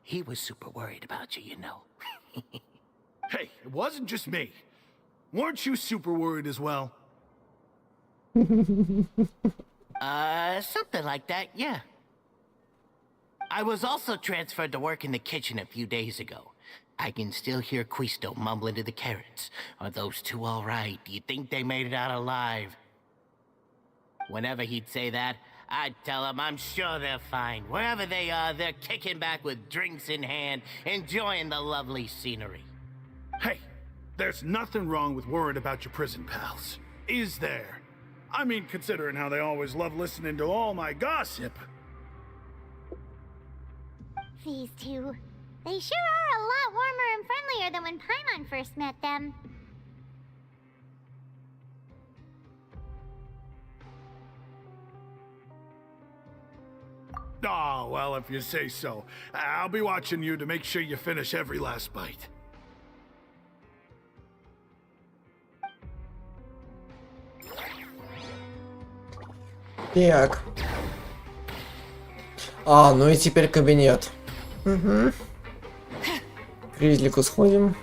He was super worried about you, you know. Hey, it wasn't just me. Weren't you super worried as well? Something like that, yeah. I was also transferred to work in the kitchen a few days ago. I can still hear Quisto mumbling to the carrots. Are those two all right? Do you think they made it out alive? Whenever he'd say that, I'd tell him I'm sure they're fine. Wherever they are, they're kicking back with drinks in hand, enjoying the lovely scenery. Hey, there's nothing wrong with worrying about your prison pals. Is there? I mean, considering how they always love listening to all my gossip. These two. They sure are a lot warmer and friendlier than when Paimon first met them. Oh, well, if you say so. I'll be watching you to make sure you finish every last bite. Так. Ну и теперь кабинет. Угу. К Ризлику сходим.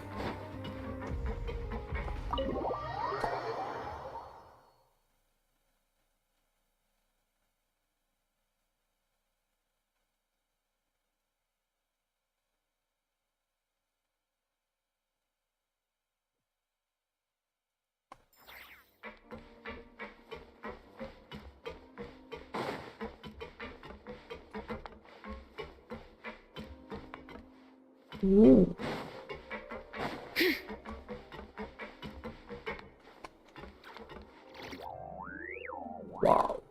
Wow.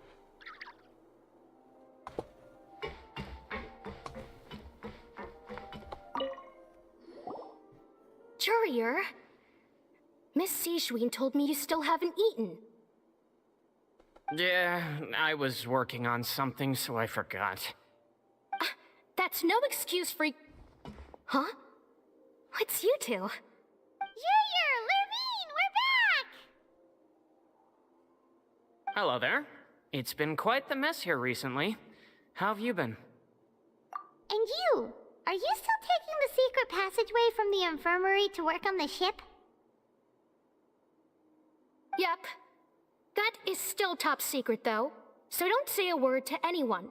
Courier, Miss Sijween told me you still haven't eaten. Yeah, I was working on something, so I forgot. That's no excuse for... Huh? It's you two. Junior! Lurvine! We're back! Hello there. It's been quite the mess here recently. How have you been? And you? Are you still taking the secret passageway from the infirmary to work on the ship? Yep. That is still top secret, though. So don't say a word to anyone.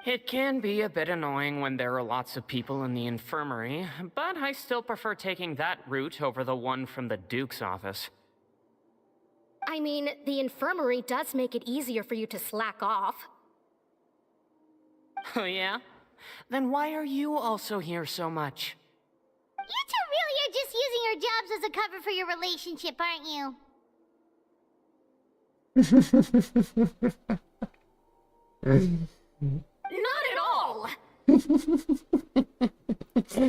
It can be a bit annoying when there are lots of people in the infirmary, but I still prefer taking that route over the one from the Duke's office. I mean, the infirmary does make it easier for you to slack off. Oh yeah? Then why are you also here so much? You two really are just using your jobs as a cover for your relationship, aren't you? Not at all!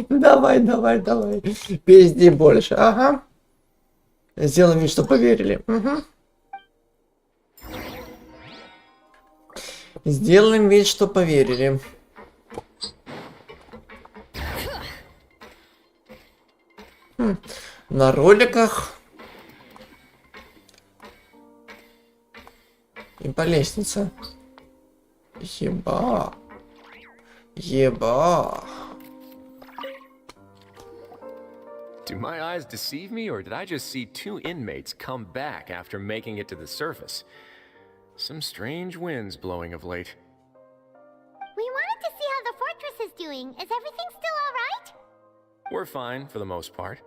Давай, давай, давай. Пизди больше. Ага. Сделаем вид, что поверили. Угу. Сделаем вид, что поверили. На роликах и по лестнице. Еба. Еба. Do my eyes deceive me, or did I just see two inmates come back after making it to the surface? Some strange winds blowing of late. We wanted to see how the fortress is doing. Is everything still alright? We're fine, for the most part.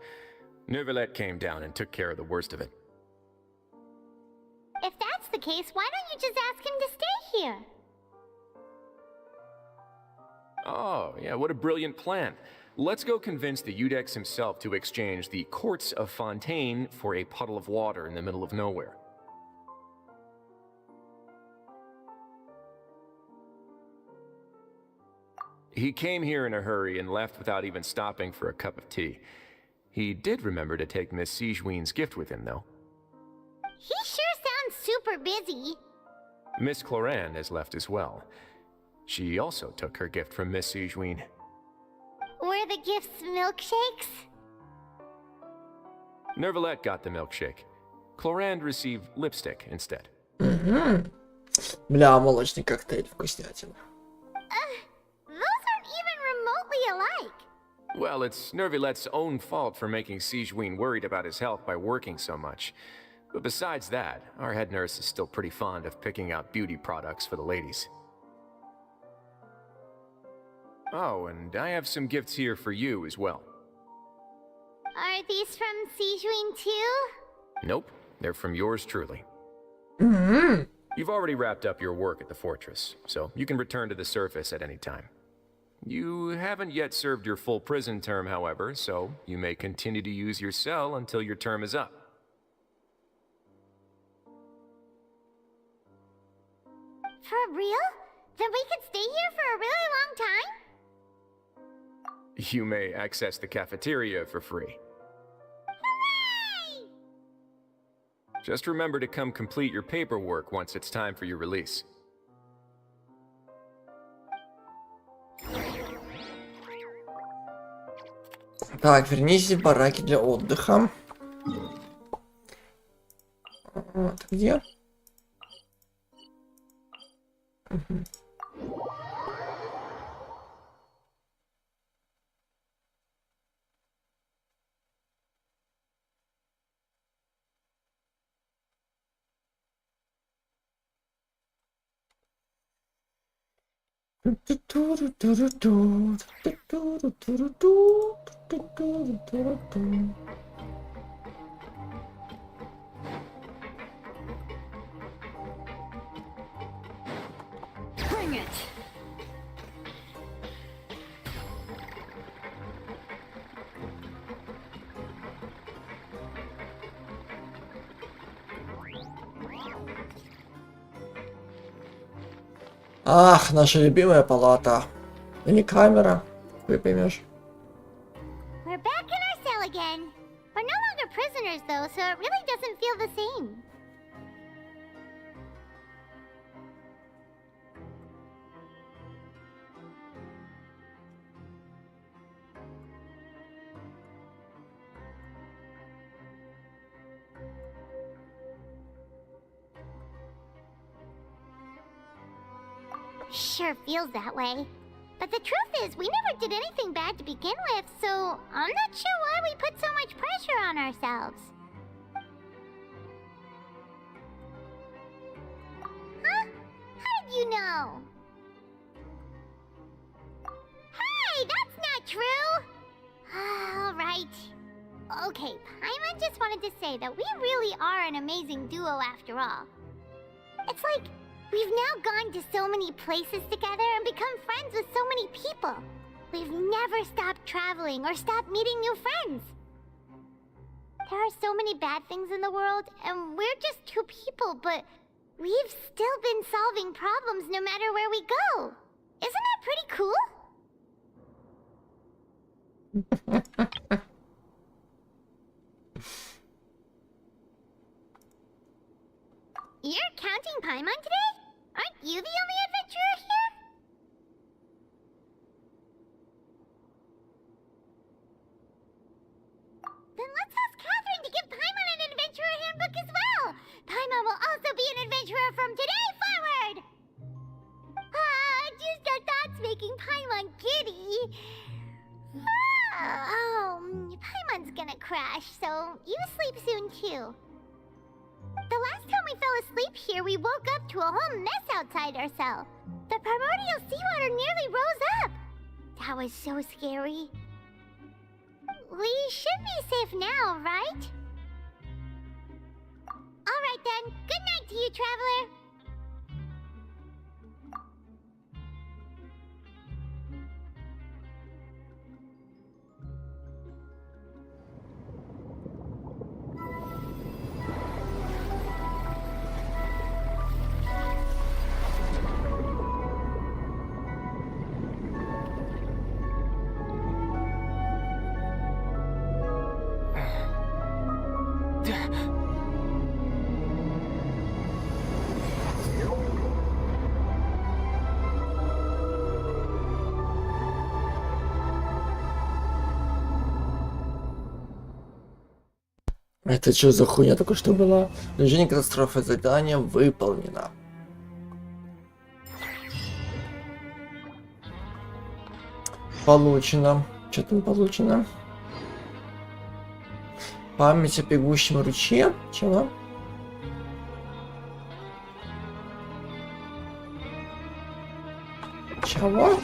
Neuvillette came down and took care of the worst of it. If that's the case, why don't you just ask him to stay here? Oh, yeah, what a brilliant plan. Let's go convince the Udex himself to exchange the Courts of Fontaine for a puddle of water in the middle of nowhere. He came here in a hurry and left without even stopping for a cup of tea. He did remember to take Miss Sigewinne's gift with him, though. He sure sounds super busy. Miss Clorand has left as well. She also took her gift from Miss Sigewinne. Were the gifts milkshakes? Neuvillette got the milkshake. Clorand received lipstick instead. Бля, молочный коктейль, вкуснятина. Those aren't even remotely alike. Well, it's Neuvillette's own fault for making Sigewinne worried about his health by working so much. But besides that, our head nurse is still pretty fond of picking out beauty products for the ladies. Oh, and I have some gifts here for you as well. Are these from Sigewinne too? Nope, they're from yours truly. Mm-hmm. You've already wrapped up your work at the fortress, so you can return to the surface at any time. You haven't yet served your full prison term, however, so you may continue to use your cell until your term is up. For real? Then we could stay here for a really long time? You may access the cafeteria for free. Hooray! Just remember to come complete your paperwork once it's time for your release. Так, вернись в бараки для отдыха. Вот, где? Угу. Bring it! Ах, наша любимая палата. Или камера, ты поймешь. We're back in our cell again. We're no longer prisoners though, so it really doesn't feel the same. Sure feels that way. But the truth is, we never did anything bad to begin with, so I'm not sure why we put so much pressure on ourselves. Huh? How did you know? Okay, Paimon just wanted to say that we really are an amazing duo after all. It's like we've now gone to so many places together and become friends with so many people. We've never stopped traveling or stopped meeting new friends. There are so many bad things in the world, and we're just two people, but we've still been solving problems no matter where we go. Isn't that pretty cool? You're counting Paimon today? Aren't you the only adventurer here? Then let's ask Catherine to give Paimon an adventurer handbook as well. Paimon will also be an adventurer from today forward. Just our thoughts making Paimon giddy. Paimon's gonna crash, so you sleep soon too. The last time we fell asleep here, we woke up to a whole mess outside our cell. The primordial seawater nearly rose up. That was so scary. We should be safe now, right? Alright then, good night to you, traveler. Это что за хуйня только что была? Движение катастрофы, задание выполнено. Получено. Что там получено? Память о бегущем ручье. Чего? Чего?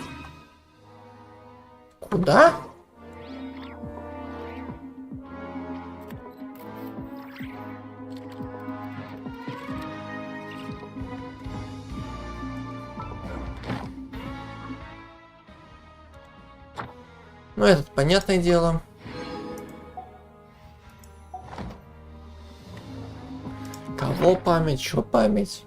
Куда? Ну, это понятное дело. Кого память? Чё память?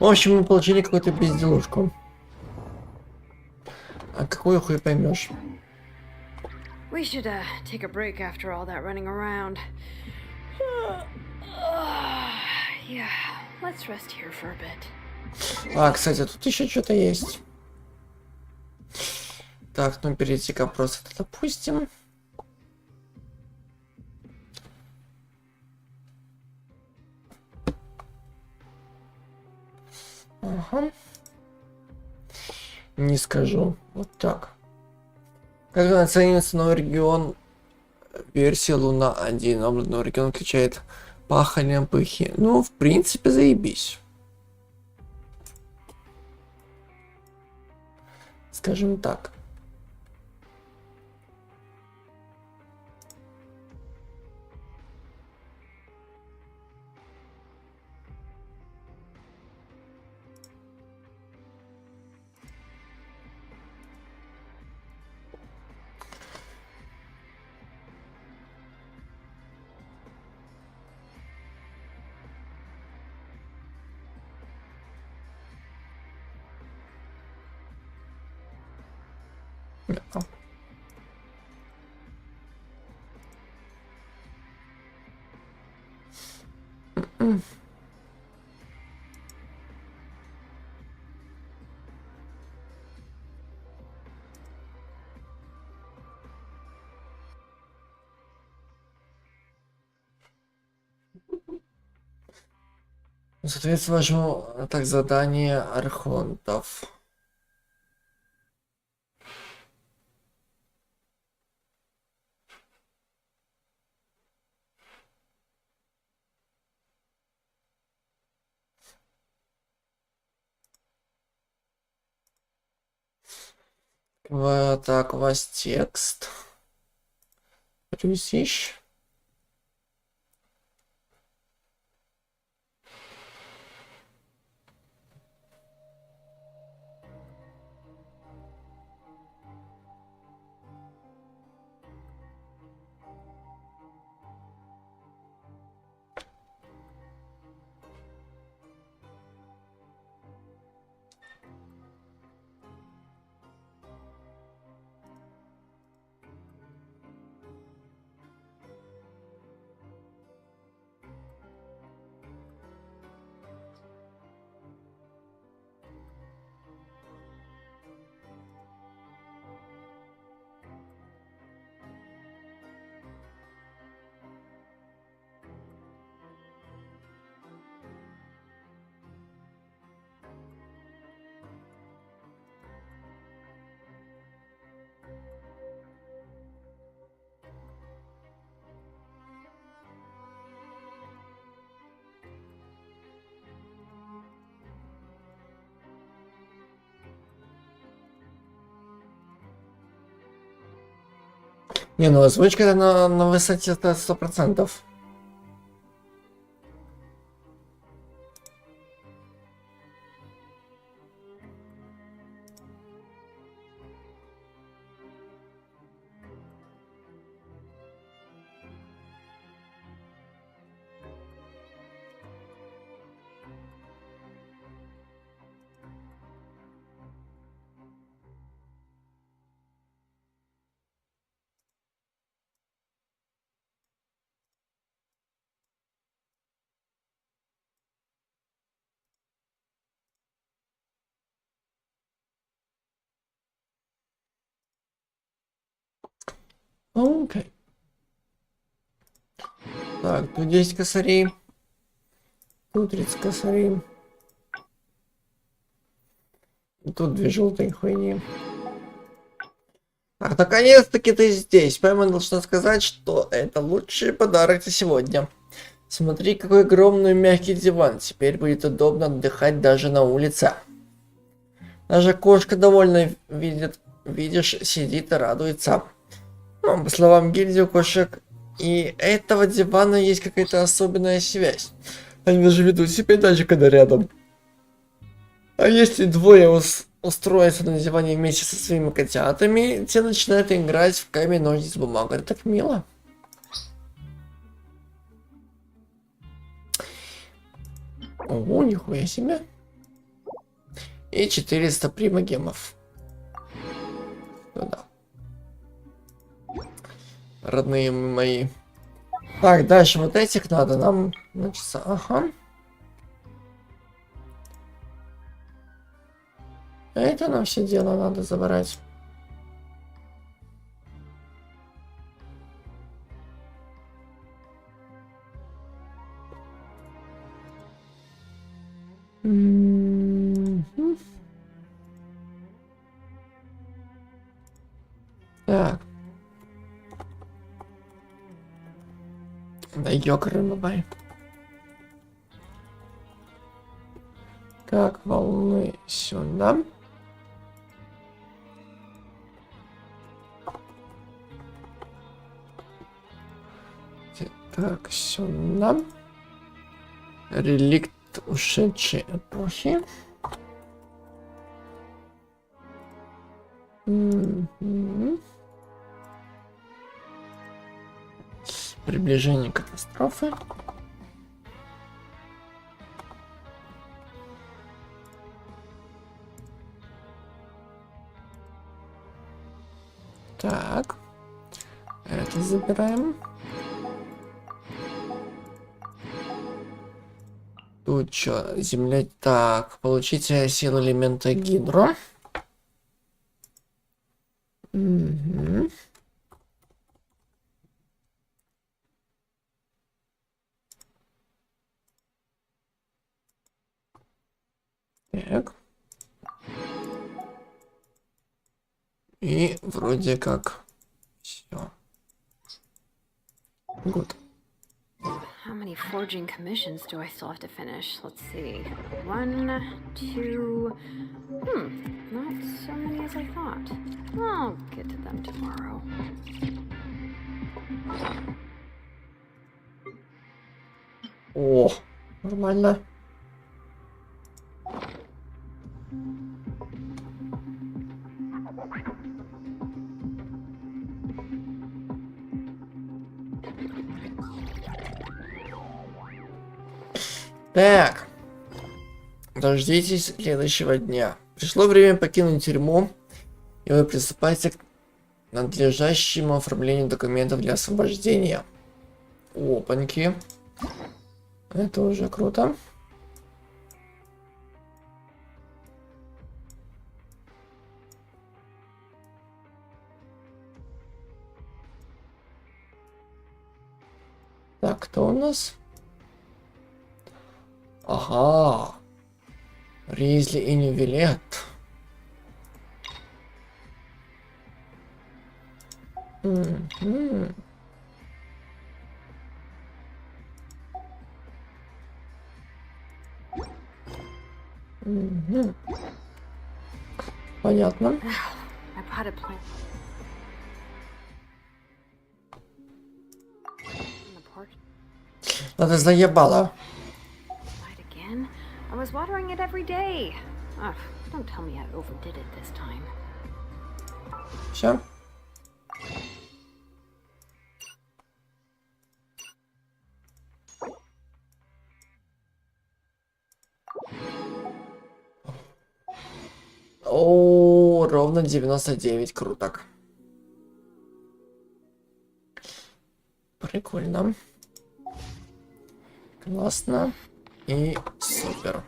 В общем, мы получили какую-то безделушку. А какую хуй поймешь? We should take a break after all that running around. Yeah, let's rest here for a bit. А, кстати, тут еще что-то есть. Так, ну перейти-ка просто допустим. Ага. Не скажу. Вот так. Как оценивается новый регион версии Луна 1? Новый регион включает пахание пыхи. Ну, в принципе, заебись. Скажем так. Соответственно, возьму так задание архонтов. Так, у вас текст. Рюсищ. Не, ну озвучка на высоте 100%. Окей. Так, тут 10 косарей. Тут 30 косарей. И тут 2 желтые хуйни. Так, наконец-таки ты здесь. Прямо должна сказать, что это лучший подарок на сегодня. Смотри, какой огромный мягкий диван. Теперь будет удобно отдыхать даже на улице. Даже кошка довольно видишь, сидит и радуется. Ну, по словам гильдии, у кошек и этого дивана есть какая-то особенная связь. Они даже ведут себя иначе, когда рядом. А если двое устроятся на диване вместе со своими котятами, те начинают играть в камень, ножницы, бумагу. Это так мило. Ого, нихуя себе. И 400 примагемов. Туда. Родные мои. Так, дальше вот этих надо нам начаться. Ага. Это нам все дело надо забрать. Так. Да ёкарный бабай. Так, волны сюда. Так, сюда. Реликт ушедшей эпохи. Приближение катастрофы. Так. Это забираем. Тут что? Земля. Так. Получите силу элемента гидро. Угу. Так. И вроде как все. Good. How many forging commissions do I still have to finish? Let's see. 1, 2... not so many as I thought. I'll get to them tomorrow. О, нормально. Так. Дождитесь следующего дня. Пришло время покинуть тюрьму, и вы приступаете к надлежащему оформлению документов для освобождения. Опаньки. Это уже круто. Так, кто у нас? Ага. Ризли и Нювилет. Понятно. Ну ты заебала. I was watering it every day. Ugh, don't tell me I overdid it this time. Все. О, ровно 99 круток. Прикольно. Классно. И супер.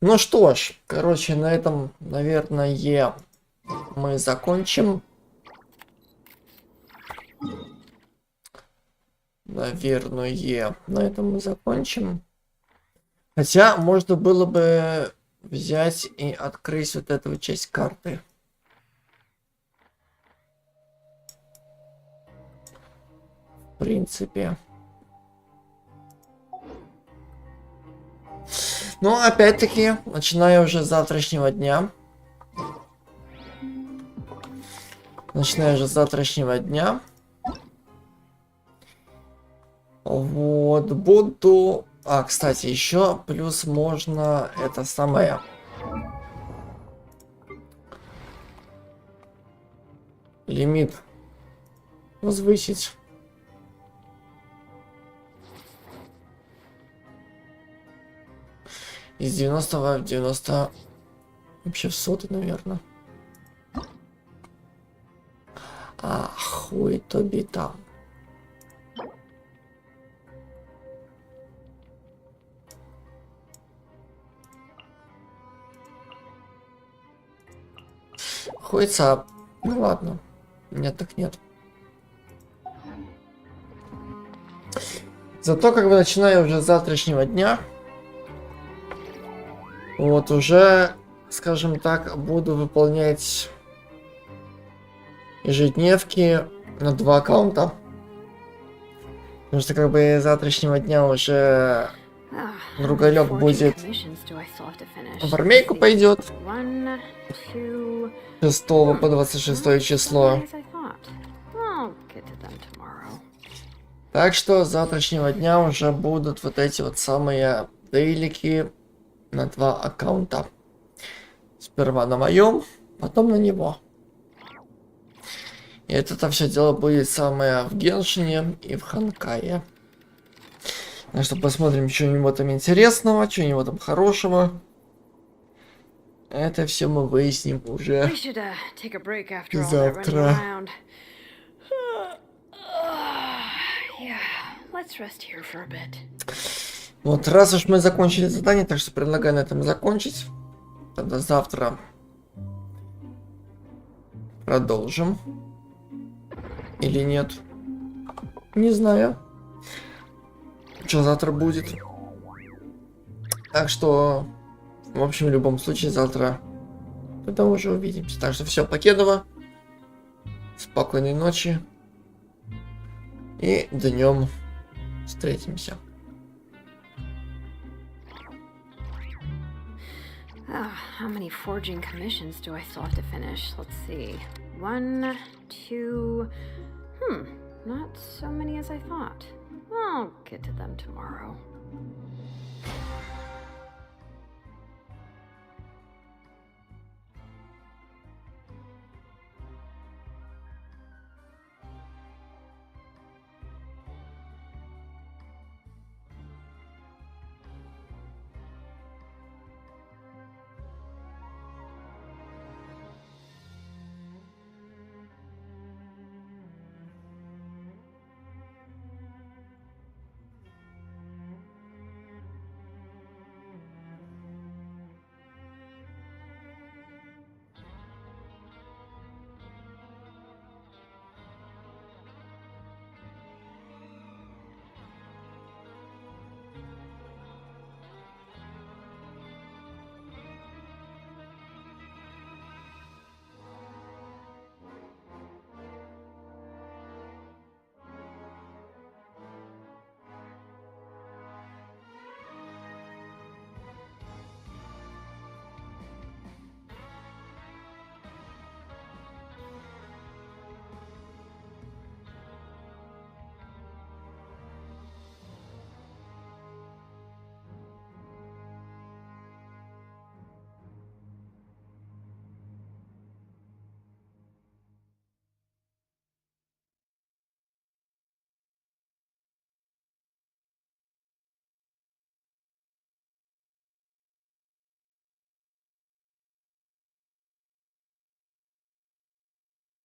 Ну что ж, короче, на этом, наверное, мы закончим. Наверное, на этом мы закончим. Хотя, можно было бы взять и открыть вот эту часть карты. В принципе. Но опять-таки, начиная уже с завтрашнего дня. Вот, буду... А, кстати, еще плюс можно это самое... Лимит возвысить. Из 90 в 90... Вообще в сотый, наверное. А, хуй тобі там. Хуйца. Ну ладно. Нет, так нет. Зато как бы начиная уже с завтрашнего дня, вот уже, скажем так, буду выполнять ежедневки на 2 аккаунта. Потому что как бы с завтрашнего дня уже другалек будет в армейку пойдет. 6 по 26 число. Так что с завтрашнего дня уже будут вот эти вот самые дейлики на 2 аккаунта. Сперва на моем, потом на него. И это все дело будет самое в Геншине и в Ханкае. Так что посмотрим, что-нибудь там интересного, что-нибудь там хорошего. Это все мы выясним уже завтра. Вот, раз уж мы закончили задание, так что предлагаю на этом закончить. Тогда завтра продолжим. Или нет? Не знаю. Что завтра будет. Так что В общем, в любом случае, завтра тогда уже увидимся. Так что все, покедово. Спокойной ночи. И днем встретимся. How many forging commissions do I still have to finish? Let's see. 1, 2... not so many as I thought. I'll get to them tomorrow.